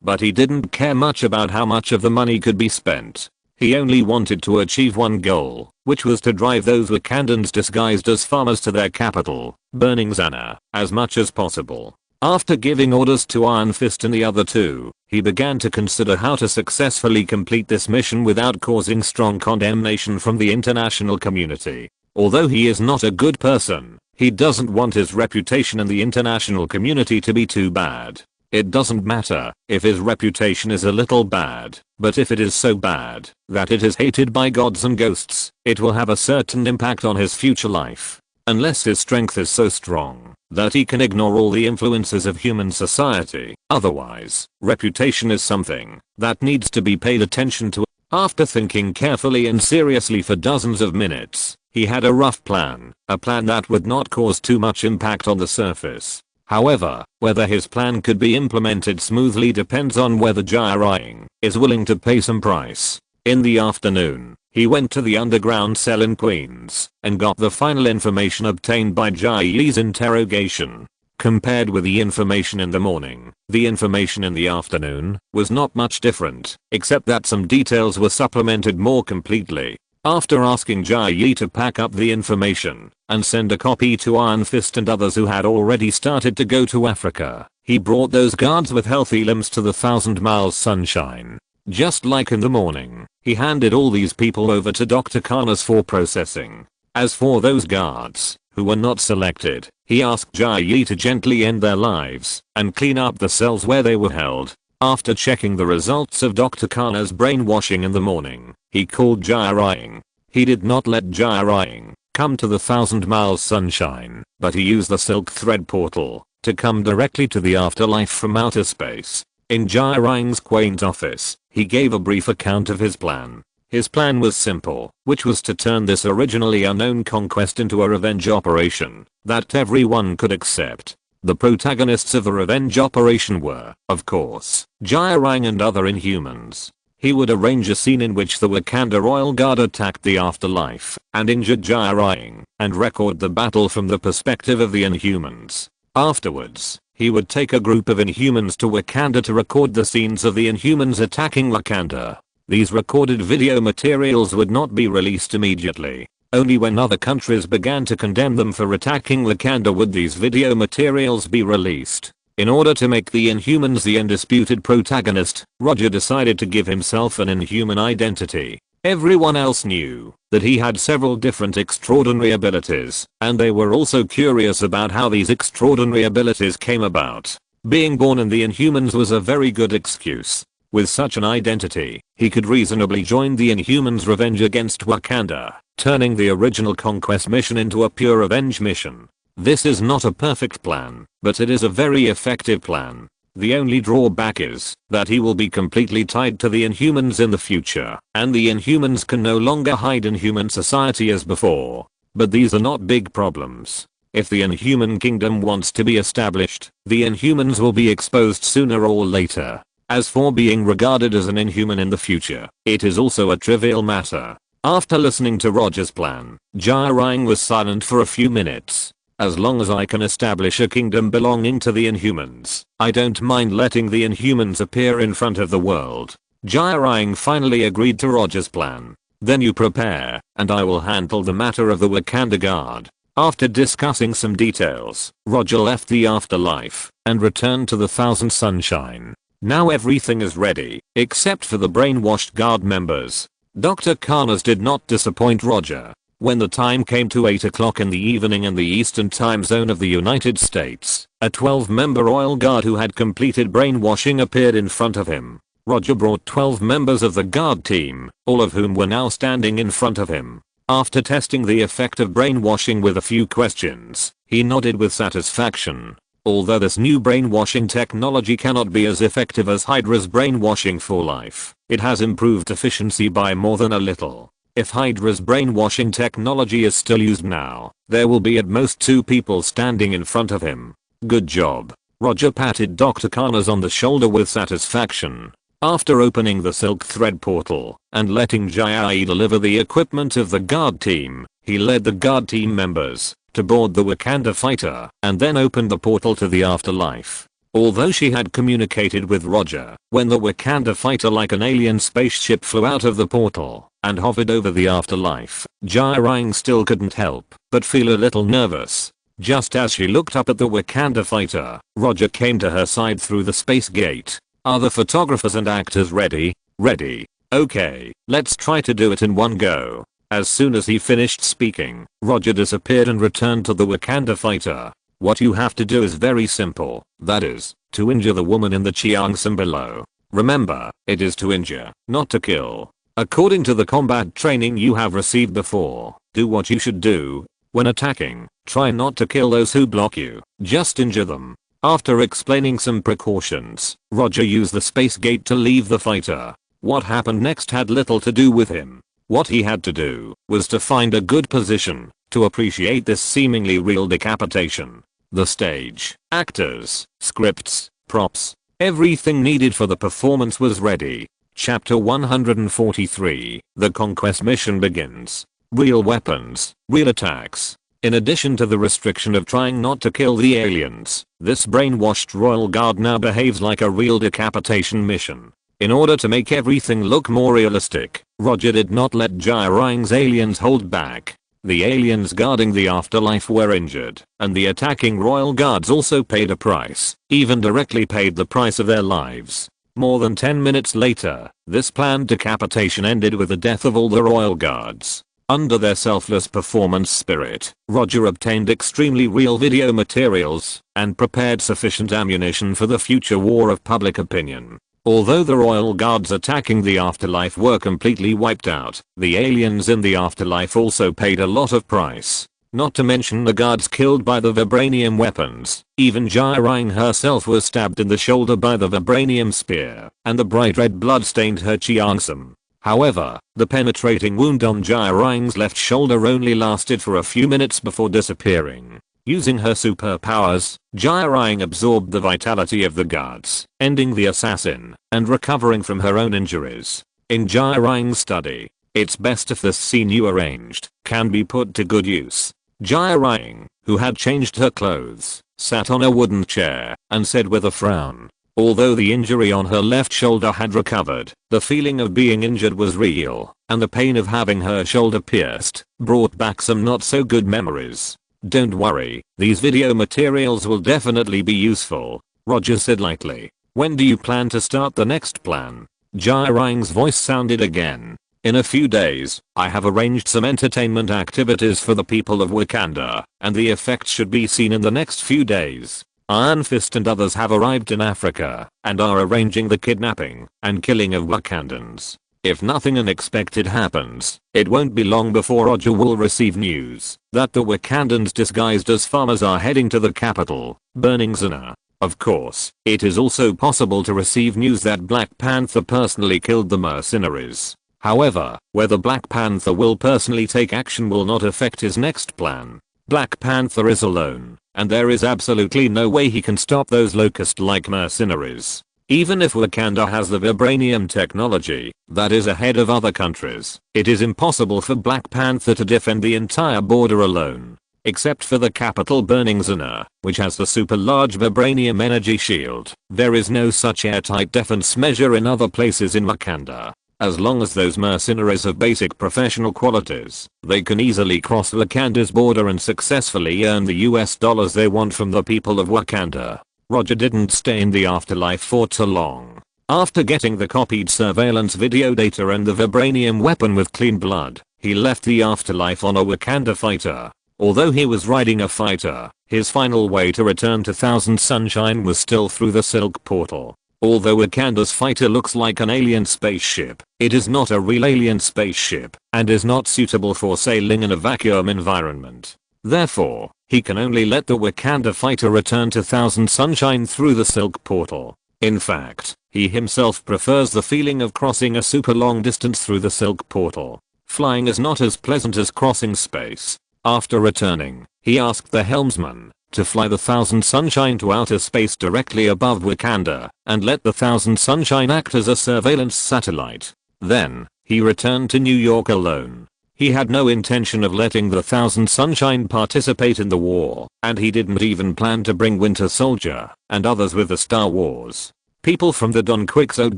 but he didn't care much about how much of the money could be spent. He only wanted to achieve one goal, which was to drive those Wakandans disguised as farmers to their capital, burning Xana, as much as possible. After giving orders to Iron Fist and the other two, he began to consider how to successfully complete this mission without causing strong condemnation from the international community. Although he is not a good person, he doesn't want his reputation in the international community to be too bad. It doesn't matter if his reputation is a little bad, but if it is so bad that it is hated by gods and ghosts, it will have a certain impact on his future life. Unless his strength is so strong that he can ignore all the influences of human society. Otherwise, reputation is something that needs to be paid attention to. After thinking carefully and seriously for dozens of minutes, he had a rough plan, a plan that would not cause too much impact on the surface. However, whether his plan could be implemented smoothly depends on whether Jai is willing to pay some price. In the afternoon, he went to the underground cell in Queens and got the final information obtained by Jai's interrogation. Compared with the information in the morning, the information in the afternoon was not much different, except that some details were supplemented more completely. After asking Jai to pack up the information and send a copy to Iron Fist and others who had already started to go to Africa, he brought those guards with healthy limbs to the 1,000 miles sunshine. Just like in the morning, he handed all these people over to Dr. Connors for processing. As for those guards, who were not selected, he asked Jai to gently end their lives and clean up the cells where they were held. After checking the results of Dr. Kana's brainwashing in the morning, he called Jai. He did not let Jai come to the 1,000 miles sunshine, but he used the silk thread portal to come directly to the afterlife from outer space. In Jai-Rang's quaint office, he gave a brief account of his plan. His plan was simple, which was to turn this originally unknown conquest into a revenge operation that everyone could accept. The protagonists of the revenge operation were, of course, Jai-Rang and other Inhumans. He would arrange a scene in which the Wakanda Royal Guard attacked the afterlife and injured Jai-Rang, and record the battle from the perspective of the Inhumans. Afterwards, he would take a group of Inhumans to Wakanda to record the scenes of the Inhumans attacking Wakanda. These recorded video materials would not be released immediately. Only when other countries began to condemn them for attacking Wakanda would these video materials be released. In order to make the Inhumans the undisputed protagonist, Roger decided to give himself an Inhuman identity. Everyone else knew that he had several different extraordinary abilities, and they were also curious about how these extraordinary abilities came about. Being born in the Inhumans was a very good excuse. With such an identity, he could reasonably join the Inhumans' revenge against Wakanda, turning the original conquest mission into a pure revenge mission. This is not a perfect plan, but it is a very effective plan. The only drawback is that he will be completely tied to the Inhumans in the future, and the Inhumans can no longer hide in human society as before. But these are not big problems. If the Inhuman kingdom wants to be established, the Inhumans will be exposed sooner or later. As for being regarded as an Inhuman in the future, it is also a trivial matter. After listening to Roger's plan, Jai-Rang was silent for a few minutes. As long as I can establish a kingdom belonging to the Inhumans, I don't mind letting the Inhumans appear in front of the world. Jai-Rang finally agreed to Roger's plan. Then you prepare, and I will handle the matter of the Wakanda Guard. After discussing some details, Roger left the afterlife and returned to the 1,000 Sunshine. Now everything is ready, except for the brainwashed guard members. Dr. Karnas did not disappoint Roger. When the time came to 8 o'clock in the evening in the Eastern Time Zone of the United States, a 12-member Royal Guard who had completed brainwashing appeared in front of him. Roger brought 12 members of the guard team, all of whom were now standing in front of him. After testing the effect of brainwashing with a few questions, he nodded with satisfaction. Although this new brainwashing technology cannot be as effective as Hydra's brainwashing for life, it has improved efficiency by more than a little. If Hydra's brainwashing technology is still used now, there will be at most 2 people standing in front of him. Good job. Roger patted Dr. Karnas on the shoulder with satisfaction. After opening the silk thread portal and letting Jai deliver the equipment of the guard team, he led the guard team members to board the Wakanda fighter and then opened the portal to the afterlife. Although she had communicated with Roger, when the Wakanda fighter like an alien spaceship flew out of the portal and hovered over the afterlife, Jai-Rang still couldn't help but feel a little nervous. Just as she looked up at the Wakanda fighter, Roger came to her side through the space gate. Are the photographers and actors ready? Ready. Okay, let's try to do it in one go. As soon as he finished speaking, Roger disappeared and returned to the Wakanda fighter. What you have to do is very simple, that is, to injure the woman in the cheongsam below. Remember, it is to injure, not to kill. According to the combat training you have received before, do what you should do. When attacking, try not to kill those who block you, just injure them. After explaining some precautions, Roger used the space gate to leave the fighter. What happened next had little to do with him. What he had to do was to find a good position to appreciate this seemingly real decapitation. The stage, actors, scripts, props, everything needed for the performance was ready. Chapter 143, The Conquest Mission begins. Real weapons, real attacks. In addition to the restriction of trying not to kill the aliens, this brainwashed Royal Guard now behaves like a real decapitation mission. In order to make everything look more realistic, Roger did not let Jai-Rang's aliens hold back. The aliens guarding the afterlife were injured, and the attacking Royal Guards also paid a price, even directly paid the price of their lives. More than 10 minutes later, this planned decapitation ended with the death of all the Royal Guards. Under their selfless performance spirit, Roger obtained extremely real video materials and prepared sufficient ammunition for the future war of public opinion. Although the royal guards attacking the afterlife were completely wiped out, the aliens in the afterlife also paid a lot of price. Not to mention the guards killed by the vibranium weapons. Even Jiraiya herself was stabbed in the shoulder by the vibranium spear, and the bright red blood stained her Chiangsam. However, the penetrating wound on Jiraiya's left shoulder only lasted for a few minutes before disappearing. Using her superpowers, Jiraiya absorbed the vitality of the guards, ending the assassin, and recovering from her own injuries. In Jiraiya's study, it's best if this scene you arranged can be put to good use. Jiraiya, who had changed her clothes, sat on a wooden chair and said with a frown, although the injury on her left shoulder had recovered, the feeling of being injured was real, and the pain of having her shoulder pierced brought back some not so good memories. Don't worry, these video materials will definitely be useful, Roger said lightly. When do you plan to start the next plan? Jiraiya's voice sounded again. In a few days, I have arranged some entertainment activities for the people of Wakanda, and the effects should be seen in the next few days. Iron Fist and others have arrived in Africa, and are arranging the kidnapping and killing of Wakandans. If nothing unexpected happens, it won't be long before Roger will receive news that the Wakandans disguised as farmers are heading to the capital, burning Zana. Of course, it is also possible to receive news that Black Panther personally killed the mercenaries. However, whether Black Panther will personally take action will not affect his next plan. Black Panther is alone, and there is absolutely no way he can stop those locust-like mercenaries. Even if Wakanda has the vibranium technology that is ahead of other countries, it is impossible for Black Panther to defend the entire border alone. Except for the capital burning Zana, which has the super large vibranium energy shield, there is no such airtight defense measure in other places in Wakanda. As long as those mercenaries have basic professional qualities, they can easily cross Wakanda's border and successfully earn the US dollars they want from the people of Wakanda. Roger didn't stay in the afterlife for too long. After getting the copied surveillance video data and the vibranium weapon with clean blood, he left the afterlife on a Wakanda fighter. Although he was riding a fighter, his final way to return to Thousand Sunshine was still through the Silk Portal. Although Wakanda's fighter looks like an alien spaceship, it is not a real alien spaceship, and is not suitable for sailing in a vacuum environment. Therefore, he can only let the Wakanda fighter return to Thousand Sunshine through the Silk Portal. In fact, he himself prefers the feeling of crossing a super long distance through the Silk Portal. Flying is not as pleasant as crossing space. After returning, he asked the helmsman to fly the Thousand Sunshine to outer space directly above Wakanda, and let the Thousand Sunshine act as a surveillance satellite. Then, he returned to New York alone. He had no intention of letting the Thousand Sunshine participate in the war, and he didn't even plan to bring Winter Soldier and others with the Star Wars. People from the Don Quixote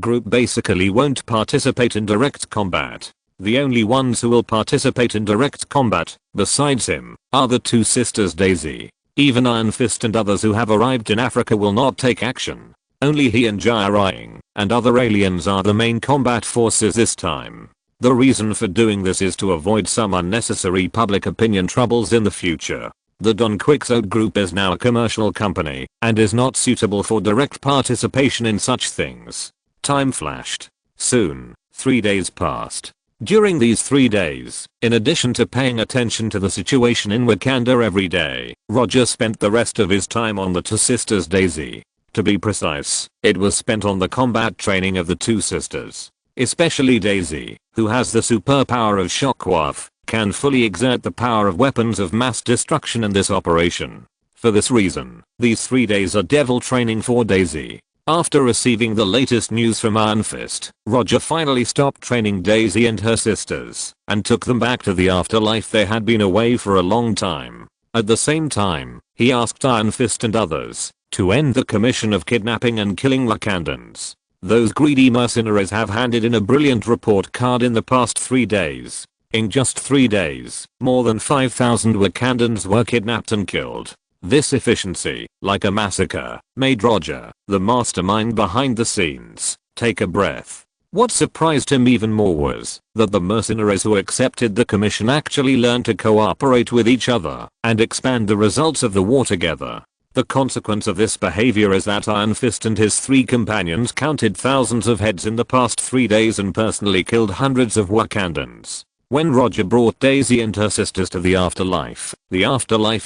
group basically won't participate in direct combat. The only ones who will participate in direct combat, besides him, are the two sisters Daisy. Even Iron Fist and others who have arrived in Africa will not take action. Only he and Jiraiya and other aliens are the main combat forces this time. The reason for doing this is to avoid some unnecessary public opinion troubles in the future. The Don Quixote group is now a commercial company and is not suitable for direct participation in such things. Time flashed. Soon, 3 days passed. During these 3 days, in addition to paying attention to the situation in Wakanda every day, Roger spent the rest of his time on the two sisters Daisy. To be precise, it was spent on the combat training of the two sisters. Especially Daisy, who has the superpower of Shockwave, can fully exert the power of weapons of mass destruction in this operation. For this reason, these 3 days are devil training for Daisy. After receiving the latest news from Iron Fist, Roger finally stopped training Daisy and her sisters, and took them back to the afterlife they had been away for a long time. At the same time, he asked Iron Fist and others to end the commission of kidnapping and killing Wakandans. Those greedy mercenaries have handed in a brilliant report card in the past 3 days. In just 3 days, more than 5,000 Wakandans were kidnapped and killed. This efficiency, like a massacre, made Roger, the mastermind behind the scenes, take a breath. What surprised him even more was that the mercenaries who accepted the commission actually learned to cooperate with each other and expand the results of the war together. The consequence of this behavior is that Iron Fist and his 3 companions counted thousands of heads in the past 3 days and personally killed hundreds of Wakandans. When Roger brought Daisy and her sisters to the afterlife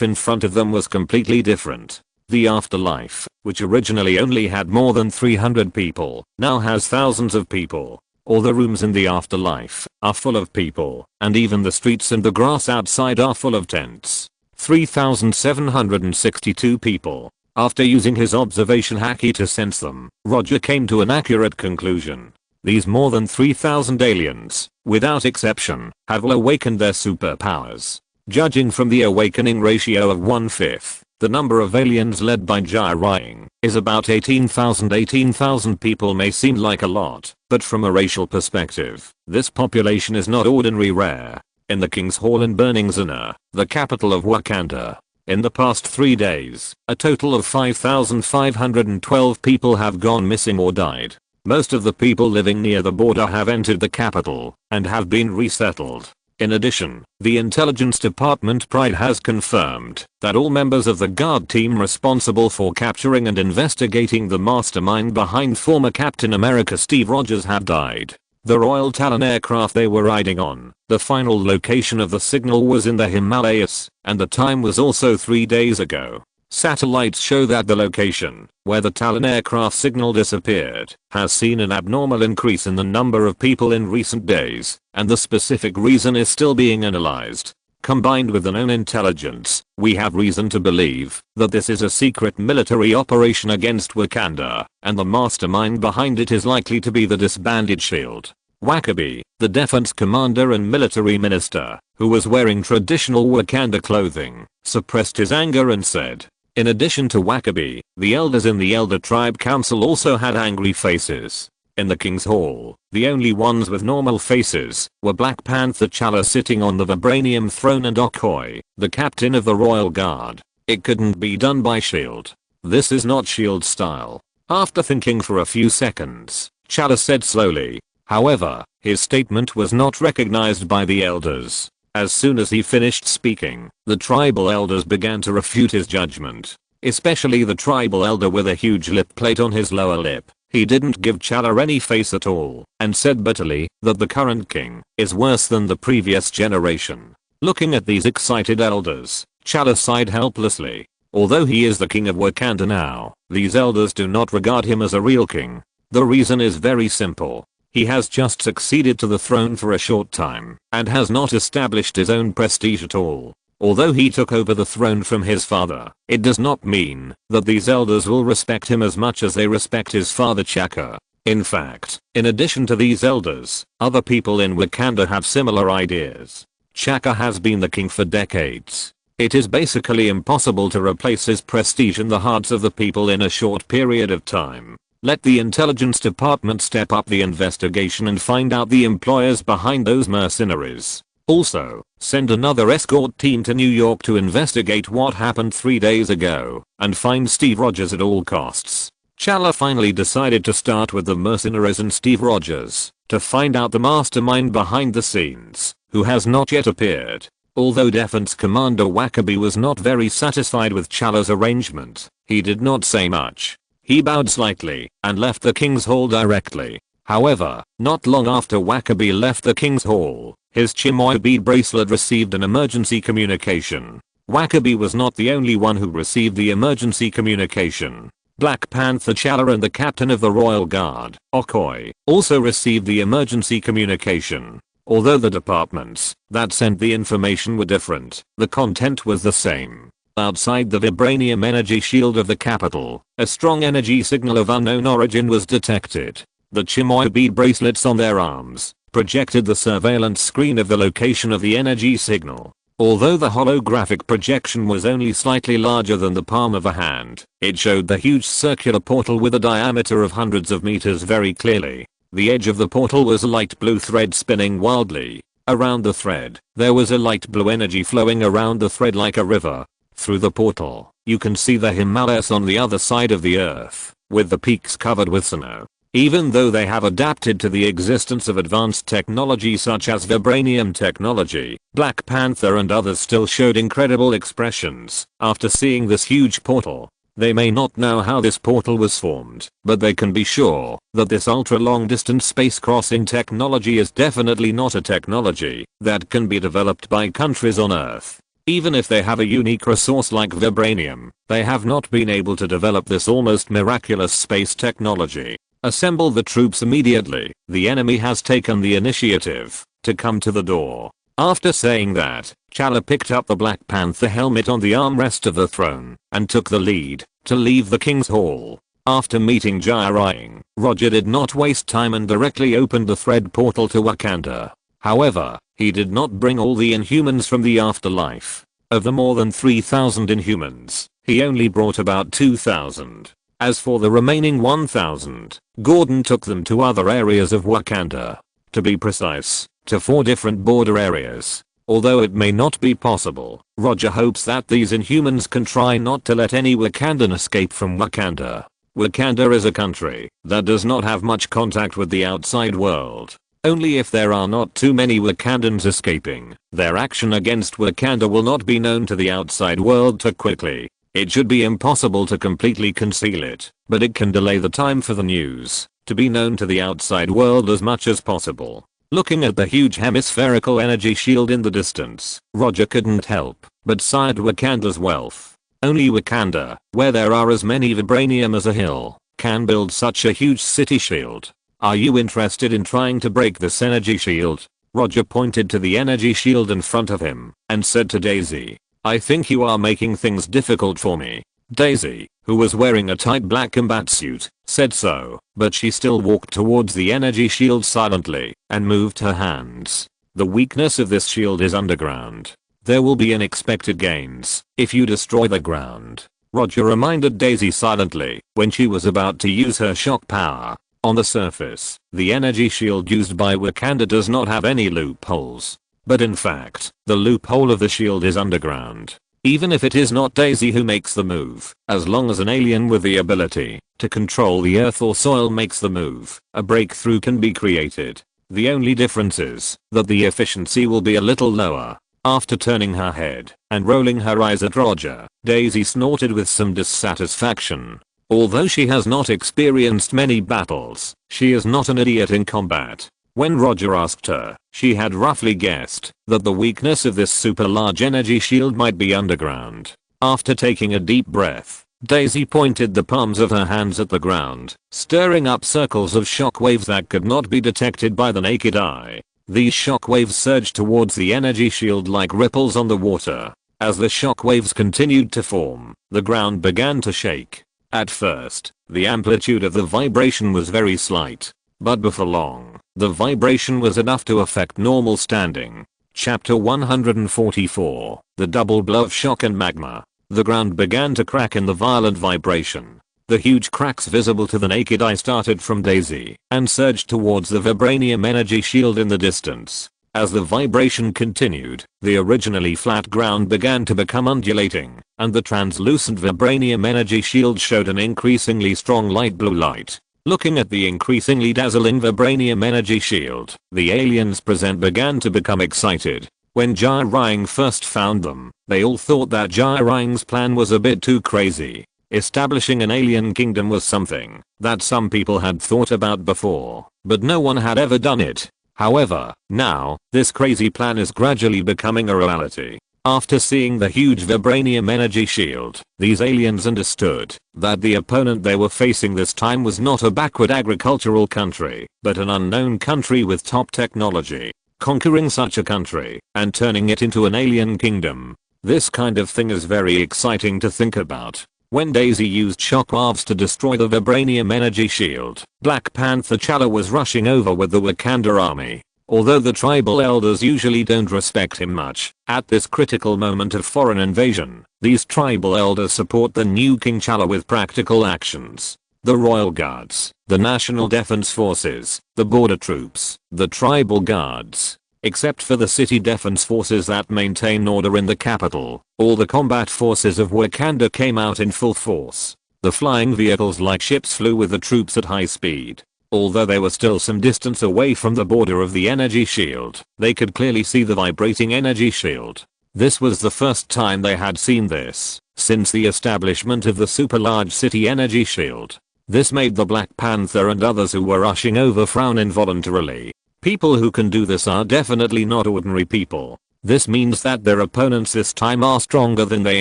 in front of them was completely different. The afterlife, which originally only had more than 300 people, now has thousands of people. All the rooms in the afterlife are full of people, and even the streets and the grass outside are full of tents. 3,762 people. After using his observation haki to sense them, Roger came to an accurate conclusion. These more than 3,000 aliens, without exception, have all awakened their superpowers. Judging from the awakening ratio of 1/5, the number of aliens led by Jiraiya is about 18,000. 18,000 people may seem like a lot, but from a racial perspective, this population is not ordinary rare. In the King's Hall in Burning Zana, the capital of Wakanda, in the past 3 days, a total of 5,512 people have gone missing or died. Most of the people living near the border have entered the capital and have been resettled. In addition, the intelligence department Pride has confirmed that all members of the guard team responsible for capturing and investigating the mastermind behind former Captain America Steve Rogers have died. The Royal Talon aircraft they were riding on, the final location of the signal was in the Himalayas, and the time was also 3 days ago. Satellites show that the location, where the Talon aircraft signal disappeared, has seen an abnormal increase in the number of people in recent days, and the specific reason is still being analyzed. Combined with the known intelligence, we have reason to believe that this is a secret military operation against Wakanda, and the mastermind behind it is likely to be the disbanded SHIELD. Wakabi, the defense commander and military minister, who was wearing traditional Wakanda clothing, suppressed his anger and said, in addition to Wakabi, the elders in the Elder Tribe Council also had angry faces. In the King's Hall, the only ones with normal faces were Black Panther T'Challa sitting on the vibranium throne and Okoye, the captain of the Royal Guard. It couldn't be done by SHIELD. This is not SHIELD style. After thinking for a few seconds, T'Challa said slowly. However, his statement was not recognized by the elders. As soon as he finished speaking, the tribal elders began to refute his judgment. Especially the tribal elder with a huge lip plate on his lower lip. He didn't give T'Challa any face at all, and said bitterly that the current king is worse than the previous generation. Looking at these excited elders, T'Challa sighed helplessly. Although he is the king of Wakanda now, these elders do not regard him as a real king. The reason is very simple. He has just succeeded to the throne for a short time and has not established his own prestige at all. Although he took over the throne from his father, it does not mean that these elders will respect him as much as they respect his father T'Chaka. In fact, in addition to these elders, other people in Wakanda have similar ideas. T'Chaka has been the king for decades. It is basically impossible to replace his prestige in the hearts of the people in a short period of time. Let the intelligence department step up the investigation and find out the employers behind those mercenaries. Also, send another escort team to New York to investigate what happened 3 days ago and find Steve Rogers at all costs. T'Challa finally decided to start with the mercenaries and Steve Rogers to find out the mastermind behind the scenes, who has not yet appeared. Although Defense Commander Wakabi was not very satisfied with T'Challa's arrangement, he did not say much. He bowed slightly and left the King's Hall directly. However, not long after Wakabi left the King's Hall, his Chimoy bead bracelet received an emergency communication. Wakabi was not the only one who received the emergency communication. Black Panther T'Challa and the captain of the Royal Guard, Okoye, also received the emergency communication. Although the departments that sent the information were different, the content was the same. Outside the vibranium energy shield of the capital, a strong energy signal of unknown origin was detected. The Chimoy bead bracelets on their arms projected the surveillance screen of the location of the energy signal. Although the holographic projection was only slightly larger than the palm of a hand, it showed the huge circular portal with a diameter of hundreds of meters very clearly. The edge of the portal was a light blue thread spinning wildly. Around the thread, there was a light blue energy flowing around the thread like a river. Through the portal, you can see the Himalayas on the other side of the earth, with the peaks covered with snow. Even though they have adapted to the existence of advanced technology such as vibranium technology, Black Panther and others still showed incredible expressions after seeing this huge portal. They may not know how this portal was formed, but they can be sure that this ultra-long distance space crossing technology is definitely not a technology that can be developed by countries on Earth. Even if they have a unique resource like vibranium, they have not been able to develop this almost miraculous space technology. Assemble the troops immediately. The enemy has taken the initiative to come to the door. After saying that, T'Challa picked up the Black Panther helmet on the armrest of the throne and took the lead to leave the King's Hall. After meeting Jiraiya, Roger did not waste time and directly opened the thread portal to Wakanda. However, he did not bring all the Inhumans from the afterlife. Of the more than 3,000 Inhumans, he only brought about 2,000. As for the remaining 1,000, Gordon took them to other areas of Wakanda. To be precise, to 4 different border areas. Although it may not be possible, Roger hopes that these Inhumans can try not to let any Wakandan escape from Wakanda. Wakanda is a country that does not have much contact with the outside world. Only if there are not too many Wakandans escaping, their action against Wakanda will not be known to the outside world too quickly. It should be impossible to completely conceal it, but it can delay the time for the news to be known to the outside world as much as possible. Looking at the huge hemispherical energy shield in the distance, Roger couldn't help but sigh at Wakanda's wealth. Only Wakanda, where there are as many vibranium as a hill, can build such a huge city shield. Are you interested in trying to break this energy shield? Roger pointed to the energy shield in front of him and said to Daisy, I think you are making things difficult for me. Daisy, who was wearing a tight black combat suit, said so, but she still walked towards the energy shield silently and moved her hands. The weakness of this shield is underground. There will be unexpected gains if you destroy the ground. Roger reminded Daisy silently when she was about to use her shock power. On the surface, the energy shield used by Wakanda does not have any loopholes. But in fact, the loophole of the shield is underground. Even if it is not Daisy who makes the move, as long as an alien with the ability to control the earth or soil makes the move, a breakthrough can be created. The only difference is that the efficiency will be a little lower. After turning her head and rolling her eyes at Roger, Daisy snorted with some dissatisfaction. Although she has not experienced many battles, she is not an idiot in combat. When Roger asked her, she had roughly guessed that the weakness of this super large energy shield might be underground. After taking a deep breath, Daisy pointed the palms of her hands at the ground, stirring up circles of shockwaves that could not be detected by the naked eye. These shockwaves surged towards the energy shield like ripples on the water. As the shockwaves continued to form, the ground began to shake. At first, the amplitude of the vibration was very slight, but before long, the vibration was enough to affect normal standing. Chapter 144, The Double Blow of Shock and Magma. The ground began to crack in the violent vibration. The huge cracks visible to the naked eye started from Daisy and surged towards the vibranium energy shield in the distance. As the vibration continued, the originally flat ground began to become undulating, and the translucent vibranium energy shield showed an increasingly strong light blue light. Looking at the increasingly dazzling vibranium energy shield, the aliens present began to become excited. When Jiraiya first found them, they all thought that Jiraiya's plan was a bit too crazy. Establishing an alien kingdom was something that some people had thought about before, but no one had ever done it. However, now, this crazy plan is gradually becoming a reality. After seeing the huge vibranium energy shield, these aliens understood that the opponent they were facing this time was not a backward agricultural country, but an unknown country with top technology. Conquering such a country and turning it into an alien kingdom. This kind of thing is very exciting to think about. When Daisy used shockwaves to destroy the vibranium energy shield, Black Panther T'Challa was rushing over with the Wakanda army. Although the tribal elders usually don't respect him much, at this critical moment of foreign invasion, these tribal elders support the new King T'Challa with practical actions. The royal guards, the national defense forces, the border troops, the tribal guards. Except for the city defense forces that maintain order in the capital, all the combat forces of Wakanda came out in full force. The flying vehicles like ships flew with the troops at high speed. Although they were still some distance away from the border of the energy shield, they could clearly see the vibrating energy shield. This was the first time they had seen this since the establishment of the super large city energy shield. This made the Black Panther and others who were rushing over frown involuntarily. People who can do this are definitely not ordinary people. This means that their opponents this time are stronger than they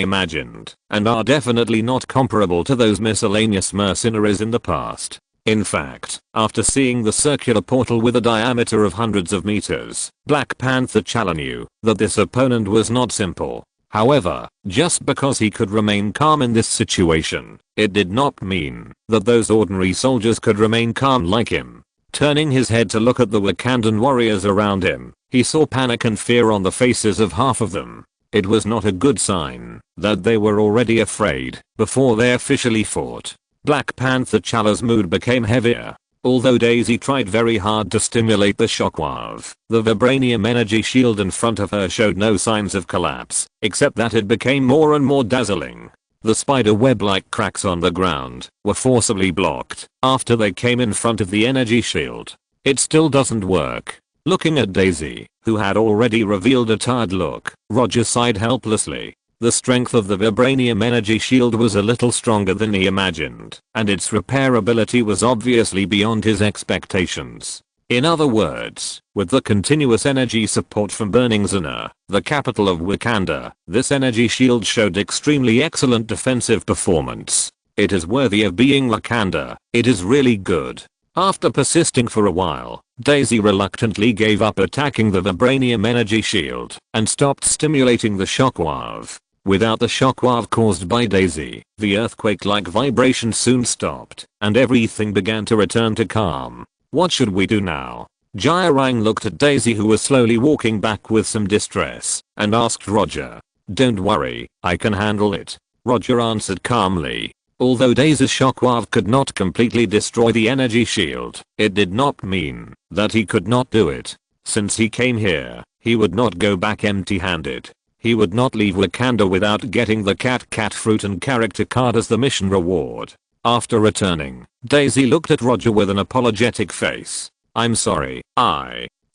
imagined, and are definitely not comparable to those miscellaneous mercenaries in the past. In fact, after seeing the circular portal with a diameter of hundreds of meters, Black Panther T'Challa knew that this opponent was not simple. However, just because he could remain calm in this situation, it did not mean that those ordinary soldiers could remain calm like him. Turning his head to look at the Wakandan warriors around him, he saw panic and fear on the faces of half of them. It was not a good sign that they were already afraid before they officially fought. Black Panther T'Challa's mood became heavier. Although Daisy tried very hard to stimulate the shockwave, the vibranium energy shield in front of her showed no signs of collapse, except that it became more and more dazzling. The spider web-like cracks on the ground were forcibly blocked after they came in front of the energy shield. It still doesn't work. Looking at Daisy, who had already revealed a tired look, Roger sighed helplessly. The strength of the vibranium energy shield was a little stronger than he imagined, and its repairability was obviously beyond his expectations. In other words, with the continuous energy support from Burning Zana, the capital of Wakanda, this energy shield showed extremely excellent defensive performance. It is worthy of being Wakanda. It is really good. After persisting for a while, Daisy reluctantly gave up attacking the vibranium energy shield and stopped stimulating the shockwave. Without the shockwave caused by Daisy, the earthquake-like vibration soon stopped, and everything began to return to calm. What should we do now? Jiraiya looked at Daisy, who was slowly walking back with some distress, and asked Roger. Don't worry, I can handle it. Roger answered calmly. Although Daisy's shockwave could not completely destroy the energy shield, it did not mean that he could not do it. Since he came here, he would not go back empty-handed. He would not leave Wakanda without getting the cat fruit and character card as the mission reward. After returning, Daisy looked at Roger with an apologetic face. I'm sorry,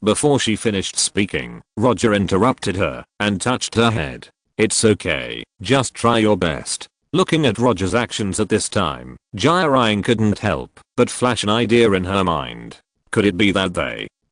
Before she finished speaking, Roger interrupted her and touched her head. It's okay, just try your best. Looking at Roger's actions at this time, Jiraiya couldn't help but flash an idea in her mind. Could it be that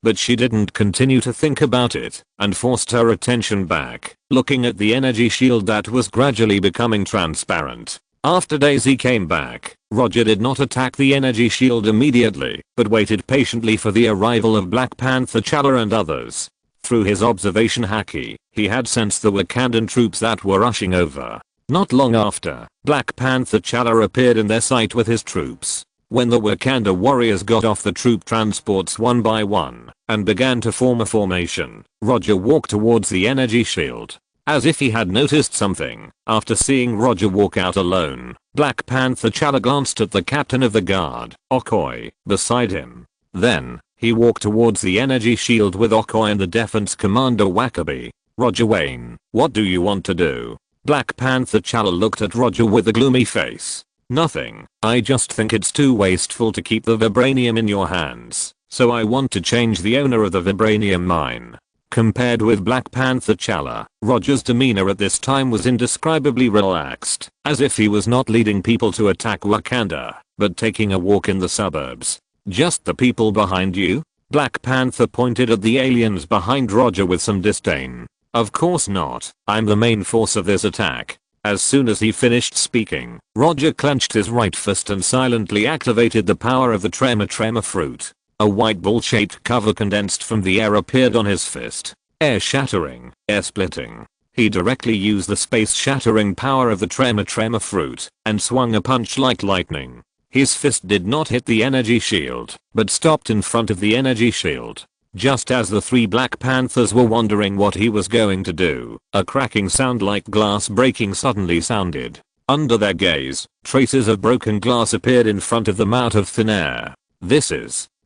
But she didn't continue to think about it and forced her attention back, looking at the energy shield that was gradually becoming transparent. After Daisy came back, Roger did not attack the energy shield immediately, but waited patiently for the arrival of Black Panther T'Challa and others. Through his observation haki, he had sensed the Wakandan troops that were rushing over. Not long after, Black Panther T'Challa appeared in their sight with his troops. When the Wakanda warriors got off the troop transports one by one and began to form a formation, Roger walked towards the energy shield. As if he had noticed something, after seeing Roger walk out alone, Black Panther T'Challa glanced at the captain of the guard, Okoye, beside him. Then, he walked towards the energy shield with Okoye and the defense commander Wakabi. Roger Wayne, what do you want to do? Black Panther T'Challa looked at Roger with a gloomy face. Nothing, I just think it's too wasteful to keep the vibranium in your hands, so I want to change the owner of the vibranium mine. Compared with Black Panther T'Challa, Roger's demeanor at this time was indescribably relaxed, as if he was not leading people to attack Wakanda, but taking a walk in the suburbs. Just the people behind you? Black Panther pointed at the aliens behind Roger with some disdain. Of course not, I'm the main force of this attack. As soon as he finished speaking, Roger clenched his right fist and silently activated the power of the Tremor Fruit. A white ball-shaped cover condensed from the air appeared on his fist. Air shattering, air splitting. He directly used the space-shattering power of the Tremor Fruit and swung a punch like lightning. His fist did not hit the energy shield, but stopped in front of the energy shield. Just as the three Black Panthers were wondering what he was going to do, a cracking sound like glass breaking suddenly sounded. Under their gaze, traces of broken glass appeared in front of them out of thin air.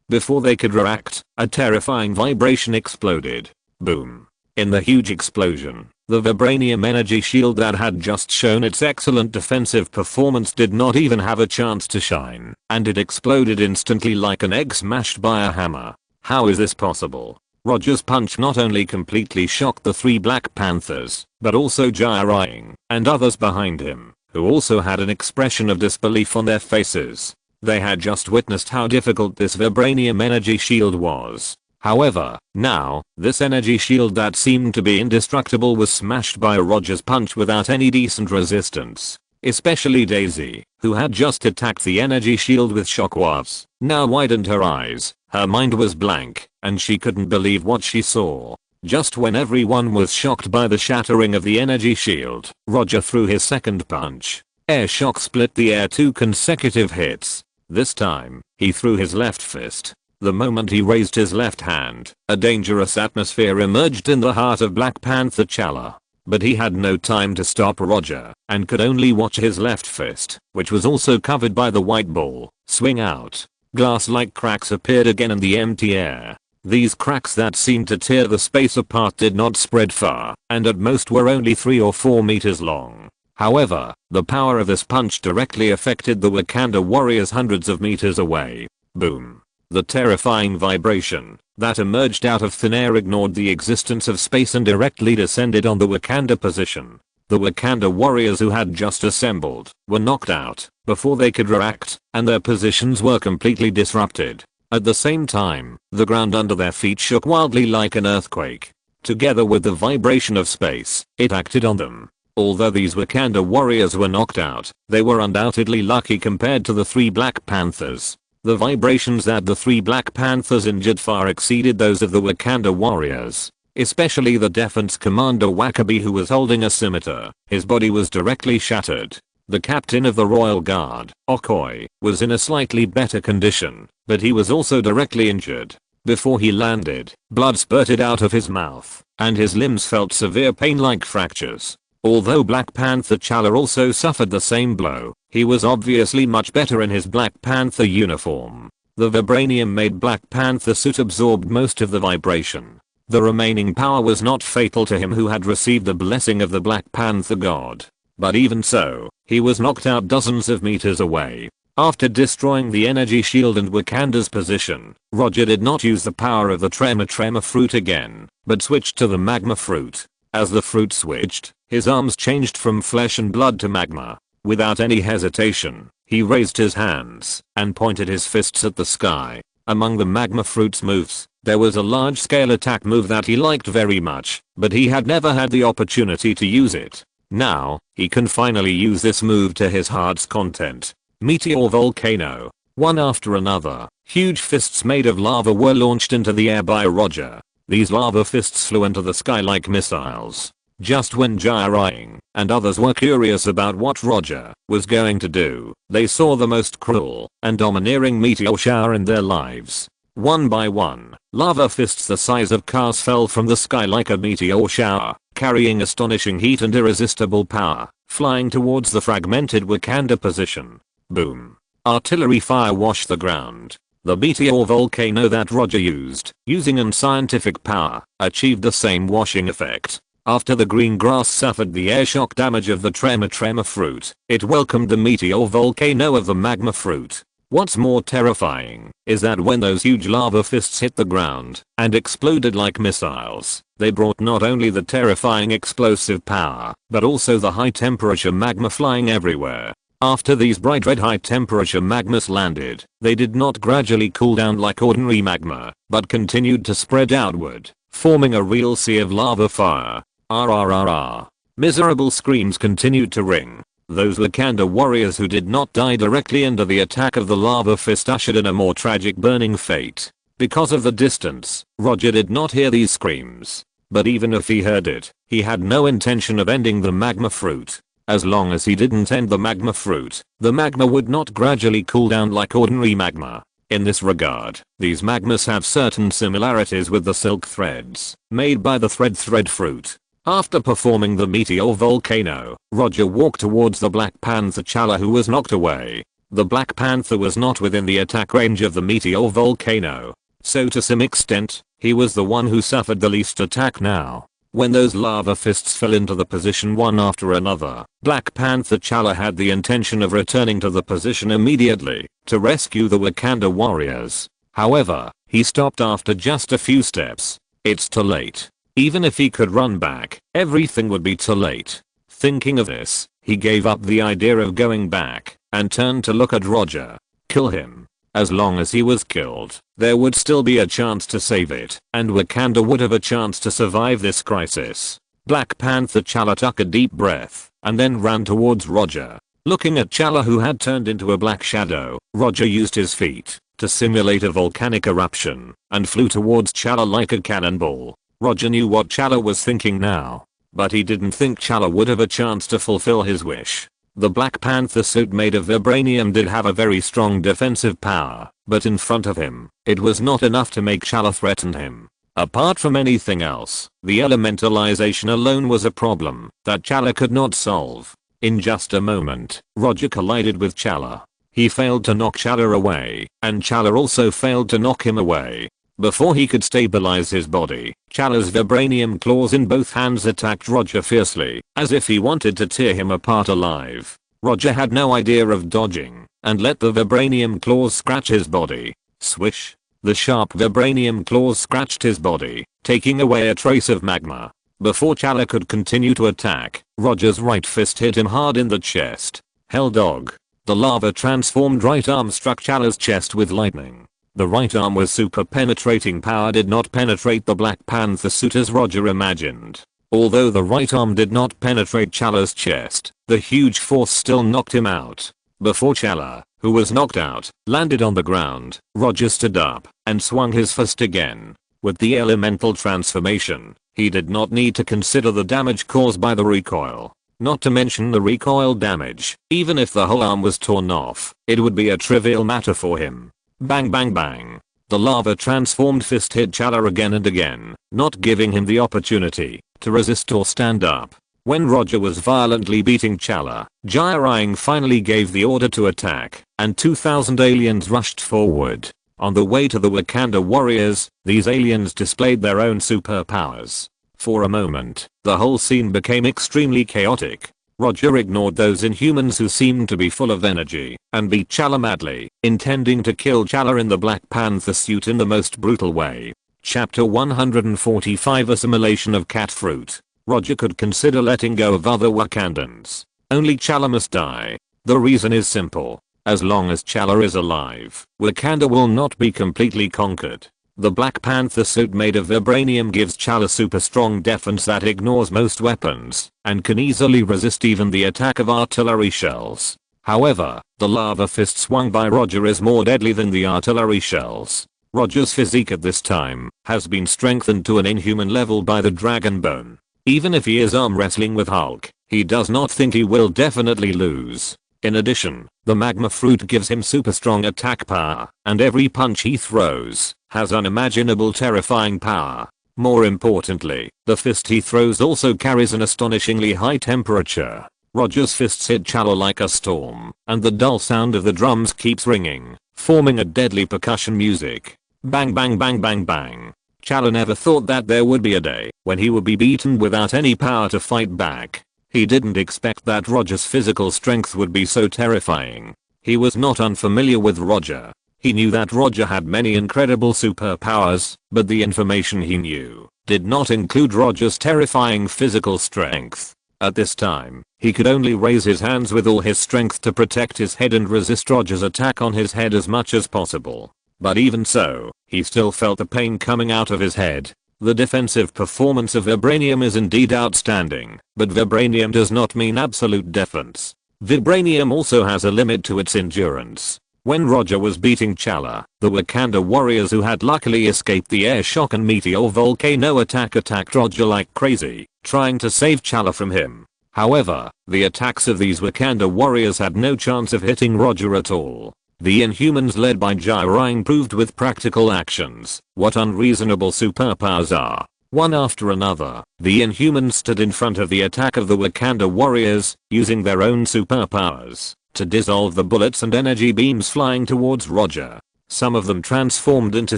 Before they could react, a terrifying vibration exploded. Boom. In the huge explosion, The vibranium energy shield that had just shown its excellent defensive performance did not even have a chance to shine, and it exploded instantly like an egg smashed by a hammer. How is this possible? Roger's punch not only completely shocked the 3 Black Panthers, but also Jiraiya and others behind him, who also had an expression of disbelief on their faces. They had just witnessed how difficult this vibranium energy shield was. However, now, this energy shield that seemed to be indestructible was smashed by Roger's punch without any decent resistance. Especially Daisy, who had just attacked the energy shield with shockwaves, now widened her eyes. Her mind was blank, and she couldn't believe what she saw. Just when everyone was shocked by the shattering of the energy shield, Roger threw his second punch. Air shock split the air 2 consecutive hits. This time, he threw his left fist. The moment he raised his left hand, a dangerous atmosphere emerged in the heart of Black Panther T'Challa. But he had no time to stop Roger, and could only watch his left fist, which was also covered by the white ball, swing out. Glass-like cracks appeared again in the empty air. These cracks that seemed to tear the space apart did not spread far, and at most were only 3 or 4 meters long. However, the power of this punch directly affected the Wakanda warriors hundreds of meters away. Boom. The terrifying vibration that emerged out of thin air ignored the existence of space and directly descended on the Wakanda position. The Wakanda warriors who had just assembled were knocked out before they could react, and their positions were completely disrupted. At the same time, the ground under their feet shook wildly like an earthquake. Together with the vibration of space, it acted on them. Although these Wakanda warriors were knocked out, they were undoubtedly lucky compared to the 3 Black Panthers. The vibrations that the 3 Black Panthers injured far exceeded those of the Wakanda warriors. Especially the defense commander Wakabi, who was holding a scimitar. His body was directly shattered. The captain of the Royal Guard, Okoye, was in a slightly better condition, but he was also directly injured. Before he landed, blood spurted out of his mouth, and his limbs felt severe pain like fractures. Although Black Panther T'Challa also suffered the same blow, he was obviously much better in his Black Panther uniform. The vibranium-made Black Panther suit absorbed most of the vibration. The remaining power was not fatal to him, who had received the blessing of the Black Panther god. But even so, he was knocked out dozens of meters away. After destroying the energy shield and Wakanda's position, Roger did not use the power of the Tremor Fruit again, but switched to the Magma Fruit. As the fruit switched, his arms changed from flesh and blood to magma. Without any hesitation, he raised his hands and pointed his fists at the sky. Among the Magma Fruit's moves, there was a large-scale attack move that he liked very much, but he had never had the opportunity to use it. Now, he can finally use this move to his heart's content. Meteor Volcano. One after another, huge fists made of lava were launched into the air by Roger. These lava fists flew into the sky like missiles. Just when Jiraiya and others were curious about what Roger was going to do, they saw the most cruel and domineering meteor shower in their lives. One by one, lava fists the size of cars fell from the sky like a meteor shower, carrying astonishing heat and irresistible power, flying towards the fragmented Wakanda position. Boom. Artillery fire washed the ground. The meteor volcano that Roger used, using unscientific power, achieved the same washing effect. After the green grass suffered the airshock damage of the Tremor Fruit, it welcomed the meteor volcano of the Magma Fruit. What's more terrifying is that when those huge lava fists hit the ground and exploded like missiles, they brought not only the terrifying explosive power, but also the high temperature magma flying everywhere. After these bright red high temperature magmas landed, they did not gradually cool down like ordinary magma, but continued to spread outward, forming a real sea of lava fire. RRRR. Miserable screams continued to ring. Those Wakanda warriors who did not die directly under the attack of the lava fist ushered in a more tragic burning fate. Because of the distance, Roger did not hear these screams. But even if he heard it, he had no intention of ending the Magma Fruit. As long as he didn't end the Magma Fruit, the magma would not gradually cool down like ordinary magma. In this regard, these magmas have certain similarities with the silk threads made by the thread fruit. After performing the meteor volcano, Roger walked towards the Black Panther T'Challa, who was knocked away. The Black Panther was not within the attack range of the meteor volcano, so to some extent, he was the one who suffered the least attack now. When those lava fists fell into the position one after another, Black Panther T'Challa had the intention of returning to the position immediately to rescue the Wakanda warriors. However, he stopped after just a few steps. It's too late. Even if he could run back, everything would be too late. Thinking of this, he gave up the idea of going back and turned to look at Roger. Kill him. As long as he was killed, there would still be a chance to save it, and Wakanda would have a chance to survive this crisis. Black Panther T'Challa took a deep breath and then ran towards Roger. Looking at T'Challa, who had turned into a black shadow, Roger used his feet to simulate a volcanic eruption and flew towards T'Challa like a cannonball. Roger knew what T'Challa was thinking now, but he didn't think T'Challa would have a chance to fulfill his wish. The Black Panther suit made of vibranium did have a very strong defensive power, but in front of him, it was not enough to make T'Challa threaten him. Apart from anything else, the elementalization alone was a problem that T'Challa could not solve. In just a moment, Roger collided with T'Challa. He failed to knock T'Challa away, and T'Challa also failed to knock him away. Before he could stabilize his body, T'Challa's vibranium claws in both hands attacked Roger fiercely, as if he wanted to tear him apart alive. Roger had no idea of dodging, and let the vibranium claws scratch his body. Swish! The sharp vibranium claws scratched his body, taking away a trace of magma. Before T'Challa could continue to attack, Roger's right fist hit him hard in the chest. Hell dog! The lava transformed right arm struck T'Challa's chest with lightning. The right arm with super penetrating power did not penetrate the Black Panther suit as Roger imagined. Although the right arm did not penetrate T'Challa's chest, the huge force still knocked him out. Before T'Challa, who was knocked out, landed on the ground, Roger stood up and swung his fist again. With the elemental transformation, he did not need to consider the damage caused by the recoil. Not to mention the recoil damage. Even if the whole arm was torn off, it would be a trivial matter for him. Bang bang bang. The lava transformed fist hit T'Challa again and again, not giving him the opportunity to resist or stand up. When Roger was violently beating T'Challa, Jiraiya finally gave the order to attack, and 2,000 aliens rushed forward. On the way to the Wakanda warriors, these aliens displayed their own superpowers. For a moment, the whole scene became extremely chaotic. Roger ignored those Inhumans who seemed to be full of energy and beat T'Challa madly, intending to kill T'Challa in the Black Panther suit in the most brutal way. Chapter 145 Assimilation of Cat Fruit. Roger could consider letting go of other Wakandans. Only T'Challa must die. The reason is simple. As long as T'Challa is alive, Wakanda will not be completely conquered. The Black Panther suit made of vibranium gives T'Challa super strong defense that ignores most weapons and can easily resist even the attack of artillery shells. However, the lava fist swung by Roger is more deadly than the artillery shells. Roger's physique at this time has been strengthened to an inhuman level by the dragon bone. Even if he is arm wrestling with Hulk, he does not think he will definitely lose. In addition, the magma fruit gives him super strong attack power, and every punch he throws has unimaginable terrifying power. More importantly, the fist he throws also carries an astonishingly high temperature. Roger's fists hit T'Challa like a storm, and the dull sound of the drums keeps ringing, forming a deadly percussion music. Bang bang bang bang bang. T'Challa never thought that there would be a day when he would be beaten without any power to fight back. He didn't expect that Roger's physical strength would be so terrifying. He was not unfamiliar with Roger. He knew that Roger had many incredible superpowers, but the information he knew did not include Roger's terrifying physical strength. At this time, he could only raise his hands with all his strength to protect his head and resist Roger's attack on his head as much as possible. But even so, he still felt the pain coming out of his head. The defensive performance of vibranium is indeed outstanding, but vibranium does not mean absolute defense. Vibranium also has a limit to its endurance. When Roger was beating T'Challa, the Wakanda warriors who had luckily escaped the air shock and meteor volcano attack attacked Roger like crazy, trying to save T'Challa from him. However, the attacks of these Wakanda warriors had no chance of hitting Roger at all. The Inhumans led by Jiraiya proved with practical actions what unreasonable superpowers are. One after another, the Inhumans stood in front of the attack of the Wakanda warriors, using their own superpowers to dissolve the bullets and energy beams flying towards Roger. Some of them transformed into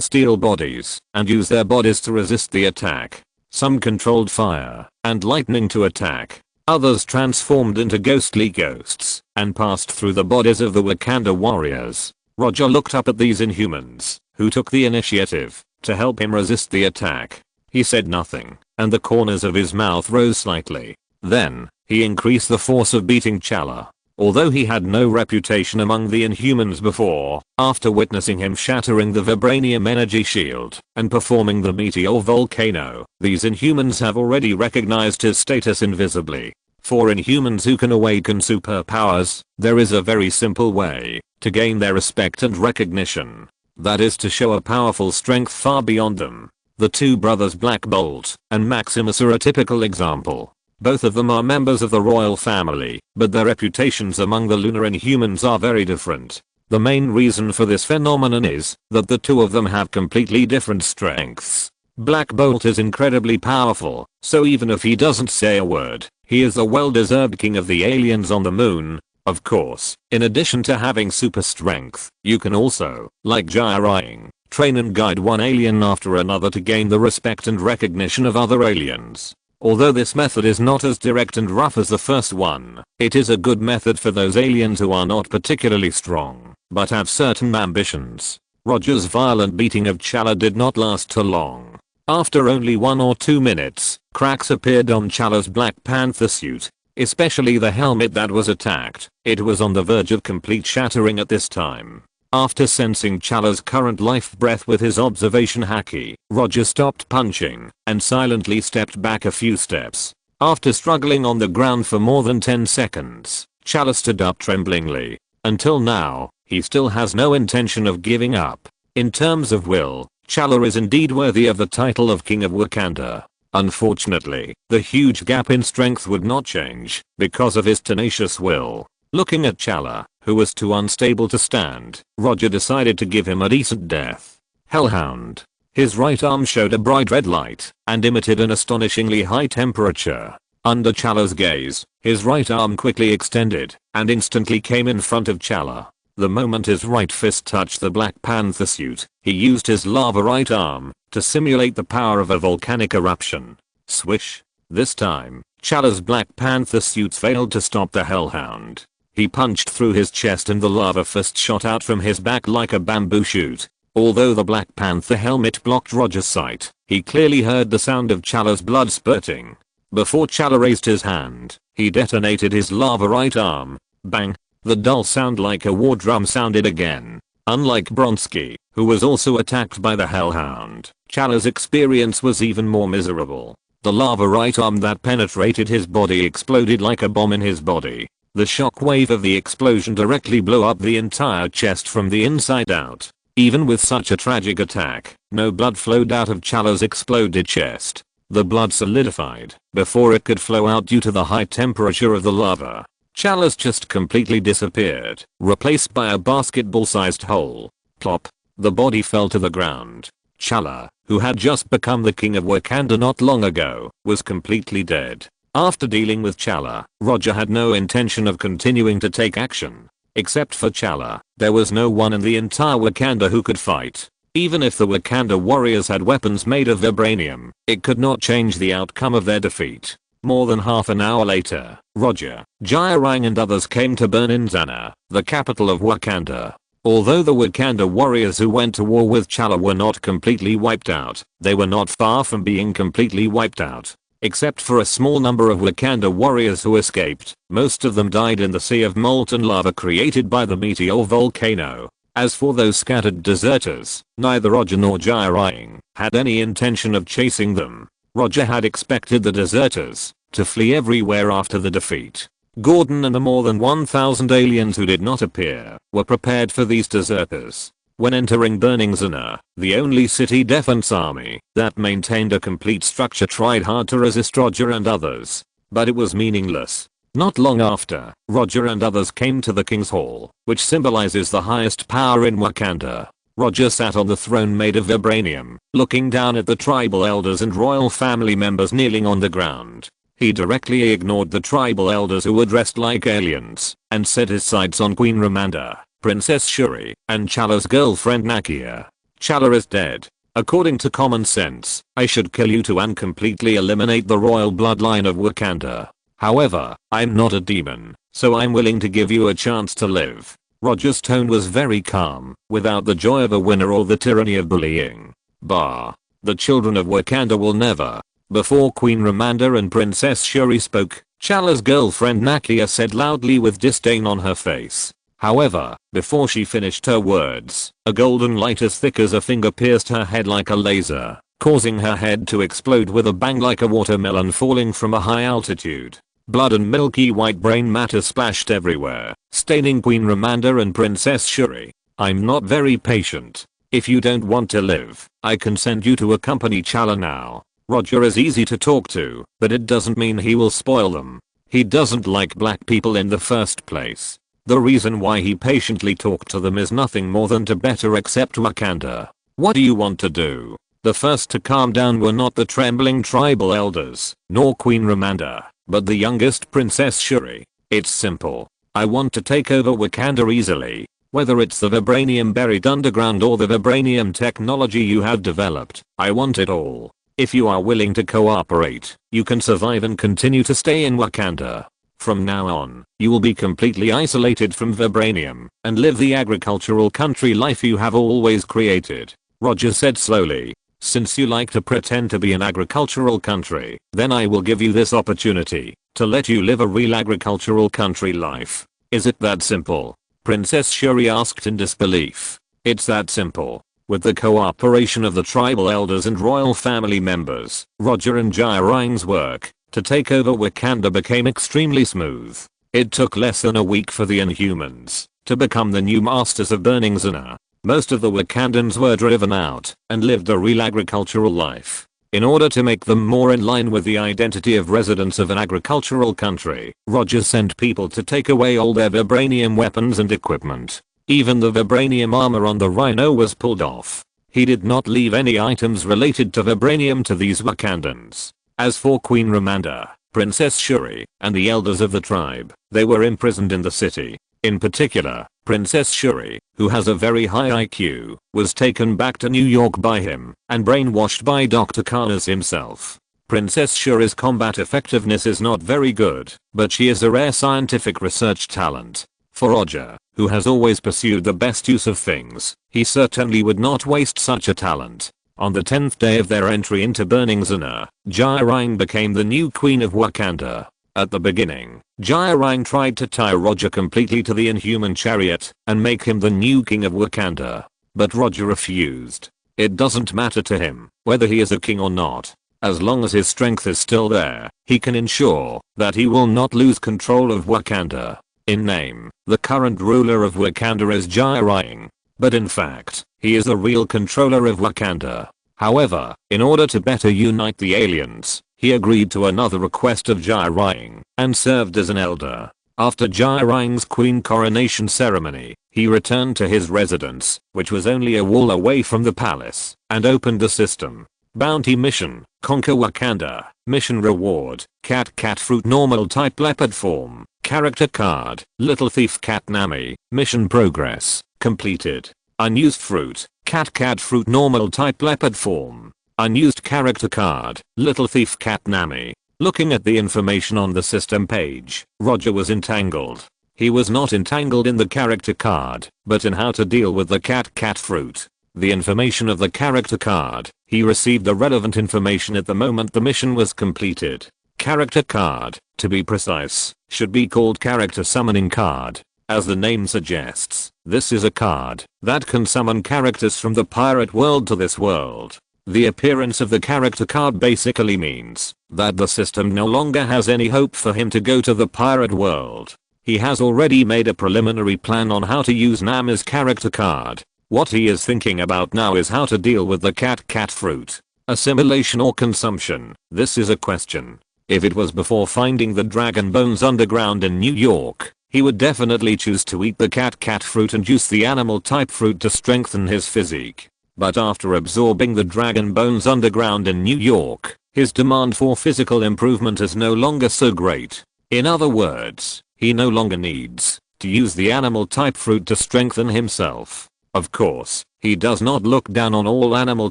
steel bodies and used their bodies to resist the attack. Some controlled fire and lightning to attack. Others transformed into ghostly ghosts and passed through the bodies of the Wakanda warriors. Roger looked up at these Inhumans, who took the initiative to help him resist the attack. He said nothing, and the corners of his mouth rose slightly. Then, he increased the force of beating Chala. Although he had no reputation among the Inhumans before, after witnessing him shattering the vibranium energy shield and performing the meteor volcano, these Inhumans have already recognized his status invisibly. For Inhumans who can awaken superpowers, there is a very simple way to gain their respect and recognition. That is to show a powerful strength far beyond them. The two brothers Black Bolt and Maximus are a typical example. Both of them are members of the royal family, but their reputations among the lunar Inhumans are very different. The main reason for this phenomenon is that the two of them have completely different strengths. Black Bolt is incredibly powerful, so even if he doesn't say a word, he is the well-deserved king of the aliens on the moon. Of course, in addition to having super strength, you can also, like Jiraiya, train and guide one alien after another to gain the respect and recognition of other aliens. Although this method is not as direct and rough as the first one, it is a good method for those aliens who are not particularly strong, but have certain ambitions. Roger's violent beating of Chala did not last too long. After only 1 or 2 minutes, cracks appeared on Chala's Black Panther suit, especially the helmet that was attacked. It was on the verge of complete shattering at this time. After sensing Chala's current life breath with his observation haki, Roger stopped punching and silently stepped back a few steps. After struggling on the ground for more than 10 seconds, Chala stood up tremblingly. Until now, he still has no intention of giving up. In terms of will, Chala is indeed worthy of the title of King of Wakanda. Unfortunately, the huge gap in strength would not change because of his tenacious will. Looking at Chala, who was too unstable to stand, Roger decided to give him a decent death. Hellhound. His right arm showed a bright red light and emitted an astonishingly high temperature. Under Chala's gaze, his right arm quickly extended and instantly came in front of Chala. The moment his right fist touched the Black Panther suit, he used his lava right arm to simulate the power of a volcanic eruption. Swish. This time, Chala's Black Panther suit failed to stop the Hellhound. He punched through his chest and the lava fist shot out from his back like a bamboo shoot. Although the Black Panther helmet blocked Roger's sight, he clearly heard the sound of Chala's blood spurting. Before Chala raised his hand, he detonated his lava right arm. Bang! The dull sound like a war drum sounded again. Unlike Bronski, who was also attacked by the Hellhound, Chala's experience was even more miserable. The lava right arm that penetrated his body exploded like a bomb in his body. The shockwave of the explosion directly blew up the entire chest from the inside out. Even with such a tragic attack, no blood flowed out of Chala's exploded chest. The blood solidified before it could flow out due to the high temperature of the lava. Chala's chest completely disappeared, replaced by a basketball-sized hole. Plop. The body fell to the ground. Chala, who had just become the king of Wakanda not long ago, was completely dead. After dealing with Chala, Roger had no intention of continuing to take action. Except for Chala, there was no one in the entire Wakanda who could fight. Even if the Wakanda warriors had weapons made of vibranium, it could not change the outcome of their defeat. More than half an hour later, Roger, Jiraiya and others came to burn in Zana, the capital of Wakanda. Although the Wakanda warriors who went to war with Chala were not completely wiped out, they were not far from being completely wiped out. Except for a small number of Wakanda warriors who escaped, most of them died in the sea of molten lava created by the meteor volcano. As for those scattered deserters, neither Roger nor Jiraiya had any intention of chasing them. Roger had expected the deserters to flee everywhere after the defeat. Gordon and the more than 1,000 aliens who did not appear were prepared for these deserters. When entering Burning Zana, the only city defense army that maintained a complete structure tried hard to resist Roger and others, but it was meaningless. Not long after, Roger and others came to the King's Hall, which symbolizes the highest power in Wakanda. Roger sat on the throne made of vibranium, looking down at the tribal elders and royal family members kneeling on the ground. He directly ignored the tribal elders who were dressed like aliens, and set his sights on Queen Ramonda, Princess Shuri, and Chala's girlfriend Nakia. Chala is dead. According to common sense, I should kill you to and completely eliminate the royal bloodline of Wakanda. However, I'm not a demon, so I'm willing to give you a chance to live. Roger's tone was very calm, without the joy of a winner or the tyranny of bullying. Bah. The children of Wakanda will never. Before Queen Ramonda and Princess Shuri spoke, T'Challa's girlfriend Nakia said loudly with disdain on her face. However, before she finished her words, a golden light as thick as a finger pierced her head like a laser, causing her head to explode with a bang like a watermelon falling from a high altitude. Blood and milky white brain matter splashed everywhere, staining Queen Ramonda and Princess Shuri. I'm not very patient. If you don't want to live, I can send you to accompany T'Challa now. Roger is easy to talk to, but it doesn't mean he will spoil them. He doesn't like black people in the first place. The reason why he patiently talked to them is nothing more than to better accept Wakanda. What do you want to do? The first to calm down were not the trembling tribal elders, nor Queen Ramonda, but the youngest Princess Shuri. It's simple. I want to take over Wakanda easily. Whether it's the vibranium buried underground or the vibranium technology you have developed, I want it all. If you are willing to cooperate, you can survive and continue to stay in Wakanda. From now on, you will be completely isolated from vibranium and live the agricultural country life you have always created. Roger said slowly. Since you like to pretend to be an agricultural country, then I will give you this opportunity to let you live a real agricultural country life. Is it that simple? Princess Shuri asked in disbelief. It's that simple. With the cooperation of the tribal elders and royal family members, Roger and Jiraiya's work to take over Wakanda became extremely smooth. It took less than a week for the Inhumans to become the new masters of Burning Zana. Most of the Wakandans were driven out and lived a real agricultural life. In order to make them more in line with the identity of residents of an agricultural country, Roger sent people to take away all their vibranium weapons and equipment. Even the vibranium armor on the Rhino was pulled off. He did not leave any items related to vibranium to these Wakandans. As for Queen Ramonda, Princess Shuri, and the elders of the tribe, they were imprisoned in the city. In particular, Princess Shuri, who has a very high IQ, was taken back to New York by him and brainwashed by Dr. Karnas himself. Princess Shuri's combat effectiveness is not very good, but she is a rare scientific research talent. For Roger, who has always pursued the best use of things, he certainly would not waste such a talent. On the 10th day of their entry into Burning Zana, Jiraiya became the new queen of Wakanda. At the beginning, Jiraiya tried to tie Roger completely to the Inhuman chariot and make him the new king of Wakanda. But Roger refused. It doesn't matter to him whether he is a king or not. As long as his strength is still there, he can ensure that he will not lose control of Wakanda. In name, the current ruler of Wakanda is Jiraiya, but in fact, he is the real controller of Wakanda. However, in order to better unite the aliens, he agreed to another request of Jiraiya and served as an elder. After Jiraiya's queen coronation ceremony, he returned to his residence, which was only a wall away from the palace, and opened the system. Bounty mission, conquer Wakanda. Mission reward, cat fruit normal type leopard form. Character card, little thief cat Nami. Mission progress, completed. Unused fruit, cat fruit normal type leopard form. Unused character card, little thief cat Nami. Looking at the information on the system page, Roger was entangled. He was not entangled in the character card, but in how to deal with the cat fruit. The information of the character card, he received the relevant information at the moment the mission was completed. Character card, to be precise, should be called character summoning card. As the name suggests, this is a card that can summon characters from the pirate world to this world. The appearance of the character card basically means that the system no longer has any hope for him to go to the pirate world. He has already made a preliminary plan on how to use Nami's character card. What he is thinking about now is how to deal with the cat fruit. Assimilation or consumption, this is a question. If it was before finding the dragon bones underground in New York, he would definitely choose to eat the cat fruit and use the animal type fruit to strengthen his physique. But after absorbing the dragon bones underground in New York, his demand for physical improvement is no longer so great. In other words, he no longer needs to use the animal type fruit to strengthen himself. Of course, he does not look down on all animal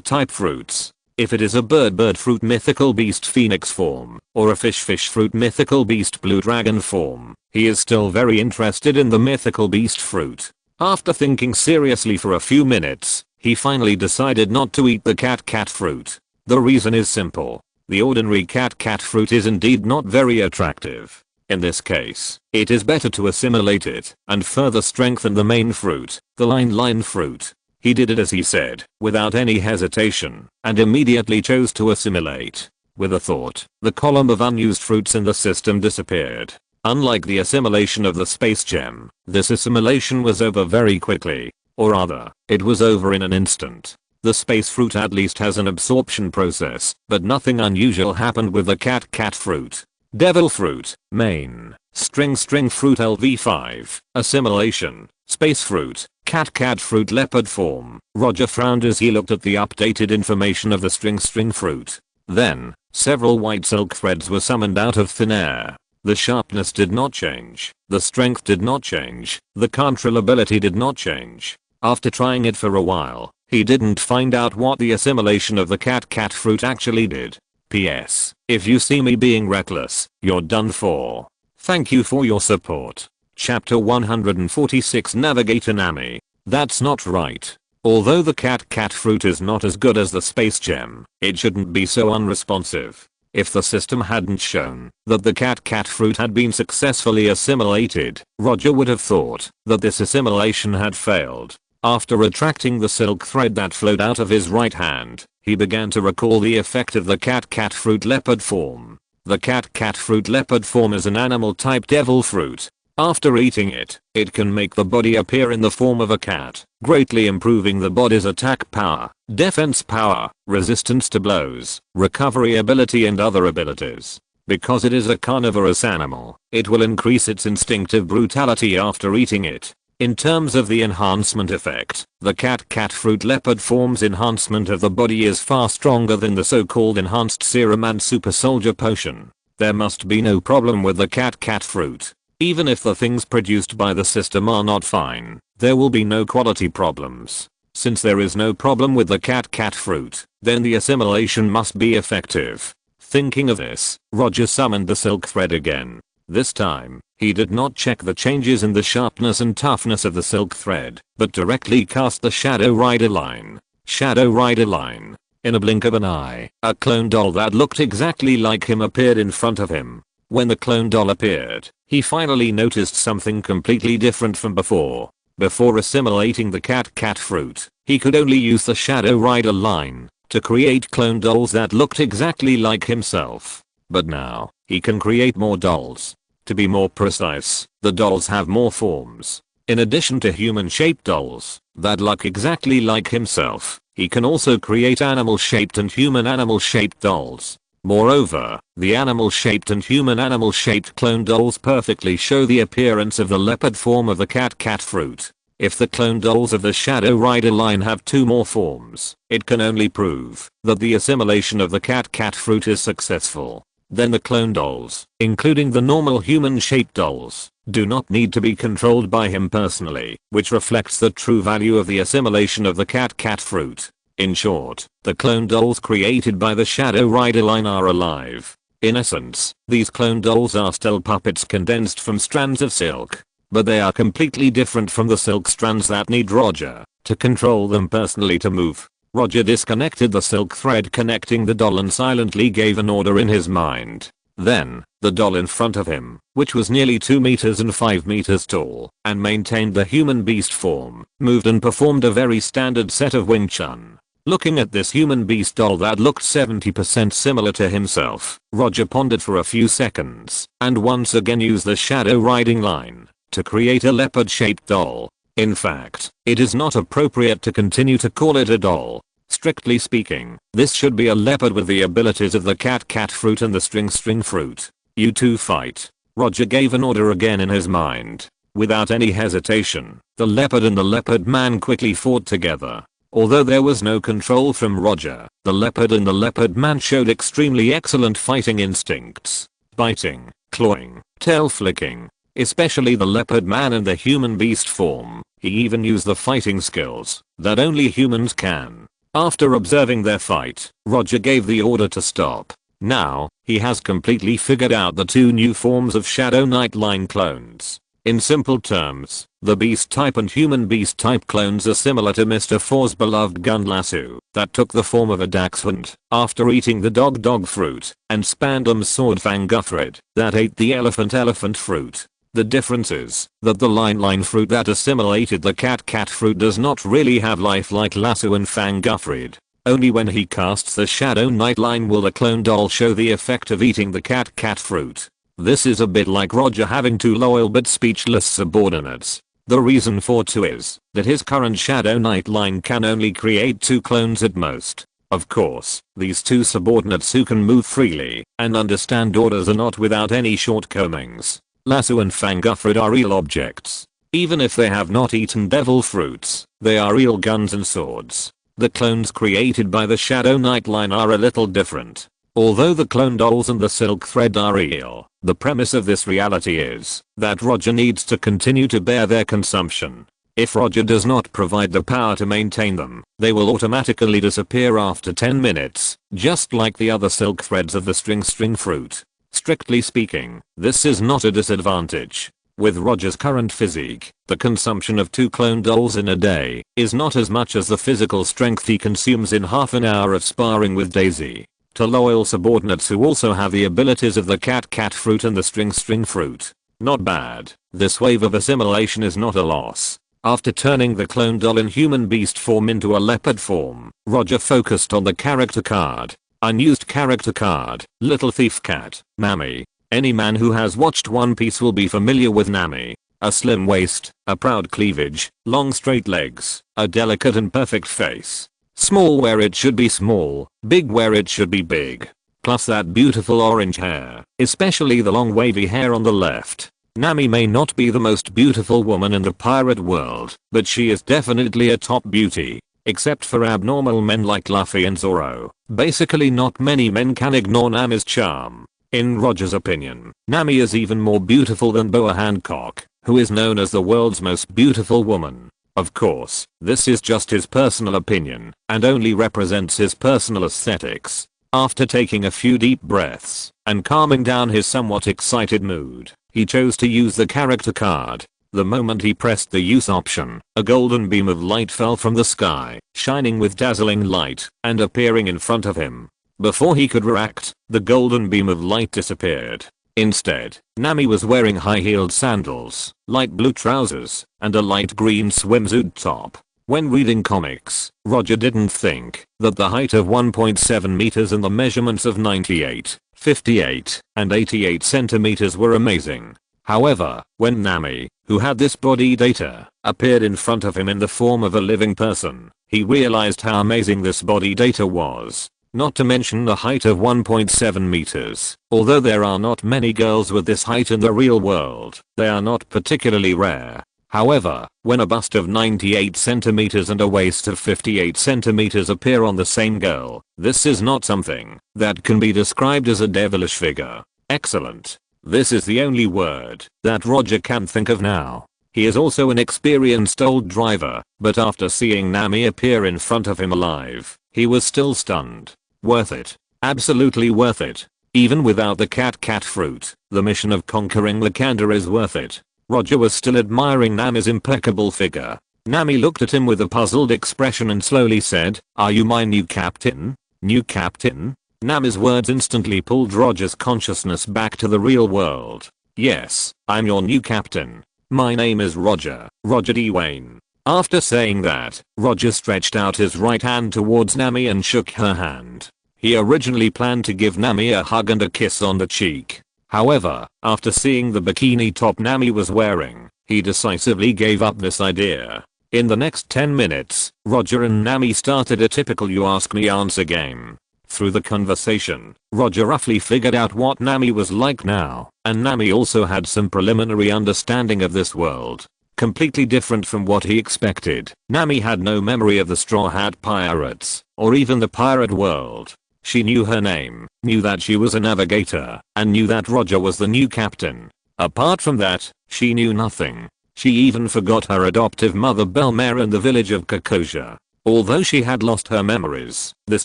type fruits. If it is a bird fruit mythical beast phoenix form, or a fish fruit mythical beast blue dragon form, he is still very interested in the mythical beast fruit. After thinking seriously for a few minutes, he finally decided not to eat the cat fruit. The reason is simple. The ordinary cat fruit is indeed not very attractive. In this case, it is better to assimilate it and further strengthen the main fruit, the line fruit. He did it as he said, without any hesitation, and immediately chose to assimilate. With a thought, the column of unused fruits in the system disappeared. Unlike the assimilation of the space gem, this assimilation was over very quickly. Or rather, it was over in an instant. The space fruit at least has an absorption process, but nothing unusual happened with the cat fruit. Devil fruit, main, string fruit LV5, assimilation, space fruit, cat fruit leopard form. Roger frowned as he looked at the updated information of the string fruit. Then, several white silk threads were summoned out of thin air. The sharpness did not change, the strength did not change, the controllability did not change. After trying it for a while, he didn't find out what the assimilation of the cat fruit actually did. PS, if you see me being reckless, you're done for. Thank you for your support. Chapter 146 Navigator Nami. That's not right. Although the cat fruit is not as good as the space gem, it shouldn't be so unresponsive. If the system hadn't shown that the cat fruit had been successfully assimilated, Roger would have thought that this assimilation had failed. After retracting the silk thread that flowed out of his right hand, he began to recall the effect of the cat fruit leopard form. The cat fruit leopard form is an animal type devil fruit. After eating it, it can make the body appear in the form of a cat, greatly improving the body's attack power, defense power, resistance to blows, recovery ability and other abilities. Because it is a carnivorous animal, it will increase its instinctive brutality after eating it. In terms of the enhancement effect, the cat fruit leopard form's enhancement of the body is far stronger than the so-called enhanced serum and super soldier potion. There must be no problem with the cat fruit. Even if the things produced by the system are not fine, there will be no quality problems. Since there is no problem with the cat fruit, then the assimilation must be effective. Thinking of this, Roger summoned the silk thread again. This time, he did not check the changes in the sharpness and toughness of the silk thread, but directly cast the Shadow Rider line. Shadow Rider line. In a blink of an eye, a clone doll that looked exactly like him appeared in front of him. When the clone doll appeared, he finally noticed something completely different from before. Before assimilating the cat fruit, he could only use the Shadow Rider line to create clone dolls that looked exactly like himself. But now, he can create more dolls. To be more precise, the dolls have more forms. In addition to human-shaped dolls that look exactly like himself, he can also create animal-shaped and human animal-shaped dolls. Moreover, the animal-shaped and human animal-shaped clone dolls perfectly show the appearance of the leopard form of the cat fruit. If the clone dolls of the Shadow Rider line have two more forms, it can only prove that the assimilation of the cat fruit is successful. Then the clone dolls, including the normal human-shaped dolls, do not need to be controlled by him personally, which reflects the true value of the assimilation of the cat fruit. In short, the clone dolls created by the Shadow Rider line are alive. In essence, these clone dolls are still puppets condensed from strands of silk, but they are completely different from the silk strands that need Roger to control them personally to move. Roger disconnected the silk thread connecting the doll and silently gave an order in his mind. Then, the doll in front of him, which was nearly 2 meters and 5 meters tall, and maintained the human beast form, moved and performed a very standard set of Wing Chun. Looking at this human beast doll that looked 70% similar to himself, Roger pondered for a few seconds, and once again used the shadow riding line to create a leopard-shaped doll. In fact, it is not appropriate to continue to call it a doll. Strictly speaking, this should be a leopard with the abilities of the cat fruit and the string fruit. You two fight. Roger gave an order again in his mind. Without any hesitation, the leopard and the leopard man quickly fought together. Although there was no control from Roger, the leopard and the leopard man showed extremely excellent fighting instincts. Biting, clawing, tail flicking. Especially the leopard man in the human beast form. He even used the fighting skills that only humans can. After observing their fight, Roger gave the order to stop. Now, he has completely figured out the two new forms of Shadow Knight line clones. In simple terms, the beast type and human beast type clones are similar to Mr. Four's beloved gun lasso that took the form of a dachshund after eating the dog fruit, and Spandam's sword Fangufred that ate the elephant fruit. The difference is that the line fruit that assimilated the cat fruit does not really have life like Lasso and Fangufred. Only when he casts the Shadow Knight line will the clone doll show the effect of eating the cat fruit. This is a bit like Roger having two loyal but speechless subordinates. The reason for two is that his current Shadow Knight line can only create two clones at most. Of course, these two subordinates who can move freely and understand orders are not without any shortcomings. Lasso and Fangufred are real objects. Even if they have not eaten devil fruits, they are real guns and swords. The clones created by the Shadow Knight line are a little different. Although the clone dolls and the silk thread are real, the premise of this reality is that Roger needs to continue to bear their consumption. If Roger does not provide the power to maintain them, they will automatically disappear after 10 minutes, just like the other silk threads of the string fruit. Strictly speaking, this is not a disadvantage. With Roger's current physique, the consumption of 2 clone dolls in a day is not as much as the physical strength he consumes in half an hour of sparring with Daisy. To loyal subordinates who also have the abilities of the cat fruit and the string fruit. Not bad. This wave of assimilation is not a loss. After turning the clone doll in human beast form into a leopard form, Roger focused on the character card. Unused character card, Little Thief Cat, Nami. Any man who has watched One Piece will be familiar with Nami. A slim waist, a proud cleavage, long straight legs, a delicate and perfect face. Small where it should be small, big where it should be big. Plus that beautiful orange hair, especially the long wavy hair on the left. Nami may not be the most beautiful woman in the pirate world, but she is definitely a top beauty. Except for abnormal men like Luffy and Zoro, basically not many men can ignore Nami's charm. In Roger's opinion, Nami is even more beautiful than Boa Hancock, who is known as the world's most beautiful woman. Of course, this is just his personal opinion, and only represents his personal aesthetics. After taking a few deep breaths, and calming down his somewhat excited mood, he chose to use the character card. The moment he pressed the use option, a golden beam of light fell from the sky, shining with dazzling light, and appearing in front of him. Before he could react, the golden beam of light disappeared. Instead, Nami was wearing high-heeled sandals, light blue trousers, and a light green swimsuit top. When reading comics, Roger didn't think that the height of 1.7 meters and the measurements of 98, 58, and 88 centimeters were amazing. However, when Nami, who had this body data, appeared in front of him in the form of a living person, he realized how amazing this body data was. Not to mention the height of 1.7 meters. Although there are not many girls with this height in the real world, they are not particularly rare. However, when a bust of 98 centimeters and a waist of 58 centimeters appear on the same girl, this is not something that can be described as a devilish figure. Excellent. This is the only word that Roger can think of now. He is also an experienced old driver, but after seeing Nami appear in front of him alive, he was still stunned. Worth it. Absolutely worth it. Even without the cat fruit, the mission of conquering Wakanda is worth it. Roger was still admiring Nami's impeccable figure. Nami looked at him with a puzzled expression and slowly said, "Are you my new captain?" New captain? Nami's words instantly pulled Roger's consciousness back to the real world. "Yes, I'm your new captain. My name is Roger D. Wayne." After saying that, Roger stretched out his right hand towards Nami and shook her hand. He originally planned to give Nami a hug and a kiss on the cheek. However, after seeing the bikini top Nami was wearing, he decisively gave up this idea. In the next 10 minutes, Roger and Nami started a typical you ask me answer game. Through the conversation, Roger roughly figured out what Nami was like now, and Nami also had some preliminary understanding of this world. Completely different from what he expected. Nami had no memory of the Straw Hat Pirates, or even the pirate world. She knew her name, knew that she was a navigator, and knew that Roger was the new captain. Apart from that, she knew nothing. She even forgot her adoptive mother Belmare in the village of Kokosia. Although she had lost her memories, this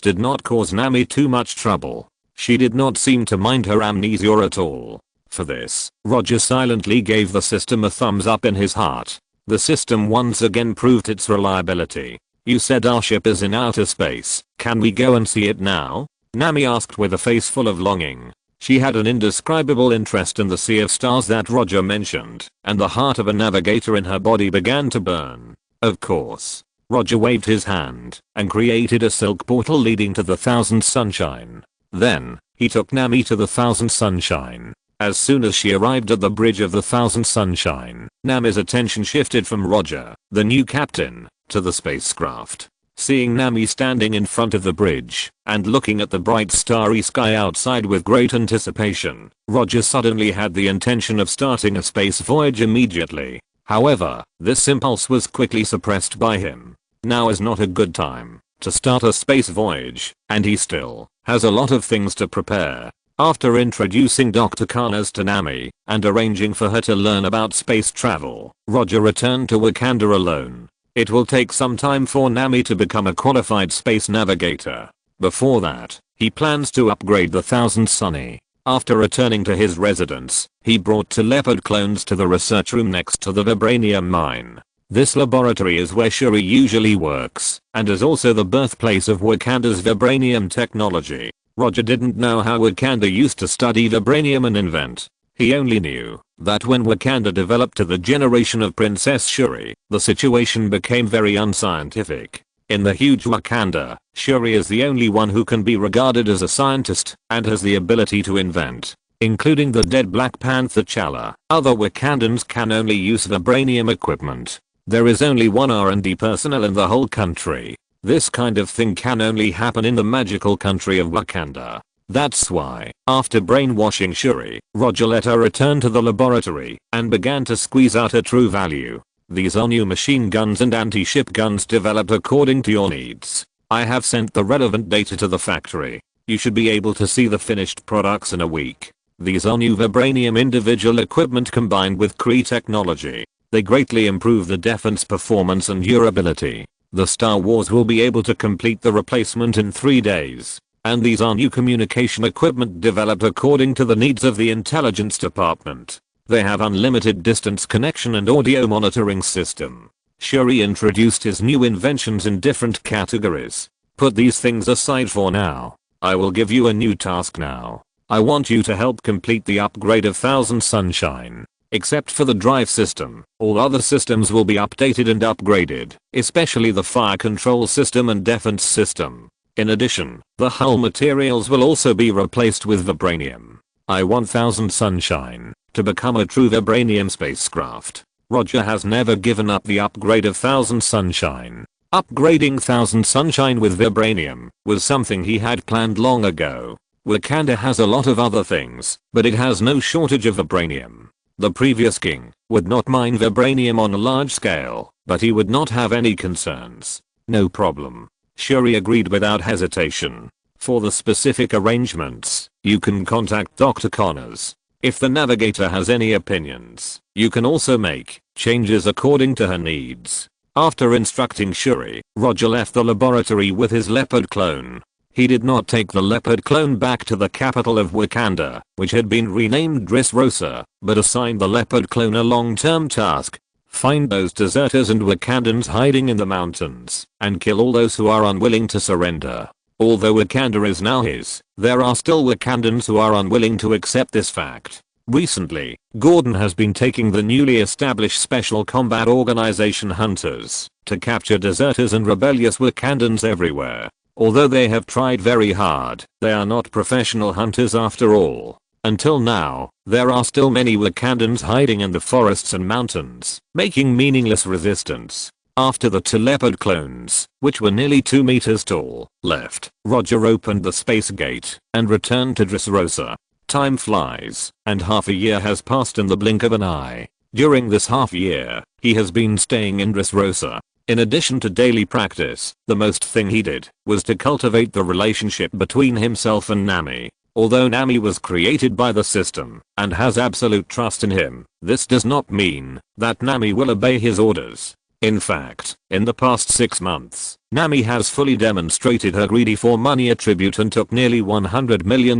did not cause Nami too much trouble. She did not seem to mind her amnesia at all. For this, Roger silently gave the system a thumbs up in his heart. The system once again proved its reliability. "You said our ship is in outer space. Can we go and see it now?" Nami asked with a face full of longing. She had an indescribable interest in the sea of stars that Roger mentioned, and the heart of a navigator in her body began to burn. Of course. Roger waved his hand and created a silk portal leading to the Thousand Sunshine. Then, he took Nami to the Thousand Sunshine. As soon as she arrived at the bridge of the Thousand Sunshine, Nami's attention shifted from Roger, the new captain, to the spacecraft. Seeing Nami standing in front of the bridge and looking at the bright starry sky outside with great anticipation, Roger suddenly had the intention of starting a space voyage immediately. However, this impulse was quickly suppressed by him. Now is not a good time to start a space voyage, and he still has a lot of things to prepare. After introducing Dr. Connors to Nami and arranging for her to learn about space travel, Roger returned to Wakanda alone. It will take some time for Nami to become a qualified space navigator. Before that, he plans to upgrade the Thousand Sunny. After returning to his residence, he brought two leopard clones to the research room next to the vibranium mine. This laboratory is where Shuri usually works, and is also the birthplace of Wakanda's vibranium technology. Roger didn't know how Wakanda used to study vibranium and invent. He only knew that when Wakanda developed to the generation of Princess Shuri, the situation became very unscientific. In the huge Wakanda, Shuri is the only one who can be regarded as a scientist and has the ability to invent, including the dead Black Panther T'Challa. Other Wakandans can only use vibranium equipment. There is only one R&D personnel in the whole country. This kind of thing can only happen in the magical country of Wakanda. That's why, after brainwashing Shuri, Roger let her return to the laboratory and began to squeeze out her true value. These are new machine guns and anti-ship guns developed according to your needs. I have sent the relevant data to the factory. You should be able to see the finished products in a week. These are new vibranium individual equipment combined with Kree technology. They greatly improve the defense performance and durability. The Star Wars will be able to complete the replacement in 3 days. And these are new communication equipment developed according to the needs of the intelligence department. They have unlimited distance connection and audio monitoring system. Shuri introduced his new inventions in different categories. Put these things aside for now. I will give you a new task now. I want you to help complete the upgrade of Thousand Sunshine. Except for the drive system, all other systems will be updated and upgraded, especially the fire control system and defense system. In addition, the hull materials will also be replaced with vibranium. I want Thousand Sunshine to become a true vibranium spacecraft. Roger has never given up the upgrade of Thousand Sunshine. Upgrading Thousand Sunshine with vibranium was something he had planned long ago. Wakanda has a lot of other things, but it has no shortage of vibranium. The previous king would not mine vibranium on a large scale, but he would not have any concerns. No problem. Shuri agreed without hesitation. For the specific arrangements, you can contact Dr. Connors. If the navigator has any opinions, you can also make changes according to her needs. After instructing Shuri, Roger left the laboratory with his leopard clone. He did not take the leopard clone back to the capital of Wakanda, which had been renamed Dressrosa, but assigned the leopard clone a long-term task. Find those deserters and Wakandans hiding in the mountains, and kill all those who are unwilling to surrender. Although Wakanda is now his, there are still Wakandans who are unwilling to accept this fact. Recently, Gordon has been taking the newly established Special Combat Organization Hunters to capture deserters and rebellious Wakandans everywhere. Although they have tried very hard, they are not professional hunters after all. Until now, there are still many Wakandans hiding in the forests and mountains, making meaningless resistance. After the two leopard clones, which were nearly 2 meters tall, left, Roger opened the space gate and returned to Dressrosa. Time flies, and half a year has passed in the blink of an eye. During this half year, he has been staying in Dressrosa. In addition to daily practice, the most thing he did was to cultivate the relationship between himself and Nami. Although Nami was created by the system and has absolute trust in him, this does not mean that Nami will obey his orders. In fact, in the past 6 months, Nami has fully demonstrated her greedy for money attribute and took nearly $100 million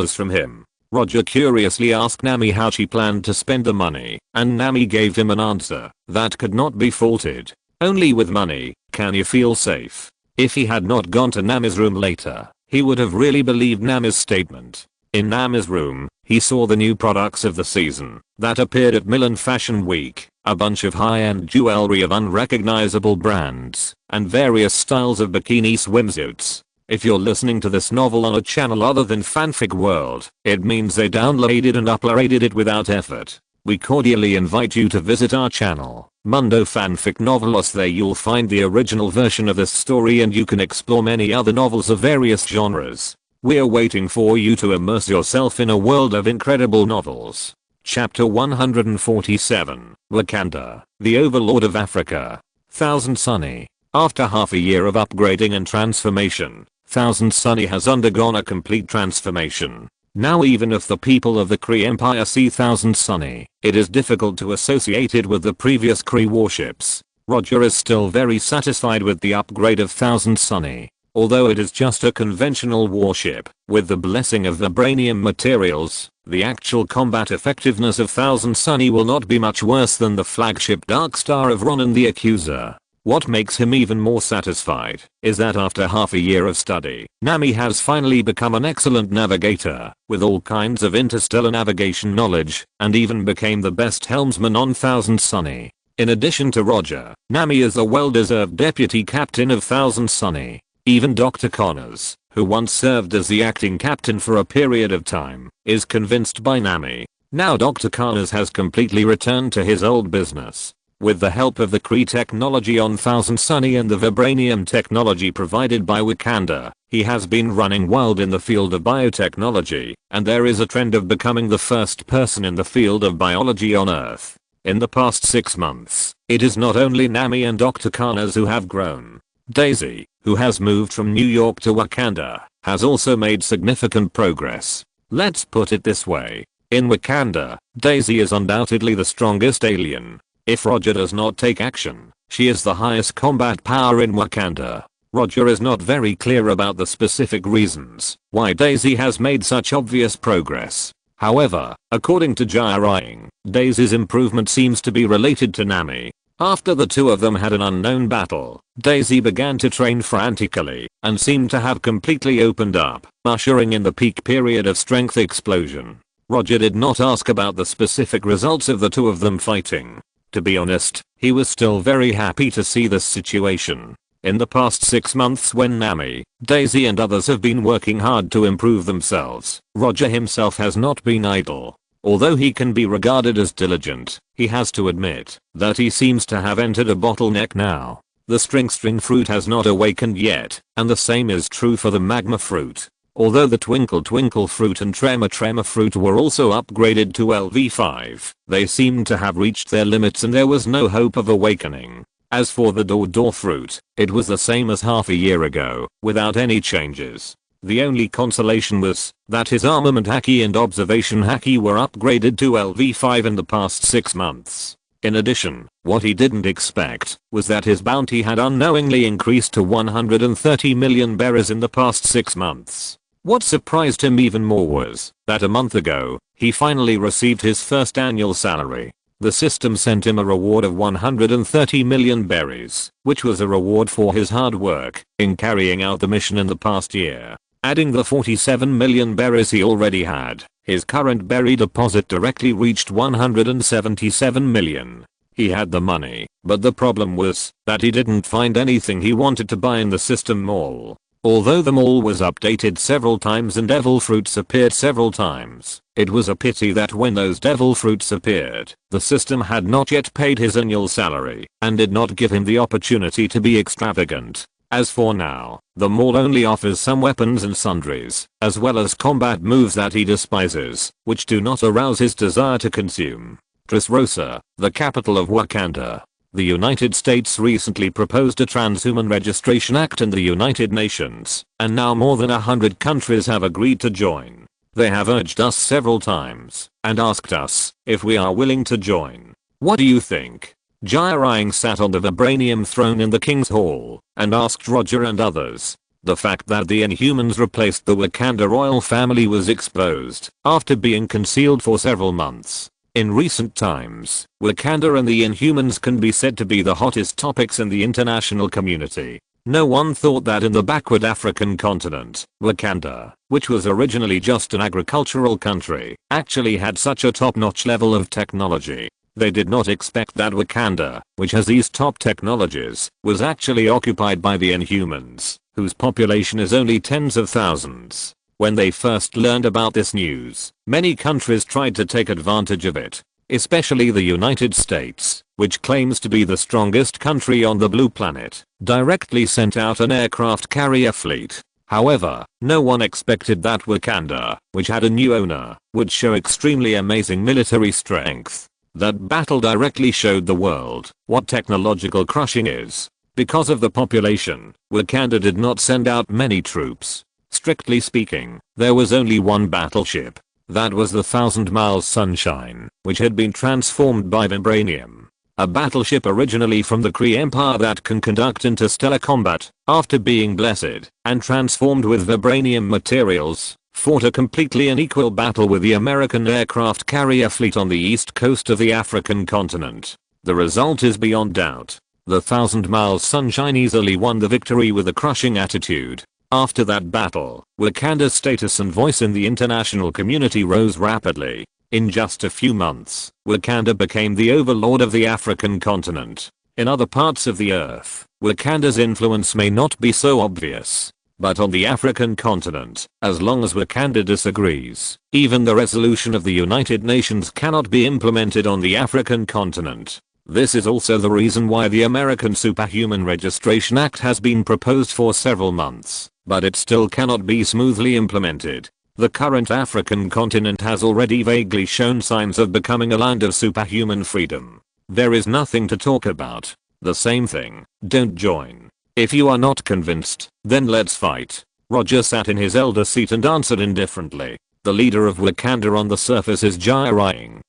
from him. Roger curiously asked Nami how she planned to spend the money, and Nami gave him an answer that could not be faulted. Only with money can you feel safe. If he had not gone to Nami's room later, he would have really believed Nami's statement. In Nami's room, he saw the new products of the season that appeared at Milan Fashion Week, a bunch of high-end jewelry of unrecognizable brands, and various styles of bikini swimsuits. If you're listening to this novel on a channel other than Fanfic World, it means they downloaded and uploaded it without effort. We cordially invite you to visit our channel, Mundo Fanfic Novelos. There you'll find the original version of this story and you can explore many other novels of various genres. We're waiting for you to immerse yourself in a world of incredible novels. Chapter 147, Wakanda, the Overlord of Africa. Thousand Sunny. After half a year of upgrading and transformation, Thousand Sunny has undergone a complete transformation. Now even if the people of the Kree Empire see Thousand Sunny, it is difficult to associate it with the previous Kree warships. Roger is still very satisfied with the upgrade of Thousand Sunny. Although it is just a conventional warship, with the blessing of vibranium materials, the actual combat effectiveness of Thousand Sunny will not be much worse than the flagship Dark Star of Ronan the Accuser. What makes him even more satisfied is that after half a year of study, Nami has finally become an excellent navigator with all kinds of interstellar navigation knowledge and even became the best helmsman on Thousand Sunny. In addition to Roger, Nami is a well-deserved deputy captain of Thousand Sunny. Even Dr. Connors, who once served as the acting captain for a period of time, is convinced by Nami. Now Dr. Connors has completely returned to his old business. With the help of the Kree technology on Thousand Sunny and the vibranium technology provided by Wakanda, he has been running wild in the field of biotechnology, and there is a trend of becoming the first person in the field of biology on Earth. In the past 6 months, it is not only Nami and Dr. Connors who have grown. Daisy, who has moved from New York to Wakanda, has also made significant progress. Let's put it this way. In Wakanda, Daisy is undoubtedly the strongest alien. If Roger does not take action, she is the highest combat power in Wakanda. Roger is not very clear about the specific reasons why Daisy has made such obvious progress. However, according to Jairing, Daisy's improvement seems to be related to Nami. After the two of them had an unknown battle, Daisy began to train frantically and seemed to have completely opened up, ushering in the peak period of strength explosion. Roger did not ask about the specific results of the two of them fighting. To be honest, he was still very happy to see this situation. In the past 6 months when Nami, Daisy and others have been working hard to improve themselves, Roger himself has not been idle. Although he can be regarded as diligent, he has to admit that he seems to have entered a bottleneck now. The string fruit has not awakened yet, and the same is true for the magma fruit. Although the twinkle fruit and tremor fruit were also upgraded to LV5, they seemed to have reached their limits and there was no hope of awakening. As for the door fruit, it was the same as half a year ago, without any changes. The only consolation was that his armament haki and observation haki were upgraded to LV5 in the past 6 months. In addition, what he didn't expect was that his bounty had unknowingly increased to 130 million berries in the past 6 months. What surprised him even more was that a month ago, he finally received his first annual salary. The system sent him a reward of 130 million berries, which was a reward for his hard work in carrying out the mission in the past year. Adding the 47 million berries he already had, his current berry deposit directly reached 177 million. He had the money, but the problem was that he didn't find anything he wanted to buy in the system mall. Although the mall was updated several times and devil fruits appeared several times, it was a pity that when those devil fruits appeared, the system had not yet paid his annual salary and did not give him the opportunity to be extravagant. As for now, the mall only offers some weapons and sundries, as well as combat moves that he despises, which do not arouse his desire to consume. Dressrosa, the capital of Wakanda. The United States recently proposed a Transhuman Registration Act in the United Nations, and now more than 100 countries have agreed to join. They have urged us several times and asked us if we are willing to join. What do you think? Jai sat on the vibranium throne in the King's Hall and asked Roger and others. The fact that the Inhumans replaced the Wakanda royal family was exposed after being concealed for several months. In recent times, Wakanda and the Inhumans can be said to be the hottest topics in the international community. No one thought that in the backward African continent, Wakanda, which was originally just an agricultural country, actually had such a top-notch level of technology. They did not expect that Wakanda, which has these top technologies, was actually occupied by the Inhumans, whose population is only tens of thousands. When they first learned about this news, many countries tried to take advantage of it, especially the United States, which claims to be the strongest country on the blue planet, directly sent out an aircraft carrier fleet. However, no one expected that Wakanda, which had a new owner, would show extremely amazing military strength. That battle directly showed the world what technological crushing is. Because of the population, Wakanda did not send out many troops. Strictly speaking, there was only one battleship. That was the 1,000 Miles Sunshine, which had been transformed by vibranium. A battleship originally from the Kree Empire that can conduct interstellar combat, after being blessed and transformed with vibranium materials, fought a completely unequal battle with the American aircraft carrier fleet on the east coast of the African continent. The result is beyond doubt. The 1,000 Miles Sunshine easily won the victory with a crushing attitude. After that battle, Wakanda's status and voice in the international community rose rapidly. In just a few months, Wakanda became the overlord of the African continent. In other parts of the earth, Wakanda's influence may not be so obvious. But on the African continent, as long as Wakanda disagrees, even the resolution of the United Nations cannot be implemented on the African continent. This is also the reason why the American Superhuman Registration Act has been proposed for several months, but it still cannot be smoothly implemented. The current African continent has already vaguely shown signs of becoming a land of superhuman freedom. There is nothing to talk about. The same thing, don't join. If you are not convinced, then let's fight. Roger sat in his elder seat and answered indifferently. The leader of Wakanda on the surface is Jai,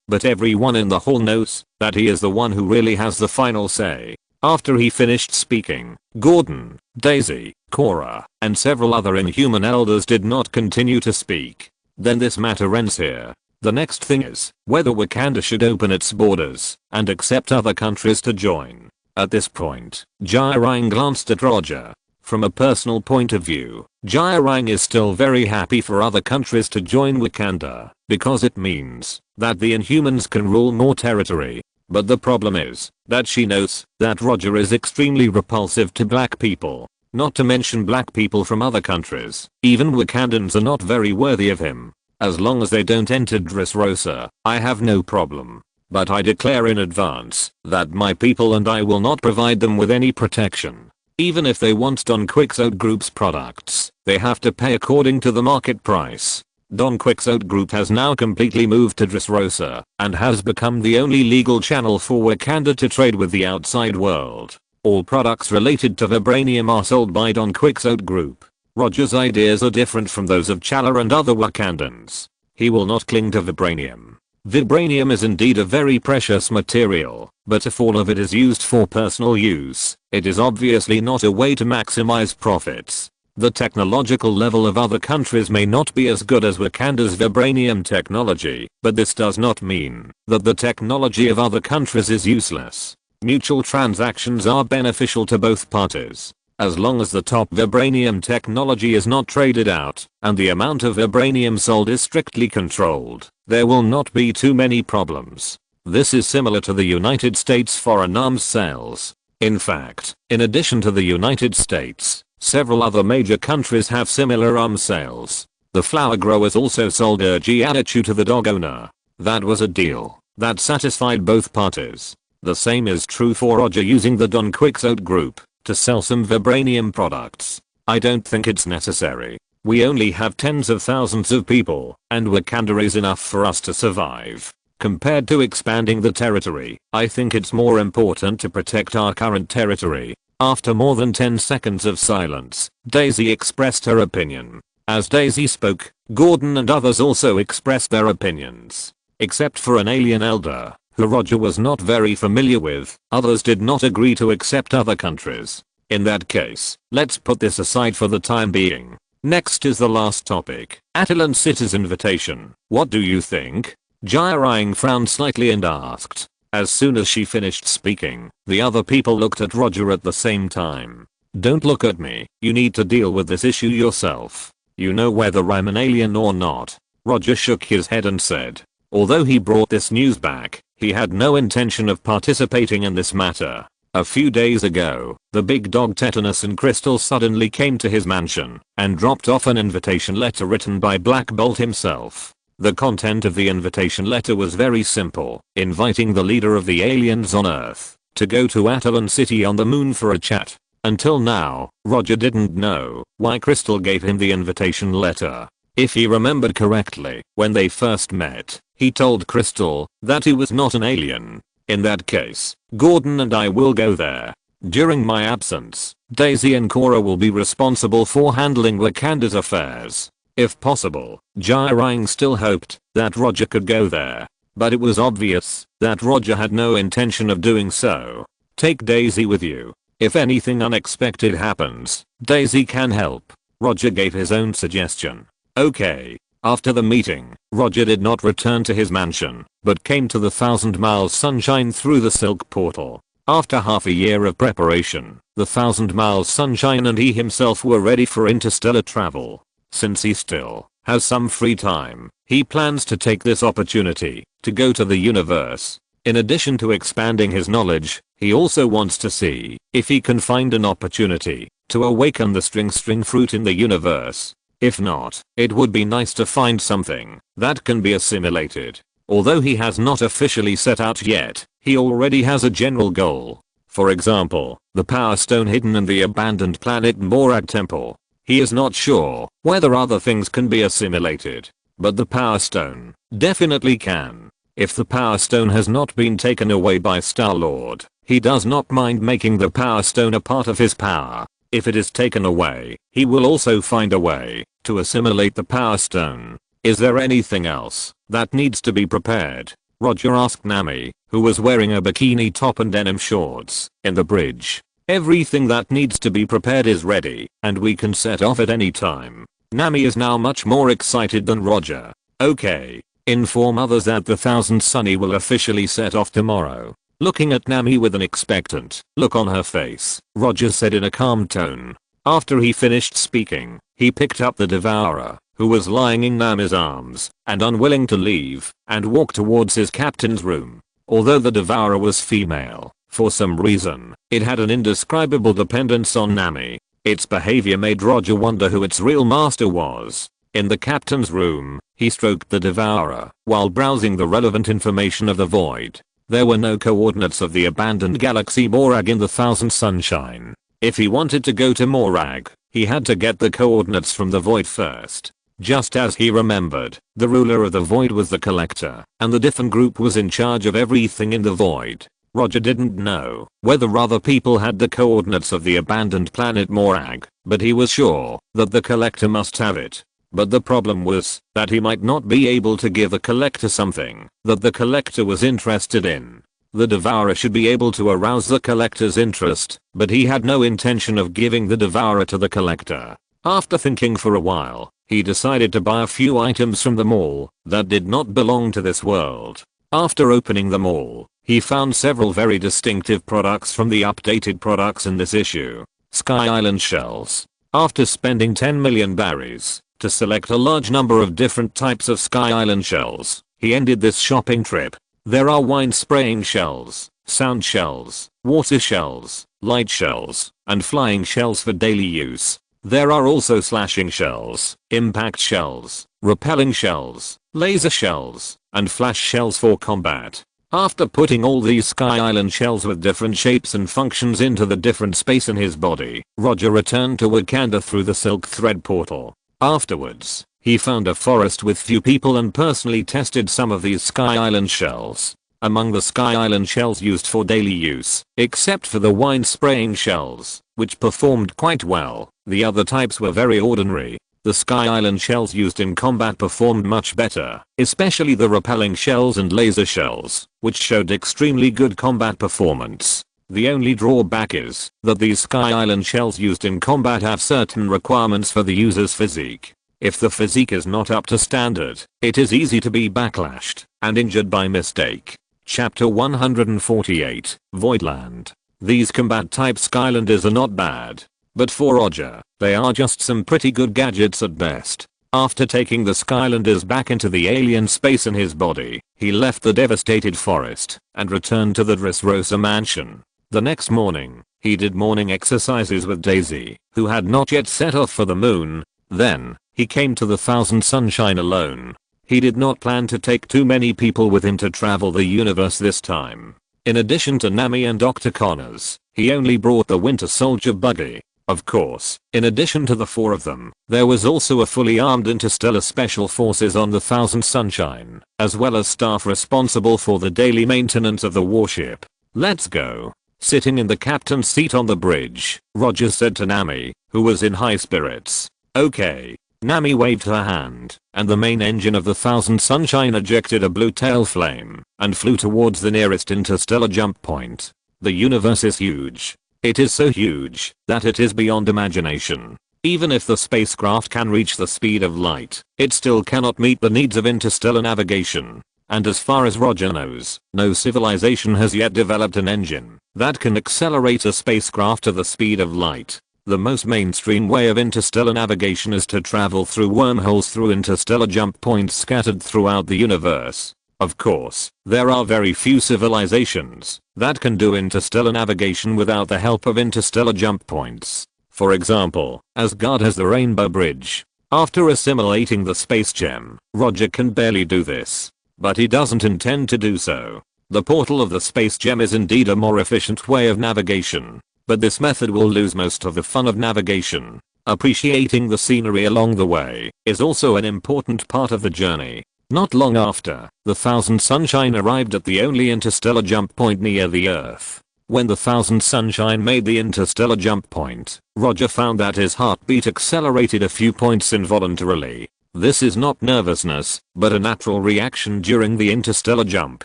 but everyone in the hall knows that he is the one who really has the final say. After he finished speaking, Gordon, Daisy, Cora, and several other Inhuman elders did not continue to speak. Then this matter ends here. The next thing is whether Wakanda should open its borders and accept other countries to join. At this point, Jai glanced at Roger. From a personal point of view, Jai is still very happy for other countries to join Wakanda, because it means that the Inhumans can rule more territory. But the problem is that she knows that Roger is extremely repulsive to black people, not to mention black people from other countries. Even Wakandans are not very worthy of him. As long as they don't enter Dressrosa, I have no problem. But I declare in advance that my people and I will not provide them with any protection. Even if they want Don Quixote Group's products, they have to pay according to the market price. Don Quixote Group has now completely moved to Dressrosa and has become the only legal channel for Wakanda to trade with the outside world. All products related to vibranium are sold by Don Quixote Group. Roger's ideas are different from those of Chala and other Wakandans. He will not cling to vibranium. Vibranium is indeed a very precious material, but if all of it is used for personal use, it is obviously not a way to maximize profits. The technological level of other countries may not be as good as Wakanda's vibranium technology, but this does not mean that the technology of other countries is useless. Mutual transactions are beneficial to both parties. As long as the top vibranium technology is not traded out, and the amount of vibranium sold is strictly controlled, there will not be too many problems. This is similar to the United States foreign arms sales. In fact, in addition to the United States, several other major countries have similar arms sales. The flower growers also sold Urgiadichu to the dog owner. That was a deal that satisfied both parties. The same is true for Roger using the Don Quixote Group to sell some vibranium products. I don't think it's necessary. We only have tens of thousands of people, and Wakanda is enough for us to survive. Compared to expanding the territory, I think it's more important to protect our current territory. After more than 10 seconds of silence, Daisy expressed her opinion. As Daisy spoke, Gordon and others also expressed their opinions. Except for an alien elder, who Roger was not very familiar with, others did not agree to accept other countries. In that case, let's put this aside for the time being. Next is the last topic, Atalan City's invitation. What do you think? Jiraiya frowned slightly and asked. As soon as she finished speaking, the other people looked at Roger at the same time. Don't look at me, you need to deal with this issue yourself. You know whether I'm an alien or not. Roger shook his head and said. Although he brought this news back, he had no intention of participating in this matter. A few days ago, the big dog Tetanus and Crystal suddenly came to his mansion and dropped off an invitation letter written by Black Bolt himself. The content of the invitation letter was very simple, inviting the leader of the aliens on Earth to go to Atalan City on the moon for a chat. Until now, Roger didn't know why Crystal gave him the invitation letter. If he remembered correctly, when they first met, he told Crystal that he was not an alien. In that case, Gordon and I will go there. During my absence, Daisy and Korra will be responsible for handling Wakanda's affairs. If possible, Jiraiya still hoped that Roger could go there, but it was obvious that Roger had no intention of doing so. Take Daisy with you. If anything unexpected happens, Daisy can help. Roger gave his own suggestion. Okay. After the meeting, Roger did not return to his mansion, but came to the Thousand Miles Sunshine through the Silk Portal. After half a year of preparation, the Thousand Miles Sunshine and he himself were ready for interstellar travel. Since he still has some free time, he plans to take this opportunity to go to the universe. In addition to expanding his knowledge, he also wants to see if he can find an opportunity to awaken the string fruit in the universe. If not, it would be nice to find something that can be assimilated. Although he has not officially set out yet, he already has a general goal. For example, the Power Stone hidden in the abandoned planet Morag Temple. He is not sure whether other things can be assimilated, but the Power Stone definitely can. If the Power Stone has not been taken away by Star-Lord, he does not mind making the Power Stone a part of his power. If it is taken away, he will also find a way to assimilate the Power Stone. Is there anything else that needs to be prepared? Roger asked Nami, who was wearing a bikini top and denim shorts, in the bridge. Everything that needs to be prepared is ready, and we can set off at any time. Nami is now much more excited than Roger. Okay. Inform others that the Thousand Sunny will officially set off tomorrow. Looking at Nami with an expectant look on her face, Roger said in a calm tone. After he finished speaking, he picked up the Devourer, who was lying in Nami's arms, and unwilling to leave, and walked towards his captain's room. Although the Devourer was female, for some reason, it had an indescribable dependence on Nami. Its behavior made Roger wonder who its real master was. In the captain's room, he stroked the Devourer while browsing the relevant information of the void. There were no coordinates of the abandoned galaxy Morag in the Thousand Sunshine. If he wanted to go to Morag, he had to get the coordinates from the void first. Just as he remembered, the ruler of the void was the Collector, and the different group was in charge of everything in the void. Roger didn't know whether other people had the coordinates of the abandoned planet Morag, but he was sure that the Collector must have it. But the problem was that he might not be able to give the Collector something that the Collector was interested in. The Devourer should be able to arouse the Collector's interest, but he had no intention of giving the Devourer to the Collector. After thinking for a while, he decided to buy a few items from the mall that did not belong to this world. After opening them all, he found several very distinctive products from the updated products in this issue. Sky Island shells. After spending 10 million berries to select a large number of different types of Sky Island shells, he ended this shopping trip. There are wine spraying shells, sound shells, water shells, light shells, and flying shells for daily use. There are also slashing shells, impact shells, repelling shells, laser shells, and flash shells for combat. After putting all these Sky Island shells with different shapes and functions into the different space in his body, Roger returned to Wakanda through the Silk Thread portal. Afterwards, He found a forest with few people and personally tested some of these Sky Island shells. Among the Sky Island shells used for daily use, except for the wine spraying shells, which performed quite well, the other types were very ordinary. The Sky Island shells used in combat performed much better, especially the repelling shells and laser shells, which showed extremely good combat performance. The only drawback is that these Sky Island shells used in combat have certain requirements for the user's physique. If the physique is not up to standard, it is easy to be backlashed and injured by mistake. Chapter 148, Voidland. These combat type Skylanders are not bad. But for Roger, they are just some pretty good gadgets at best. After taking the Skylanders back into the alien space in his body, he left the devastated forest and returned to the Dressrosa mansion. The next morning, he did morning exercises with Daisy, who had not yet set off for the moon. Then, he came to the Thousand Sunshine alone. He did not plan to take too many people with him to travel the universe this time. In addition to Nami and Dr. Connors, he only brought the Winter Soldier buggy. Of course, in addition to the four of them, there was also a fully armed interstellar special forces on the Thousand Sunshine, as well as staff responsible for the daily maintenance of the warship. Let's go. Sitting in the captain's seat on the bridge, Roger said to Nami, who was in high spirits. Okay. Nami waved her hand, and the main engine of the Thousand Sunshine ejected a blue tail flame and flew towards the nearest interstellar jump point. The universe is huge. It is so huge that it is beyond imagination. Even if the spacecraft can reach the speed of light, it still cannot meet the needs of interstellar navigation. And as far as Roger knows, no civilization has yet developed an engine that can accelerate a spacecraft to the speed of light. The most mainstream way of interstellar navigation is to travel through wormholes through interstellar jump points scattered throughout the universe. Of course, there are very few civilizations that can do interstellar navigation without the help of interstellar jump points. For example, Asgard has the Rainbow Bridge. After assimilating the space gem, Roger can barely do this. But he doesn't intend to do so. The portal of the space gem is indeed a more efficient way of navigation. But this method will lose most of the fun of navigation. Appreciating the scenery along the way is also an important part of the journey. Not long after, the Thousand Sunshine arrived at the only interstellar jump point near the Earth. When the Thousand Sunshine made the interstellar jump point, Roger found that his heartbeat accelerated a few points involuntarily. This is not nervousness, but a natural reaction during the interstellar jump.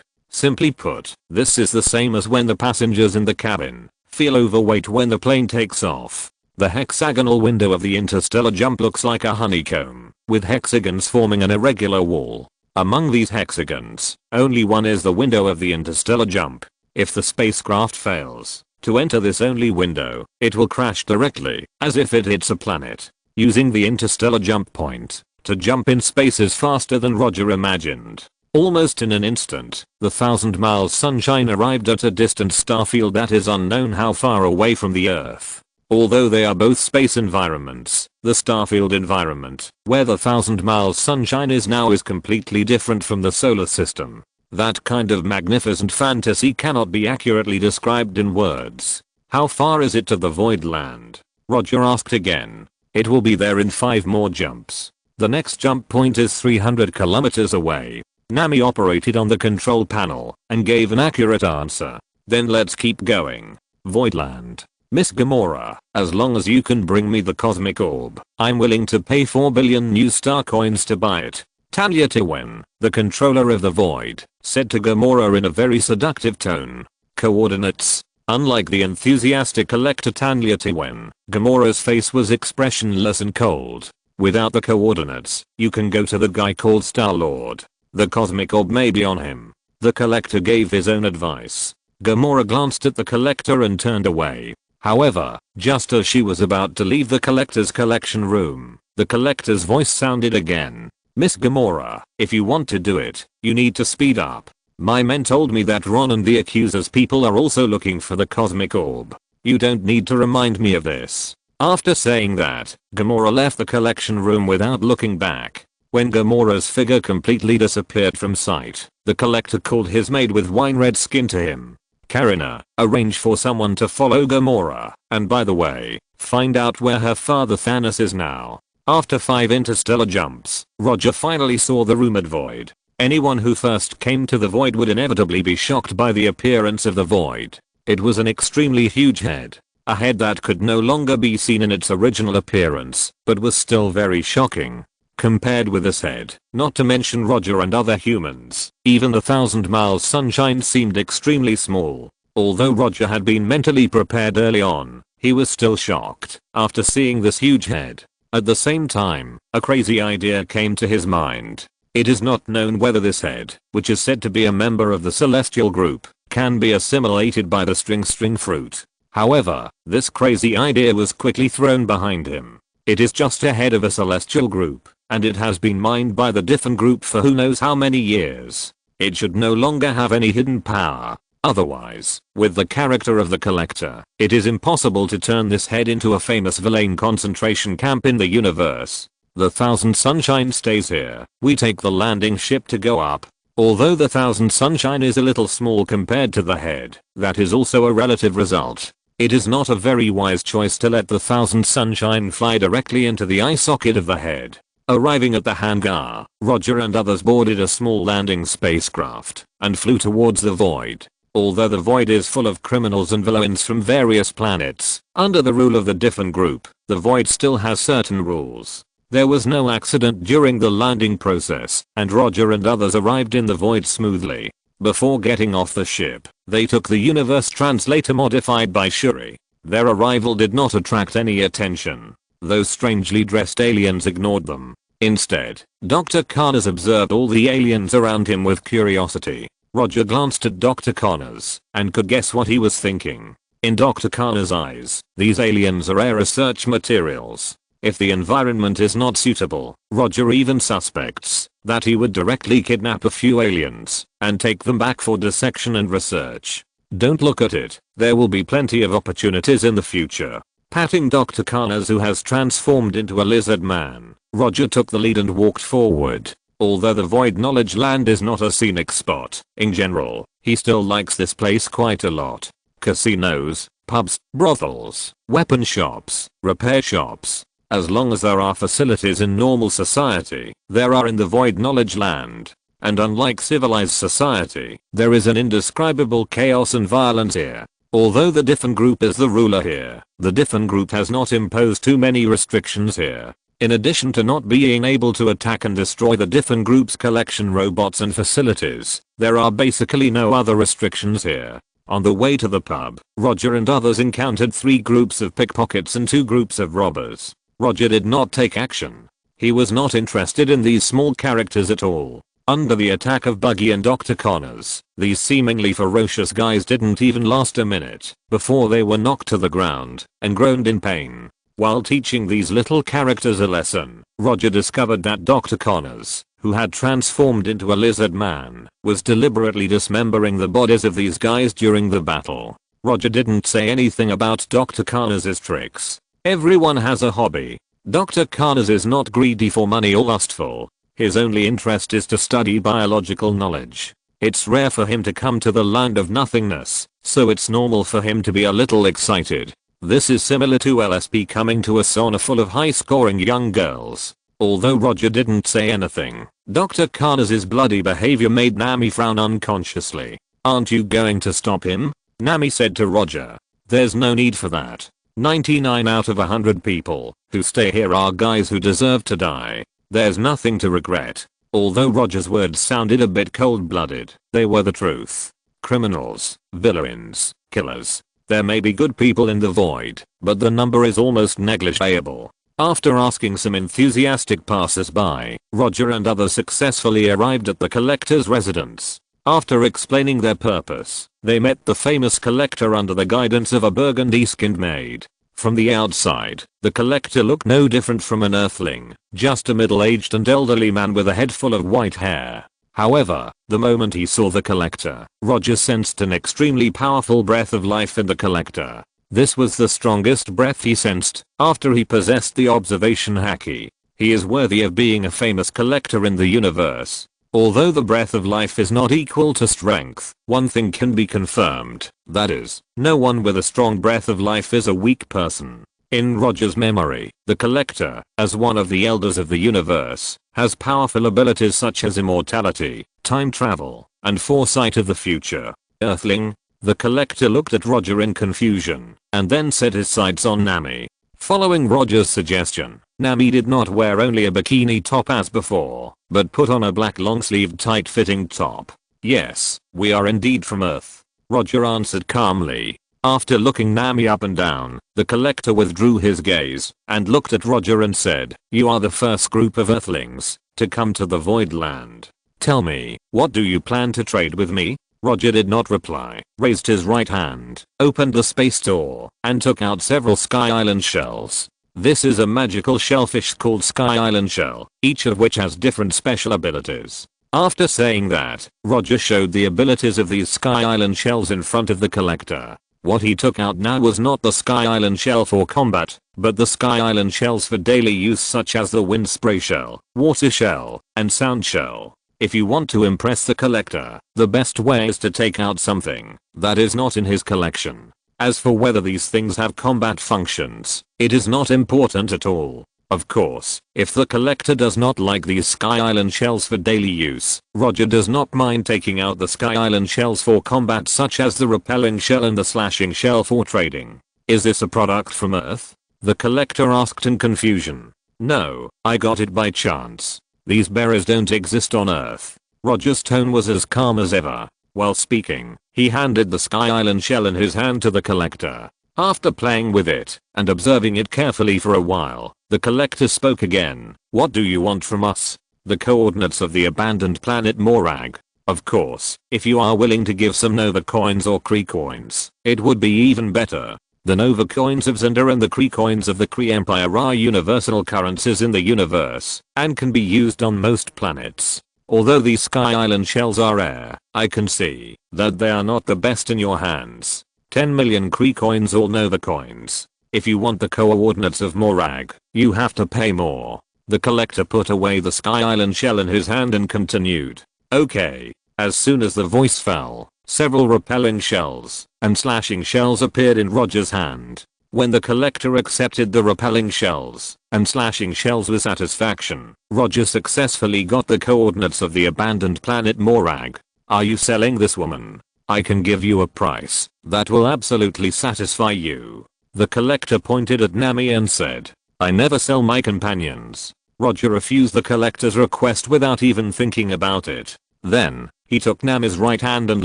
Simply put, this is the same as when the passengers in the cabin feel overweight when the plane takes off. The hexagonal window of the interstellar jump looks like a honeycomb, with hexagons forming an irregular wall. Among these hexagons, only one is the window of the interstellar jump. If the spacecraft fails to enter this only window, it will crash directly, as if it hits a planet. Using the interstellar jump point to jump in space is faster than Roger imagined. Almost in an instant, the 1,000-mile sunshine arrived at a distant starfield that is unknown how far away from the Earth. Although they are both space environments, the starfield environment, where the 1,000-mile sunshine is now, is completely different from the solar system. That kind of magnificent fantasy cannot be accurately described in words. How far is it to the Void Land? Roger asked again. It will be there in 5 more jumps. The next jump point is 300 kilometers away. Nami operated on the control panel and gave an accurate answer. Then let's keep going. Voidland. Miss Gamora, as long as you can bring me the cosmic orb, I'm willing to pay 4 billion new star coins to buy it. Talia Tiwen, the controller of the void, said to Gamora in a very seductive tone. Coordinates. Unlike the enthusiastic collector Talia Tiwen, Gamora's face was expressionless and cold. Without the coordinates, you can go to the guy called Star-Lord. The cosmic orb may be on him. The collector gave his own advice. Gamora glanced at the collector and turned away. However, just as she was about to leave the collector's collection room, the collector's voice sounded again. Miss Gamora, if you want to do it, you need to speed up. My men told me that Ron and the Accuser's people are also looking for the cosmic orb. You don't need to remind me of this. After saying that, Gamora left the collection room without looking back. When Gamora's figure completely disappeared from sight, the collector called his maid with wine-red skin to him. Karina, arrange for someone to follow Gamora, and by the way, find out where her father Thanos is now. After 5 interstellar jumps, Roger finally saw the rumored void. Anyone who first came to the void would inevitably be shocked by the appearance of the void. It was an extremely huge head. A head that could no longer be seen in its original appearance, but was still very shocking. Compared with this head, not to mention Roger and other humans, even the 1,000 miles sunshine seemed extremely small. Although Roger had been mentally prepared early on, he was still shocked after seeing this huge head. At the same time, a crazy idea came to his mind. It is not known whether this head, which is said to be a member of the celestial group, can be assimilated by the string fruit. However, this crazy idea was quickly thrown behind him. It is just a head of a celestial group, and it has been mined by the different group for who knows how many years. It should no longer have any hidden power. Otherwise, with the character of the collector, it is impossible to turn this head into a famous villain concentration camp in the universe. The 1,000 sunshine stays here. We take the landing ship to go up. Although the 1,000 sunshine is a little small compared to the head, that is also a relative result. It is not a very wise choice to let the 1,000 sunshine fly directly into the eye socket of the head. Arriving at the hangar, Roger and others boarded a small landing spacecraft and flew towards the void. Although the void is full of criminals and villains from various planets, under the rule of the different group, the void still has certain rules. There was no accident during the landing process, and Roger and others arrived in the void smoothly. Before getting off the ship, they took the universe translator modified by Shuri. Their arrival did not attract any attention. Those strangely dressed aliens ignored them. Instead, Dr. Connors observed all the aliens around him with curiosity. Roger glanced at Dr. Connors and could guess what he was thinking. In Dr. Connors' eyes, these aliens are air research materials. If the environment is not suitable, Roger even suspects that he would directly kidnap a few aliens and take them back for dissection and research. Don't look at it, there will be plenty of opportunities in the future. Patting Dr. Connors, who has transformed into a lizard man, Roger took the lead and walked forward. Although the Void Knowledge Land is not a scenic spot, in general, he still likes this place quite a lot. Casinos, pubs, brothels, weapon shops, repair shops. As long as there are facilities in normal society, there are in the Void Knowledge Land. And unlike civilized society, there is an indescribable chaos and violence here. Although the different group is the ruler here, the different group has not imposed too many restrictions here. In addition to not being able to attack and destroy the different group's collection robots and facilities, there are basically no other restrictions here. On the way to the pub, Roger and others encountered 3 groups of pickpockets and 2 groups of robbers. Roger did not take action. He was not interested in these small characters at all. Under the attack of Buggy and Dr. Connors, these seemingly ferocious guys didn't even last a minute before they were knocked to the ground and groaned in pain. While teaching these little characters a lesson, Roger discovered that Dr. Connors, who had transformed into a lizard man, was deliberately dismembering the bodies of these guys during the battle. Roger didn't say anything about Dr. Connors' tricks. Everyone has a hobby. Dr. Connors is not greedy for money or lustful. His only interest is to study biological knowledge. It's rare for him to come to the land of nothingness, so it's normal for him to be a little excited. This is similar to LSP coming to a sauna full of high-scoring young girls. Although Roger didn't say anything, Dr. Connors' bloody behavior made Nami frown unconsciously. "Aren't you going to stop him?" Nami said to Roger. "There's no need for that. 99 out of 100 people who stay here are guys who deserve to die. There's nothing to regret." Although Roger's words sounded a bit cold-blooded, they were the truth. Criminals, villains, killers. There may be good people in the void, but the number is almost negligible. After asking some enthusiastic passers-by, Roger and others successfully arrived at the collector's residence. After explaining their purpose, they met the famous collector under the guidance of a burgundy-skinned maid. From the outside, the collector looked no different from an earthling, just a middle-aged and elderly man with a head full of white hair. However, the moment he saw the collector, Roger sensed an extremely powerful breath of life in the collector. This was the strongest breath he sensed after he possessed the observation haki. He is worthy of being a famous collector in the universe. Although the breath of life is not equal to strength, one thing can be confirmed. That is, no one with a strong breath of life is a weak person. In Roger's memory, the Collector, as one of the elders of the universe, has powerful abilities such as immortality, time travel, and foresight of the future. Earthling? The Collector looked at Roger in confusion, and then set his sights on Nami. Following Roger's suggestion, Nami did not wear only a bikini top as before, but put on a black long-sleeved tight-fitting top. Yes, we are indeed from Earth, Roger answered calmly. After looking Nami up and down, the Collector withdrew his gaze and looked at Roger and said, "You are the first group of Earthlings to come to the Void Land. Tell me, what do you plan to trade with me?" Roger did not reply, raised his right hand, opened the space door, and took out several Sky Island shells. This is a magical shellfish called Sky Island Shell, each of which has different special abilities. After saying that, Roger showed the abilities of these Sky Island shells in front of the Collector. What he took out now was not the Sky Island shell for combat, but the Sky Island shells for daily use such as the Wind Spray Shell, Water Shell, and Sound Shell. If you want to impress the Collector, the best way is to take out something that is not in his collection. As for whether these things have combat functions, it is not important at all. Of course, if the Collector does not like these Sky Island shells for daily use, Roger does not mind taking out the Sky Island shells for combat such as the repelling shell and the slashing shell for trading. Is this a product from Earth? The Collector asked in confusion. No, I got it by chance. These berries don't exist on Earth. Roger's tone was as calm as ever. While speaking, he handed the Sky Island shell in his hand to the Collector. After playing with it and observing it carefully for a while, the Collector spoke again. "What do you want from us?" "The coordinates of the abandoned planet Morag. Of course, if you are willing to give some Nova coins or Kree coins, it would be even better. The Nova coins of Xandar and the Kree coins of the Kree Empire are universal currencies in the universe and can be used on most planets. Although these Sky Island shells are rare, I can see that they are not the best in your hands. 10 million Kree coins or Nova coins. If you want the coordinates of Morag, you have to pay more." The Collector put away the Sky Island shell in his hand and continued. "Okay." As soon as the voice fell, several repelling shells and slashing shells appeared in Roger's hand. When the Collector accepted the repelling shells and slashing shells with satisfaction, Roger successfully got the coordinates of the abandoned planet Morag. "Are you selling this, woman? I can give you a price that will absolutely satisfy you." The Collector pointed at Nami and said, "I never sell my companions." Roger refused the Collector's request without even thinking about it. Then, he took Nami's right hand and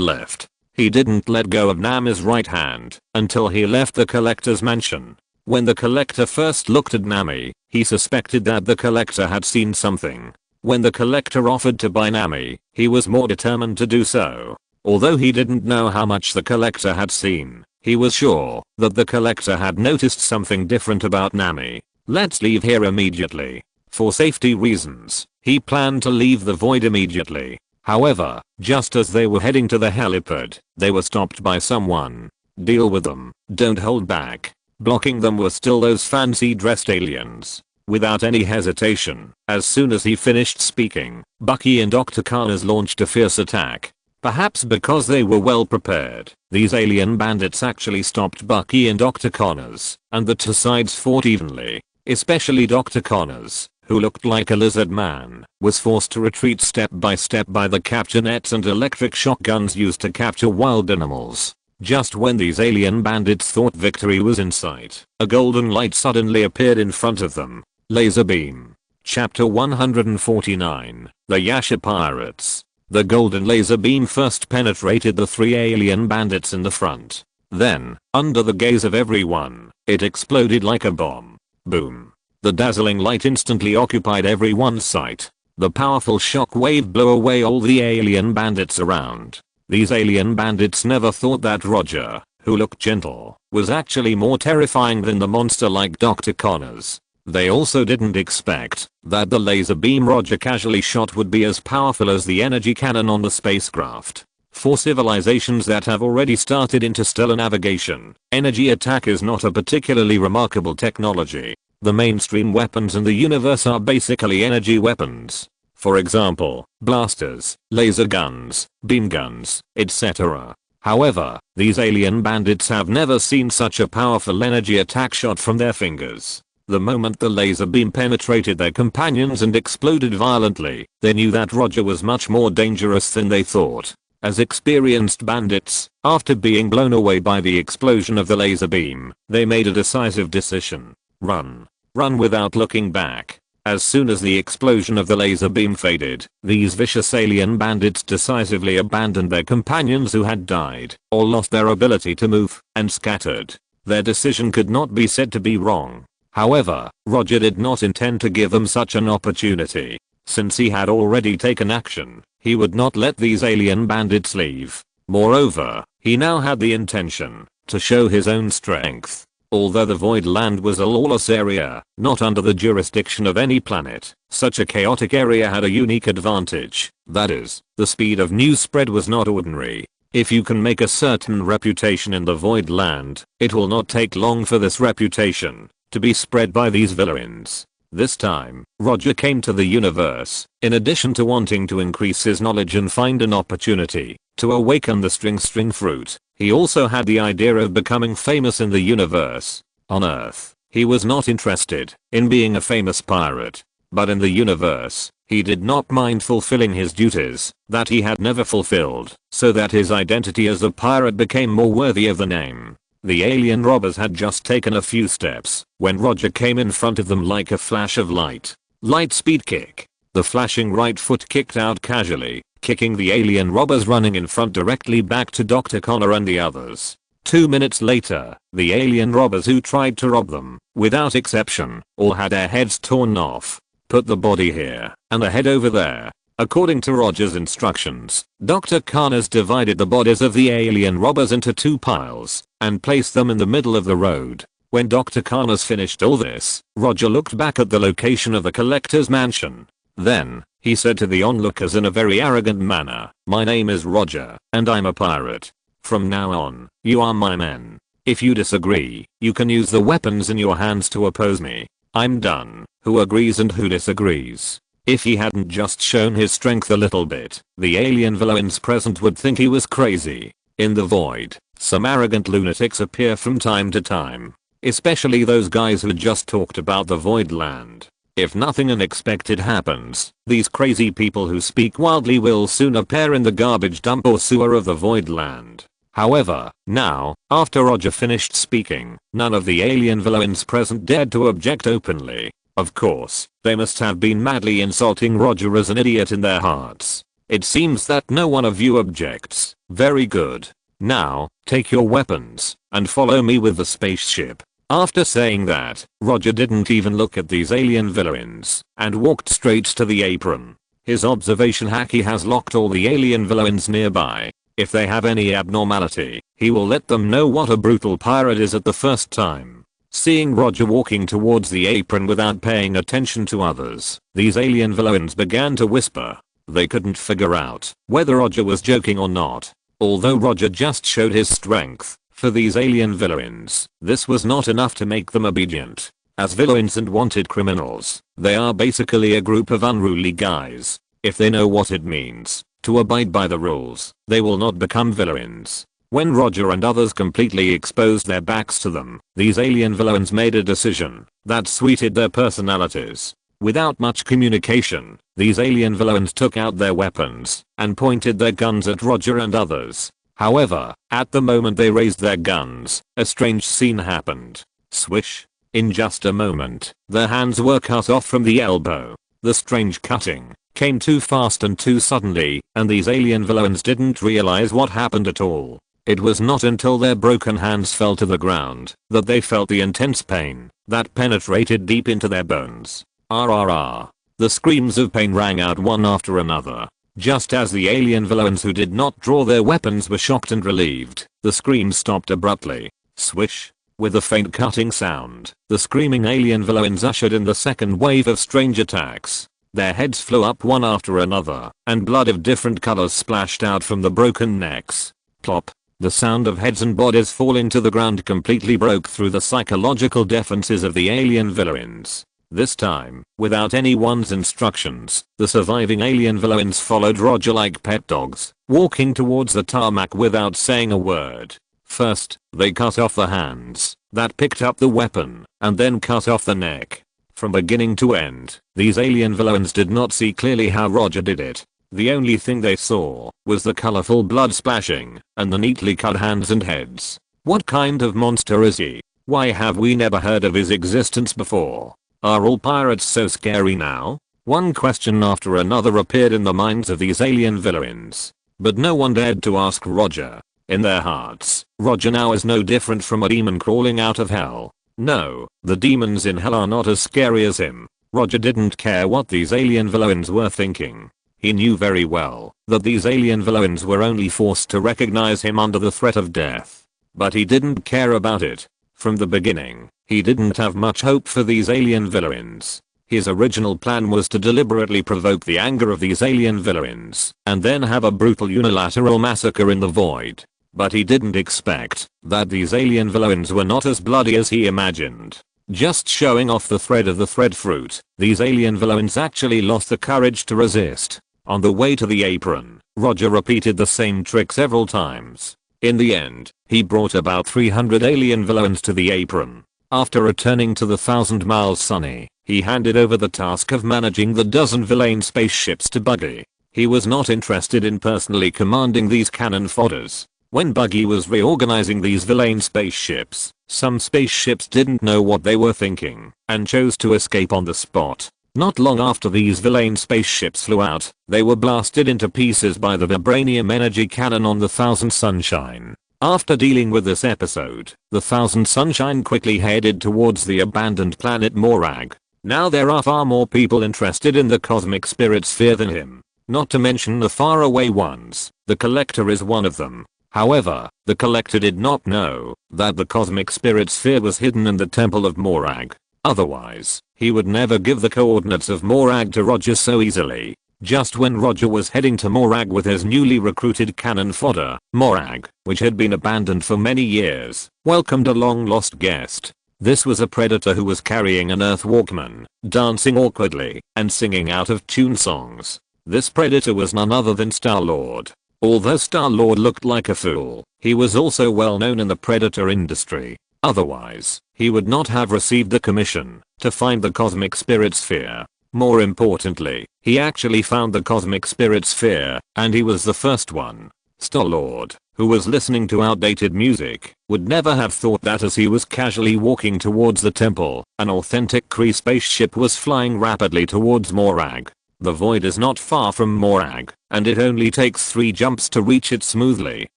left. He didn't let go of Nami's right hand until he left the Collector's mansion. When the Collector first looked at Nami, he suspected that the Collector had seen something. When the Collector offered to buy Nami, he was more determined to do so. Although he didn't know how much the Collector had seen, he was sure that the Collector had noticed something different about Nami. "Let's leave here immediately." For safety reasons, he planned to leave the void immediately. However, just as they were heading to the helipad, they were stopped by someone. "Deal with them, don't hold back." Blocking them were still those fancy dressed aliens. Without any hesitation, as soon as he finished speaking, Bucky and Dr. Connors launched a fierce attack. Perhaps because they were well prepared, these alien bandits actually stopped Bucky and Dr. Connors, and the two sides fought evenly. Especially Dr. Connors, who looked like a lizard man, was forced to retreat step by step by the capture nets and electric shotguns used to capture wild animals. Just when these alien bandits thought victory was in sight, a golden light suddenly appeared in front of them. Laser beam. Chapter 149, The Yasha Pirates. The golden laser beam first penetrated the three alien bandits in the front. Then, under the gaze of everyone, it exploded like a bomb. Boom. The dazzling light instantly occupied everyone's sight. The powerful shock wave blew away all the alien bandits around. These alien bandits never thought that Roger, who looked gentle, was actually more terrifying than the monster like Dr. Connors. They also didn't expect that the laser beam Roger casually shot would be as powerful as the energy cannon on the spacecraft. For civilizations that have already started interstellar navigation, energy attack is not a particularly remarkable technology. The mainstream weapons in the universe are basically energy weapons. For example, blasters, laser guns, beam guns, etc. However, these alien bandits have never seen such a powerful energy attack shot from their fingers. The moment the laser beam penetrated their companions and exploded violently, they knew that Roger was much more dangerous than they thought. As experienced bandits, after being blown away by the explosion of the laser beam, they made a decisive decision. Run. Run without looking back. As soon as the explosion of the laser beam faded, these vicious alien bandits decisively abandoned their companions who had died or lost their ability to move and scattered. Their decision could not be said to be wrong. However, Roger did not intend to give them such an opportunity. Since he had already taken action, he would not let these alien bandits leave. Moreover, he now had the intention to show his own strength. Although the Void Land was a lawless area, not under the jurisdiction of any planet, such a chaotic area had a unique advantage. That is, the speed of news spread was not ordinary. If you can make a certain reputation in the Void Land, it will not take long for this reputation to be spread by these villains. This time, Roger came to the universe, in addition to wanting to increase his knowledge and find an opportunity to awaken the string fruit. He also had the idea of becoming famous in the universe. On Earth, he was not interested in being a famous pirate. But in the universe, he did not mind fulfilling his duties that he had never fulfilled, so that his identity as a pirate became more worthy of the name. The alien robbers had just taken a few steps when Roger came in front of them like a flash of light. Light speed kick. The flashing right foot kicked out casually, kicking the alien robbers running in front directly back to Dr. Connor and the others. 2 minutes later, the alien robbers who tried to rob them, without exception, all had their heads torn off. Put the body here, and the head over there. According to Roger's instructions, Dr. Connors divided the bodies of the alien robbers into 2 piles, and placed them in the middle of the road. When Dr. Connors finished all this, Roger looked back at the location of the collector's mansion. Then, he said to the onlookers in a very arrogant manner, "My name is Roger, and I'm a pirate. From now on, you are my men. If you disagree, you can use the weapons in your hands to oppose me. I'm done. Who agrees and who disagrees?" If he hadn't just shown his strength a little bit, the alien villains present would think he was crazy. In the void, some arrogant lunatics appear from time to time. Especially those guys who just talked about the Void Land. If nothing unexpected happens, these crazy people who speak wildly will soon appear in the garbage dump or sewer of the Void Land. However, now, after Roger finished speaking, none of the alien villains present dared to object openly. Of course, they must have been madly insulting Roger as an idiot in their hearts. It seems that no one of you objects. Very good. Now, take your weapons, and follow me with the spaceship. After saying that, Roger didn't even look at these alien villains, and walked straight to the apron. His observation hacky has locked all the alien villains nearby. If they have any abnormality, he will let them know what a brutal pirate is at the first time. Seeing Roger walking towards the apron without paying attention to others, these alien villains began to whisper. They couldn't figure out whether Roger was joking or not. Although Roger just showed his strength, for these alien villains, this was not enough to make them obedient. As villains and wanted criminals, they are basically a group of unruly guys. If they know what it means to abide by the rules, they will not become villains. When Roger and others completely exposed their backs to them, these alien villains made a decision that suited their personalities. Without much communication, these alien villains took out their weapons and pointed their guns at Roger and others. However, at the moment they raised their guns, a strange scene happened. Swish. In just a moment, their hands were cut off from the elbow. The strange cutting came too fast and too suddenly, and these alien villains didn't realize what happened at all. It was not until their broken hands fell to the ground that they felt the intense pain that penetrated deep into their bones. RRR. The screams of pain rang out one after another. Just as the alien villains who did not draw their weapons were shocked and relieved, the screams stopped abruptly. Swish. With a faint cutting sound, the screaming alien villains ushered in the second wave of strange attacks. Their heads flew up one after another, and blood of different colors splashed out from the broken necks. Plop. The sound of heads and bodies falling to the ground completely broke through the psychological defenses of the alien villains. This time, without anyone's instructions, the surviving alien villains followed Roger like pet dogs, walking towards the tarmac without saying a word. First, they cut off the hands that picked up the weapon, and then cut off the neck. From beginning to end, these alien villains did not see clearly how Roger did it. The only thing they saw was the colorful blood splashing and the neatly cut hands and heads. What kind of monster is he? Why have we never heard of his existence before? Are all pirates so scary now? One question after another appeared in the minds of these alien villains. But no one dared to ask Roger. In their hearts, Roger now is no different from a demon crawling out of hell. No, the demons in hell are not as scary as him. Roger didn't care what these alien villains were thinking. He knew very well that these alien villains were only forced to recognize him under the threat of death. But he didn't care about it. From the beginning, he didn't have much hope for these alien villains. His original plan was to deliberately provoke the anger of these alien villains and then have a brutal unilateral massacre in the void. But he didn't expect that these alien villains were not as bloody as he imagined. Just showing off the thread of the thread fruit, these alien villains actually lost the courage to resist. On the way to the apron, Roger repeated the same trick several times. In the end, he brought about 300 alien villains to the apron. After returning to the Thousand Miles Sunny, he handed over the task of managing the dozen villain spaceships to Buggy. He was not interested in personally commanding these cannon fodders. When Buggy was reorganizing these villain spaceships, some spaceships didn't know what they were thinking and chose to escape on the spot. Not long after these villain spaceships flew out, they were blasted into pieces by the vibranium energy cannon on the Thousand Sunshine. After dealing with this episode, the Thousand Sunshine quickly headed towards the abandoned planet Morag. Now there are far more people interested in the cosmic spirit sphere than him. Not to mention the faraway ones. The Collector is one of them. However, the Collector did not know that the cosmic spirit sphere was hidden in the Temple of Morag. Otherwise, he would never give the coordinates of Morag to Roger so easily. Just when Roger was heading to Morag with his newly recruited cannon fodder, Morag, which had been abandoned for many years, welcomed a long-lost guest. This was a predator who was carrying an Earth Walkman, dancing awkwardly, and singing out-of-tune songs. This predator was none other than Star-Lord. Although Star-Lord looked like a fool, he was also well known in the predator industry. Otherwise, he would not have received the commission to find the cosmic spirit sphere. More importantly, he actually found the cosmic spirit sphere, and he was the first one. Star-Lord, who was listening to outdated music, would never have thought that as he was casually walking towards the temple, an authentic Kree spaceship was flying rapidly towards Morag. The void is not far from Morag, and it only takes 3 jumps to reach it smoothly.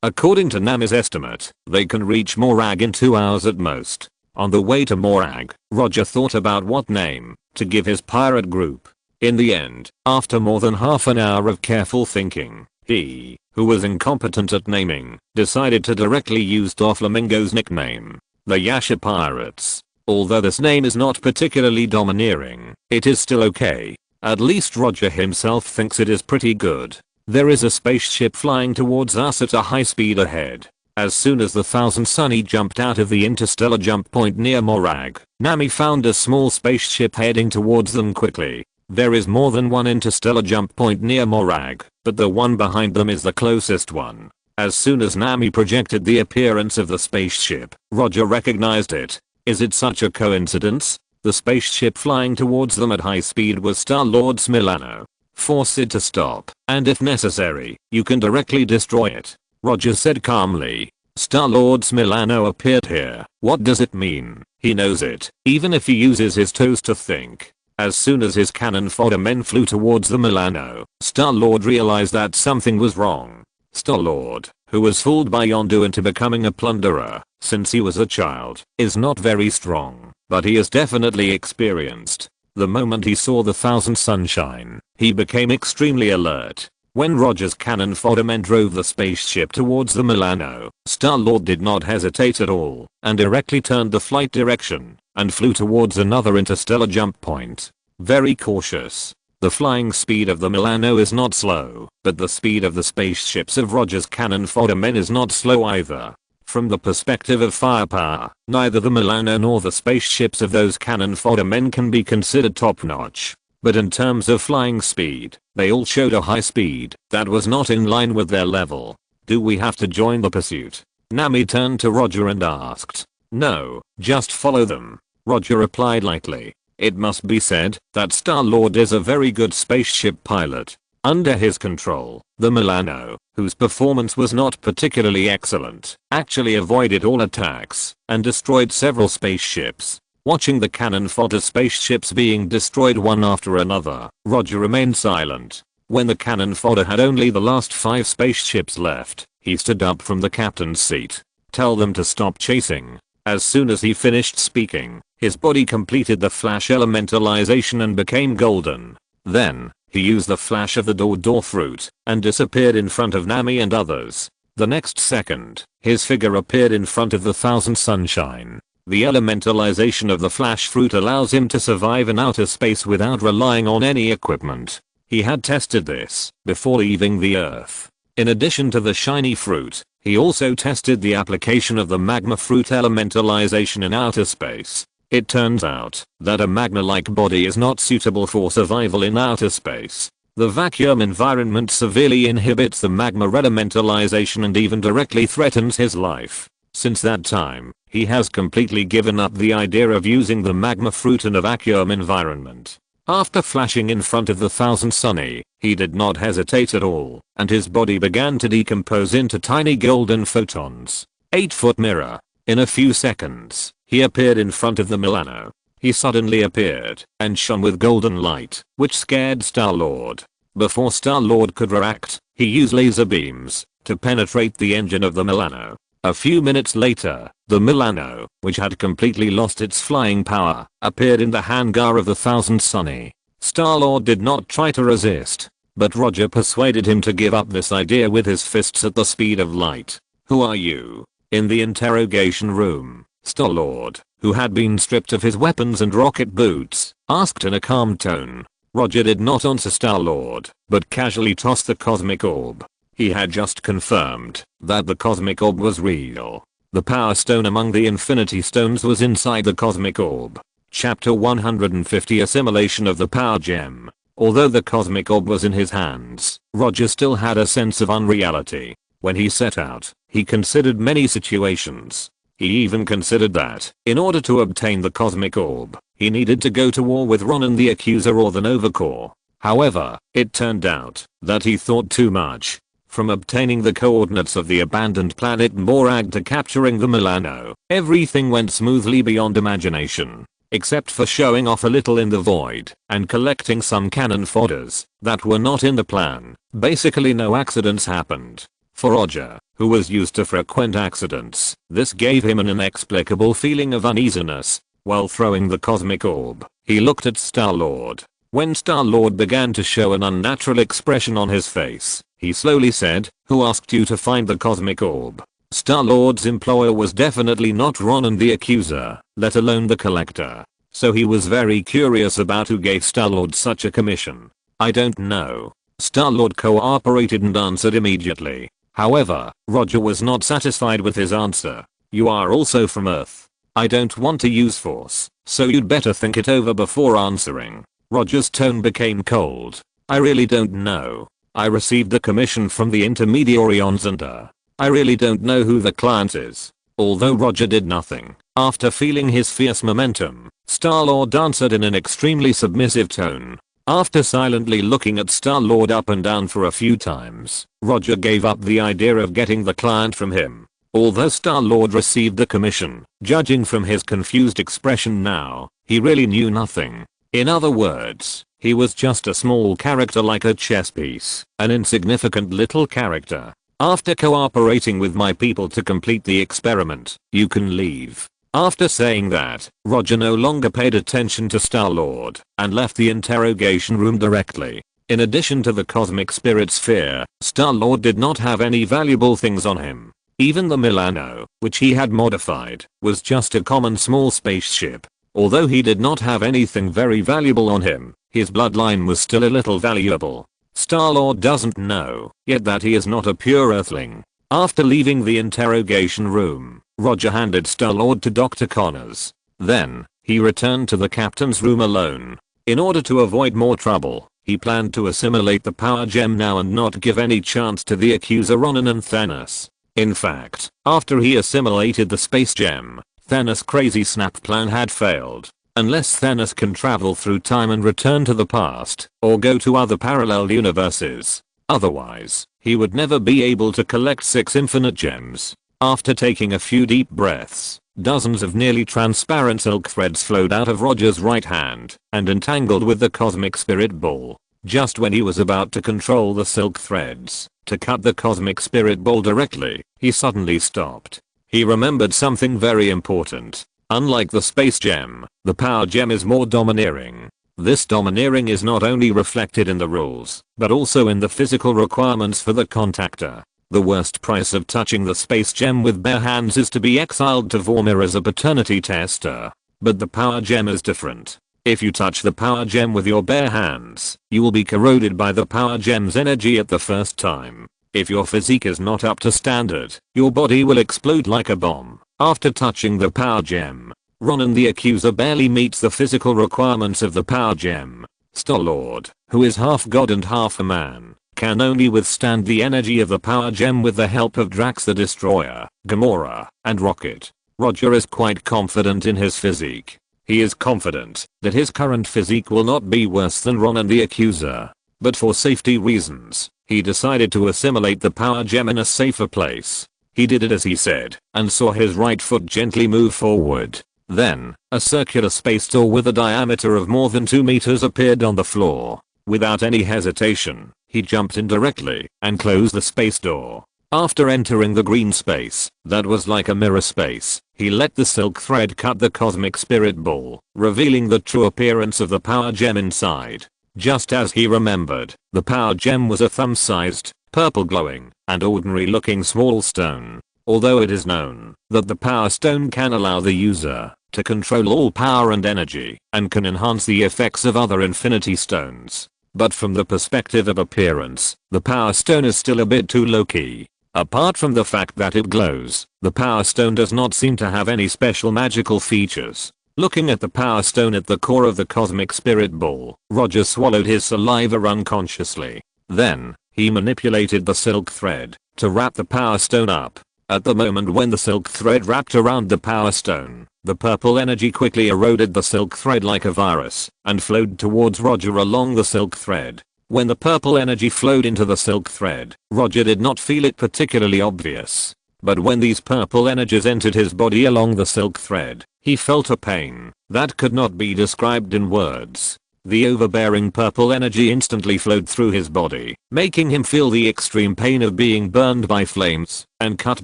According to Nami's estimate, they can reach Morag in 2 hours at most. On the way to Morag, Roger thought about what name to give his pirate group. In the end, after more than half an hour of careful thinking, he, who was incompetent at naming, decided to directly use Doflamingo's nickname, the Yasha Pirates. Although this name is not particularly domineering, it is still okay. At least Roger himself thinks it is pretty good. There is a spaceship flying towards us at a high speed ahead. As soon as the Thousand Sunny jumped out of the interstellar jump point near Morag, Nami found a small spaceship heading towards them quickly. There is more than one interstellar jump point near Morag, but the one behind them is the closest one. As soon as Nami projected the appearance of the spaceship, Roger recognized it. Is it such a coincidence? The spaceship flying towards them at high speed was Star-Lord's Milano. Force it to stop, and if necessary, you can directly destroy it. Roger said calmly. Star-Lord's Milano appeared here. What does it mean? He knows it, even if he uses his toes to think. As soon as his cannon fodder men flew towards the Milano, Star-Lord realized that something was wrong. Star-Lord, who was fooled by Yondu into becoming a plunderer since he was a child, is not very strong, but he is definitely experienced. The moment he saw the Thousand Sunshine, he became extremely alert. When Roger's cannon fodder men drove the spaceship towards the Milano, Star-Lord did not hesitate at all, and directly turned the flight direction, and flew towards another interstellar jump point. Very cautious. The flying speed of the Milano is not slow, but the speed of the spaceships of Roger's cannon fodder men is not slow either. From the perspective of firepower, neither the Milano nor the spaceships of those cannon fodder men can be considered top-notch. But in terms of flying speed, they all showed a high speed that was not in line with their level. Do we have to join the pursuit? Nami turned to Roger and asked. No, just follow them. Roger replied lightly. It must be said that Star-Lord is a very good spaceship pilot. Under his control, the Milano, whose performance was not particularly excellent, actually avoided all attacks and destroyed several spaceships. Watching the cannon fodder spaceships being destroyed one after another, Roger remained silent. When the cannon fodder had only the last 5 spaceships left, he stood up from the captain's seat. Tell them to stop chasing. As soon as he finished speaking, his body completed the flash elementalization and became golden. Then, he used the flash of the Tremor Fruit and disappeared in front of Nami and others. The next second, his figure appeared in front of the Thousand Sunshine. The elementalization of the flash fruit allows him to survive in outer space without relying on any equipment. He had tested this before leaving the Earth. In addition to the shiny fruit, he also tested the application of the magma fruit elementalization in outer space. It turns out that a magma-like body is not suitable for survival in outer space. The vacuum environment severely inhibits the magma elementalization and even directly threatens his life. Since that time, he has completely given up the idea of using the magma fruit in a vacuum environment. After flashing in front of the Thousand Sunny, he did not hesitate at all, and his body began to decompose into tiny golden photons. 8-foot mirror. In a few seconds, he appeared in front of the Milano. He suddenly appeared and shone with golden light, which scared Star-Lord. Before Star-Lord could react, he used laser beams to penetrate the engine of the Milano. A few minutes later, the Milano, which had completely lost its flying power, appeared in the hangar of the Thousand Sunny. Star-Lord did not try to resist, but Roger persuaded him to give up this idea with his fists at the speed of light. Who are you? In the interrogation room, Star-Lord, who had been stripped of his weapons and rocket boots, asked in a calm tone. Roger did not answer Star-Lord, but casually tossed the cosmic orb. He had just confirmed that the cosmic orb was real. The power stone among the infinity stones was inside the cosmic orb. Chapter 150 Assimilation of the power gem. Although the cosmic orb was in his hands, Roger still had a sense of unreality. When he set out, he considered many situations. He even considered that, in order to obtain the cosmic orb, he needed to go to war with Ronan the Accuser or the Nova Corps. However, it turned out that he thought too much. From obtaining the coordinates of the abandoned planet Morag to capturing the Milano, everything went smoothly beyond imagination, except for showing off a little in the void and collecting some cannon fodders that were not in the plan. Basically no accidents happened. For Roger, who was used to frequent accidents, this gave him an inexplicable feeling of uneasiness. While throwing the cosmic orb, he looked at Star-Lord. When Star-Lord began to show an unnatural expression on his face, he slowly said, "Who asked you to find the cosmic orb?" Star-Lord's employer was definitely not Ronan the Accuser, let alone the Collector. So he was very curious about who gave Star-Lord such a commission. "I don't know." Star-Lord cooperated and answered immediately. However, Roger was not satisfied with his answer. "You are also from Earth. I don't want to use force, so you'd better think it over before answering." Roger's tone became cold. "I really don't know. I received the commission from the intermediary on Xander. I really don't know who the client is." Although Roger did nothing, after feeling his fierce momentum, Star-Lord answered in an extremely submissive tone. After silently looking at Star-Lord up and down for a few times, Roger gave up the idea of getting the client from him. Although Star-Lord received the commission, judging from his confused expression now, he really knew nothing. In other words, he was just a small character like a chess piece, an insignificant little character. "After cooperating with my people to complete the experiment, you can leave." After saying that, Roger no longer paid attention to Star-Lord and left the interrogation room directly. In addition to the cosmic spirit sphere, Star-Lord did not have any valuable things on him. Even the Milano, which he had modified, was just a common small spaceship. Although he did not have anything very valuable on him, his bloodline was still a little valuable. Star-Lord doesn't know yet that he is not a pure Earthling. After leaving the interrogation room, Roger handed Star-Lord to Dr. Connors. Then, he returned to the captain's room alone. In order to avoid more trouble, he planned to assimilate the power gem now and not give any chance to the accuser Ronan and Thanos. In fact, after he assimilated the space gem, Thanos' crazy snap plan had failed. Unless Thanos can travel through time and return to the past, or go to other parallel universes. Otherwise, he would never be able to collect 6 infinite gems. After taking a few deep breaths, dozens of nearly transparent silk threads flowed out of Roger's right hand and entangled with the cosmic spirit ball. Just when he was about to control the silk threads to cut the cosmic spirit ball directly, he suddenly stopped. He remembered something very important. Unlike the space gem, the power gem is more domineering. This domineering is not only reflected in the rules, but also in the physical requirements for the contactor. The worst price of touching the space gem with bare hands is to be exiled to Vormir as a paternity tester. But the power gem is different. If you touch the power gem with your bare hands, you will be corroded by the power gem's energy at the first time. If your physique is not up to standard, your body will explode like a bomb. After touching the power gem, Ronan the accuser barely meets the physical requirements of the power gem. Star-Lord, who is half god and half a man, can only withstand the energy of the power gem with the help of Drax the Destroyer, Gamora, and Rocket. Roger is quite confident in his physique. He is confident that his current physique will not be worse than Ronan the accuser. But for safety reasons, he decided to assimilate the power gem in a safer place. He did it as he said, and saw his right foot gently move forward. Then, a circular space door with a diameter of more than 2 meters appeared on the floor. Without any hesitation, he jumped in directly and closed the space door. After entering the green space, that was like a mirror space, he let the silk thread cut the cosmic spirit ball, revealing the true appearance of the power gem inside. Just as he remembered, the power gem was a thumb-sized, purple glowing, and ordinary looking small stone. Although it is known that the power stone can allow the user to control all power and energy, and can enhance the effects of other infinity stones. But from the perspective of appearance, the power stone is still a bit too low-key. Apart from the fact that it glows, the power stone does not seem to have any special magical features. Looking at the power stone at the core of the cosmic spirit ball, Roger swallowed his saliva unconsciously. Then, he manipulated the silk thread to wrap the power stone up. At the moment when the silk thread wrapped around the power stone, the purple energy quickly eroded the silk thread like a virus and flowed towards Roger along the silk thread. When the purple energy flowed into the silk thread, Roger did not feel it particularly obvious. But when these purple energies entered his body along the silk thread, he felt a pain that could not be described in words. The overbearing purple energy instantly flowed through his body, making him feel the extreme pain of being burned by flames and cut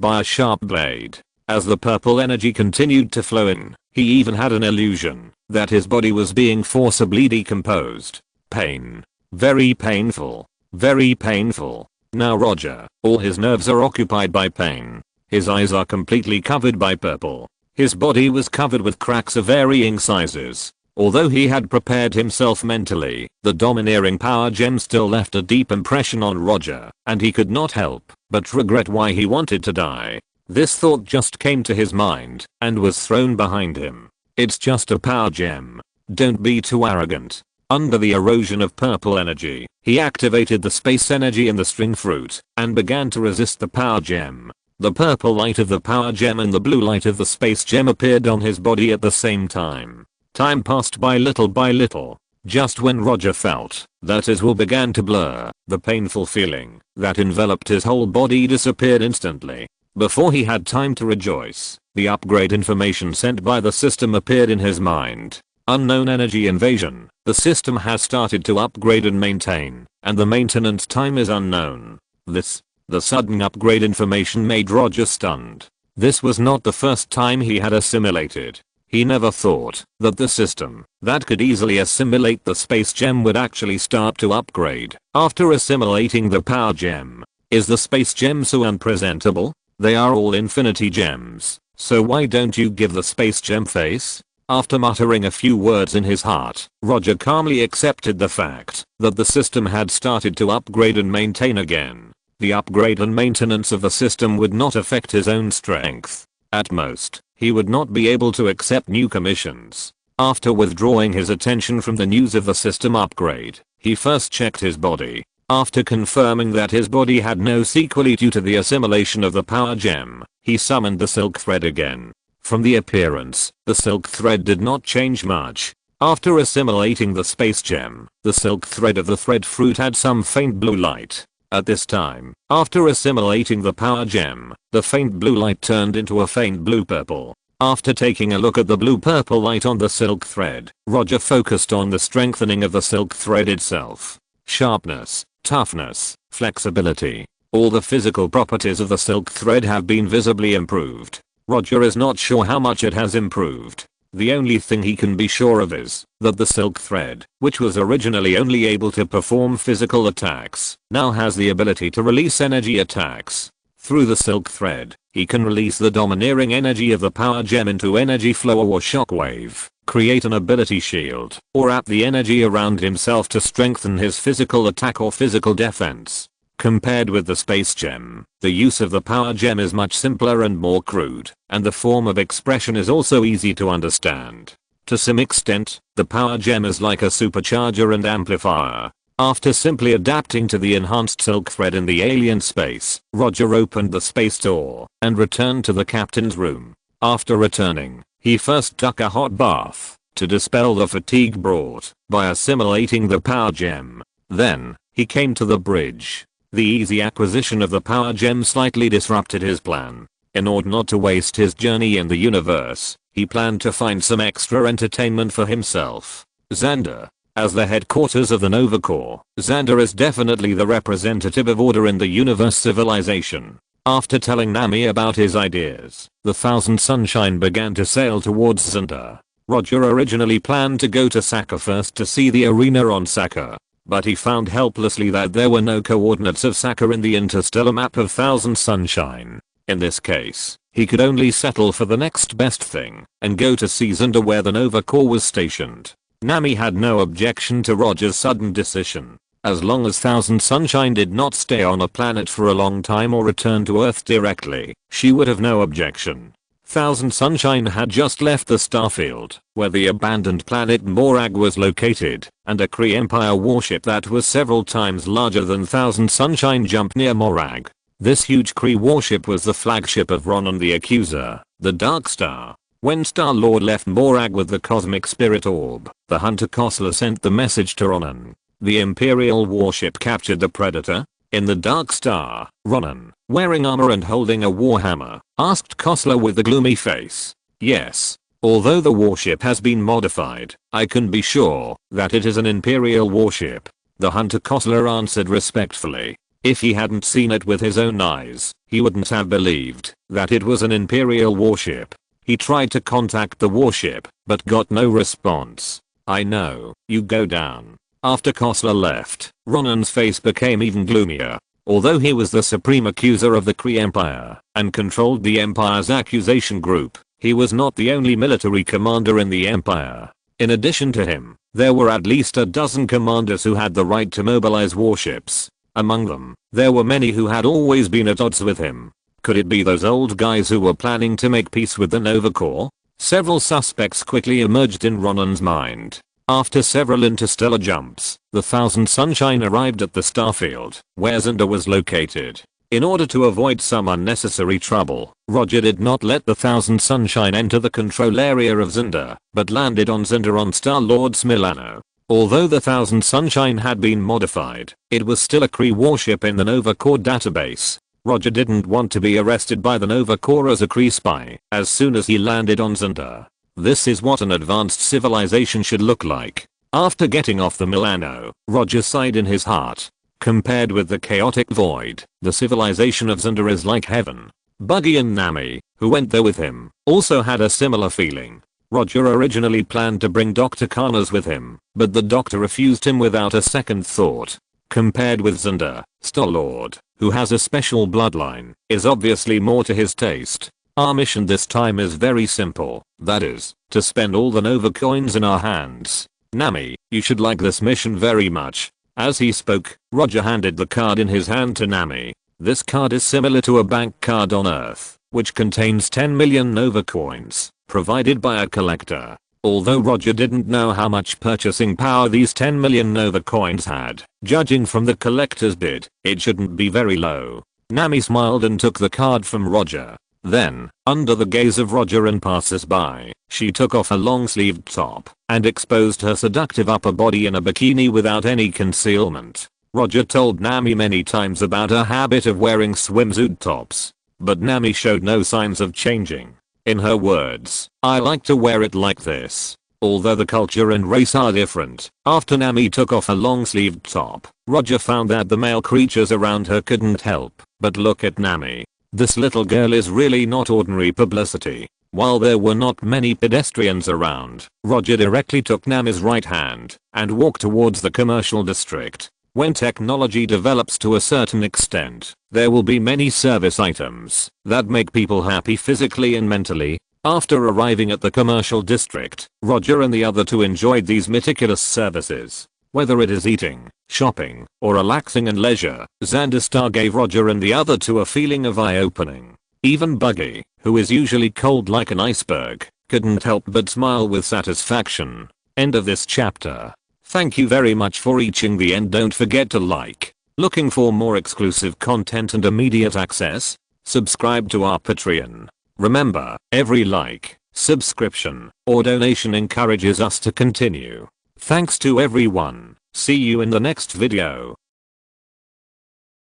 by a sharp blade. As the purple energy continued to flow in, he even had an illusion that his body was being forcibly decomposed. Pain. Very painful. Very painful. Now Roger, all his nerves are occupied by pain. His eyes are completely covered by purple. His body was covered with cracks of varying sizes. Although he had prepared himself mentally, the domineering power gem still left a deep impression on Roger, and he could not help but regret why he wanted to die. This thought just came to his mind and was thrown behind him. It's just a power gem. Don't be too arrogant. Under the erosion of purple energy, he activated the space energy in the string fruit and began to resist the power gem. The purple light of the power gem and the blue light of the space gem appeared on his body at the same time. Time passed by little. Just when Roger felt that his will began to blur, the painful feeling that enveloped his whole body disappeared instantly. Before he had time to rejoice, the upgrade information sent by the system appeared in his mind. Unknown energy invasion. The system has started to upgrade and maintain, and the maintenance time is unknown. The sudden upgrade information made Roger stunned. This was not the first time he had assimilated. He never thought that the system that could easily assimilate the space gem would actually start to upgrade after assimilating the power gem. Is the space gem so unpresentable? They are all infinity gems, so why don't you give the space gem face? After muttering a few words in his heart, Roger calmly accepted the fact that the system had started to upgrade and maintain again. The upgrade and maintenance of the system would not affect his own strength. At most, he would not be able to accept new commissions. After withdrawing his attention from the news of the system upgrade, he first checked his body. After confirming that his body had no sequelae due to the assimilation of the power gem, he summoned the silk thread again. From the appearance, the silk thread did not change much. After assimilating the space gem, the silk thread of the thread fruit had some faint blue light. At this time, after assimilating the power gem, the faint blue light turned into a faint blue purple. After taking a look at the blue purple light on the silk thread, Roger focused on the strengthening of the silk thread itself. Sharpness, toughness, flexibility. All the physical properties of the silk thread have been visibly improved. Roger is not sure how much it has improved. The only thing he can be sure of is that the silk thread, which was originally only able to perform physical attacks, now has the ability to release energy attacks. Through the silk thread, he can release the domineering energy of the power gem into energy flow or shockwave, create an ability shield, or wrap the energy around himself to strengthen his physical attack or physical defense. Compared with the space gem, the use of the power gem is much simpler and more crude, and the form of expression is also easy to understand. To some extent, the power gem is like a supercharger and amplifier. After simply adapting to the enhanced silk thread in the alien space, Roger opened the space door and returned to the captain's room. After returning, he first took a hot bath to dispel the fatigue brought by assimilating the power gem. Then, he came to the bridge. The easy acquisition of the power gem slightly disrupted his plan. In order not to waste his journey in the universe, he planned to find some extra entertainment for himself. Xander. As the headquarters of the Nova Corps, Xander is definitely the representative of order in the universe civilization. After telling Nami about his ideas, the Thousand Sunshine began to sail towards Xander. Roger originally planned to go to Saka first to see the arena on Saka, but he found helplessly that there were no coordinates of Saka in the interstellar map of Thousand Sunshine. In this case, he could only settle for the next best thing and go to see Xander where the Nova Corps was stationed. Nami had no objection to Roger's sudden decision. As long as Thousand Sunshine did not stay on a planet for a long time or return to Earth directly, she would have no objection. Thousand Sunshine had just left the starfield, where the abandoned planet Morag was located, and a Kree Empire warship that was several times larger than Thousand Sunshine jumped near Morag. This huge Kree warship was the flagship of Ronan the Accuser, the Dark Star. When Star-Lord left Morag with the Cosmic Spirit Orb, the Hunter Khosla sent the message to Ronan. The Imperial warship captured the Predator. In the Dark Star, Ronan, wearing armor and holding a warhammer, asked Khosla with a gloomy face. Yes. Although the warship has been modified, I can be sure that it is an Imperial warship. The Hunter Khosla answered respectfully. If he hadn't seen it with his own eyes, he wouldn't have believed that it was an Imperial warship. He tried to contact the warship, but got no response. I know, you go down. After Khosla left, Ronan's face became even gloomier. Although he was the supreme accuser of the Kree Empire and controlled the Empire's accusation group, he was not the only military commander in the Empire. In addition to him, there were at least a dozen commanders who had the right to mobilize warships. Among them, there were many who had always been at odds with him. Could it be those old guys who were planning to make peace with the Nova Corps? Several suspects quickly emerged in Ronan's mind. After several interstellar jumps, the Thousand Sunshine arrived at the starfield, where Xander was located. In order to avoid some unnecessary trouble, Roger did not let the Thousand Sunshine enter the control area of Xander, but landed on Xander on Star-Lord's Milano. Although the Thousand Sunshine had been modified, it was still a Kree warship in the Nova Corps database. Roger didn't want to be arrested by the Nova Corps as a Kree spy as soon as he landed on Xander. This is what an advanced civilization should look like. After getting off the Milano, Roger sighed in his heart. Compared with the chaotic void, the civilization of Xander is like heaven. Buggy and Nami, who went there with him, also had a similar feeling. Roger originally planned to bring Dr. Connors with him, but the doctor refused him without a second thought. Compared with Xander, Star-Lord, who has a special bloodline, is obviously more to his taste. Our mission this time is very simple, that is, to spend all the Nova coins in our hands. Nami, you should like this mission very much. As he spoke, Roger handed the card in his hand to Nami. This card is similar to a bank card on Earth, which contains 10 million Nova coins, provided by a collector. Although Roger didn't know how much purchasing power these 10 million Nova coins had, judging from the collector's bid, it shouldn't be very low. Nami smiled and took the card from Roger. Then, under the gaze of Roger and passers-by, she took off her long-sleeved top and exposed her seductive upper body in a bikini without any concealment. Roger told Nami many times about her habit of wearing swimsuit tops, but Nami showed no signs of changing. In her words, "I like to wear it like this." Although the culture and race are different, after Nami took off her long-sleeved top, Roger found that the male creatures around her couldn't help but look at Nami. This little girl is really not ordinary publicity. While there were not many pedestrians around, Roger directly took Nami's right hand and walked towards the commercial district. When technology develops to a certain extent, there will be many service items that make people happy physically and mentally. After arriving at the commercial district, Roger and the other two enjoyed these meticulous services. Whether it is eating, shopping, or relaxing and leisure, Xanderstar gave Roger and the other two a feeling of eye-opening. Even Buggy, who is usually cold like an iceberg, couldn't help but smile with satisfaction. End of this chapter. Thank you very much for reaching the end. Don't forget to like. Looking for more exclusive content and immediate access? Subscribe to our Patreon. Remember, every like, subscription, or donation encourages us to continue. Thanks to everyone. See you in the next video.